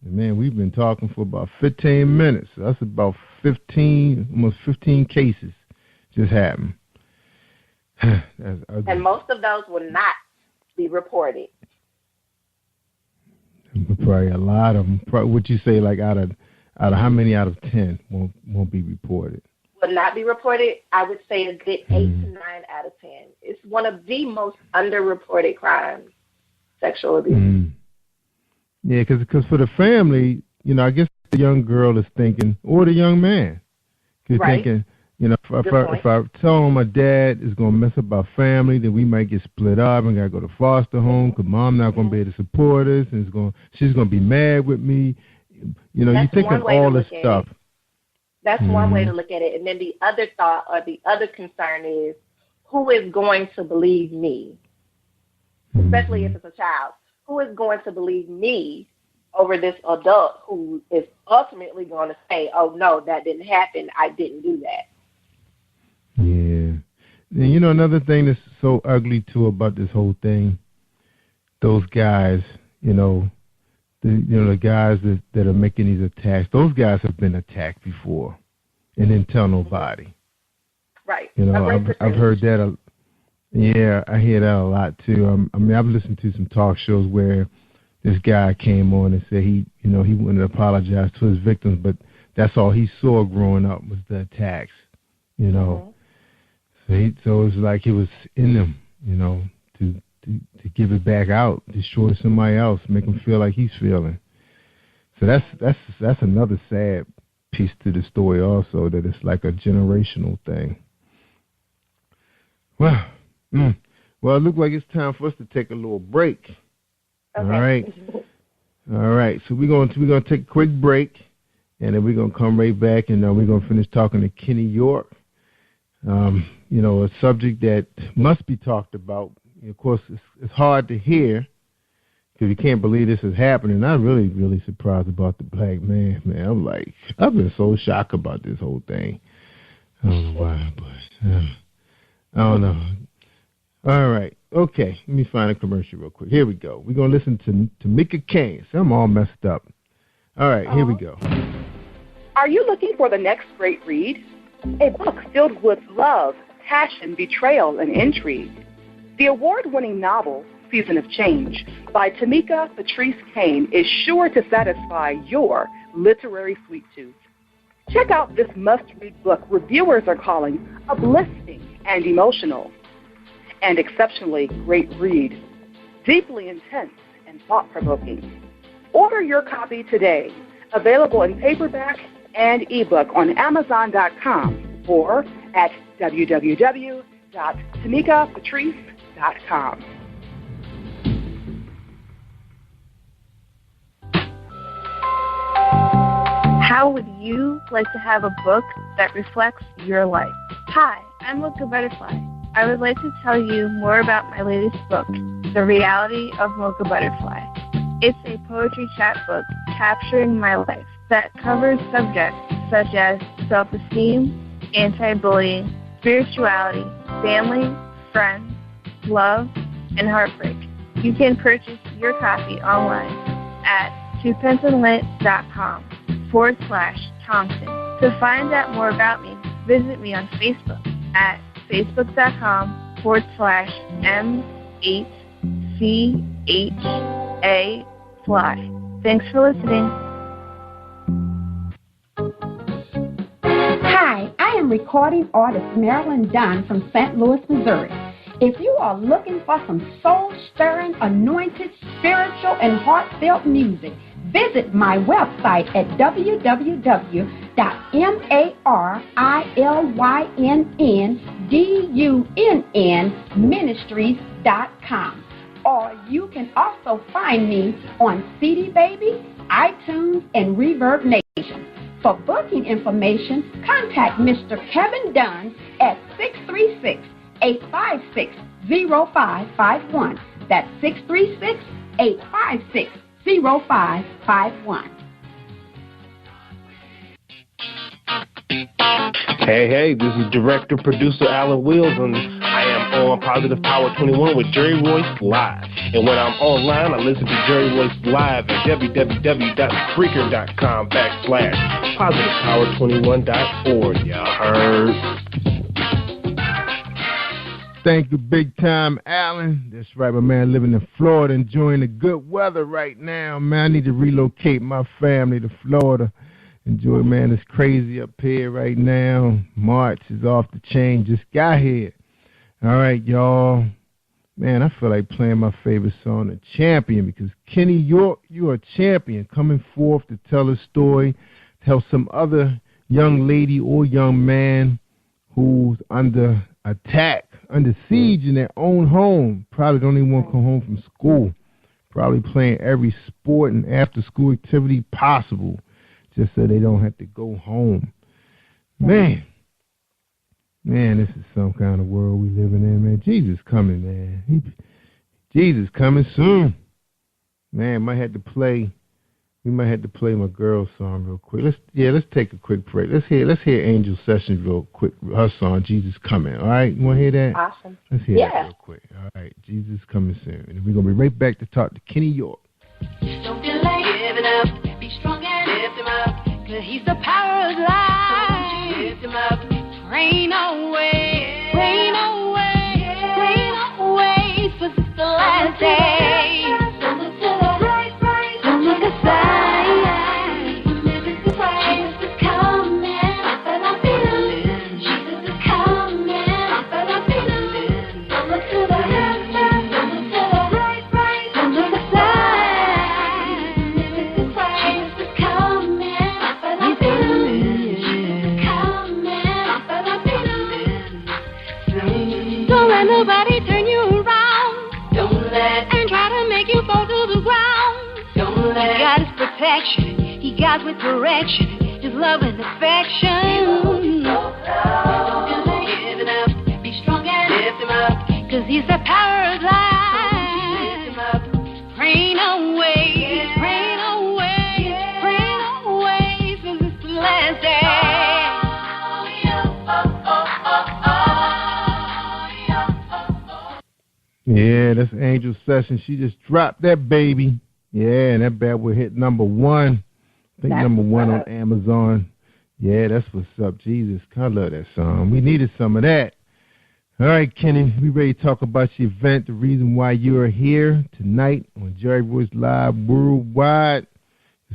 Man, we've been talking for about 15 minutes. That's about 15, almost 15 cases just happened. That's ugly. And most of those will not be reported. Probably a lot of them. What you say, like out of how many out of 10 won't be reported? Will not be reported. I would say a good 8 to 9 out of 10. It's one of the most underreported crimes, sexual abuse. Yeah, because for the family, I guess the young girl is thinking, or the young man, is thinking, if I tell him my dad is going to mess up our family, then we might get split up and got to go to foster home because mom not going to be able to support us and she's going to be mad with me. You think of all this stuff. That's one way to look at it. And then the other thought or the other concern is, who is going to believe me? Especially if it's a child. Who is going to believe me over this adult who is ultimately going to say, oh, no, that didn't happen. I didn't do that. Yeah. And another thing that's so ugly, too, about this whole thing, those guys, the guys that are making these attacks, those guys have been attacked before and didn't tell nobody. Right. I've heard that. Yeah, I hear that a lot too. I've listened to some talk shows where this guy came on and said he wanted to apologize to his victims, but that's all he saw growing up was the attacks. So it's like it was in them, to give it back out, destroy somebody else, make him feel like he's feeling. So that's another sad piece to the story also, that it's like a generational thing. Well, it looks like it's time for us to take a little break. Okay. All right. So we're gonna take a quick break, and then we're gonna come right back, and we're gonna finish talking to Kenny York. A subject that must be talked about. Of course, it's hard to hear because you can't believe this is happening. I'm really, really surprised about the black man. Man, I've been so shocked about this whole thing. I don't know why, but I don't know. All right. Okay. Let me find a commercial real quick. Here we go. We're going to listen to Mika Kane. So I'm all messed up. All right. Here we go. Are you looking for the next great read? A book filled with love, passion, betrayal, and intrigue. The award-winning novel, Season of Change, by Tamika Patrice Kane, is sure to satisfy your literary sweet tooth. Check out this must-read book reviewers are calling uplifting and emotional. And exceptionally great read, deeply intense and thought-provoking. Order your copy today, available in paperback and ebook on Amazon.com or at www.tamikapatrice.com. How would you like to have a book that reflects your life? Hi, I'm Mocha Butterfly. I would like to tell you more about my latest book, The Reality of Mocha Butterfly. It's a poetry chapbook capturing my life that covers subjects such as self-esteem, anti-bullying, spirituality, family, friends, love, and heartbreak. You can purchase your copy online at twopensandlit.com/Thompson. To find out more about me, visit me on Facebook at facebook.com/M8CHA-Fly. Thanks for listening. Hi, I am recording artist Marilyn Dunn from St. Louis, Missouri. If you are looking for some soul-stirring, anointed, spiritual, and heartfelt music, visit my website at www.MarilynDunnMinistries.com. Or you can also find me on CD Baby, iTunes, and Reverb Nation. For booking information, contact Mr. Kevin Dunn at 636-856-0551. That's 636-856-0551. 0551. Hey, this is director, producer Alan Wills, and I am on Positive Power 21 with Jerry Royce Live. And when I'm online, I listen to Jerry Royce Live at www.spreaker.com/positivepower21.org. Y'all heard? Thank you, big time, Alan. That's right, my man living in Florida, enjoying the good weather right now. Man, I need to relocate my family to Florida. Enjoy, man. It's crazy up here right now. March is off the chain. Just got here. All right, y'all. Man, I feel like playing my favorite song, The Champion, because Kenny York, you are a champion, coming forth to tell a story, to help some other young lady or young man who's under attack, under siege in their own home. Probably don't even want to come home from school. Probably playing every sport and after-school activity possible, just so they don't have to go home. Man, this is some kind of world we living in, man. Jesus coming, man. Jesus coming soon. Man, we might have to play my girl song real quick. Let's take a quick break. Let's hear Angel Sessions real quick. Her song, Jesus Coming. All right, you want to hear that? Awesome. Let's hear that real quick. All right, Jesus Coming soon. And we're going to be right back to talk to Kenny York. Don't delay, give it up, be strong and lift him up, 'cause he's the power of life. Lift him up, rain away, rain away, rain away, 'cause it's the last day. Don't look to the right, don't look aside. Jesus is coming, but I feel it. Jesus is coming, but I feel it. Don't look to the left, don't look to the right, don't look aside. Jesus is coming, but I feel it. Jesus is coming, but I feel it. Don't let nobody turn you around. Don't let and try to make you fall to the ground. Don't let. He got his protection. He got with direction. His love and affection. Don't give it up. Be strong and lift him up. 'Cause he's the power of life. Lift him up. Rain away. Rain away. Rain away. 'Cause it's the last day. Yeah, that's Angel Sessions. She just dropped that baby. Yeah, and that bad boy hit number one. I think number one on Amazon. Yeah, that's what's up. Jesus, I love that song. We needed some of that. All right, Kenny, we ready to talk about your event, the reason why you are here tonight on Jerry Royce Live Worldwide.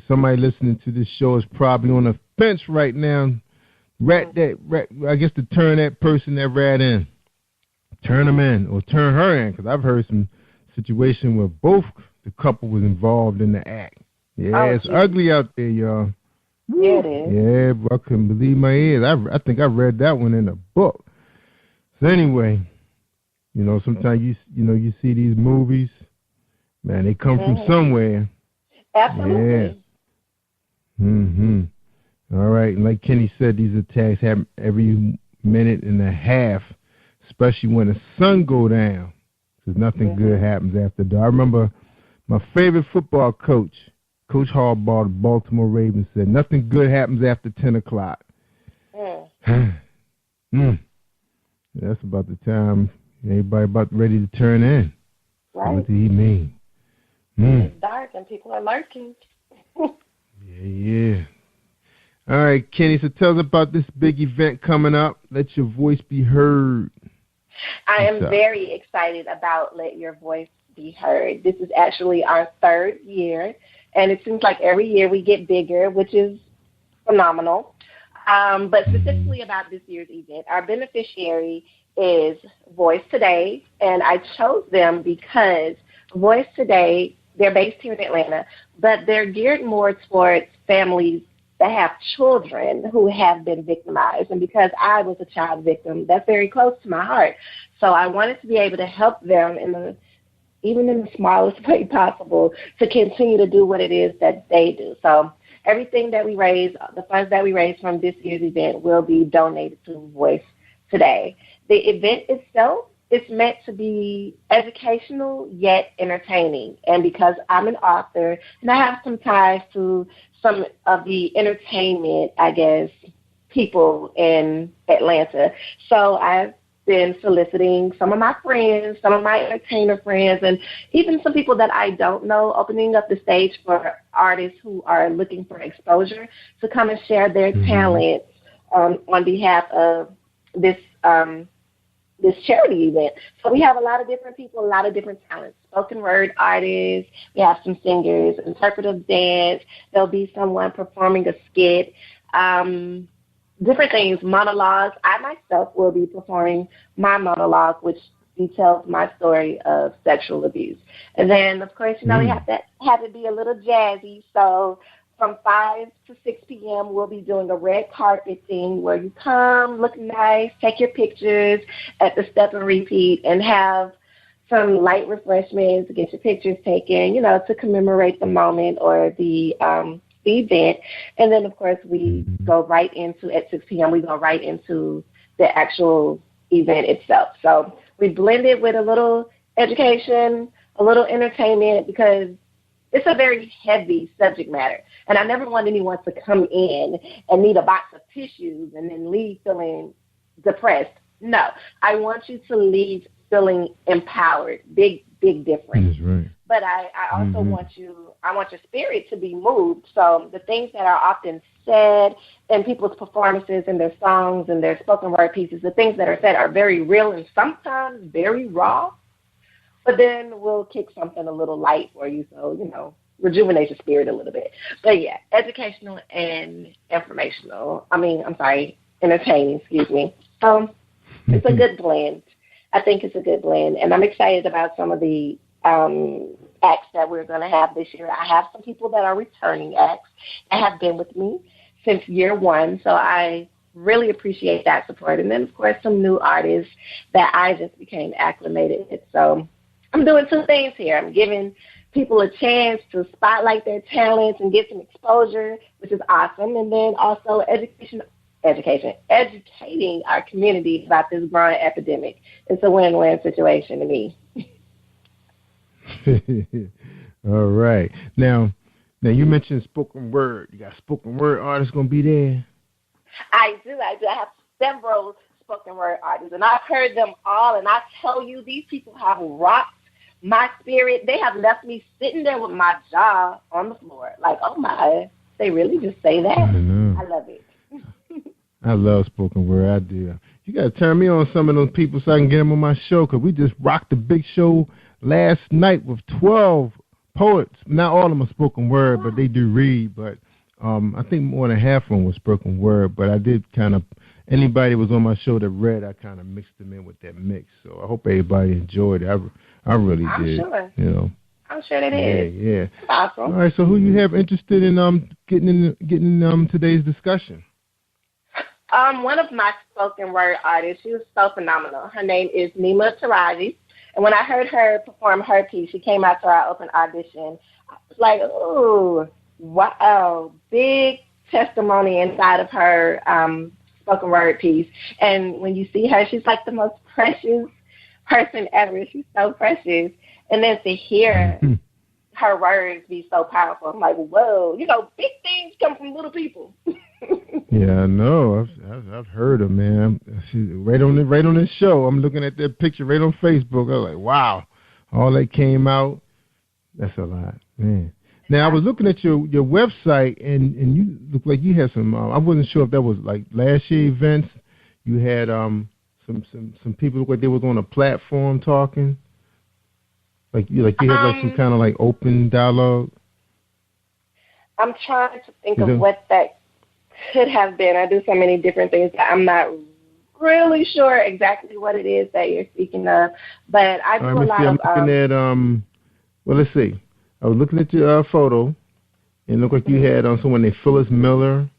Somebody listening to this show is probably on the fence right now. I guess to turn that person that rat in. Turn them in or turn her in, because I've heard some situation where both the couple was involved in the act. Yeah, it's ugly out there, y'all. Yeah, it is. Yeah, I couldn't believe my ears. I think I read that one in a book. So anyway, sometimes you see these movies, man, they come from somewhere. Absolutely. Yeah. All right, and like Kenny said, these attacks happen every minute and a half, especially when the sun go down, because nothing good happens after dark. I remember my favorite football coach, Coach Harbaugh, the Baltimore Ravens, said nothing good happens after 10 o'clock. That's about the time everybody about ready to turn in. Right. What did he mean? It's dark and people are lurking. Yeah. All right, Kenny, so tell us about this big event coming up. Let your voice be heard. I am very excited about Let Your Voice Be Heard. This is actually our third year, and it seems like every year we get bigger, which is phenomenal. But specifically about this year's event, our beneficiary is Voice Today, and I chose them because Voice Today, they're based here in Atlanta, but they're geared more towards families that have children who have been victimized. And because I was a child victim, that's very close to my heart. So I wanted to be able to help them even in the smallest way possible to continue to do what it is that they do. So everything that we raise, the funds that we raise from this year's event will be donated to Voice Today. The event itself it's meant to be educational yet entertaining. And because I'm an author and I have some ties to some of the entertainment, I guess, people in Atlanta, so I've been soliciting some of my friends, some of my entertainer friends, and even some people that I don't know, opening up the stage for artists who are looking for exposure to come and share their talents on behalf of this this charity event. So we have a lot of different people, a lot of different talents. Spoken word artists, we have some singers, interpretive dance, there'll be someone performing a skit, different things, monologues. I myself will be performing my monologue, which details my story of sexual abuse. And then, of course, we have to be a little jazzy. So from 5 to 6 p.m., we'll be doing a red carpet thing where you come, look nice, take your pictures at the Step and Repeat, and have some light refreshments, get your pictures taken, to commemorate the moment or the event. And then, of course, we go right into, at 6 p.m., we go right into the actual event itself. So we blend it with a little education, a little entertainment, because it's a very heavy subject matter. And I never want anyone to come in and need a box of tissues and then leave feeling depressed. No, I want you to leave feeling empowered. Big difference. That's right. But I also want your spirit to be moved. So the things that are often said in people's performances and their songs and their spoken word pieces, the things that are said are very real and sometimes very raw. But then we'll kick something a little light for you, so, rejuvenate your spirit a little bit. But, yeah, educational and entertaining, excuse me. It's a good blend. I think it's a good blend. And I'm excited about some of the acts that we're going to have this year. I have some people that are returning acts that have been with me since year one, so I really appreciate that support. And then, of course, some new artists that I just became acclimated with. So I'm doing two things here. I'm giving people a chance to spotlight their talents and get some exposure, which is awesome. And then also educating our community about this growing epidemic. It's a win-win situation to me. All right. Now you mentioned spoken word. You got spoken word artists going to be there? I do. I have several spoken word artists, and I've heard them all, and I tell you, these people have rocked my spirit. They have left me sitting there with my jaw on the floor. Like, oh my, they really just say that? I know. I love it. I love spoken word. I do. You got to turn me on some of those people so I can get them on my show, because we just rocked the big show last night with 12 poets. Not all of them are spoken word, but they do read. But I think more than half of them were spoken word. But I did kind of, anybody that was on my show that read, I kind of mixed them in with that mix. So I hope everybody enjoyed it. I really did. I'm sure. I'm sure they did. Yeah. That's awesome. All right. So who you have interested in getting in today's discussion? One of my spoken word artists, she was so phenomenal. Her name is Nima Taraji. And when I heard her perform her piece, she came out to our open audition. I was like, ooh, wow, big testimony inside of her spoken word piece. And when you see her, she's like the most precious person ever. She's so precious. And then to hear her words be so powerful, I'm like, whoa, big things come from little people. Yeah, I know. I've heard her, man. She's right on this show. I'm looking at that picture right on Facebook. I was like, wow, all that came out. That's a lot, man. Now I was looking at your website, and you look like you had some. I wasn't sure if that was like last year events. You had some people look like they was on a platform talking. Like you had like some kind of like open dialogue. I'm trying to think of what that could have been. I do so many different things that I'm not really sure exactly what it is that you're speaking of. But I do a lot of. I'm looking at well, let's see. I was looking at your photo, and it looked like you had someone named Phyllis Miller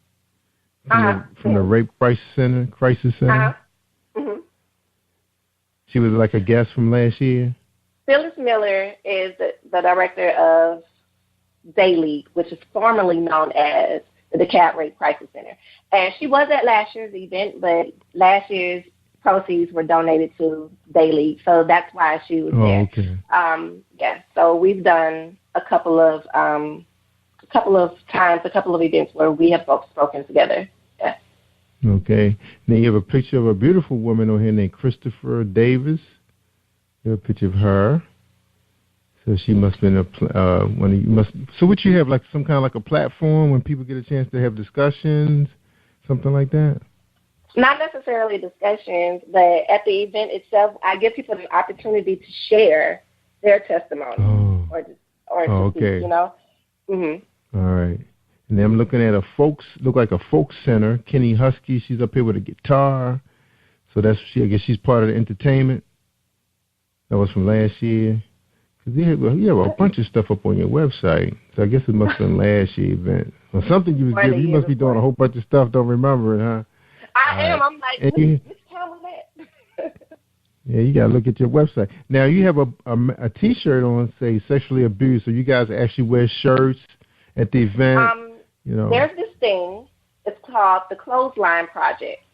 from the Rape Crisis Center. Mm-hmm. She was like a guest from last year. Phyllis Miller is the director of Daily, which is formerly known as the DeKalb Rape Crisis Center. And she was at last year's event, but last year's proceeds were donated to Daily, so that's why she was there. Okay. So we've done a couple of events where we have both spoken together. Yeah. Okay. Now you have a picture of a beautiful woman on here named Christopher Davis. You have a picture of her. So she must have been So what you have, like some kind of like a platform when people get a chance to have discussions, something like that? Not necessarily discussions, but at the event itself, I give people the opportunity to share their testimony or to okay. speak, you know. Mhm. All right. And then I'm looking at look like a folk center. Kenny Husky, she's up here with a guitar. So I guess she's part of the entertainment. That was from last year. Because you have a bunch of stuff up on your website. So I guess it must have been last year's event. Or something you was giving. You must be doing a whole bunch of stuff, don't remember it, huh? I am. I'm like, which time was that? Yeah, you got to look at your website. Now, you have a T-shirt on, say, sexually abused. So you guys actually wear shirts at the event? There's this thing. It's called the Clothesline Project.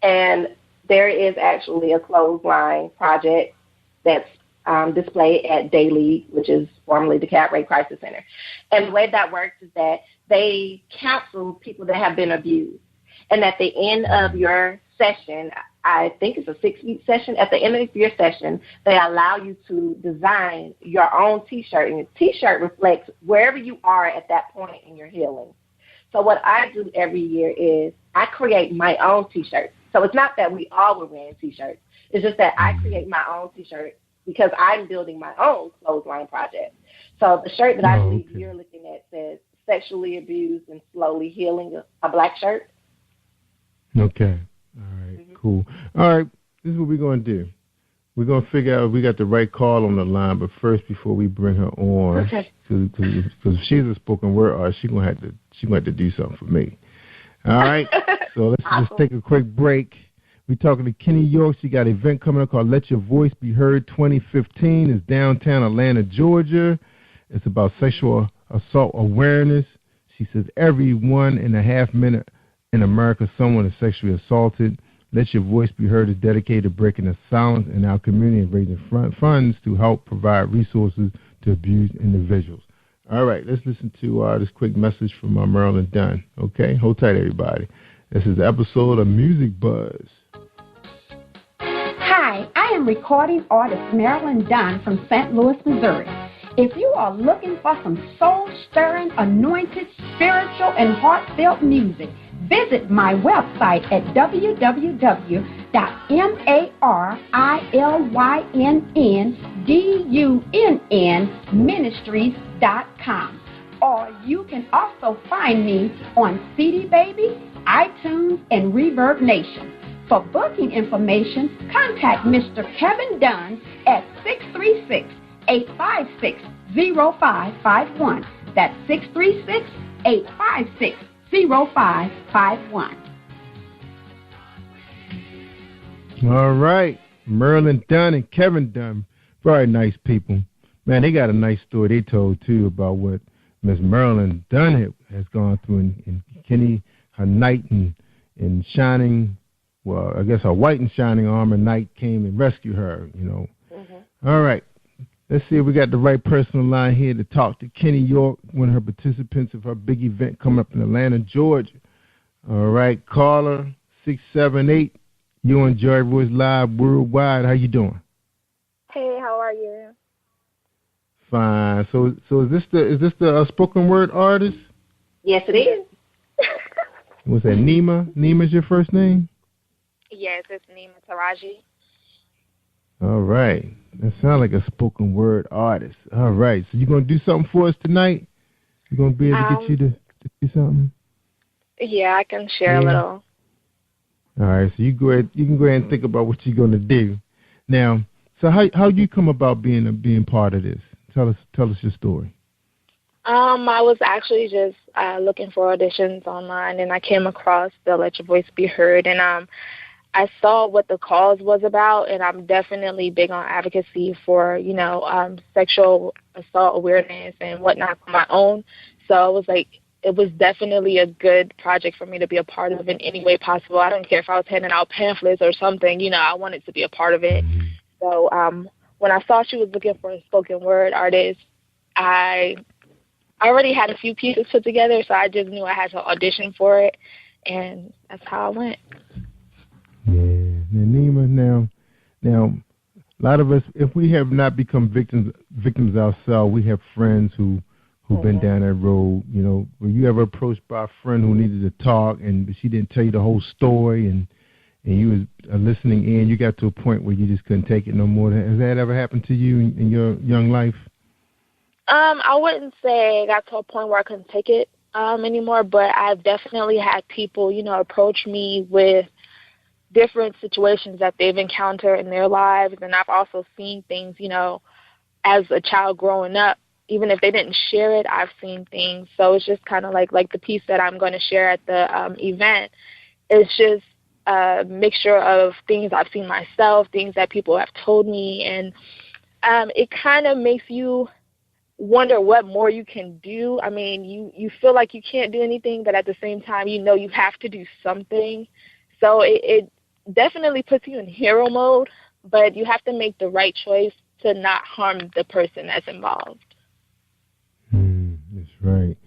And there is actually a clothesline project that's displayed at Daily, which is formerly the Cat Rape Crisis Center. And the way that works is that they counsel people that have been abused. And at the end of your session, I think it's a 6-week session, at the end of your session, they allow you to design your own T-shirt. And the T-shirt reflects wherever you are at that point in your healing. So what I do every year is I create my own T-shirt. So it's not that we all were wearing T-shirts. It's just that I create my own T-shirt because I'm building my own clothesline project. So the shirt that I believe you're looking at says sexually abused and slowly healing, a black shirt. Okay. All right. Cool. All right. This is what we're going to do. We're going to figure out if we got the right call on the line, but first, before we bring her on, because if she's a spoken word artist, she's going to have to do something for me. All right. So let's just take a quick break. We're talking to Kenny York. She got an event coming up called Let Your Voice Be Heard 2015. It's downtown Atlanta, Georgia. It's about sexual assault awareness. She says every 1.5 minute in America, someone is sexually assaulted. Let Your Voice Be Heard is dedicated to breaking the silence in our community and raising funds to help provide resources to abused individuals. All right, let's listen to this quick message from Marilyn Dunn. Okay, hold tight, everybody. This is the episode of Music Buzz. Hi, I am recording artist Marilyn Dunn from St. Louis, Missouri. If you are looking for some soul-stirring, anointed, spiritual, and heartfelt music, visit my website at www.marilynnDunnMinistries.com. Or you can also find me on CD Baby, iTunes, and Reverb Nation. For booking information, contact Mr. Kevin Dunn at 636-856-0551. That's 636-856-0551. All right. Marilyn Dunn and Kevin Dunn. Very nice people. Man, they got a nice story they told, too, about what Miss Marilyn Dunn has gone through. And Kenny, her knight in shining, well, I guess her white and shining armor knight came and rescued her, you know. Mm-hmm. All right. Let's see if we got the right person on the line here to talk to Kenny York, one of her participants of her big event coming up in Atlanta, Georgia. All right, caller 678. You on Joy Voice Live Worldwide. How you doing? Hey, how are you? Fine. So is this the spoken word artist? Yes, it is. Was that Nima? Nima's your first name? Yes, it's Nima Taraji. All right. That sounds like a spoken word artist. All right. So you going to do something for us tonight? You going to be able to get you to do something? Yeah, I can share a little. All right. So you can go ahead and think about what you're going to do. Now, so how you come about being part of this? Tell us your story. I was actually just looking for auditions online, and I came across the Let Your Voice Be Heard, and I saw what the cause was about, and I'm definitely big on advocacy for, sexual assault awareness and whatnot for my own. So I was like, it was definitely a good project for me to be a part of in any way possible. I don't care if I was handing out pamphlets or something, you know, I wanted to be a part of it. So when I saw she was looking for a spoken word artist, I already had a few pieces put together, so I just knew I had to audition for it, and that's how I went. Yeah. Nima, now, a lot of us, if we have not become victims ourselves, we have friends who've been down that road. You know, were you ever approached by a friend who needed to talk and she didn't tell you the whole story, and you was listening in, you got to a point where you just couldn't take it no more? Has that ever happened to you in your young life? I wouldn't say I got to a point where I couldn't take it anymore, but I've definitely had people, you know, approach me with different situations that they've encountered in their lives, and I've also seen things, you know, as a child growing up. Even if they didn't share it, I've seen things. So it's just kind of like the piece that I'm going to share at the event. It's just a mixture of things I've seen myself, things that people have told me, and it kind of makes you wonder what more you can do. I mean, you feel like you can't do anything, but at the same time, you know you have to do something. So it definitely puts you in hero mode, but you have to make the right choice to not harm the person that's involved. That's right.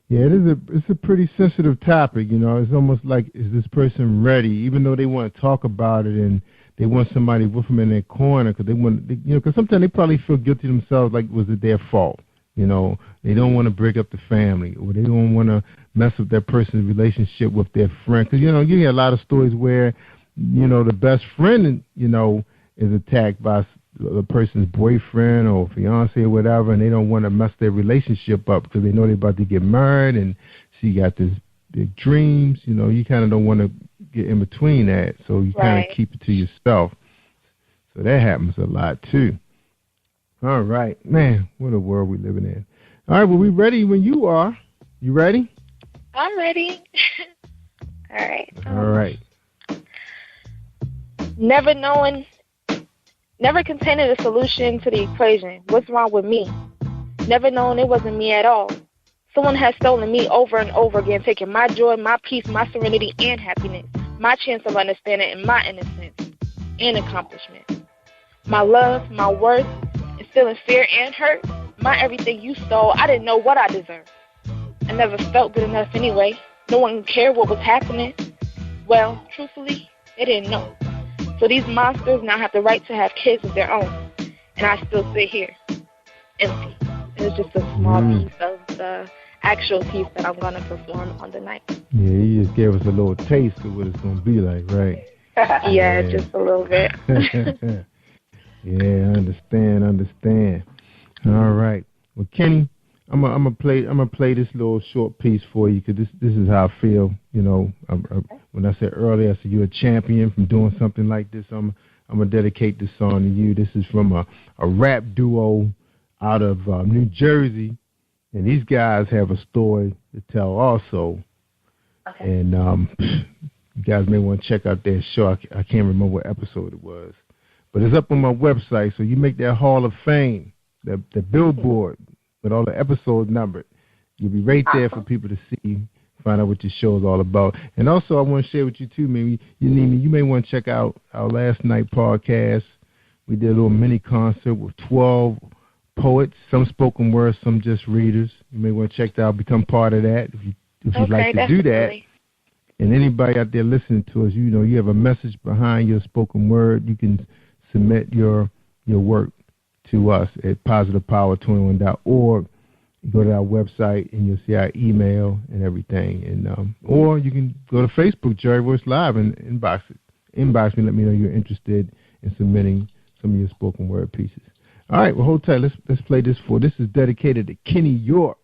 Yeah, it's a pretty sensitive topic. You know, it's almost like, is this person ready? Even though they want to talk about it and they want somebody with them in their corner, because because sometimes they probably feel guilty themselves, like was it their fault? You know, they don't want to break up the family, or they don't want to mess up that person's relationship with their friend. Because you hear a lot of stories where the best friend is attacked by the person's boyfriend or fiance or whatever, and they don't want to mess their relationship up because they know they're about to get married and she got this big dreams. You kind of don't want to get in between that, so you kind of keep it to yourself. So that happens a lot too. All right, man, what a world we living in. All right, well, we ready when you are. You ready? I'm ready. All right. All right. Never containing a solution to the equation. What's wrong with me? Never knowing it wasn't me at all. Someone has stolen me over and over again, taking my joy, my peace, my serenity, and happiness, my chance of understanding, and my innocence and accomplishment. My love, my worth, instilling fear and hurt, my everything you stole. I didn't know what I deserved. I never felt good enough anyway. No one cared what was happening. Well, truthfully, they didn't know. So these monsters now have the right to have kids of their own. And I still sit here, empty. It's just a small piece of the actual piece that I'm going to perform on the night. Yeah, you just gave us a little taste of what it's going to be like, right? Yeah, just a little bit. Yeah, I understand. All right. Well, Kenny, I'm gonna play this little short piece for you, because this is how I feel. When I said earlier, I said you're a champion from doing something like this. I'm gonna dedicate this song to you. This is from a rap duo out of New Jersey, and these guys have a story to tell also. Okay. And you guys may want to check out their show. I can't remember what episode it was, but it's up on my website. So you make that Hall of Fame, the billboard with all the episodes numbered. You'll be right there for people to see, find out what your show is all about. And also, I want to share with you too, maybe you may want to check out our last night podcast. We did a little mini concert with 12 poets, some spoken word, some just readers. You may want to check that out, become part of that if you'd like to do that. And anybody out there listening to us, you have a message behind your spoken word, you can submit your work to us at positivepower21.org. You go to our website and you'll see our email and everything. And or you can go to Facebook, Jerry Voice Live, and inbox me. Let me know you're interested in submitting some of your spoken word pieces. All right, well, hold tight. Let's play this for. This is dedicated to Kenny York.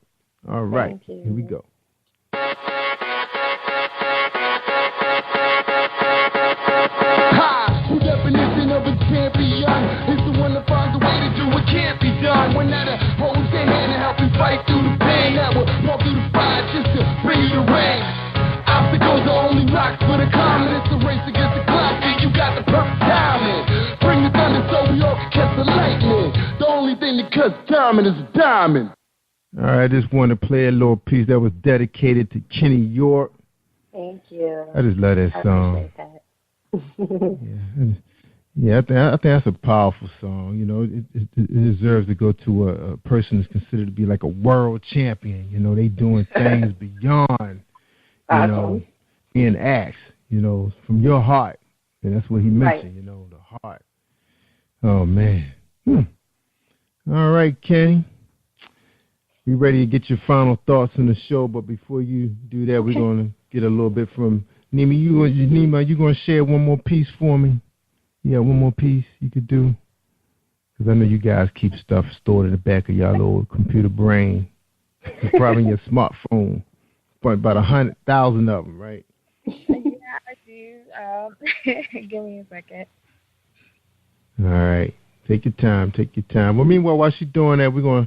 All right, here we go. The definition of a champion is the one that finds a way to do what can't be done. One that holds their hand and help you fight through the pain, that will walk through the fire just to bring you the rain. Obstacles are only rocks for the common. It's a race against the clock, and you got the perfect timing. Bring the thunder so we all can catch the lightning. The only thing that cuts timing is a diamond. All right, I just want to play a little piece that was dedicated to Kenny York. Thank you. I just love that song. I appreciate Yeah, I think that's a powerful song. You know, it deserves to go to a person that's considered to be like a world champion. You know, they doing things beyond, you know, being asked, you know, from your heart. And that's what he mentioned, you know, the heart. Oh, man. All right, Kenny. We ready to get your final thoughts on the show, but before you do that, we're going to get a little bit from Nima. You going to share one more piece for me? Yeah, one more piece you could do? Because I know you guys keep stuff stored in the back of y'all little computer brain. It's probably in your smartphone. Probably about 100,000 of them, right? Yeah, I do. Give me a second. All right. Take your time. Well, meanwhile, while she's doing that, we're gonna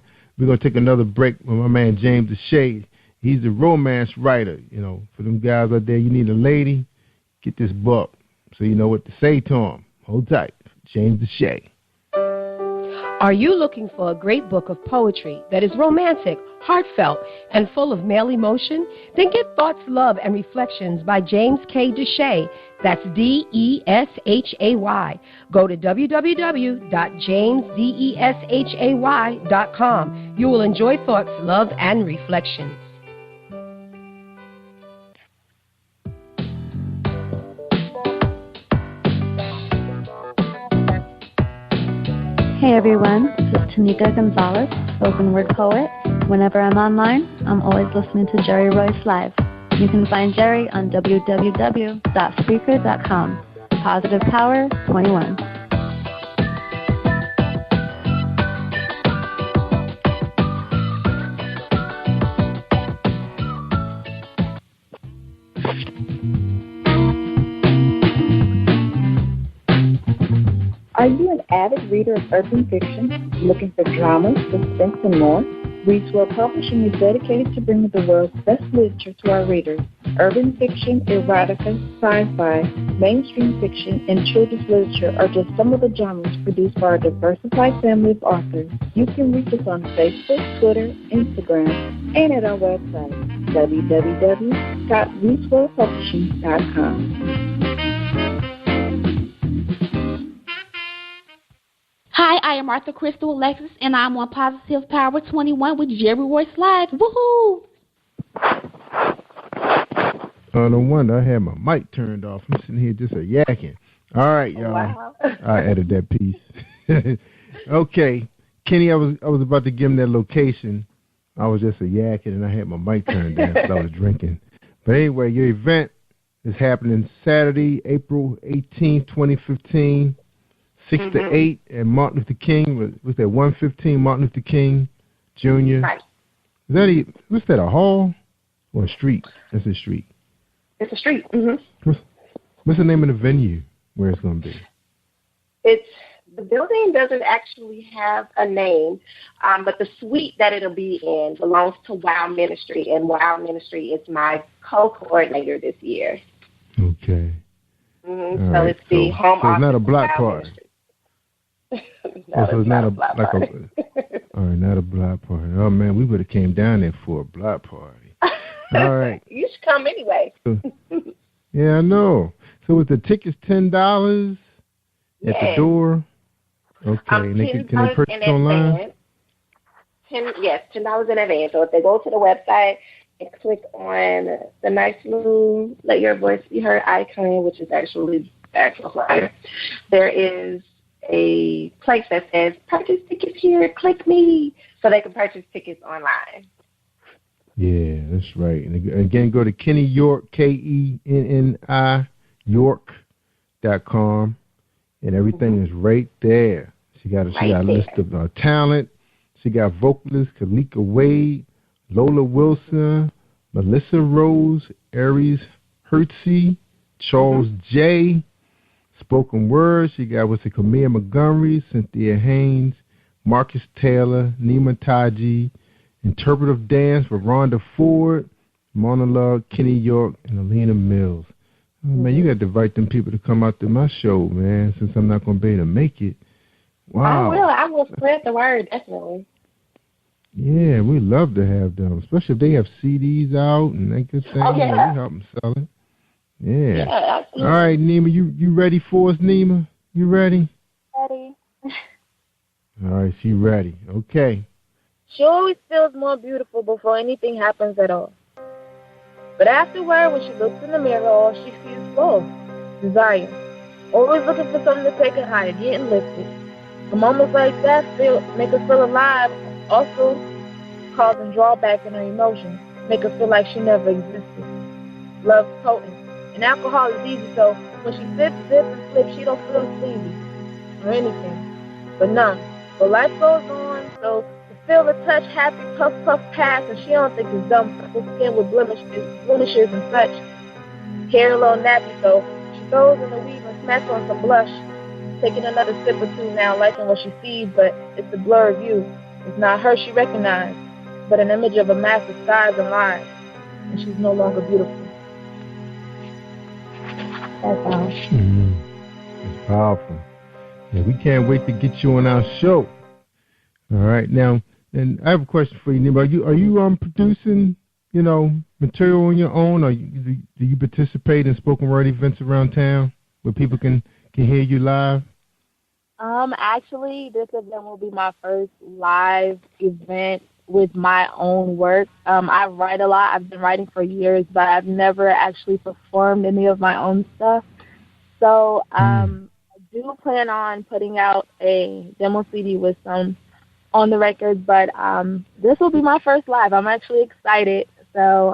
take another break with my man James Deshay. He's a romance writer. You know, for them guys out there, you need a lady, get this book so you know what to say to him. Hold tight. James Deshay. Are you looking for a great book of poetry that is romantic, heartfelt, and full of male emotion? Then get Thoughts, Love, and Reflections by James K. Deshay. That's D-E-S-H-A-Y. Go to www.jamesdeshay.com. You will enjoy Thoughts, Love, and Reflections. Hey everyone, this is Tanika Gonzalez, spoken word poet. Whenever I'm online, I'm always listening to Jerry Royce Live. You can find Jerry on www.spreaker.com. Positive Power 21. Are you an avid reader of urban fiction, looking for drama, suspense, and more? Readswell Publishing is dedicated to bringing the world's best literature to our readers. Urban fiction, erotica, sci-fi, mainstream fiction, and children's literature are just some of the genres produced by our diversified family of authors. You can reach us on Facebook, Twitter, Instagram, and at our website, www.readswellpublishing.com. Hi, I am Arthur Crystal Alexis, and I'm on Positive Power 21 with Jerry Royce Live. Woohoo! No wonder I had my mic turned off. I'm sitting here just yakking. All right, y'all. Wow. I edited that piece. Okay, Kenny, I was about to give him that location. I was just yakking, and I had my mic turned down because I was drinking. But anyway, your event is happening Saturday, April 18th, 2015. 6 to 8 at Martin Luther King. Was that 115 Martin Luther King Jr.? Right. Is that what's that, a hall or a street? That's a street. It's a street. Mm-hmm. What's the name of the venue where it's going to be? The building doesn't actually have a name, but the suite that it'll be in belongs to Wow Ministry, and Wow Ministry is my co-coordinator this year. Okay. Mm-hmm. So it's the home office. So it's not a block party. Ministry. So it's not a block party. All right, not a block party. Oh man, we would have came down there for a block party. All right. You should come anyway. Yeah, I know. So with the tickets $10 at the door. Okay, and can they purchase online? $10 in advance. So if they go to the website and click on the nice little Let Your Voice Be Heard icon, which is actually the actual flyer, there is a place that says purchase tickets here, click me, so they can purchase tickets online. Yeah, that's right. And again, go to Kenny York, KENNI, York.com, and everything is right there. She got a list of talent. She got vocalists Kalika Wade, Lola Wilson, Melissa Rose, Aries Hertzy, Charles J. Spoken word, she got Kamia Montgomery, Cynthia Haynes, Marcus Taylor, Nima Taji. Interpretive dance for Rhonda Ford, monologue Kenny York, and Alina Mills. Oh, man, you got to invite them people to come out to my show, man, since I'm not going to be able to make it. Wow. I will spread the word, definitely. Yeah, we love to have them, especially if they have CDs out and that good thing. Oh, yeah. We help them sell it. Yeah. Yeah, absolutely. All right, Nima, you ready for us, Nima? You ready? Ready. All right, she ready. Okay. She always feels more beautiful before anything happens at all. But afterward, when she looks in the mirror, all she sees is love, desire. Always looking for something to take her higher, getting lifted. The moments like that make her feel alive, also causing drawback in her emotions, make her feel like she never existed. Love's potent, and alcohol is easy, so when she sips, and flips, she don't feel sleepy or anything, but numb. But life goes on, so to feel the touch, happy, puff, pass, and she don't think it's dumb. Her skin with blemishes and such. Hair a little nappy, so she throws in the weave and smacks on some blush. Taking another sip or two now, liking what she sees, but it's a blurred view. It's not her she recognized, but an image of a mask disguised and lies, and she's no longer beautiful. That's all. It's powerful. Yeah, we can't wait to get you on our show. All right, now, and I have a question for you, Nima. Are you producing, material on your own, or do you participate in spoken word events around town where people can hear you live? Actually, this event will be my first live event with my own work. I write a lot. I've been writing for years, but I've never actually performed any of my own stuff. So I do plan on putting out a demo CD with some on the record, but this will be my first live. I'm actually excited. So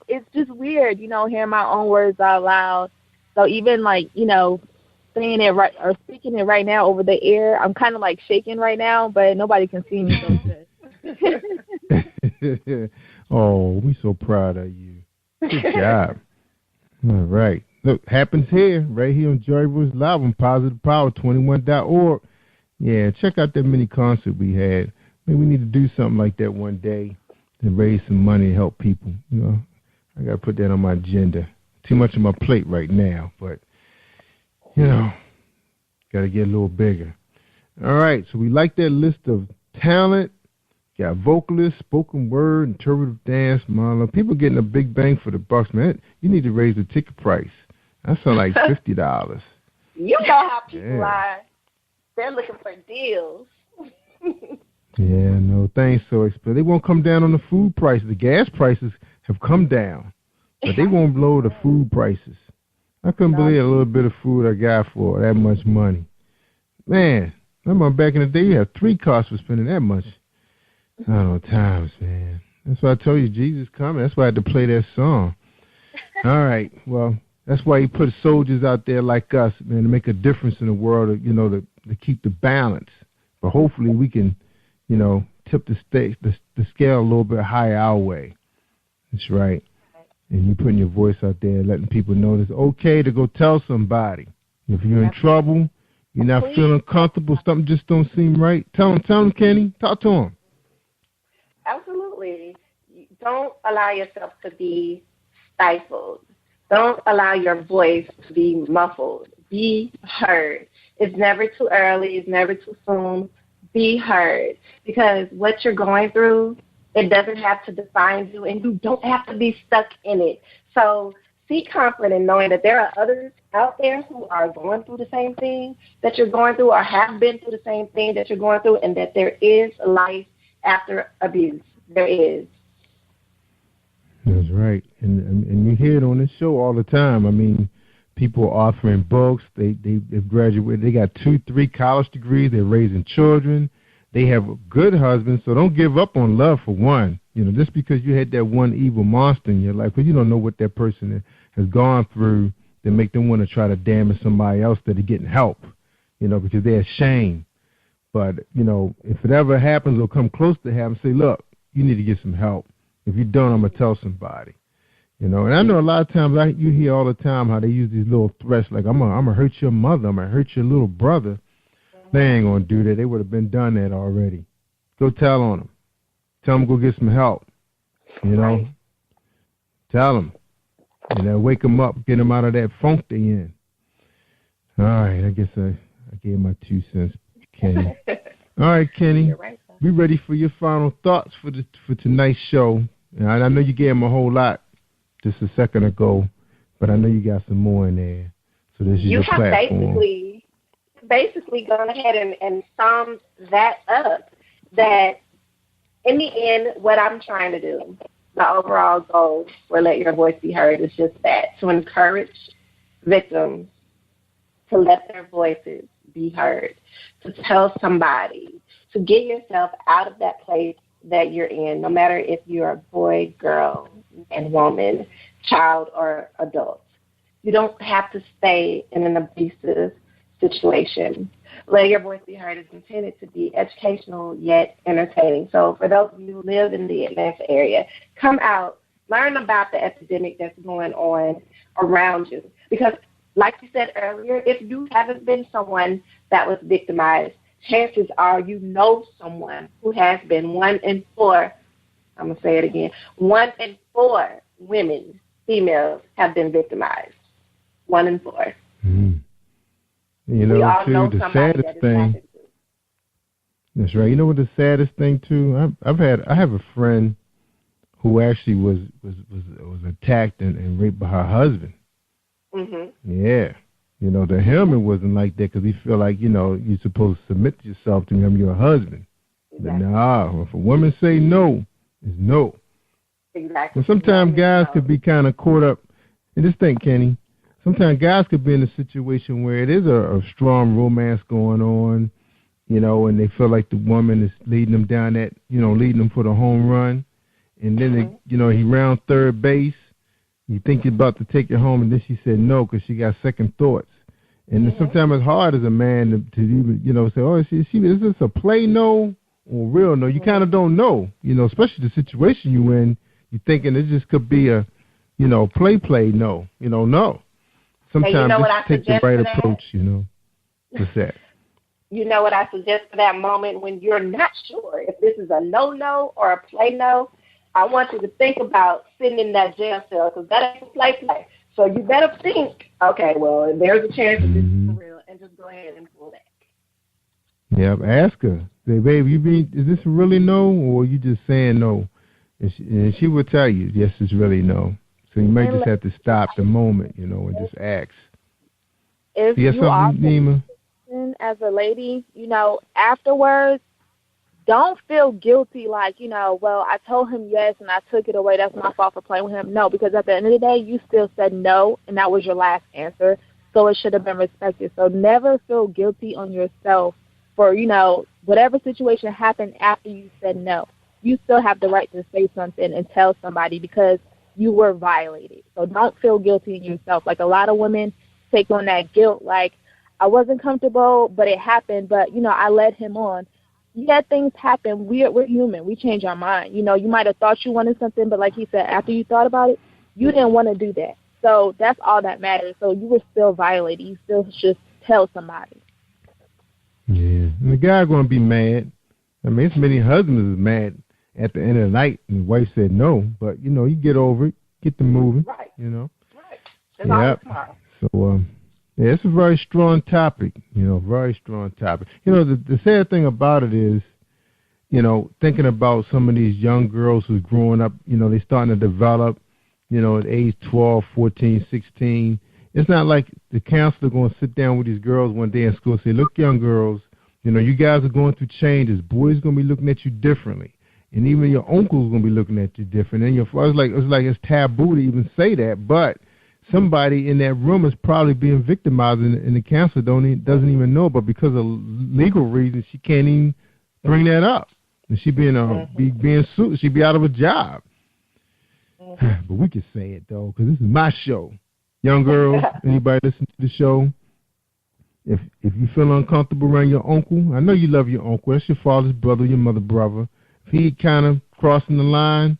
it's just weird, hearing my own words out loud. So even saying it right or speaking it right now over the air, I'm kind of like shaking right now, but nobody can see me so good. Oh, we so proud of you. Good job. All right. Look, happens here, right here on Jerry Royce Live on PositivePower21.org. Yeah, check out that mini concert we had. Maybe we need to do something like that one day to raise some money and help people. I got to put that on my agenda. Too much on my plate right now, but, got to get a little bigger. All right, so we like that list of talent. Got vocalists, spoken word, interpretive dance, modeling. People getting a big bang for the bucks, man. You need to raise the ticket price. That sounds like $50. You know how people are. They're looking for deals. Yeah, no, thanks so expensive. They won't come down on the food prices. The gas prices have come down, but they won't blow the food prices. I couldn't believe a little bit of food I got for that much money. Man, I remember back in the day, you had 3 cars for spending that much. I don't know, times, man. That's why I told you Jesus coming. That's why I had to play that song. All right, well, that's why he put soldiers out there like us, man, to make a difference in the world, to keep the balance. But hopefully we can, tip the scale a little bit higher our way. That's right. And you putting your voice out there, letting people know it's okay to go tell somebody. If you're in trouble, you're not feeling comfortable, something just don't seem right, tell them, Kenny. Talk to them. Absolutely. Don't allow yourself to be stifled. Don't allow your voice to be muffled. Be heard. It's never too early. It's never too soon. Be heard. Because what you're going through, it doesn't have to define you, and you don't have to be stuck in it. So be confident knowing that there are others out there who are going through the same thing that you're going through or have been through the same thing that you're going through, and that there is life after abuse. There is. That's right. And you hear it on this show all the time. I mean, people are offering books. They've graduated. They got 2-3 college degrees. They're raising children. They have good husbands. So don't give up on love, for one. Just because you had that one evil monster in your life, because you don't know what that person has gone through that make them want to try to damage somebody else that are getting help, because they're ashamed. But, if it ever happens or come close to happening, say, look, you need to get some help. If you don't, I'm going to tell somebody. And I know a lot of times you hear all the time how they use these little threats like, I'm going to hurt your mother, I'm going to hurt your little brother. They ain't going to do that. They would have been done that already. Go tell on them. Tell them to go get some help. Right. Tell them. Wake them up, get them out of that funk they in. All right, I guess I gave my 2 cents, Kenny. All right, Kenny. You're right, though. we ready for your final thoughts for tonight's show. And I know you gave them a whole lot just a second ago, but I know you got some more in there. So this is your platform. You have basically gone ahead and summed that up, that in the end, what I'm trying to do, the overall goal for Let Your Voice Be Heard is just that, to encourage victims to let their voices be heard, to tell somebody, to get yourself out of that place that you're in, no matter if you're a boy, girl, and woman, child, or adult. You don't have to stay in an abusive situation. Let Your Voice Be Heard is intended to be educational yet entertaining. So for those of you who live in the Atlanta area, come out, learn about the epidemic that's going on around you. Because like you said earlier, if you haven't been someone that was victimized, chances are you know someone who has been. 1 in 4, I'm going to say it again, 1 in 4 women, females, have been victimized. 1 in 4. Mm-hmm. You know, too, the saddest thing. That's right. You know what the saddest thing too? I have a friend who actually was attacked and raped by her husband. Mm-hmm. Yeah. You know, to him it wasn't like that because he feel like, you know, you're supposed to submit yourself to him, your husband. Exactly. But nah, if a woman say no, it's no. Exactly. And sometimes guys could be kind of caught up. And just think, Kenny, sometimes guys could be in a situation where it is a strong romance going on, you know, and they feel like the woman is leading them down that, you know, leading them for the home run. And then, they, you know, he round third base. You think you're about to take her home, and then she said no because she got second thoughts. And sometimes it's hard as a man to even, you know, say, oh, is this a play no or real no? You kind of don't know, you know, especially the situation you in. You're thinking it just could be a, you know, play no, you know, no. Sometimes hey, you know just take the right approach, you know. What's that? You know what I suggest for that moment when you're not sure if this is a no or a play no? I want you to think about sitting in that jail cell because that ain't a play. So you better think, okay, well, there's a chance that this is for real, and just go ahead and pull that. Yeah, ask her. Say, babe, is this really no, or are you just saying no? And she will tell you, yes, it's really no. So you might just have to stop the moment, you know, and just ask. If you are as a lady, you know, afterwards, don't feel guilty like, you know, well, I told him yes and I took it away. That's my fault for playing with him. No, because at the end of the day, you still said no, and that was your last answer. So it should have been respected. So never feel guilty on yourself for, you know, whatever situation happened after you said no. You still have the right to say something and tell somebody because you were violated. So don't feel guilty in yourself. Like a lot of women take on that guilt, like, I wasn't comfortable, but it happened, but, you know, I led him on. Yeah, things happen. We're human. We change our mind. You know, you might have thought you wanted something, but like he said, after you thought about it, you didn't want to do that. So that's all that matters. So you were still violated. You still should tell somebody. Yeah. And the guy going to be mad. I mean, it's many husbands is mad at the end of the night and the wife said no. But, you know, you get over it, get them moving, right. You know. Right. Yeah. So, yeah, it's a very strong topic, you know, very strong topic. You know, the sad thing about it is, you know, thinking about some of these young girls who's growing up, you know, they're starting to develop, you know, at age 12, 14, 16. It's not like the counselor going to sit down with these girls one day in school and say, look, young girls, you know, you guys are going through changes. Boys going to be looking at you differently. And even your uncle's going to be looking at you different. And your father's like, it's taboo to even say that, but somebody in that room is probably being victimized, and the counselor doesn't even know. But because of legal reasons, she can't even bring that up, and she being sued. She'd be out of a job. But we can say it though, because this is my show. Young girl, anybody listen to the show? If you feel uncomfortable around your uncle, I know you love your uncle. That's your father's brother, your mother's brother. If he kind of crossing the line,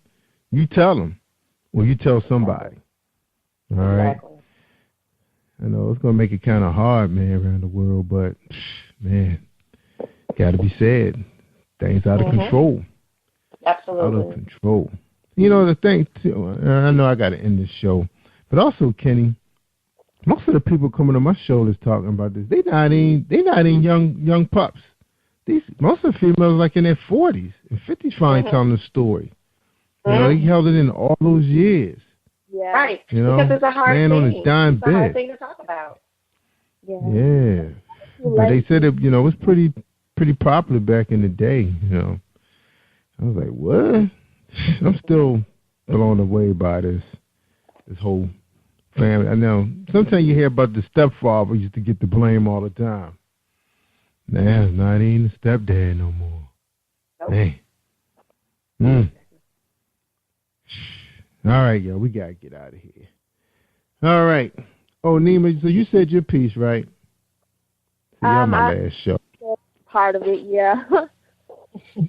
you tell him, or you tell somebody. All right. Exactly. I know it's going to make it kind of hard, man, around the world, but, man, got to be said. Things out of control. Absolutely. Out of control. You know, the thing, too, I know I got to end this show, but also, Kenny, most of the people coming on my show is talking about this. They not even young pups. most of the females like in their 40s and 50s finally telling the story. You know, they held it in all those years. Yeah. Right. You know, because it's a hard laying thing. on his dying It's a hard bed. thing to talk about. Yeah. But they said it, you know, it was pretty popular back in the day, you know. I was like, what? I'm still blown away by this whole family. I know sometimes you hear about the stepfather used to get the blame all the time. Now it's not even the stepdad no more. Nope. Hey. All right, yo, we got to get out of here. All right. Oh, Nima, so you said your piece, right? So you're my last show. Part of it, yeah.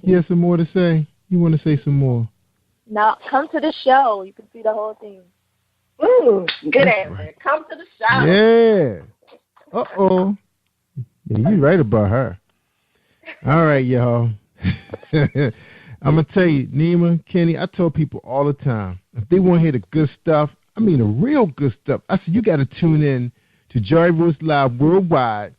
You have some more to say? You want to say some more? No, come to the show. You can see the whole thing. Ooh, good answer. Right. Come to the show. Yeah. Uh-oh. Yeah, you're right about her. All right, y'all. I'm going to tell you, Nima, Kenny, I tell people all the time, if they want to hear the good stuff, I mean the real good stuff, I said you got to tune in to Jerry Royce Live worldwide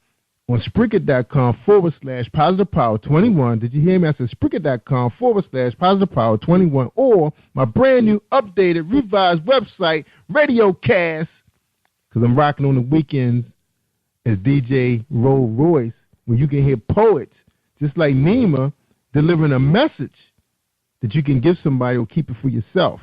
on Spreaker.com/Positive Power 21. Did you hear me? I said Spreaker.com/Positive Power 21, or my brand new updated revised website, Radiocast, because I'm rocking on the weekends as DJ Rolls Royce, where you can hear poets just like Nima delivering a message that you can give somebody or keep it for yourself.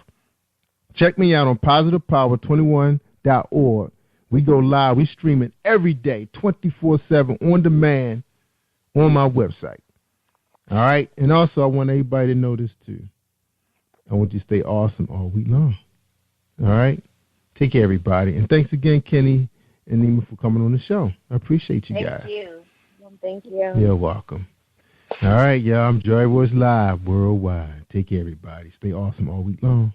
Check me out on positivepower21.org. We go live. We stream it every day, 24/7 on demand on my website. All right? And also, I want everybody to know this, too. I want you to stay awesome all week long. All right? Take care, everybody. And thanks again, Kenny and Nima, for coming on the show. I appreciate you guys. Thank you. Thank you. You're welcome. All right, y'all. I'm Joy Royce Live worldwide. Take care, everybody. Stay awesome all week long.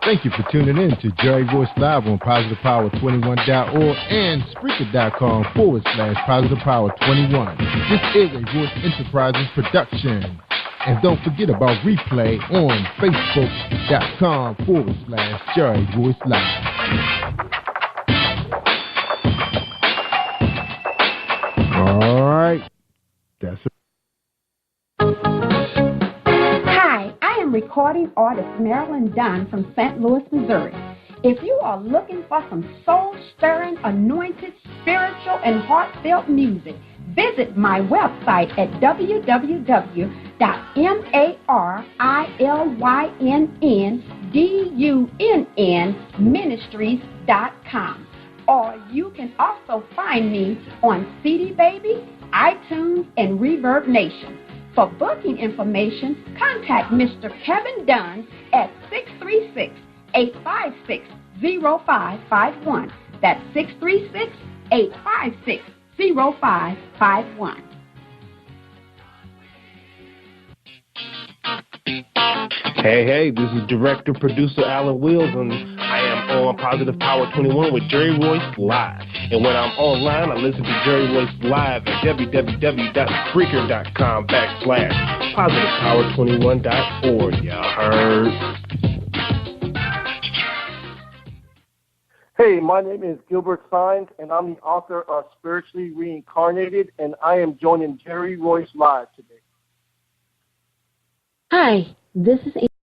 Thank you for tuning in to Jerry Royce Live on PositivePower21.org and Spreaker.com/PositivePower21. This is a Royce Enterprises production. And don't forget about replay on Facebook.com/Jerry Royce Live. All right. That's it. Hi, I am recording artist Marilyn Dunn from St. Louis, Missouri. If you are looking for some soul-stirring, anointed, spiritual, and heartfelt music, visit my website at www.marilyndunnministries.com. Or you can also find me on CD Baby, iTunes, and Reverb Nation. For booking information, contact Mr. Kevin Dunn at 636-856-0551. That's 636-856-0551. Hey, this is director-producer Alan Wills, and I am on Positive Power 21 with Jerry Royce Live. And when I'm online, I listen to Jerry Royce Live at www.Spreaker.com/PositivePower21.org. Y'all heard? Hey, my name is Gilbert Sines, and I'm the author of Spiritually Reincarnated, and I am joining Jerry Royce Live today. Hi, this is